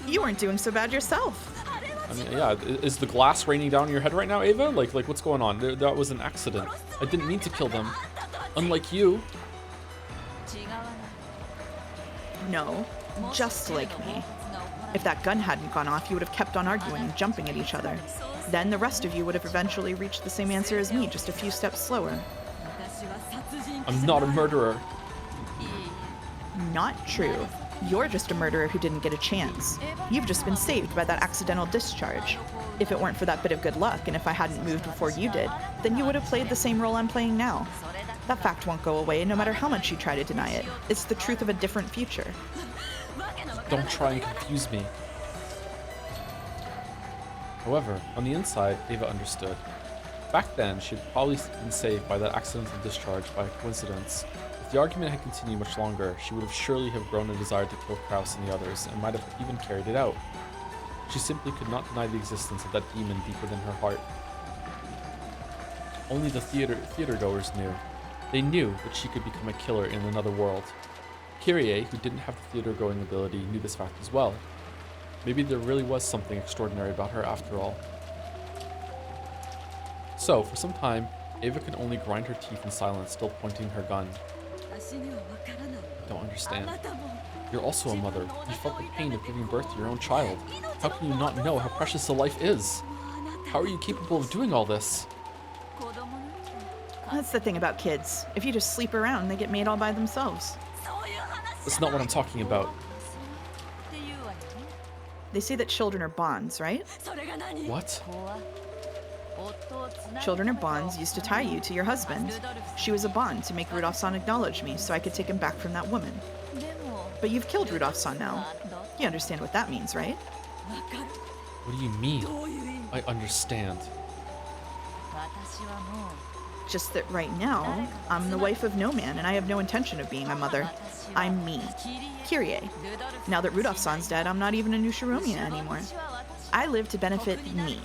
You weren't doing so bad yourself. I mean, yeah, is the glass raining down on your head right now, Ava? Like what's going on? That was an accident. I didn't mean to kill them. Unlike you. No, just like me. If that gun hadn't gone off, you would have kept on arguing and jumping at each other. Then the rest of you would have eventually reached the same answer as me, just a few steps slower. I'm not a murderer. Not true. You're just a murderer who didn't get a chance. You've just been saved by that accidental discharge. If it weren't for that bit of good luck, and if I hadn't moved before you did, then you would have played the same role I'm playing now. That fact won't go away, no matter how much you try to deny it. It's the truth of a different future. Don't try and confuse me. However, on the inside, Ava understood. Back then, she had probably been saved by that accidental discharge by coincidence. If the argument had continued much longer, she would have surely have grown a desire to kill Kraus and the others, and might have even carried it out. She simply could not deny the existence of that demon deep within her heart. Only the theatergoers knew. They knew that she could become a killer in another world. Kyrie, who didn't have the theater-going ability, knew this fact as well. Maybe there really was something extraordinary about her after all. So, for some time, Ava could only grind her teeth in silence, still pointing her gun. I don't understand. You're also a mother. You felt the pain of giving birth to your own child. How can you not know how precious a life is? How are you capable of doing all this? That's the thing about kids. If you just sleep around, they get made all by themselves. That's not what I'm talking about. They say that children are bonds, right? What? Children are bonds used to tie you to your husband. She was a bond to make Rudolph-san acknowledge me so I could take him back from that woman. But you've killed Rudolph-san now. You understand what that means, right? What do you mean? I understand. Just that right now, I'm the wife of no man and I have no intention of being a mother. I'm me, Kyrie. Now that Rudolph-san's dead, I'm not even a Nushiromiya anymore. I live to benefit me.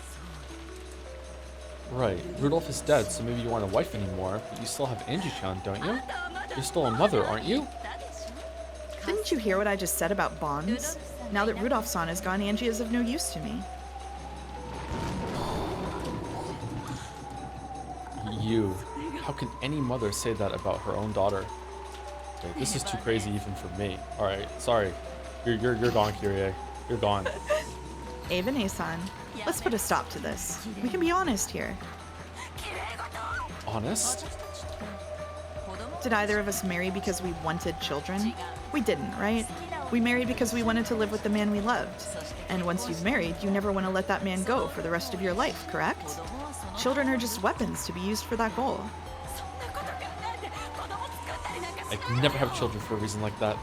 Right. Rudolph is dead, so maybe you aren't a wife anymore, but you still have Angie-chan, don't you? You're still a mother, aren't you? Didn't you hear what I just said about bonds? Now that Rudolph-san is gone, Angie is of no use to me. You. How can any mother say that about her own daughter? Okay, this is too crazy even for me. Alright, sorry. You're gone, Kyrie. You're gone. Ava Nasan, let's put a stop to this. We can be honest here. Honest? Did either of us marry because we wanted children? We didn't, right? We married because we wanted to live with the man we loved. And once you've married, you never want to let that man go for the rest of your life, correct? Children are just weapons to be used for that goal. I can never have children for a reason like that.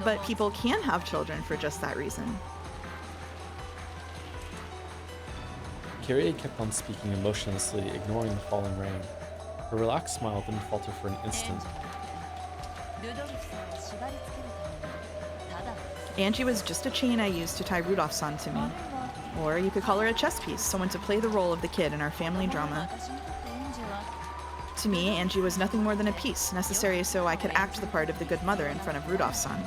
But people can have children for just that reason. Kyrie kept on speaking emotionlessly, ignoring the falling rain. Her relaxed smile didn't falter for an instant. Angie was just a chain I used to tie Rudolph-san to me. Or you could call her a chess piece, someone to play the role of the kid in our family drama. To me, Angie was nothing more than a piece, necessary so I could act the part of the good mother in front of Rudolph-san.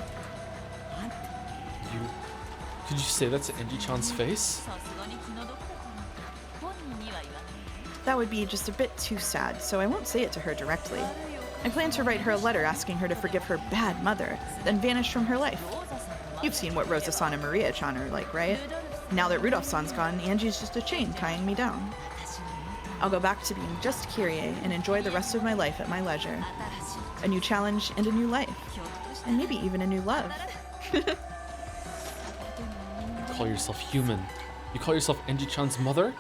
Could you say that to Angie-chan's face? That would be just a bit too sad, so I won't say it to her directly. I plan to write her a letter asking her to forgive her bad mother, then vanish from her life. You've seen what Rosa-san and Maria-chan are like, right? Now that Rudolph-san's gone, Angie's just a chain tying me down. I'll go back to being just Kyrie and enjoy the rest of my life at my leisure. A new challenge and a new life. And maybe even a new love. You call yourself human. You call yourself Angie-chan's mother?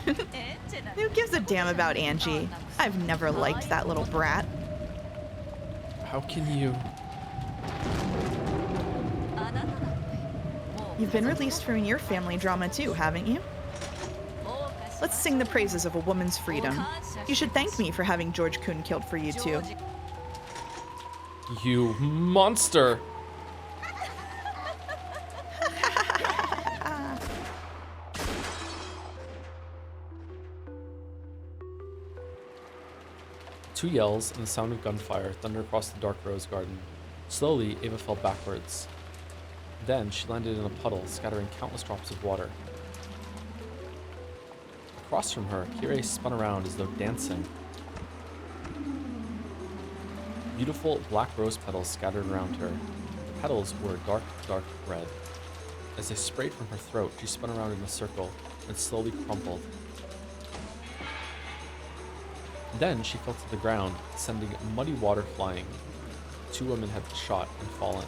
Who gives a damn about Angie? I've never liked that little brat. How can you? You've been released from your family drama too, haven't you? Let's sing the praises of a woman's freedom. You should thank me for having George Kun killed for you too. You monster! Two yells and the sound of gunfire thunder across the dark rose garden. Slowly, Ava fell backwards. Then she landed in a puddle, scattering countless drops of water. Across from her, Kyrie spun around as though dancing. Beautiful black rose petals scattered around her. The petals were dark, dark red. As they sprayed from her throat, she spun around in a circle and slowly crumpled. Then she fell to the ground, sending muddy water flying. Two women had shot and fallen.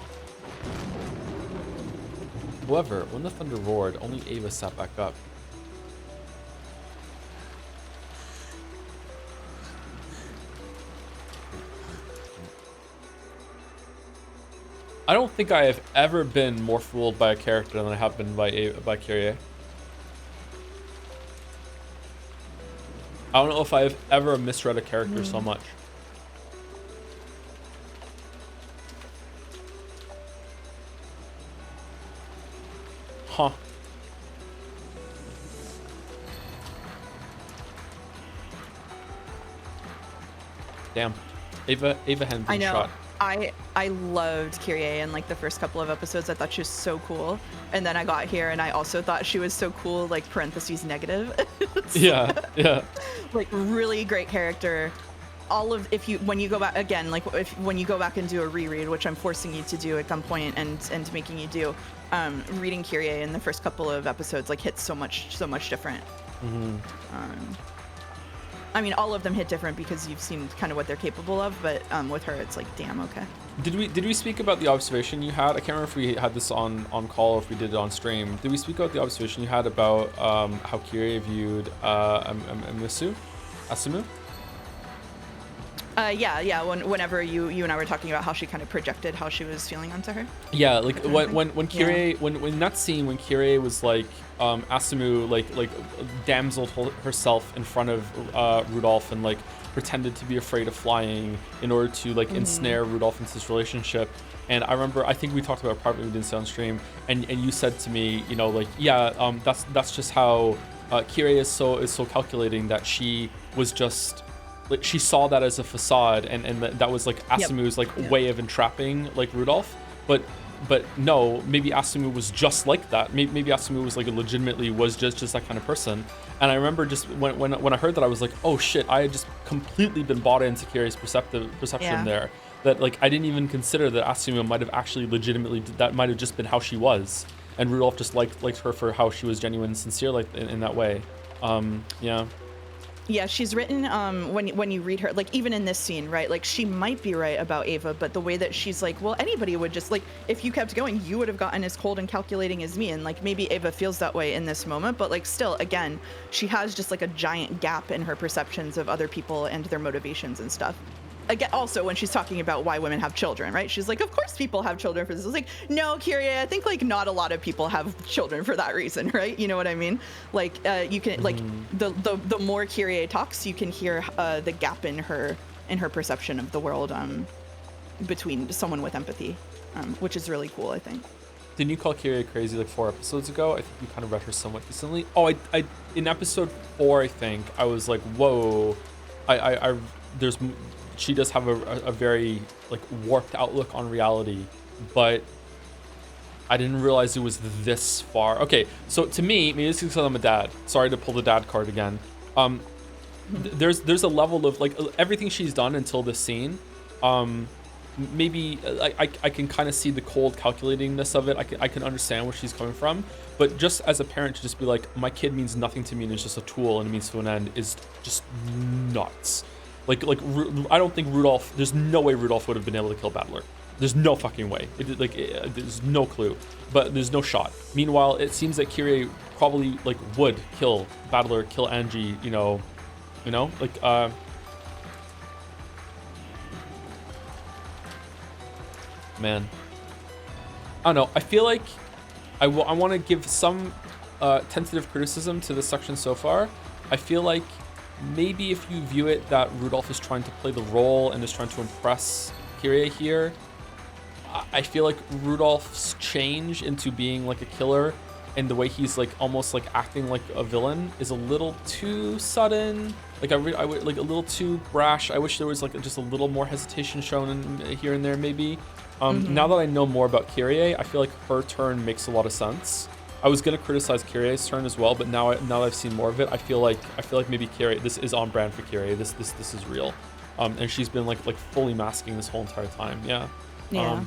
However, when the thunder roared, only Ava sat back up. I don't think I have ever been more fooled by a character than I have been by Kyrie. I don't know if I've ever misread a character so much. Huh. Damn. Ava hadn't been shot. I loved Kyrie in like the first couple of episodes. I thought she was so cool. And then I got here and I also thought she was so cool, like parentheses negative. Yeah. Like really great character. When you go back again, like when you go back and do a reread, which I'm forcing you to do at gunpoint and making you do, reading Kyrie in the first couple of episodes like hits so much different. Mm-hmm. I mean, all of them hit different because you've seen kind of what they're capable of, but with her, it's like, damn, okay. Did we speak about the observation you had? I can't remember if we had this on call or if we did it on stream. Did we speak about the observation you had about how Kyrie viewed Asumu? Yeah. Whenever you and I were talking about how she kind of projected how she was feeling onto her. Yeah, like when Kyrie when that scene when Kyrie was like Asumu like damseled herself in front of Rudolph and like pretended to be afraid of flying in order to like ensnare Rudolph into this relationship. And I remember, I think we talked about it privately, we didn't say on stream, and you said to me, you know, like, yeah, that's just how Kyrie is so calculating that she was just. Like she saw that as a facade, and that was like Asumu's way of entrapping like Rudolph, but no, maybe Asumu was just like that. Maybe Asumu was like legitimately was just that kind of person. And I remember just when I heard that, I was like, oh shit, I had just completely been bought into Kyrie's perception there. That like I didn't even consider that Asumu might have actually legitimately that might have just been how she was, and Rudolph just liked her for how she was genuine and sincere like in that way. Yeah, she's written, when you read her, like, even in this scene, right, like, she might be right about Ava, but the way that she's like, well, anybody would just, like, if you kept going, you would have gotten as cold and calculating as me, and, like, maybe Ava feels that way in this moment, but, like, still, again, she has just, like, a giant gap in her perceptions of other people and their motivations and stuff. Again, also when she's talking about why women have children, right? She's like, of course people have children for this. It's like, no, Kyrie, I think like not a lot of people have children for that reason, right? You know what I mean? Like, you can like the more Kyrie talks, you can hear the gap in her perception of the world between someone with empathy, which is really cool, I think. Didn't you call Kyrie crazy like 4 episodes ago? I think you kind of read her somewhat recently. Oh, I in episode 4, I think I was like, whoa, she does have a very like warped outlook on reality, but I didn't realize it was this far. Okay, so to me, maybe it's because I'm a dad. Sorry to pull the dad card again. There's a level of like everything she's done until this scene. Maybe I can kind of see the cold calculatingness of it. I can understand where she's coming from, but just as a parent to just be like, my kid means nothing to me and it's just a tool and it means to an end is just nuts. Like I don't think Rudolph. There's no way Rudolph would have been able to kill Battler. There's no fucking way. There's no clue, but there's no shot. Meanwhile, it seems that Kyrie probably like would kill Battler, kill Angie. Man, I don't know. I feel like I want to give some tentative criticism to this section so far. I feel like maybe if you view it that Rudolph is trying to play the role and is trying to impress Kyrie here, I feel like Rudolph's change into being like a killer and the way he's like almost like acting like a villain is a little too sudden. Like I would like a little too brash. I wish there was like just a little more hesitation shown in, here and there maybe. Now that I know more about Kyrie, I feel like her turn makes a lot of sense. I was gonna criticize Kyrie's turn as well, but now that I've seen more of it, I feel like maybe Kyrie, this is on brand for Kyrie. This is real, and she's been like fully masking this whole entire time. Yeah. Yeah.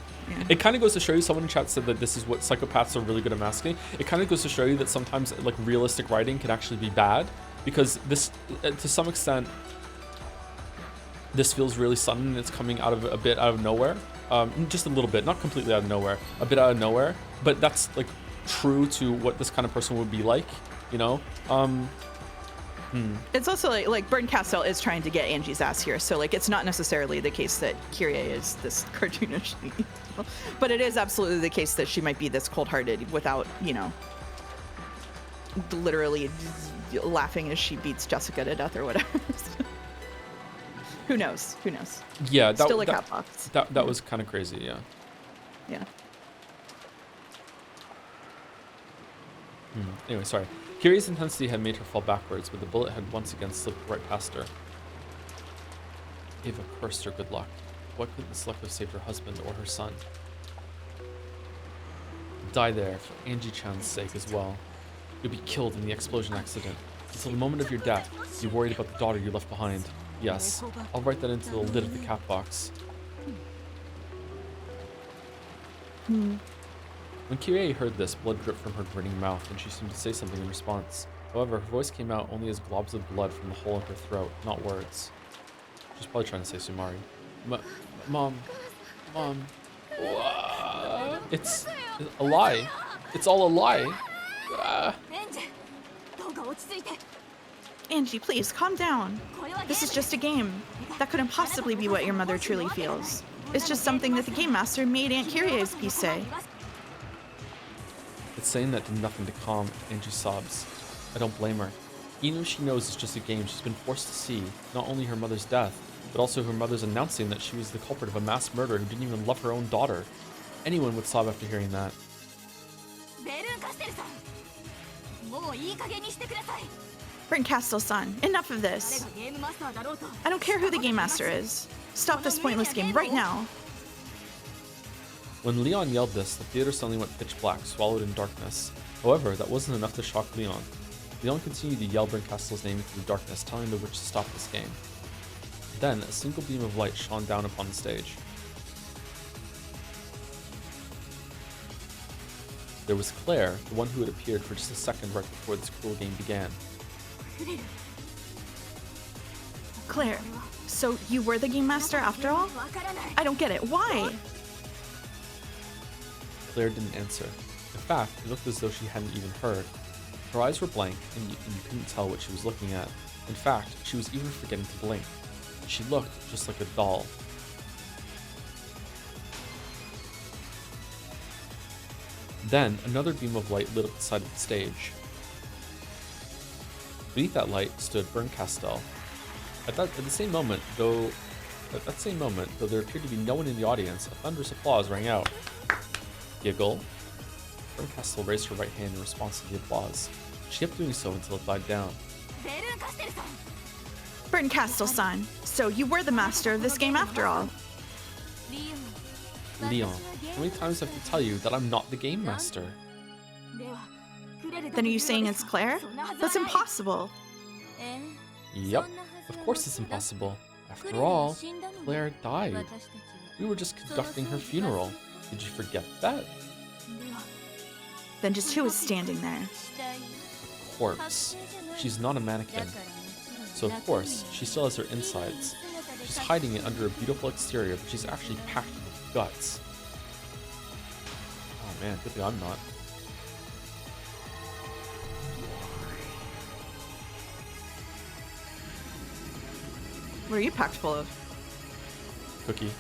It kind of goes to show you. Someone in chat said that this is what psychopaths are really good at masking. It kind of goes to show you that sometimes like realistic writing can actually be bad, because this, to some extent, this feels really sudden and it's coming out of a bit out of nowhere. Just a little bit, not completely out of nowhere, a bit out of nowhere, but that's like true to what this kind of person would be like, you know? It's also like Burton Castell is trying to get Angie's ass here, so like it's not necessarily the case that Kyrie is this cartoonishly evil, but it is absolutely the case that she might be this cold-hearted without, you know, literally laughing as she beats Jessica to death or whatever. Who knows? Who knows? Yeah, still a cat box. That was kind of crazy. Yeah. Yeah. Anyway, sorry. Kyrie's intensity had made her fall backwards, but the bullet had once again slipped right past her. Ava cursed her good luck. What could this luck have saved her husband or her son? Die there, for Angie Chan's sake as well. You'll be killed in the explosion accident. Until the moment of your death, you worried about the daughter you left behind. Yes, I'll write that into the lid of the cat box. When Kyrie heard this, blood dripped from her grinning mouth, and she seemed to say something in response. However, her voice came out only as globs of blood from the hole in her throat, not words. She's probably trying to say Sumari. Mom. It's a lie. It's all a lie. Angie, please, calm down. This is just a game. That couldn't possibly be what your mother truly feels. It's just something that the game master made Aunt Kyrie's piece say. It's saying that did nothing to calm Angie's sobs. I don't blame her. Even if she knows it's just a game, she's been forced to see not only her mother's death, but also her mother's announcing that she was the culprit of a mass murder who didn't even love her own daughter. Anyone would sob after hearing that. Burton Castell-san, enough of this. I don't care who the game master is. Stop this pointless game right now. When Leon yelled this, the theater suddenly went pitch black, swallowed in darkness. However, that wasn't enough to shock Leon. Leon continued to yell Burton Castell's name into the darkness, telling the witch to stop this game. Then, a single beam of light shone down upon the stage. There was Claire, the one who had appeared for just a second right before this cruel game began. Claire, so you were the game master after all? I don't get it. Why? Claire didn't answer. In fact, it looked as though she hadn't even heard. Her eyes were blank, and you couldn't tell what she was looking at. In fact, she was even forgetting to blink. She looked just like a doll. Then, another beam of light lit up the side of the stage. Beneath that light stood Burton Castell. At that same moment, though there appeared to be no one in the audience, a thunderous applause rang out. Giggle. Burton Castell raised her right hand in response to the applause. She kept doing so until it died down. Burton Castell-san, so you were the master of this game after all. Leon, How many times do I have to tell you that I'm not the game master? Then are you saying it's Claire? That's impossible. Yep, of course it's impossible. After all, Claire died. We were just conducting her funeral. Did you forget that? Then just who is standing there? A corpse. She's not a mannequin. So of course, she still has her insides. She's hiding it under a beautiful exterior, but she's actually packed with guts. Oh man, good thing I'm not. What are you packed full of? Cookie.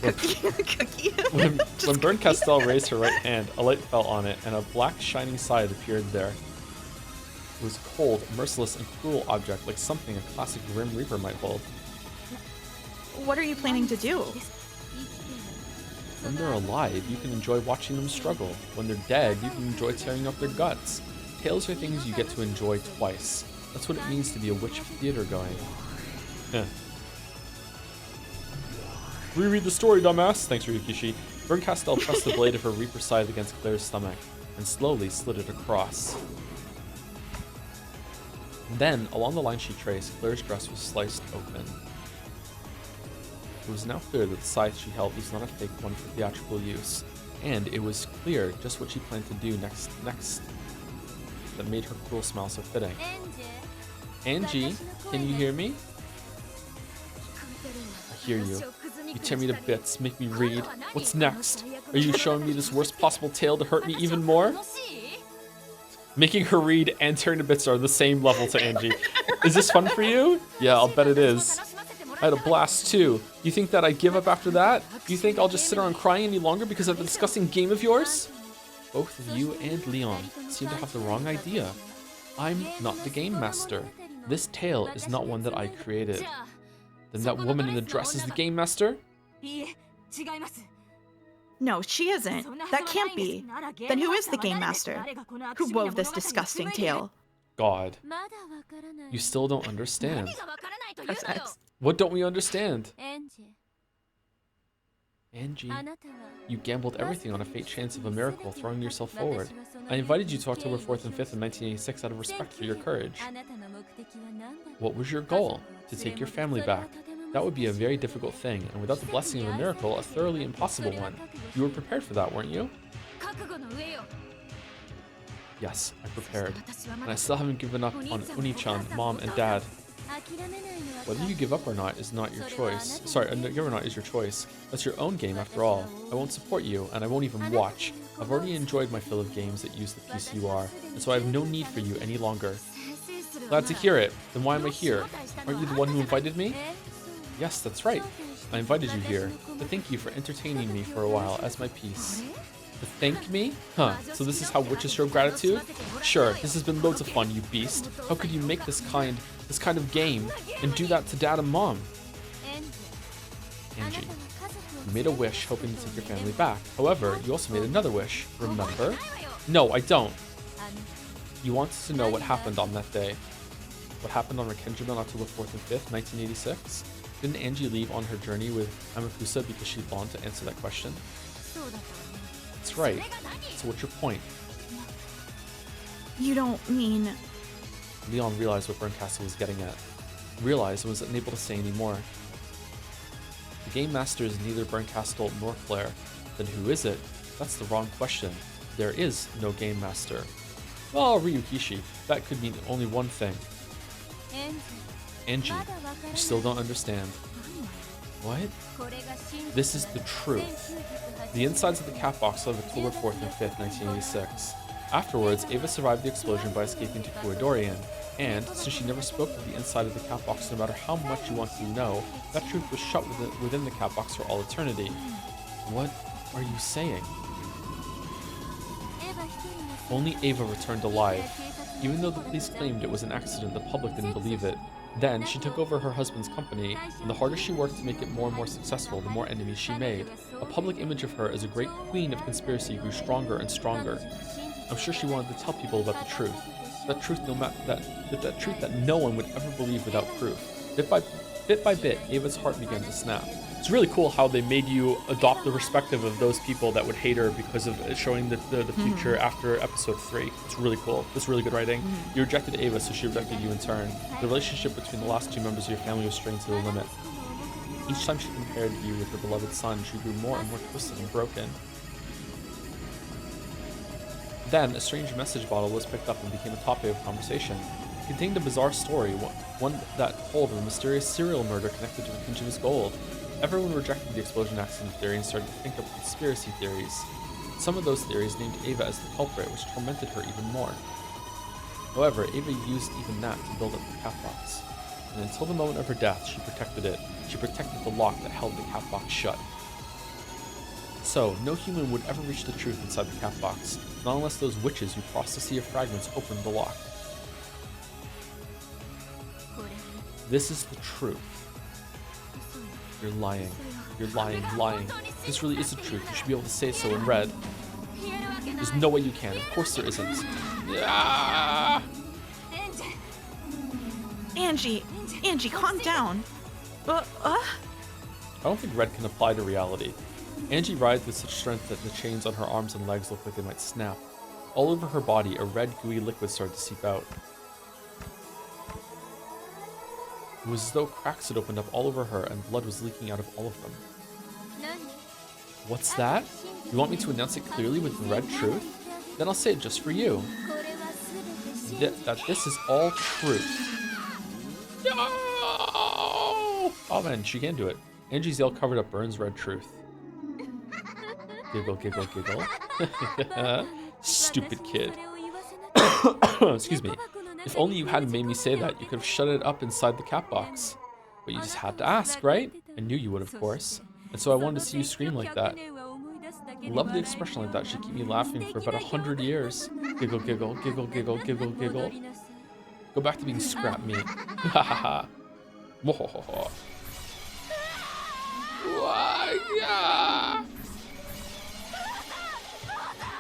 Cookie. When Just Bern cookie. Castell raised her right hand, a light fell on it, and a black shining side appeared there. It was a cold, merciless, and cruel object, like something a classic Grim Reaper might hold. What are you planning to do? When they're alive, you can enjoy watching them struggle. When they're dead, you can enjoy tearing up their guts. Tales are things you get to enjoy twice. That's what it means to be a witch of theater going. Heh. Reread the story, dumbass! Thanks, Ryukishi. Bern Castell pressed the blade of her Reaper scythe against Claire's stomach, and slowly slid it across. Then, along the line she traced, Claire's dress was sliced open. It was now clear that the scythe she held was not a fake one for theatrical use, and it was clear just what she planned to do next that made her cruel smile so fitting. Angie, can you hear me? I hear you. You tear me to bits, make me read. What's next? Are you showing me this worst possible tale to hurt me even more? Making her read and tearing to bits are the same level to Angie. Is this fun for you? Yeah, I'll bet it is. I had a blast too. You think that I'd give up after that? Do you think I'll just sit around crying any longer because of the disgusting game of yours? Both of you and Leon seem to have the wrong idea. I'm not the game master. This tale is not one that I created. Then that woman in the dress is the game master? No, she isn't. That can't be. Then who is the game master? Who wove this disgusting tale? God. You still don't understand. Press X. What don't we understand? Angie, you gambled everything on a fate chance of a miracle, throwing yourself forward. I invited you to October 4th and 5th in 1986 out of respect for your courage. What was your goal? To take your family back. That would be a very difficult thing, and without the blessing of a miracle, a thoroughly impossible one. You were prepared for that, weren't you? Yes, I prepared. And I still haven't given up on Uni-chan, Mom, and Dad. Whether you give up or not is not your choice. Sorry, give or not is your choice. That's your own game after all. I won't support you, and I won't even watch. I've already enjoyed my fill of games that use the PCUR, and so I have no need for you any longer. Glad to hear it. Then why am I here? Aren't you the one who invited me? Yes, that's right. I invited you here to thank you for entertaining me for a while as my piece. To thank me? Huh, so this is how witches show gratitude? Sure, this has been loads of fun, you beast. How could you make this kind of game and do that to Dad and Mom? Angie, you made a wish hoping to take your family back. However, you also made another wish, remember? No, I don't. You wanted to know what happened on that day. What happened on Rekenjin on October 4th and 5th, 1986? Didn't Angie leave on her journey with Amakusa because she longed to answer that question? That's right. So what's your point? You don't mean... Leon realized what Berncastle was getting at. Realized and was unable to say anymore. The game master is neither Berncastle nor Claire. Then who is it? That's the wrong question. There is no game master. Well, Ryukishi, that could mean only one thing. Angie, you still don't understand. What? This is the truth. The insides of the cat box on October 4th and 5th, 1986. Afterwards, Ava survived the explosion by escaping to Kuadorian, and since she never spoke of the inside of the cat box no matter how much you wanted to know, that truth was shut within the cat box for all eternity. What are you saying? Only Ava returned alive. Even though the police claimed it was an accident, the public didn't believe it. Then, she took over her husband's company, and the harder she worked to make it more and more successful, the more enemies she made. A public image of her as a great queen of conspiracy grew stronger and stronger. I'm sure she wanted to tell people about the truth. That truth that no one would ever believe without proof. Bit by Bit by bit, Ava's heart began to snap. It's really cool how they made you adopt the perspective of those people that would hate her because of it showing the future after episode 3. It's really cool. It's really good writing. You rejected Ava, so she rejected you in turn. The relationship between the last 2 members of your family was strained to the limit. Each time she compared you with her beloved son, she grew more and more twisted and broken. Then, a strange message bottle was picked up and became a topic of conversation. It contained a bizarre story, one that told of a mysterious serial murder connected to a pinch of his gold. Everyone rejected the explosion accident theory and started to think of conspiracy theories. Some of those theories named Ava as the culprit, which tormented her even more. However, Ava used even that to build up the cat box. And until the moment of her death, she protected it. She protected the lock that held the cat box shut. So, no human would ever reach the truth inside the cat box, not unless those witches who crossed the sea of fragments opened the lock. This is the truth. You're lying. You're lying, lying. This really is the truth. You should be able to say so in red. There's no way you can. Of course there isn't. Yeah! Angie, calm down. I don't think red can apply to reality. Angie writhed with such strength that the chains on her arms and legs looked like they might snap. All over her body, a red, gooey liquid started to seep out. It was as though cracks had opened up all over her and blood was leaking out of all of them. What's that? You want me to announce it clearly with the red truth? Then I'll say it just for you. That this is all truth. No! Oh man, she can do it. Angie's yell covered up Burns' red truth. Giggle, giggle, giggle. Stupid kid. Excuse me. If only you hadn't made me say that, you could have shut it up inside the cat box. But you just had to ask, right? I knew you would, of course. And so I wanted to see you scream like that. Lovely expression like that should keep me laughing for about 100 years. Giggle, giggle, giggle, giggle, giggle, giggle. Go back to being scrap meat. Ha ha ha. Mohohoho.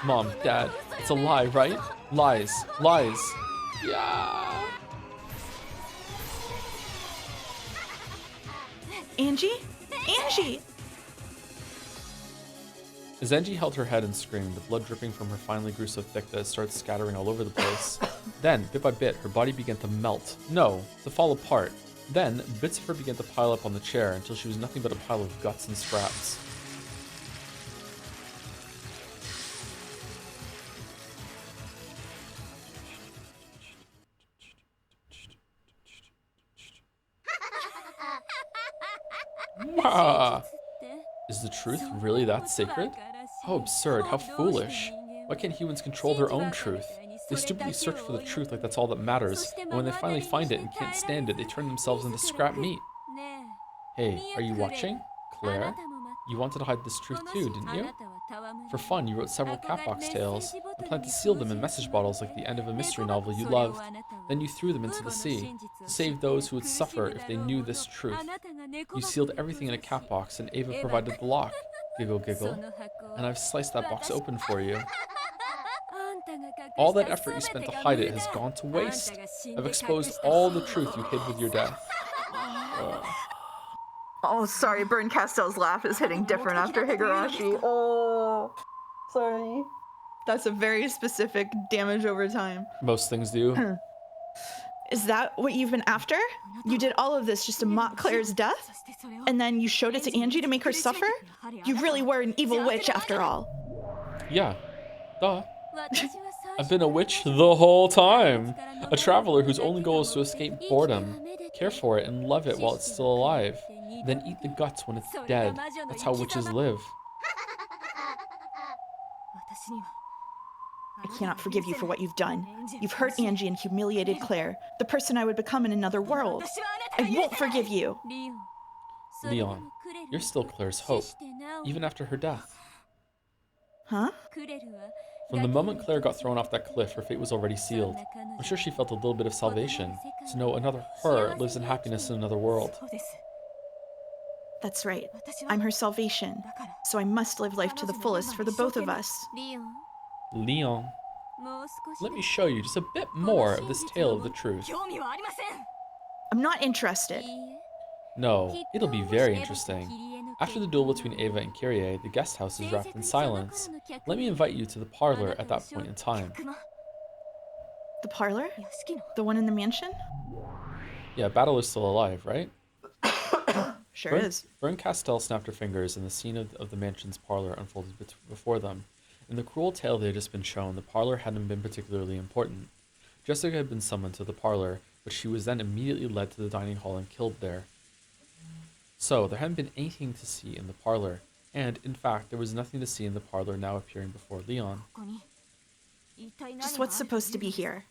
Mom, Dad, it's a lie, right? Lies, lies. Yeah. Angie? As Angie held her head and screamed, the blood dripping from her finally grew so thick that it started scattering all over the place. Then, bit by bit, her body began to melt. No, to fall apart. Then, bits of her began to pile up on the chair until she was nothing but a pile of guts and scraps. Wah! Is the truth really that sacred? How absurd, how foolish. Why can't humans control their own truth? They stupidly search for the truth like that's all that matters, and when they finally find it and can't stand it, they turn themselves into scrap meat. Hey, are you watching? Claire? You wanted to hide this truth too, didn't you? For fun, you wrote several Catbox tales, and planned to seal them in message bottles like the end of a mystery novel you loved. Then you threw them into the sea, to save those who would suffer if they knew this truth. You sealed everything in a Catbox, and Ava provided the lock. Giggle, giggle. And I've sliced that box open for you. All that effort you spent to hide it has gone to waste. I've exposed all the truth you hid with your death. Oh, sorry, Burn Castell's laugh is hitting different after Higurashi. Oh, sorry. That's a very specific damage over time. Most things do. Is that what you've been after? You did all of this just to mock Claire's death? And then you showed it to Angie to make her suffer? You really were an evil witch after all. Yeah. Duh. I've been a witch the whole time. A traveler whose only goal is to escape boredom. Care for it and love it while it's still alive. Then eat the guts when it's dead. That's how witches live. I cannot forgive you for what you've done. You've hurt Angie and humiliated Claire, the person I would become in another world. I won't forgive you. Leon, you're still Claire's hope, even after her death. Huh? From the moment Claire got thrown off that cliff, her fate was already sealed. I'm sure she felt a little bit of salvation, to know another her lives in happiness in another world. That's right. I'm her salvation, so I must live life to the fullest for the both of us. Leon, let me show you just a bit more of this tale of the truth. I'm not interested. No, it'll be very interesting. After the duel between Ava and Kyrie, the guest house is wrapped in silence. Let me invite you to the parlor at that point in time. The parlor? The one in the mansion? Yeah, Battle is still alive, right? Sure is. Vern Castell snapped her fingers, and the scene of the mansion's parlor unfolded before them. In the cruel tale they had just been shown, the parlor hadn't been particularly important. Jessica had been summoned to the parlor, but she was then immediately led to the dining hall and killed there. So, there hadn't been anything to see in the parlor, and, in fact, there was nothing to see in the parlor now appearing before Leon. Just what's supposed to be here?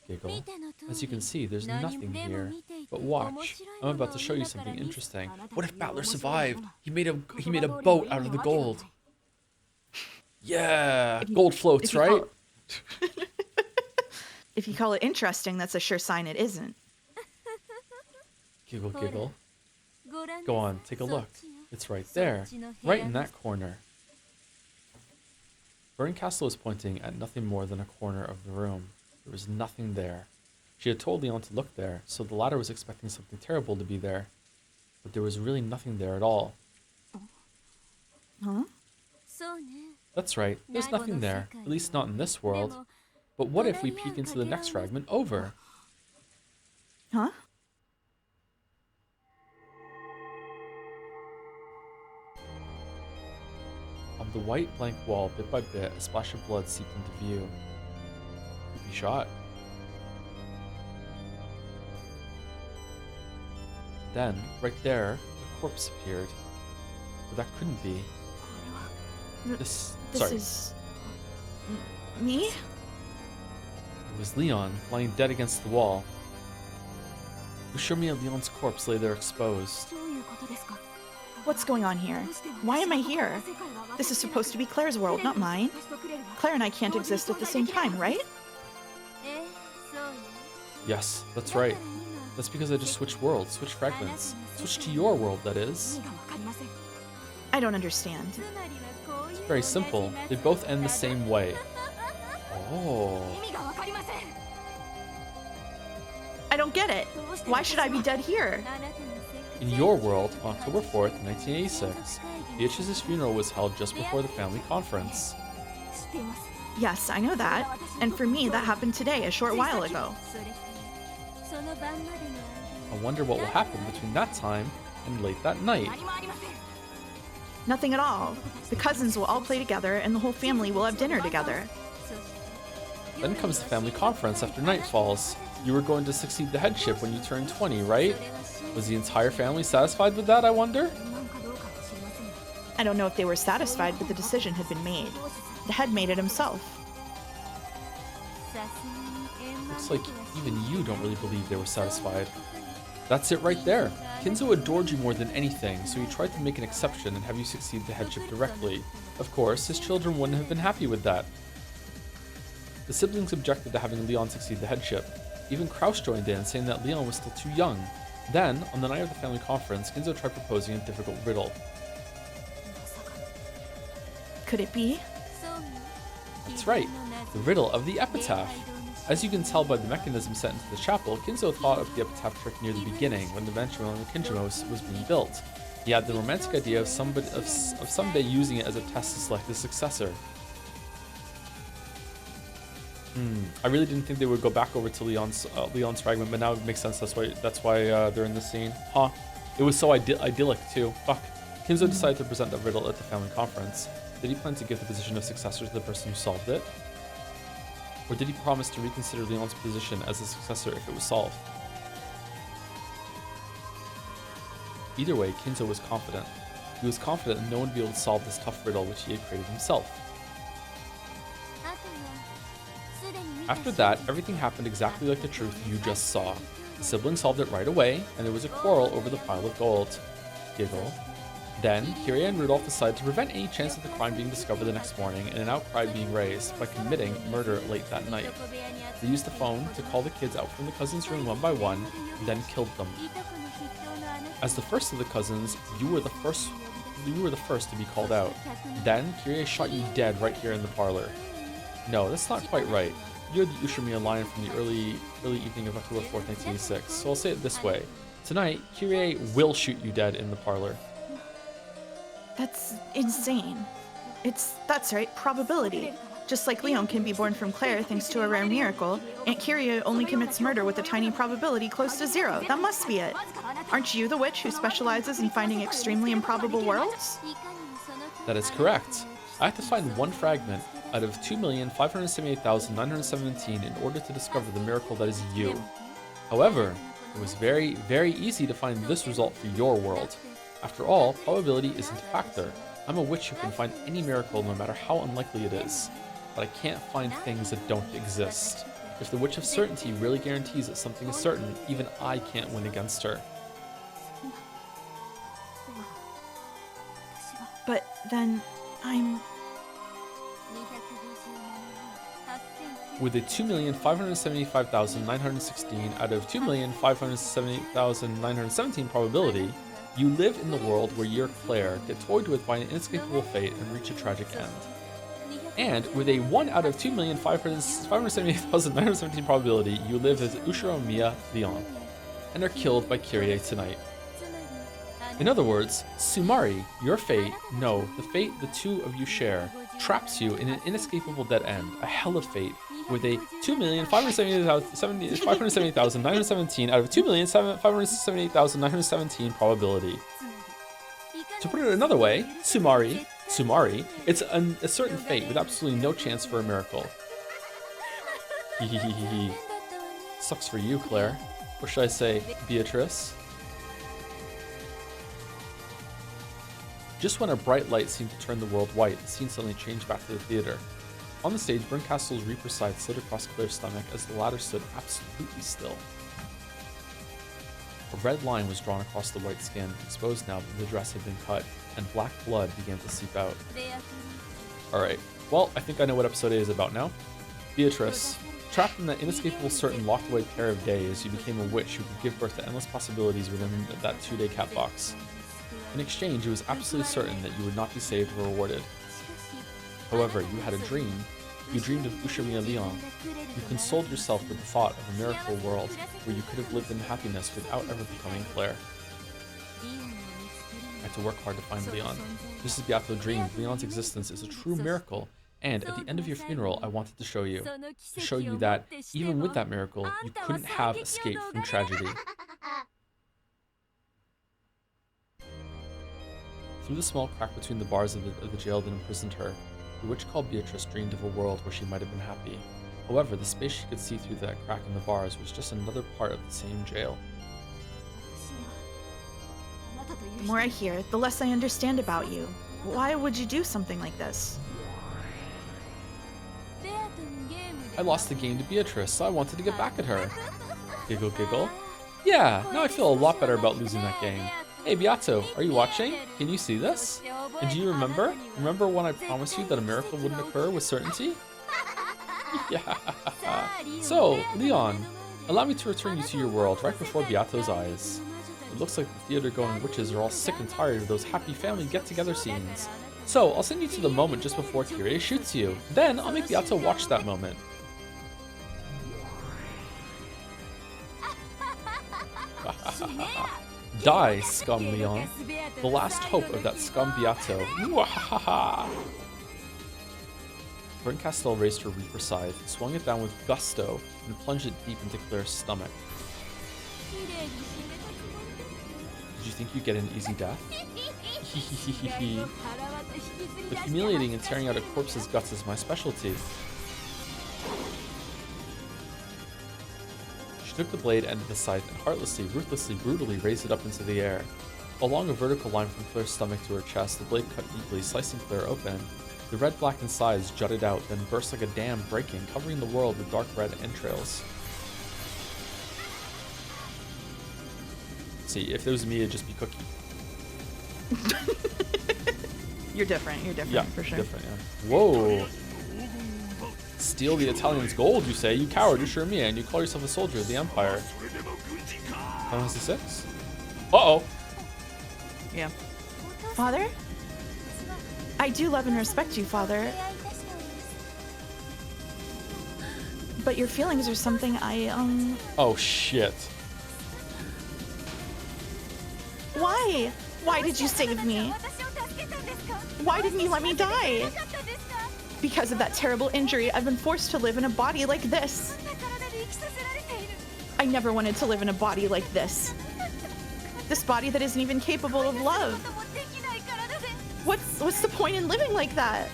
Giggle. As you can see, there's nothing here. But watch, I'm about to show you something interesting. What if Battler survived? He made a boat out of the gold. Yeah, gold floats, right? If you call it interesting, that's a sure sign it isn't. Giggle, giggle. Go on, take a look. It's right there, right in that corner. Berncastle was pointing at nothing more than a corner of the room. There was nothing there. She had told Leon to look there, so the latter was expecting something terrible to be there. But there was really nothing there at all. Huh? That's right, there's nothing there, at least not in this world. But what if we peek into the next fragment over? Huh? On the white blank wall, bit by bit, a splash of blood seeped into view. Creepy shot. Then, right there, a corpse appeared. But that couldn't be. This Sorry. is... me? It was Leon, lying dead against the wall. Ushumi Leon's corpse lay there exposed. What's going on here? Why am I here? This is supposed to be Claire's world, not mine. Claire and I can't exist at the same time, right? Yes, that's right. That's because I just switched worlds, switched fragments. Switched to your world, that is. I don't understand. It's very simple. They both end the same way. Oh. I don't get it. Why should I be dead here? In your world, on October 4th, 1986, Beatrice's funeral was held just before the family conference. Yes, I know that. And for me, that happened today, a short while ago. I wonder what will happen between that time and late that night. Nothing at all. The cousins will all play together, and the whole family will have dinner together. Then comes the family conference after night falls. You were going to succeed the headship when you turned 20, right? Was the entire family satisfied with that, I wonder? I don't know if they were satisfied, but the decision had been made. The head made it himself. Looks like even you don't really believe they were satisfied. That's it right there. Kinzo adored you more than anything, so he tried to make an exception and have you succeed the headship directly. Of course, his children wouldn't have been happy with that. The siblings objected to having Leon succeed the headship. Even Kraus joined in, saying that Leon was still too young. Then, on the night of the family conference, Kinzo tried proposing a difficult riddle. Could it be? That's right, the riddle of the epitaph. As you can tell by the mechanism set into the chapel, Kinzo thought of the epitaph trick near the beginning, when the mansion on Kinjimo was being built. He had the romantic idea of someday using it as a test to select his successor. I really didn't think they would go back over to Leon's fragment, but now it makes sense. That's why they're in this scene. Huh? It was so idyllic too. Fuck. Kinzo decided to present the riddle at the family conference. Did he plan to give the position of successor to the person who solved it? Or did he promise to reconsider Leon's position as the successor if it was solved? Either way, Kinzo was confident. He was confident that no one would be able to solve this tough riddle which he had created himself. After that, everything happened exactly like the truth you just saw. The siblings solved it right away, and there was a quarrel over the pile of gold. Giggle. Then, Kiria and Rudolph decided to prevent any chance of the crime being discovered the next morning and an outcry being raised by committing murder late that night. They used the phone to call the kids out from the cousins' room one by one, and then killed them. As the first of the cousins, you were the first to be called out. Then, Kiria shot you dead right here in the parlor. No, that's not quite right. You're the Ushimiya lion from the early evening of October 4th, 1986, so I'll say it this way. Tonight, Kyrie will shoot you dead in the parlor. That's insane. That's right, probability. Just like Leon can be born from Claire thanks to a rare miracle, Aunt Kyria only commits murder with a tiny probability close to 0. That must be it. Aren't you the witch who specializes in finding extremely improbable worlds? That is correct. I have to find one fragment out of 2,578,917 in order to discover the miracle that is you. However, it was very, very easy to find this result for your world. After all, probability isn't a factor. I'm a witch who can find any miracle no matter how unlikely it is. But I can't find things that don't exist. If the Witch of Certainty really guarantees that something is certain, even I can't win against her. But then, I'm... With a 2,575,916 out of 2,578,917 probability, you live in the world where you're Claire, get toyed with by an inescapable fate, and reach a tragic end. And with a 1 out of 2,578,917 probability, you live as Ushiromiya Leon, and are killed by Kyrie tonight. In other words, Sumari, your fate, no, the fate the two of you share, traps you in an inescapable dead end, a hell of fate, with a 2,578,917 out of 2,578,917 probability. To put it another way, Sumari, it's a certain fate with absolutely no chance for a miracle. Hehehehe. Sucks for you, Claire. Or should I say, Beatrice? Just when a bright light seemed to turn the world white, the scene suddenly changed back to the theater. On the stage, Berncastle's Reaper side slid across Claire's stomach as the latter stood absolutely still. A red line was drawn across the white skin, exposed now that the dress had been cut, and black blood began to seep out. Alright, well, I think I know what episode 8 is about now. Beatrice, trapped in that inescapable certain locked away pair of days, you became a witch who could give birth to endless possibilities within that 2-day cat box. In exchange, it was absolutely certain that you would not be saved or rewarded. However, you had a dream. You dreamed of Ushiromiya Leon. You consoled yourself with the thought of a miracle world where you could have lived in happiness without ever becoming Claire. I had to work hard to find Leon. Just as Beato dreamed, Leon's existence is a true miracle, and at the end of your funeral, I wanted to show you that, even with that miracle, you couldn't have escaped from tragedy. Through the small crack between the bars of the jail that imprisoned her, the witch called Beatrice dreamed of a world where she might have been happy. However, the space she could see through that crack in the bars was just another part of the same jail. The more I hear, the less I understand about you. Why would you do something like this? I lost the game to Beatrice, so I wanted to get back at her. Giggle, giggle. Yeah, now I feel a lot better about losing that game. Hey Beato, are you watching? Can you see this? And do you remember? Remember when I promised you that a miracle wouldn't occur with certainty? Yeah. So, Leon, allow me to return you to your world right before Beato's eyes. It looks like the theater-going witches are all sick and tired of those happy family get-together scenes. So, I'll send you to the moment just before Kyrie shoots you. Then, I'll make Beato watch that moment. Die, scum Leon. The last hope of that scum Beato. Mwahaha! Berncastel raised her Reaper scythe, swung it down with gusto, and plunged it deep into Claire's stomach. Did you think you'd get an easy death? But humiliating and tearing out a corpse's guts is my specialty. She took the blade end of the scythe and heartlessly, ruthlessly, brutally raised it up into the air. Along a vertical line from Claire's stomach to her chest, the blade cut deeply, slicing Claire open. The red blackened sides jutted out, then burst like a dam breaking, covering the world with dark red entrails. See, if it was me, it'd just be Cookie. You're different, Yeah, for sure. different, yeah. Whoa! Steal the Italians' gold, you say? You coward, you're sure me, and you call yourself a soldier of the Empire. 166? Uh-oh! Yeah. Father? I do love and respect you, Father. But your feelings are something I, Oh, shit. Why? Why did you save me? Why didn't you let me die? Because of that terrible injury, I've been forced to live in a body like this. I never wanted to live in a body like this. This body that isn't even capable of love. What's the point in living like that?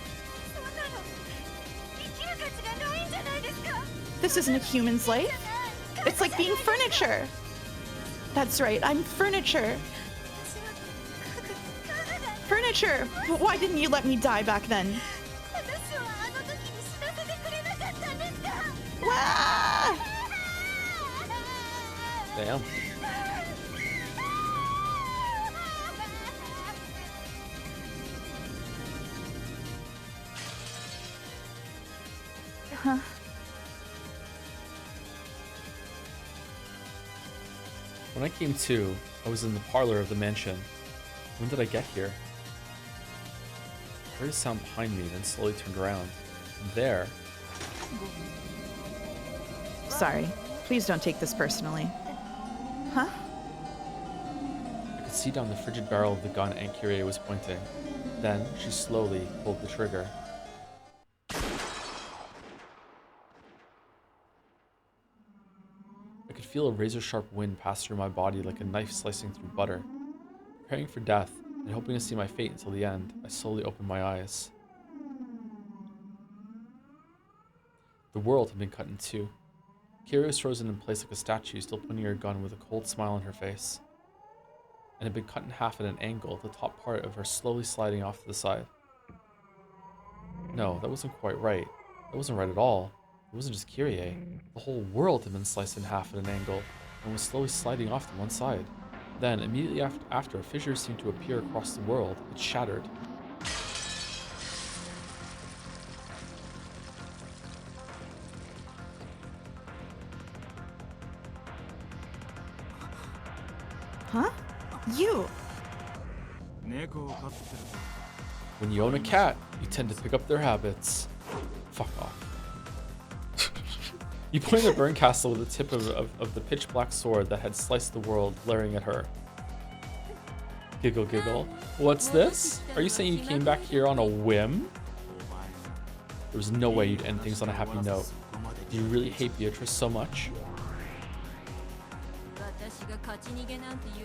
This isn't a human's life. It's like being furniture. That's right, I'm furniture. Furniture! Why didn't you let me die back then? Ah! Damn. Huh. When I came to, I was in the parlor of the mansion. When did I get here? I heard a sound behind me, then slowly turned around. And there. Sorry. Please don't take this personally. Huh? I could see down the frigid barrel of the gun Aunt Kyrie was pointing. Then, she slowly pulled the trigger. I could feel a razor-sharp wind pass through my body like a knife slicing through butter. Preparing for death, and hoping to see my fate until the end, I slowly opened my eyes. The world had been cut in two. Kyrie was frozen in place like a statue, still pointing her gun with a cold smile on her face. And had been cut in half at an angle, the top part of her slowly sliding off to the side. No, that wasn't quite right. That wasn't right at all. It wasn't just Kyrie. The whole world had been sliced in half at an angle, and was slowly sliding off to one side. Then, immediately after, a fissure seemed to appear across the world. It shattered. Huh? You! When you own a cat, you tend to pick up their habits. Fuck off. You pointed at Berncastle with the tip of the pitch black sword that had sliced the world, glaring at her. Giggle, giggle. What's this? Are you saying you came back here on a whim? There was no way you'd end things on a happy note. Do you really hate Beatrice so much?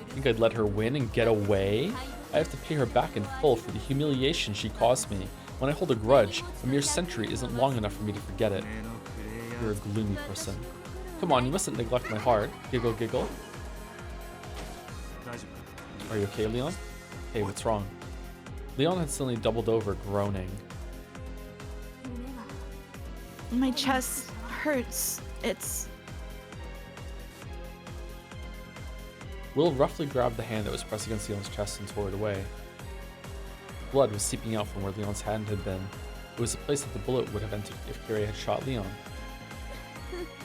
Think I'd let her win and get away? I have to pay her back in full for the humiliation she caused me. When I hold a grudge, a mere century isn't long enough for me to forget it. You're a gloomy person. Come on, you mustn't neglect my heart. Giggle, giggle. Are you okay, Leon? Hey, what's wrong? Leon had suddenly doubled over, groaning. My chest hurts. It's... Will roughly grabbed the hand that was pressed against Leon's chest and tore it away. Blood was seeping out from where Leon's hand had been. It was the place that the bullet would have entered if Kyrie had shot Leon.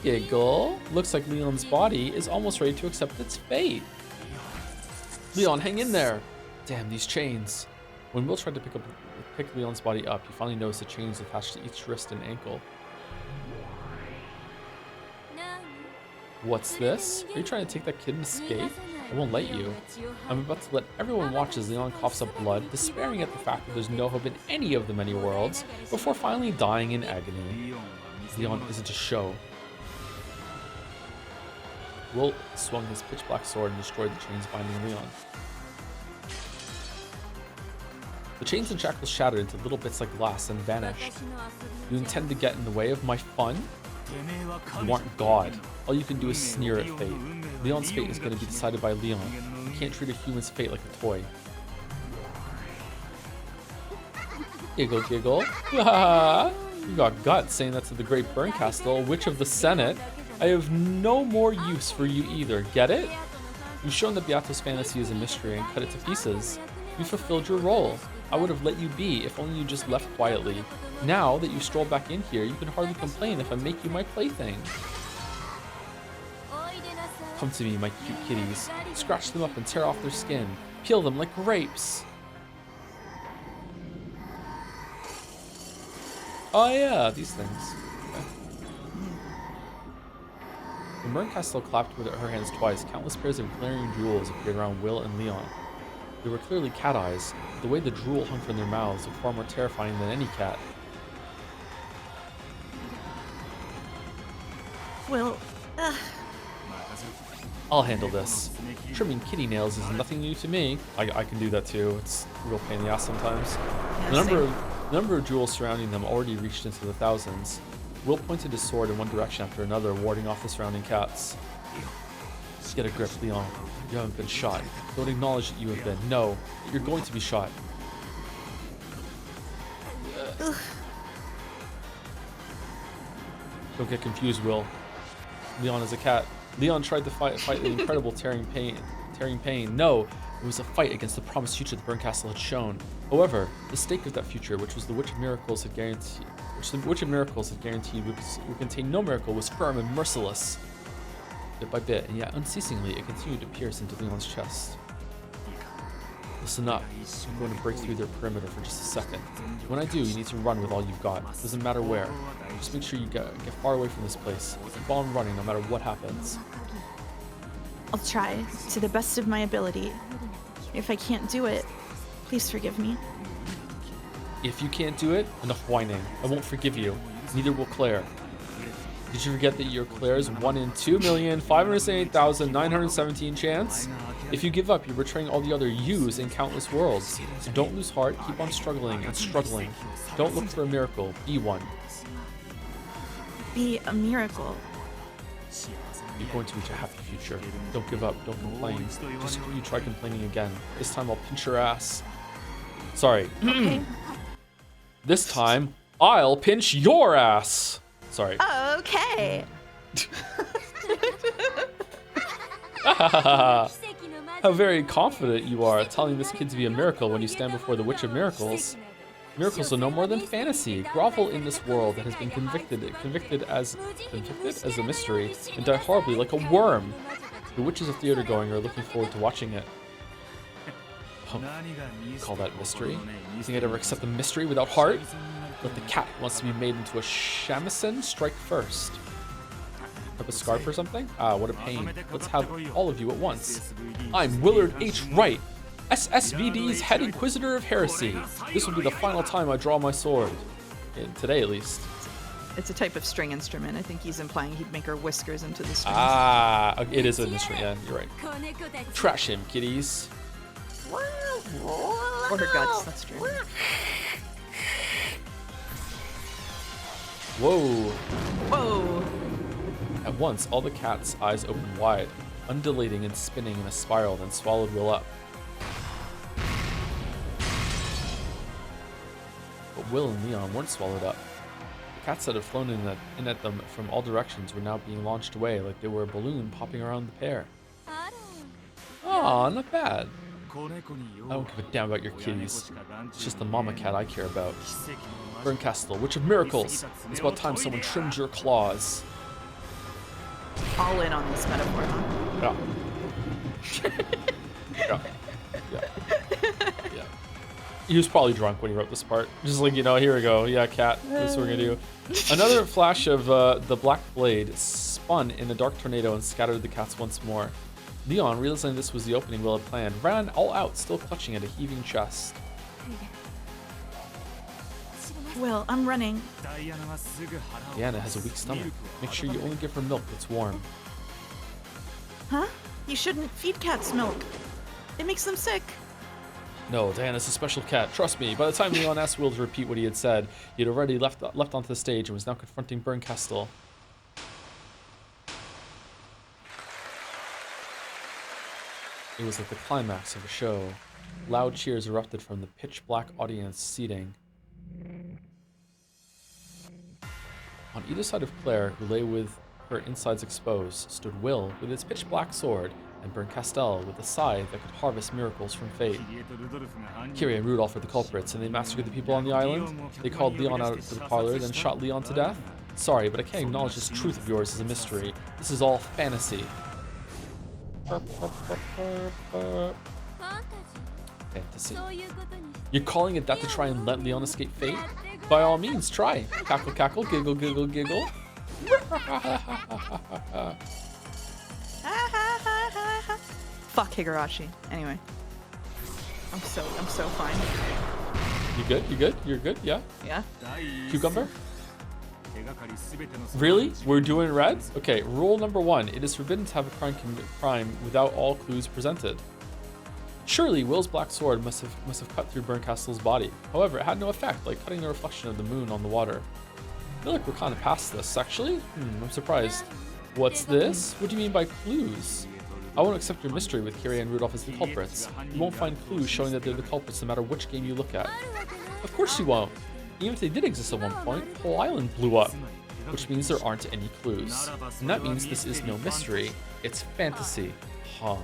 Giggle. Looks like Leon's body is almost ready to accept its fate. Leon, hang in there! Damn, these chains. When Will tried to pick Leon's body up, he finally noticed the chains attached to each wrist and ankle. What's this? Are you trying to take that kid and escape? I won't let you. I'm about to let everyone watch as Leon coughs up blood, despairing at the fact that there's no hope in any of the many worlds, before finally dying in agony. Leon isn't a show. Will swung his pitch black sword and destroyed the chains binding Leon. The chains and shackles shattered into little bits like glass and vanished. You intend to get in the way of my fun? You aren't God. All you can do is sneer at fate. Leon's fate is going to be decided by Leon. You can't treat a human's fate like a toy. Giggle, giggle. You got guts saying that to the great Berncastle, witch of the Senate. I have no more use for you either, get it? You've shown that Beato's fantasy is a mystery and cut it to pieces. You fulfilled your role. I would have let you be if only you just left quietly. Now that you stroll back in here, you can hardly complain if I make you my plaything. Come to me, my cute kitties. Scratch them up and tear off their skin. Peel them like grapes. Oh yeah, these things. Okay. When Berncastle clapped with her hands twice, countless pairs of glaring jewels appeared around Will and Leon. They were clearly cat eyes. The way the drool hung from their mouths looked far more terrifying than any cat. Well, I'll handle this. Trimming kitty nails is nothing new to me. I can do that too. It's a real pain in the ass sometimes. yeah, The number of jewels surrounding them already reached into the thousands. Will pointed his sword in one direction after another, warding off the surrounding cats. Get a grip, Leon. You haven't been shot. Don't acknowledge that you have been. No, you're going to be shot. Don't get confused, Will. Leon is a cat. Leon tried to fight the incredible tearing pain. No, it was a fight against the promised future the Burn Castle had shown. However, the stake of that future, which was the Witch of Miracles had guaranteed, would contain no miracle, was firm and merciless. Bit by bit, and yet unceasingly, it continued to pierce into Leon's chest. Listen up. I'm going to break through their perimeter for just a second. When I do, you need to run with all you've got. Doesn't matter where. Just make sure you get far away from this place. Keep on running no matter what happens. I'll try to the best of my ability. If I can't do it, please forgive me. If you can't do it, enough whining. I won't forgive you. Neither will Claire. Did you forget that you're Claire's 1 in 2,578,917 chance? If you give up, you're betraying all the other yous in countless worlds. So don't lose heart, keep on struggling and struggling. Don't look for a miracle, be one. Be a miracle. You're going to reach a happy future. Don't give up, don't complain. Just you try complaining again. This time I'll pinch your ass. Sorry. Okay. This time, I'll pinch your ass. Sorry. Okay. How very confident you are telling this kid to be a miracle when you stand before the Witch of Miracles. Miracles are no more than fantasy. Grovel in this world that has been convicted as a mystery and die horribly like a worm. The witches of theater going are looking forward to watching it. Oh, you call that mystery? You think I'd ever accept a mystery without heart? Let the cat who wants to be made into a shamisen strike first. Up a scarf or something? Ah, what a pain. Let's have all of you at once. I'm Willard H. Wright, SSVD's head inquisitor of heresy. This will be the final time I draw my sword. Today, at least. It's a type of string instrument. I think he's implying he'd make her whiskers into the strings. Ah, it is an instrument. Yeah, you're right. Trash him, kitties. Or her guts, that's true. Whoa. Whoa. At once, all the cat's eyes opened wide, undulating and spinning in a spiral, then swallowed Will up. But Will and Leon weren't swallowed up. The cats that had flown in at them from all directions were now being launched away like they were a balloon popping around the pair. Aw, not bad. I don't give a damn about your kitties. It's just the mama cat I care about. Burn Castle, Witch of Miracles! It's about time someone trimmed your claws. All in on this metaphor, huh? Yeah. Yeah. He was probably drunk when he wrote this part. Just like, here we go. Yeah, cat. That's what we're gonna do. Another flash of the black blade spun in a dark tornado and scattered the cats once more. Leon, realizing this was the opening Will had planned, ran all out, still clutching at a heaving chest. Well, I'm running. Diana has a weak stomach. Make sure you only give her milk that's warm. Huh? You shouldn't feed cats milk. It makes them sick. No, Diana's a special cat. Trust me. By the time Leon asked Will to repeat what he had said, he had already left onto the stage and was now confronting Burn Castle. It was at the climax of the show. Loud cheers erupted from the pitch-black audience seating. On either side of Claire, who lay with her insides exposed, stood Will with his pitch-black sword, and Burn Castle with a scythe that could harvest miracles from fate. Kyrie and Rudolph were the culprits, and they massacred the people on the island. They called Leon out to the parlor, then shot Leon to death. Sorry, but I can't acknowledge this truth of yours as a mystery. This is all fantasy. Fantasy. You're calling it that to try and let Leon escape fate? By all means, try. Cackle, cackle, giggle, giggle, giggle. Fuck Higurashi. Anyway. I'm so fine. You good? You good? You're good? Yeah? Yeah. Cucumber? Really? We're doing red? Okay, rule number 1. It is forbidden to have a crime without all clues presented. Surely, Will's black sword must have cut through Berncastle's body. However, it had no effect, like cutting the reflection of the moon on the water. I feel like we're kind of past this, actually. I'm surprised. What's this? What do you mean by clues? I won't accept your mystery with Kiria and Rudolph as the culprits. You won't find clues showing that they're the culprits no matter which game you look at. Of course you won't. Even if they did exist at one point, the whole island blew up. Which means there aren't any clues. And that means this is no mystery. It's fantasy. Huh?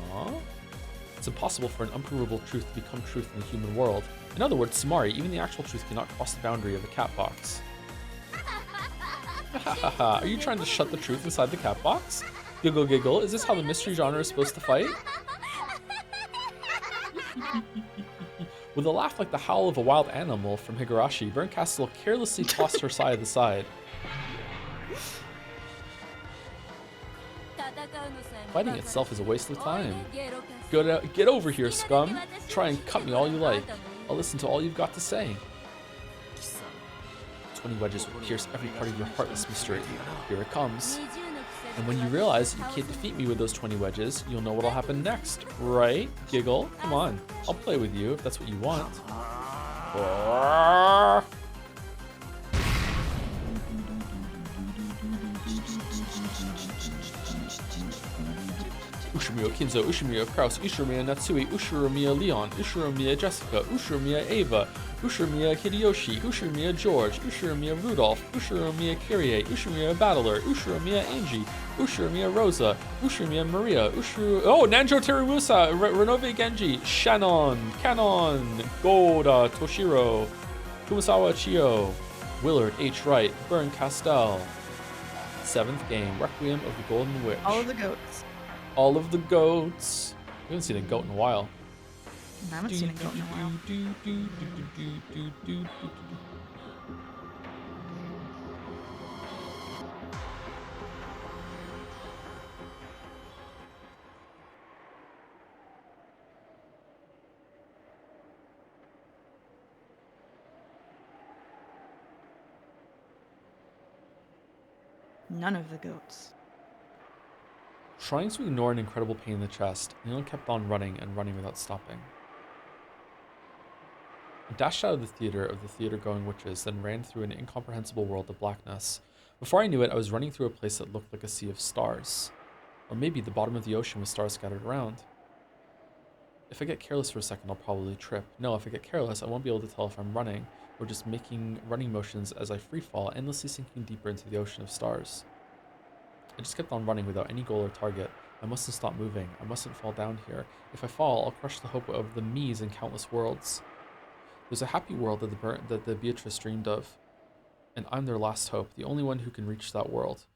It's impossible for an unprovable truth to become truth in the human world. In other words, Samari, even the actual truth cannot cross the boundary of the cat box. Are you trying to shut the truth inside the cat box? Giggle giggle, is this how the mystery genre is supposed to fight? With a laugh like the howl of a wild animal from Higurashi, Berncastle carelessly tossed her side to side. Fighting itself is a waste of time. Get over here, scum. Try and cut me all you like. I'll listen to all you've got to say. 20 wedges will pierce every part of your heartless mystery. Here it comes. And when you realize you can't defeat me with those 20 wedges, you'll know what'll happen next, right? Giggle, come on. I'll play with you if that's what you want. Ushiromiya Kinzo, Ushiromiya Kraus, Ushiromiya Natsui, Ushiromiya Leon, Ushiromiya Jessica, Ushiromiya Ava, Ushiromiya Hideyoshi, Ushiromiya George, Ushiromiya Rudolph, Ushiromiya Kyrie, Ushiromiya Battler, Ushiromiya Angie, Ushiromiya Rosa, Ushiromiya Maria, Nanjo Terumusa, Renove Genji, Shannon, Canon, Goda, Toshiro, Kumasawa Chio, Willard H. Wright, Bern Castell. 7th game, Requiem of the Golden Witch. All of the goats. All of the goats. We haven't seen a goat in a while. I haven't seen a goat in a while. None of the goats. Trying to ignore an incredible pain in the chest, Leon kept on running and running without stopping. I dashed out of the theater-going witches, then ran through an incomprehensible world of blackness. Before I knew it, I was running through a place that looked like a sea of stars. Or maybe the bottom of the ocean with stars scattered around. If I get careless for a second, I'll probably trip. No, if I get careless, I won't be able to tell if I'm running, or just making running motions as I freefall, endlessly sinking deeper into the ocean of stars. I just kept on running without any goal or target. I mustn't stop moving. I mustn't fall down here. If I fall, I'll crush the hope of the me's in countless worlds. There's a happy world that the Beatrice dreamed of, and I'm their last hope, the only one who can reach that world.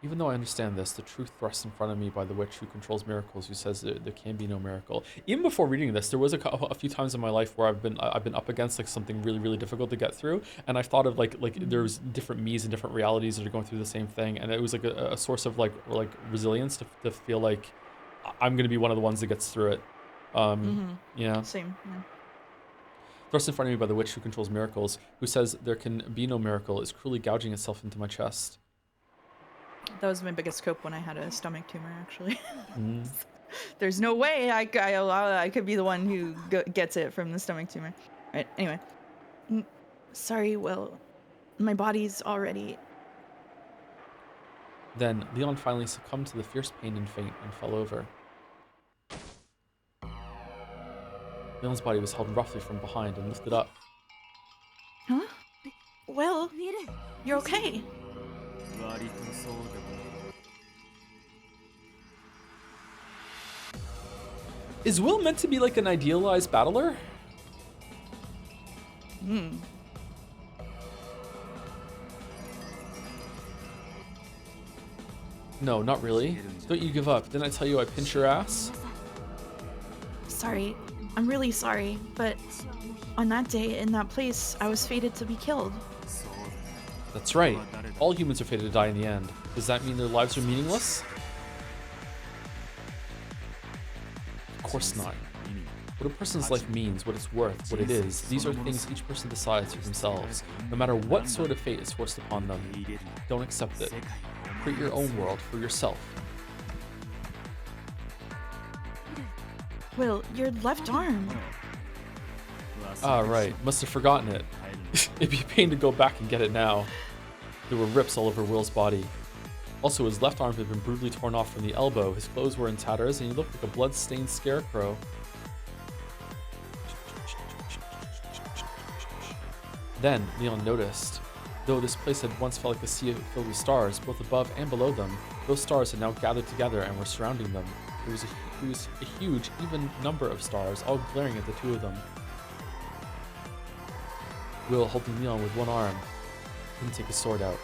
Even though I understand this, the truth thrust in front of me by the witch who controls miracles, who says there can be no miracle. Even before reading this, there was a few times in my life where I've been up against like something really, really difficult to get through, and I've thought of like there's different me's and different realities that are going through the same thing, and it was like a source of like resilience to feel like I'm gonna be one of the ones that gets through it. Yeah. Same. Yeah. Thrust in front of me by the witch who controls miracles, who says there can be no miracle, is cruelly gouging itself into my chest. That was my biggest cope when I had a stomach tumor, actually. There's no way I could be the one who gets it from the stomach tumor. Right, anyway. Sorry, Will. My body's already... Then, Leon finally succumbed to the fierce pain and faint and fell over. Leon's body was held roughly from behind and lifted up. Huh? Will, you're okay. Is Will meant to be like an idealized battler? No, not really. Don't you give up. Didn't I tell you I pinch your ass? Sorry. I'm really sorry, but on that day, in that place, I was fated to be killed. That's right. All humans are fated to die in the end. Does that mean their lives are meaningless? Of course not. What a person's life means, what it's worth, what it is, these are things each person decides for themselves, no matter what sort of fate is forced upon them. Don't accept it. Create your own world for yourself. Will, your left arm. Ah, right. Must have forgotten it. It'd be a pain to go back and get it now. There were rips all over Will's body. Also, his left arm had been brutally torn off from the elbow, his clothes were in tatters, and he looked like a blood-stained scarecrow. Then, Leon noticed. Though this place had once felt like a sea filled with stars, both above and below them, those stars had now gathered together and were surrounding them. It was a huge, even number of stars, all glaring at the two of them. Will, holding Leon with one arm, didn't take his sword out.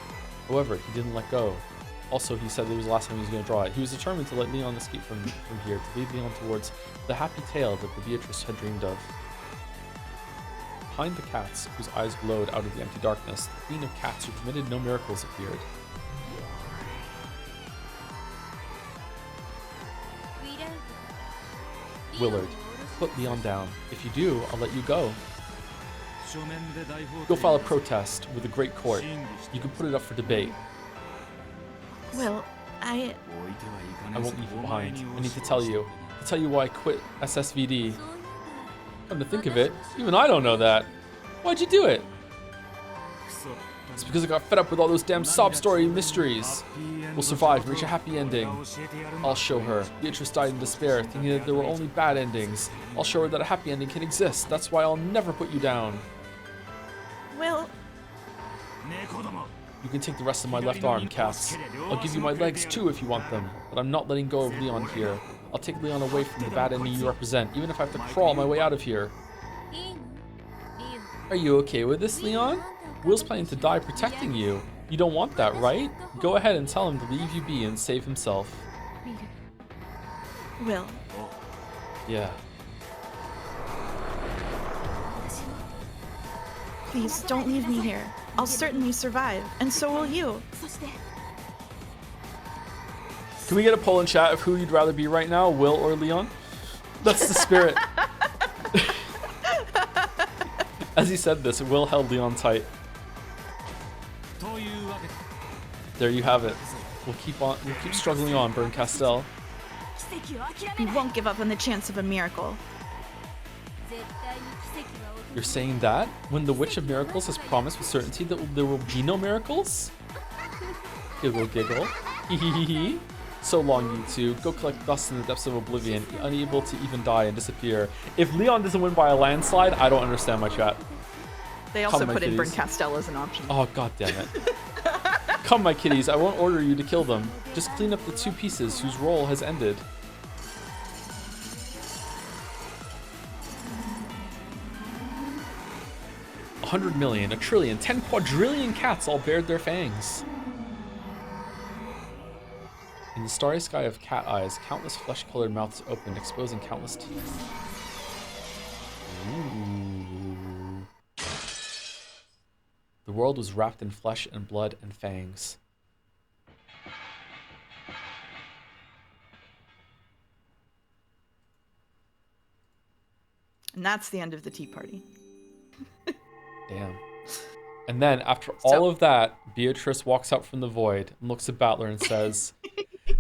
However, he didn't let go. Also, he said it was the last time he was going to draw it. He was determined to let Leon escape from here, to lead Leon towards the happy tale that the Beatrice had dreamed of. Behind the cats, whose eyes glowed out of the empty darkness, the queen of cats who committed no miracles appeared. Willard, put Leon down. If you do, I'll let you go. Go file a protest with the Great Court. You can put it up for debate. Will, I won't leave you behind. I need to tell you why I quit SSVD. Come to think of it, even I don't know that. Why'd you do it? It's because I got fed up with all those damn sob story mysteries. We'll survive and reach a happy ending. I'll show her. Beatrice died in despair, thinking that there were only bad endings. I'll show her that a happy ending can exist. That's why I'll never put you down. Will, you can take the rest of my left arm, cats. I'll give you my legs too if you want them, but I'm not letting go of Leon here. I'll take Leon away from the bad ending you represent, even if I have to crawl my way out of here. Are you okay with this, Leon? Will's planning to die protecting you. You don't want that, right? Go ahead and tell him to leave you be and save himself. Will. Yeah. Please, don't leave me here. I'll certainly survive, and so will you. Can we get a poll in chat of who you'd rather be right now, Will or Leon? That's the spirit. As he said this, Will held Leon tight. There you have it. We'll keep struggling on, Burn Castell. We won't give up on the chance of a miracle. You're saying that? When the Witch of Miracles has promised with certainty that there will be no miracles? Giggle giggle. Hehehe. So long, you two. Go collect dust in the depths of oblivion, unable to even die and disappear. If Leon doesn't win by a landslide, I don't understand my chat. They also Come, put in kitties. Burn Castell as an option. Oh, god damn it. Come, my kitties, I won't order you to kill them. Just clean up the two pieces whose role has ended. $100 million, $1 trillion, 10 quadrillion cats all bared their fangs. In the starry sky of cat eyes, countless flesh-colored mouths opened, exposing countless teeth. Ooh. The world was wrapped in flesh and blood and fangs. And that's the end of the tea party. Damn. And then, after all of that, Beatrice walks out from the void and looks at Battler and says,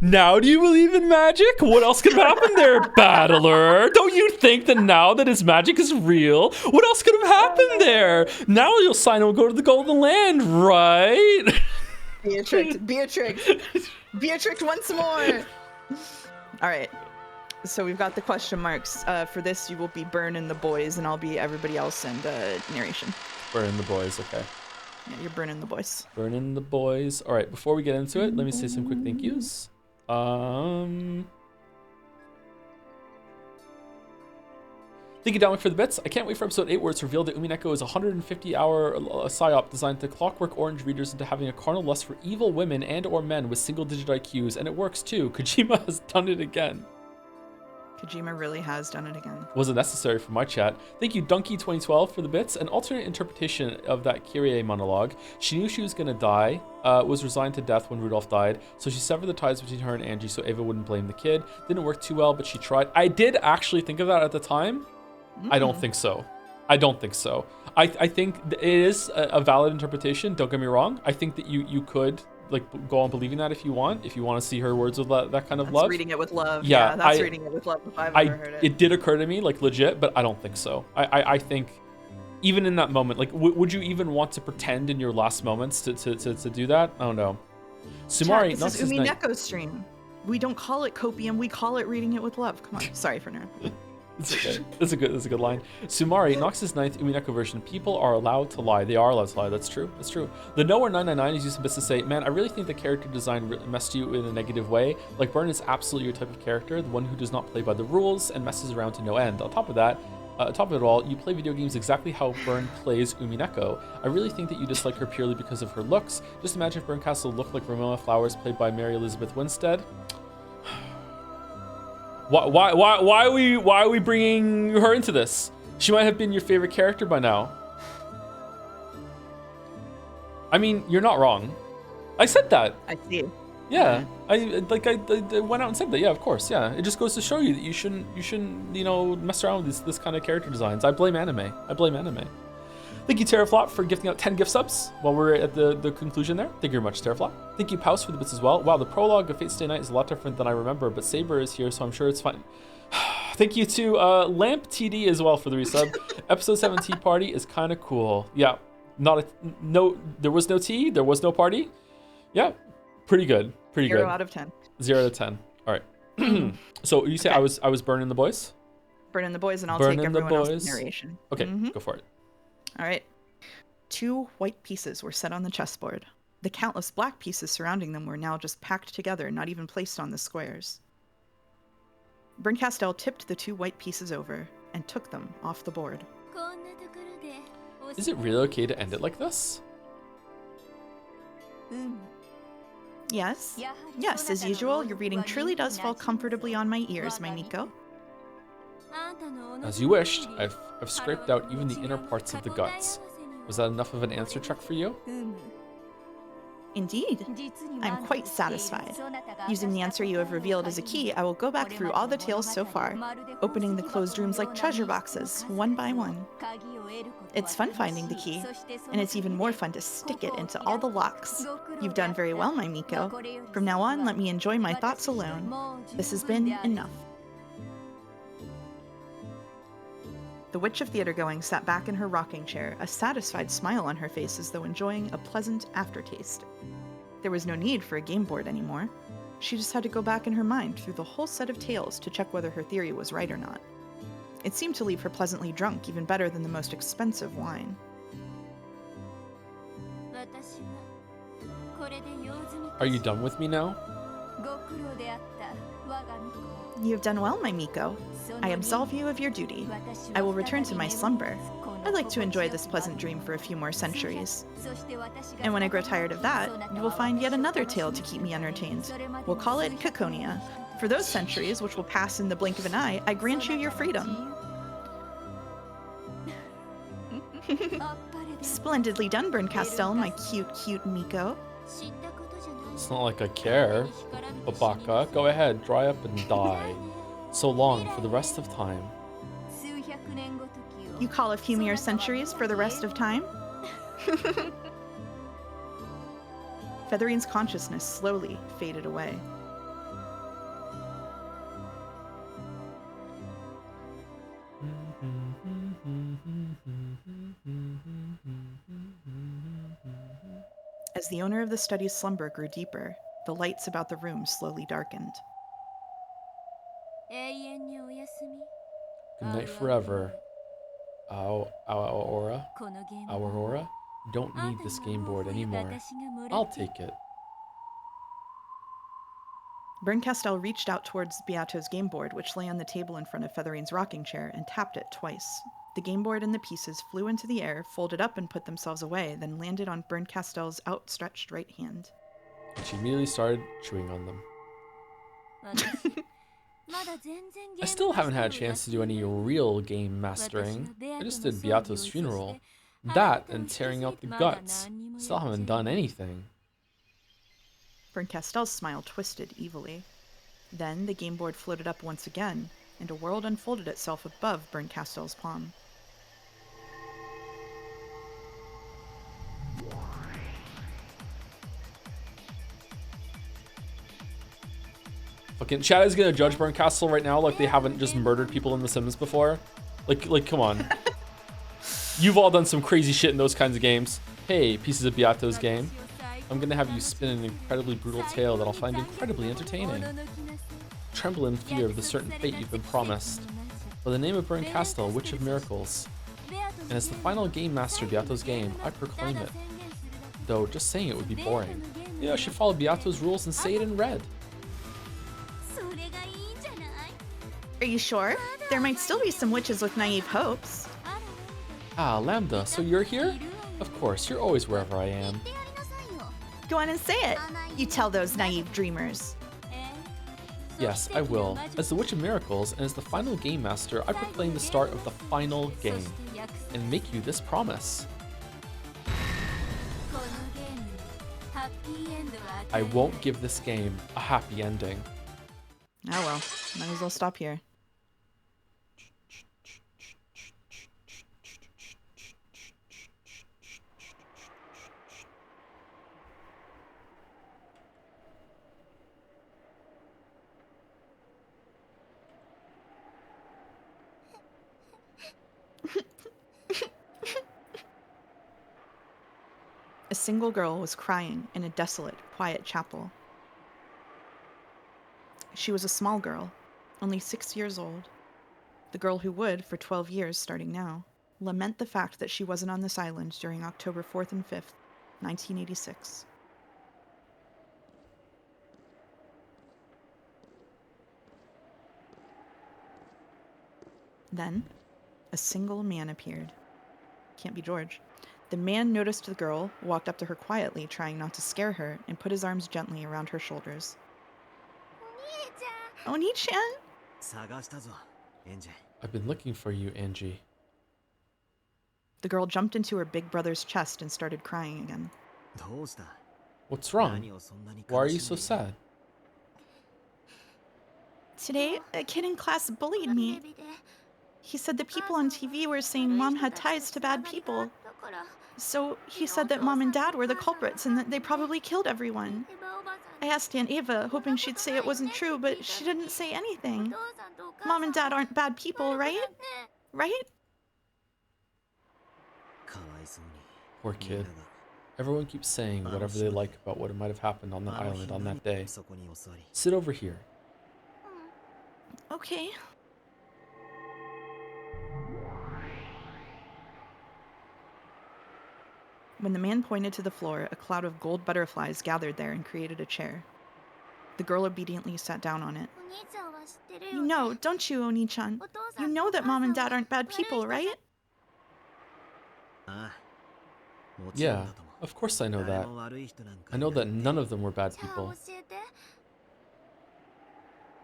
"Now do you believe in magic? What else could have happened there, Battler? Don't you think that now that his magic is real, what else could have happened there? Now you'll sign and go to the Golden Land, right?" Beatrix once more. All right. So we've got the question marks. For this, you will be Burn and the boys, and I'll be everybody else and narration. Burn the boys, okay. Yeah, you're burning the boys. Burning the boys. All right, before we get into it, let me say some quick thank yous. Thank you, Dominic, for the bits. I can't wait for episode 8 where it's revealed that Umineko is a 150-hour psyop designed to clockwork orange readers into having a carnal lust for evil women and or men with single-digit IQs, and it works too. Kojima has done it again. Kojima really has done it again. Wasn't necessary for my chat. Thank you, Donkey2012, for the bits. An alternate interpretation of that Kyrie monologue. She knew she was gonna die, was resigned to death when Rudolph died, so she severed the ties between her and Angie so Ava wouldn't blame the kid. Didn't work too well, but she tried. I did actually think of that at the time. I don't think so. I don't think so. I think it is a valid interpretation. Don't get me wrong. I think that you could like go on believing that if you want to see her words with that kind of That's love. reading it with love. Yeah, Yeah, that's reading it with love if I've ever heard it. It did occur to me, like legit, but I don't think so. I think even in that moment, like, would you even want to pretend in your last moments to do that? I don't know. Sumari, Chat, this is Umineko's stream. We don't call it copium, we call it reading it with love. Come on, sorry for interrupting. It's okay. That's a good line. Sumari, Nox's ninth Umineko version. People are allowed to lie. They are allowed to lie. That's true. That's true. The Nowhere 999 is used in bits to say, man, I really think the character design messed you in a negative way. Like, Burn is absolutely your type of character, the one who does not play by the rules and messes around to no end. On top of it all, you play video games exactly how Burn plays Umineko. I really think that you dislike her purely because of her looks. Just imagine if Burn Castle looked like Ramona Flowers played by Mary Elizabeth Winstead. Why are we bringing her into this? She might have been your favorite character by now. I mean, you're not wrong. I said that. I see. Yeah, I went out and said that. Yeah, of course. Yeah, it just goes to show you that you shouldn't mess around with this kind of character designs. I blame anime. Thank you, Terraflop, for gifting out 10 gift subs while we're at the conclusion there. Thank you very much, Terraflop. Thank you, Paus, for the bits as well. Wow, the prologue of Fate's Stay Night is a lot different than I remember, but Saber is here, so I'm sure it's fine. Thank you to Lamp TD as well for the resub. Episode 7 tea party is kind of cool. Yeah, there was no tea, there was no party. Yeah, pretty good. Pretty good. 0 out of 10. 0 out of 10. All right. So you say Okay. I was burning the boys? Burning the boys, and I'll Burning take the everyone else's boys. narration. Okay, go for it. All right. 2 white pieces were set on the chessboard. The countless black pieces surrounding them were now just packed together, not even placed on the squares. Berncastel tipped the 2 white pieces over and took them off the board. Is it really okay to end it like this? Yes. Yes, as usual, your reading truly does fall comfortably on my ears, my Miko. As you wished, I've scraped out even the inner parts of the guts. Was that enough of an answer check for you? Indeed. I'm quite satisfied. Using the answer you have revealed as a key, I will go back through all the tales so far, opening the closed rooms like treasure boxes, one by one. It's fun finding the key, and it's even more fun to stick it into all the locks. You've done very well, my Miko. From now on, let me enjoy my thoughts alone. This has been enough. The Witch of Theatergoing sat back in her rocking chair, a satisfied smile on her face as though enjoying a pleasant aftertaste. There was no need for a game board anymore. She just had to go back in her mind through the whole set of tales to check whether her theory was right or not. It seemed to leave her pleasantly drunk, even better than the most expensive wine. Are you done with me now? You have done well, my Miko. I absolve you of your duty. I will return to my slumber. I'd like to enjoy this pleasant dream for a few more centuries. And when I grow tired of that, you will find yet another tale to keep me entertained. We'll call it Caconia. For those centuries, which will pass in the blink of an eye, I grant you your freedom. Splendidly done, Berncastel, my cute Miko. It's not like I care. Babaka, go ahead, dry up and die. So long for the rest of time. You call a few mere centuries for the rest of time? Featherine's consciousness slowly faded away. As the owner of the study's slumber grew deeper, the lights about the room slowly darkened. Good night forever. Aurora? Aurora? Don't need this game board anymore. I'll take it. Berncastel reached out towards Beato's game board, which lay on the table in front of Featherine's rocking chair, and tapped it twice. The game board and the pieces flew into the air, folded up and put themselves away, then landed on Berncastel's outstretched right hand. She immediately started chewing on them. I still haven't had a chance to do any real game mastering. I just did Beato's funeral. That and tearing out the guts. Still haven't done anything. Berncastel's smile twisted evilly. Then the game board floated up once again, and a world unfolded itself above Bernkastel's palm. Fucking Chad is gonna judge Bernkastel right now like they haven't just murdered people in The Sims before. Like, come on. You've all done some crazy shit in those kinds of games. Hey, pieces of Beato's game. I'm gonna have you spin an incredibly brutal tale that I'll find incredibly entertaining. Tremble in fear of the certain fate you've been promised. By the name of Bernkastel, Witch of Miracles. And as the final game master of Beato's game, I proclaim it. Though, just saying it would be boring. You know, I should follow Beato's rules and say it in red. Are you sure? There might still be some witches with naive hopes. Ah, Lambda, so you're here? Of course, you're always wherever I am. Go on and say it. You tell those naive dreamers. Yes, I will. As the Witch of Miracles and as the final game master, I proclaim the start of the final game and make you this promise. I won't give this game a happy ending. Oh well, might as well stop here. A single girl was crying in a desolate, quiet chapel. She was a small girl, only 6 years old. The girl who would, for 12 years starting now, lament the fact that she wasn't on this island during October 4th and 5th, 1986. Then, a single man appeared. Can't be George. The man noticed the girl, walked up to her quietly, trying not to scare her, and put his arms gently around her shoulders. Oni-chan? I've been looking for you, Angie. The girl jumped into her big brother's chest and started crying again. What's wrong? Why are you so sad? Today, a kid in class bullied me. He said that people on TV were saying Mom had ties to bad people. So he said that Mom and Dad were the culprits and that they probably killed everyone. I asked Aunt Ava, hoping she'd say it wasn't true, but she didn't say anything. Mom and Dad aren't bad people, right? Right? Poor kid. Everyone keeps saying whatever they like about what might have happened on the island on that day. Sit over here. Okay. When the man pointed to the floor, a cloud of gold butterflies gathered there and created a chair. The girl obediently sat down on it. You know, don't you, Oni-chan? You know that Mom and Dad aren't bad people, right? Yeah, of course I know that. I know that none of them were bad people.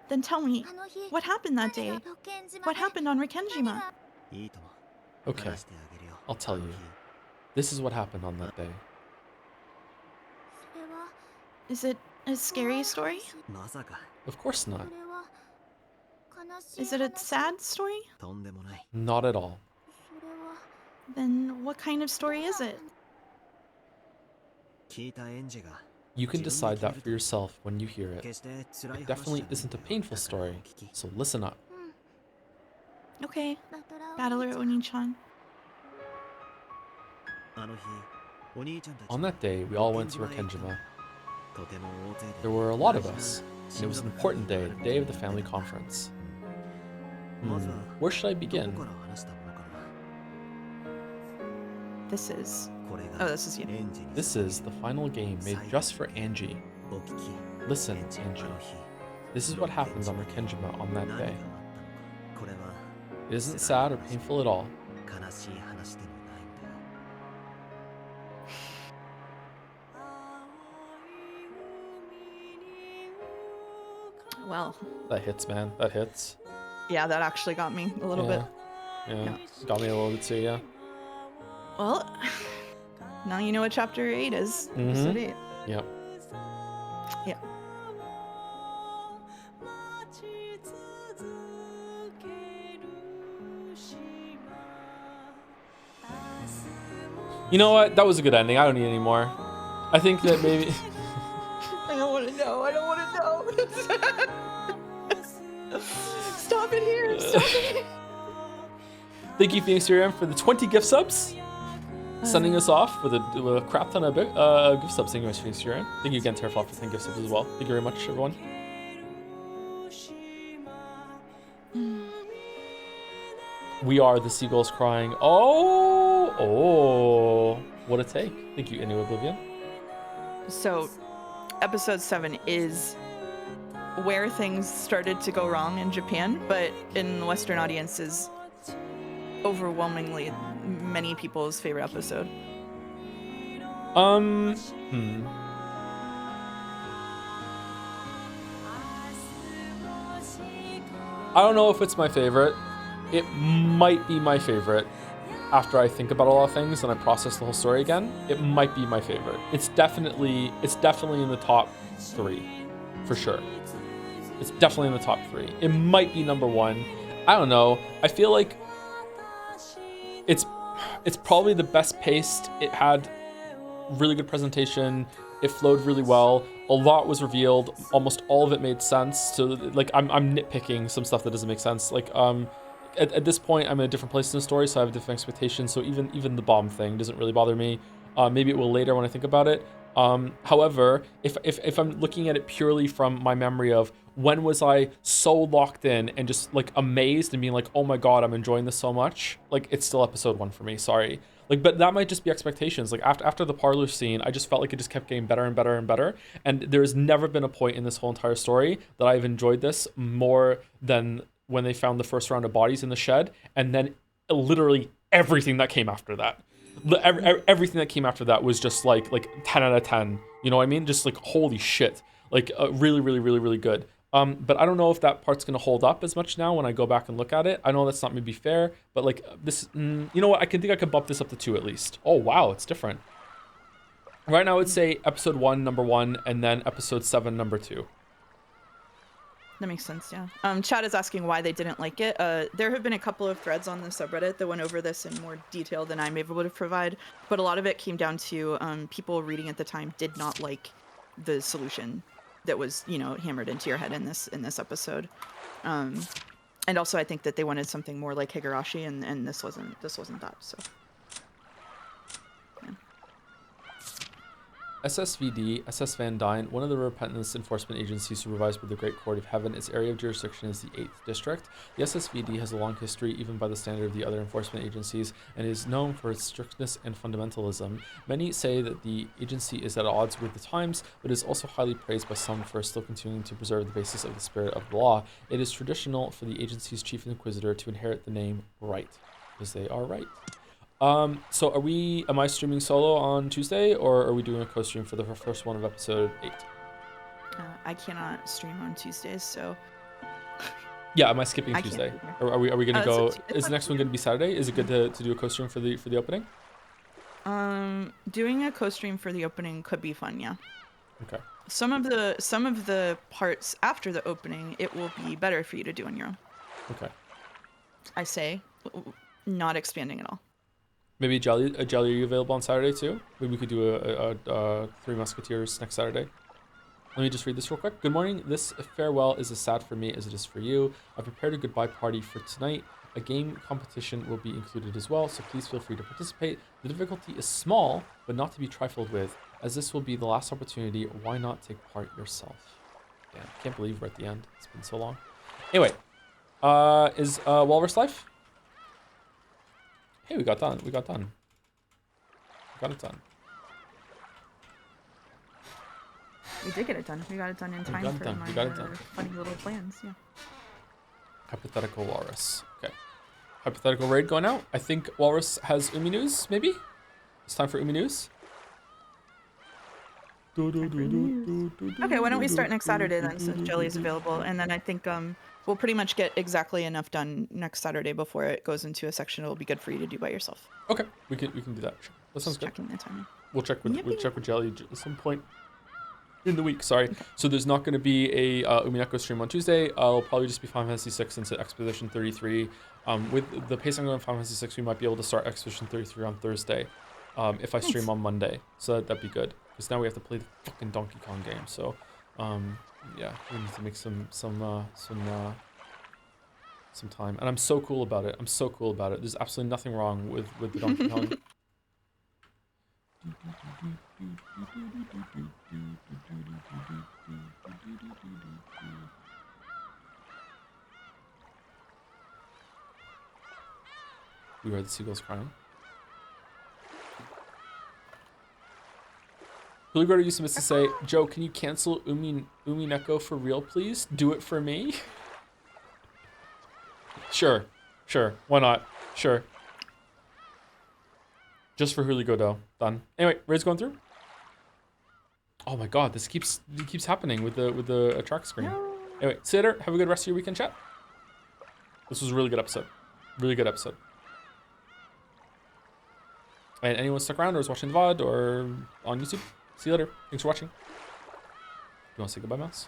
Then tell me, what happened that day? What happened on Rikkenjima? Okay, I'll tell you. This is what happened on that day. Is it a scary story? Of course not. Is it a sad story? Not at all. Then what kind of story is it? You can decide that for yourself when you hear it. It definitely isn't a painful story, so listen up. Okay, Battler Oni-chan. On that day, we all went to Rikkenjima. There were a lot of us, and it was an important day, the day of the family conference. Where should I begin? This is... Oh, this is you. This is the final game made just for Angie. Listen, Angie. This is what happened on Rikkenjima on that day. It isn't sad or painful at all. Well... That hits, man. That hits. Yeah, that actually got me a little bit. Yeah. Got me a little bit too, yeah. Well, now you know what chapter 8 is. Episode 8. Yep. Yeah. You know what? That was a good ending. I don't need any more. I think that maybe... I don't want to know. I don't want to know. Stop it here. Stop it here. Thank you, Phoenix Uriam, for the 20 gift subs. Sending us off with a crap ton of gift subs. Thank you much, Phoenix Uriam. Thank you again, Terraflop, for 10 gift subs as well. Thank you very much, everyone. We are the seagulls crying. Oh, what a take. Thank you, Inu Oblivion. So, episode 7 is where things started to go wrong in Japan, but in the Western audiences, overwhelmingly many people's favorite episode. I don't know if it's my favorite. It might be my favorite after I think about a lot of things and I process the whole story again. It might be my favorite. It's definitely in the top 3 for sure. It's definitely in the top 3. It might be number 1. I don't know. I feel like it's probably the best paced. It had really good presentation. It flowed really well. A lot was revealed. Almost all of it made sense. So like I'm nitpicking some stuff that doesn't make sense. Like at this point I'm in a different place in the story, so I have different expectations. So even the bomb thing doesn't really bother me. Maybe it will later when I think about it. However, if I'm looking at it purely from my memory of when was I so locked in and just like amazed and being like, oh my god, I'm enjoying this so much, like it's still episode 1 for me. Sorry. Like, but that might just be expectations. Like after the parlor scene, I just felt like it just kept getting better and better and better. And there's never been a point in this whole entire story that I've enjoyed this more than when they found the first round of bodies in the shed, and then literally everything that came after that. Everything that came after that was just like 10 out of 10. You know what I mean? Just like holy shit. Like really, really, really, really good. But I don't know if that part's gonna hold up as much now when I go back and look at it. I know that's not maybe fair, but like this, you know what? I think I could bump this up to 2 at least. Oh wow, it's different. Right now, I would say episode 1, number 1, and then episode 7, number 2. That makes sense, yeah. Chad is asking why they didn't like it. There have been a couple of threads on the subreddit that went over this in more detail than I'm able to provide, but a lot of it came down to people reading at the time did not like the solution that was, you know, hammered into your head in this episode. And also I think that they wanted something more like Higurashi, and this wasn't that, so. SSVD, SS Van Dyne, one of the repentance enforcement agencies supervised by the Great Court of Heaven. Its area of jurisdiction is the 8th District. The SSVD has a long history, even by the standard of the other enforcement agencies, and is known for its strictness and fundamentalism. Many say that the agency is at odds with the times, but is also highly praised by some for still continuing to preserve the basis of the spirit of the law. It is traditional for the agency's chief inquisitor to inherit the name Right, because they are right. So am I streaming solo on Tuesday, or are we doing a co-stream for the first one of episode 8? I cannot stream on Tuesdays, so. Yeah, am I skipping Tuesday? Or are we gonna go? Is the next one gonna be Saturday? Is it good to do a co-stream for the opening? Doing a co-stream for the opening could be fun, yeah. Okay. Some of the parts after the opening, it will be better for you to do on your own. Okay. I say, not expanding at all. Maybe Jelly, are you available on Saturday too? Maybe we could do a Three Musketeers next Saturday. Let me just read this real quick. Good morning. This farewell is as sad for me as it is for you. I prepared a goodbye party for tonight. A game competition will be included as well, so please feel free to participate. The difficulty is small, but not to be trifled with. As this will be the last opportunity, why not take part yourself? Yeah, I can't believe we're at the end. It's been so long. Anyway, is Walrus Life? Hey, we got it done. We got it done. We did get it done. We got it done in time for my funny little plans. Yeah. Hypothetical Walrus. Okay. Hypothetical raid going out. I think Walrus has Umi news. Maybe it's time for Umi news. Okay, why don't we start next Saturday then, since Jelly is available, and then I think we'll pretty much get exactly enough done next Saturday before it goes into a section it'll be good for you to do by yourself. Okay, we can do that. Sure. That sounds good. Checking the timing. We'll check with Jelly at some point in the week. Sorry. Okay. So there's not going to be a Umineko stream on Tuesday. I'll probably just be Final Fantasy 6 into Expedition 33. With the pace I'm going on Final Fantasy 6, we might be able to start Expedition 33 on Thursday. if I stream Nice. on Monday. So that'd be good. Because now we have to play the fucking Donkey Kong game. So, yeah, we need to make some time. And I'm so cool about it. I'm so cool about it. There's absolutely nothing wrong with the Donkey Kong. We heard the seagulls crying. Huligardo used to say, Joe, can you cancel Umineko for real, please? Do it for me? Sure. Why not? Sure. Just for Huligardo. Done. Anyway, raid's going through. Oh my god, this keeps happening with the track screen. Anyway, see you later. Have a good rest of your weekend, chat. This was a really good episode. Really good episode. And anyone stuck around or is watching the VOD or on YouTube, see you later. Thanks for watching. You want to say goodbye, Mouse?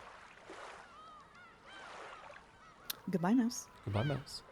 Goodbye, Mouse. Goodbye, Mouse.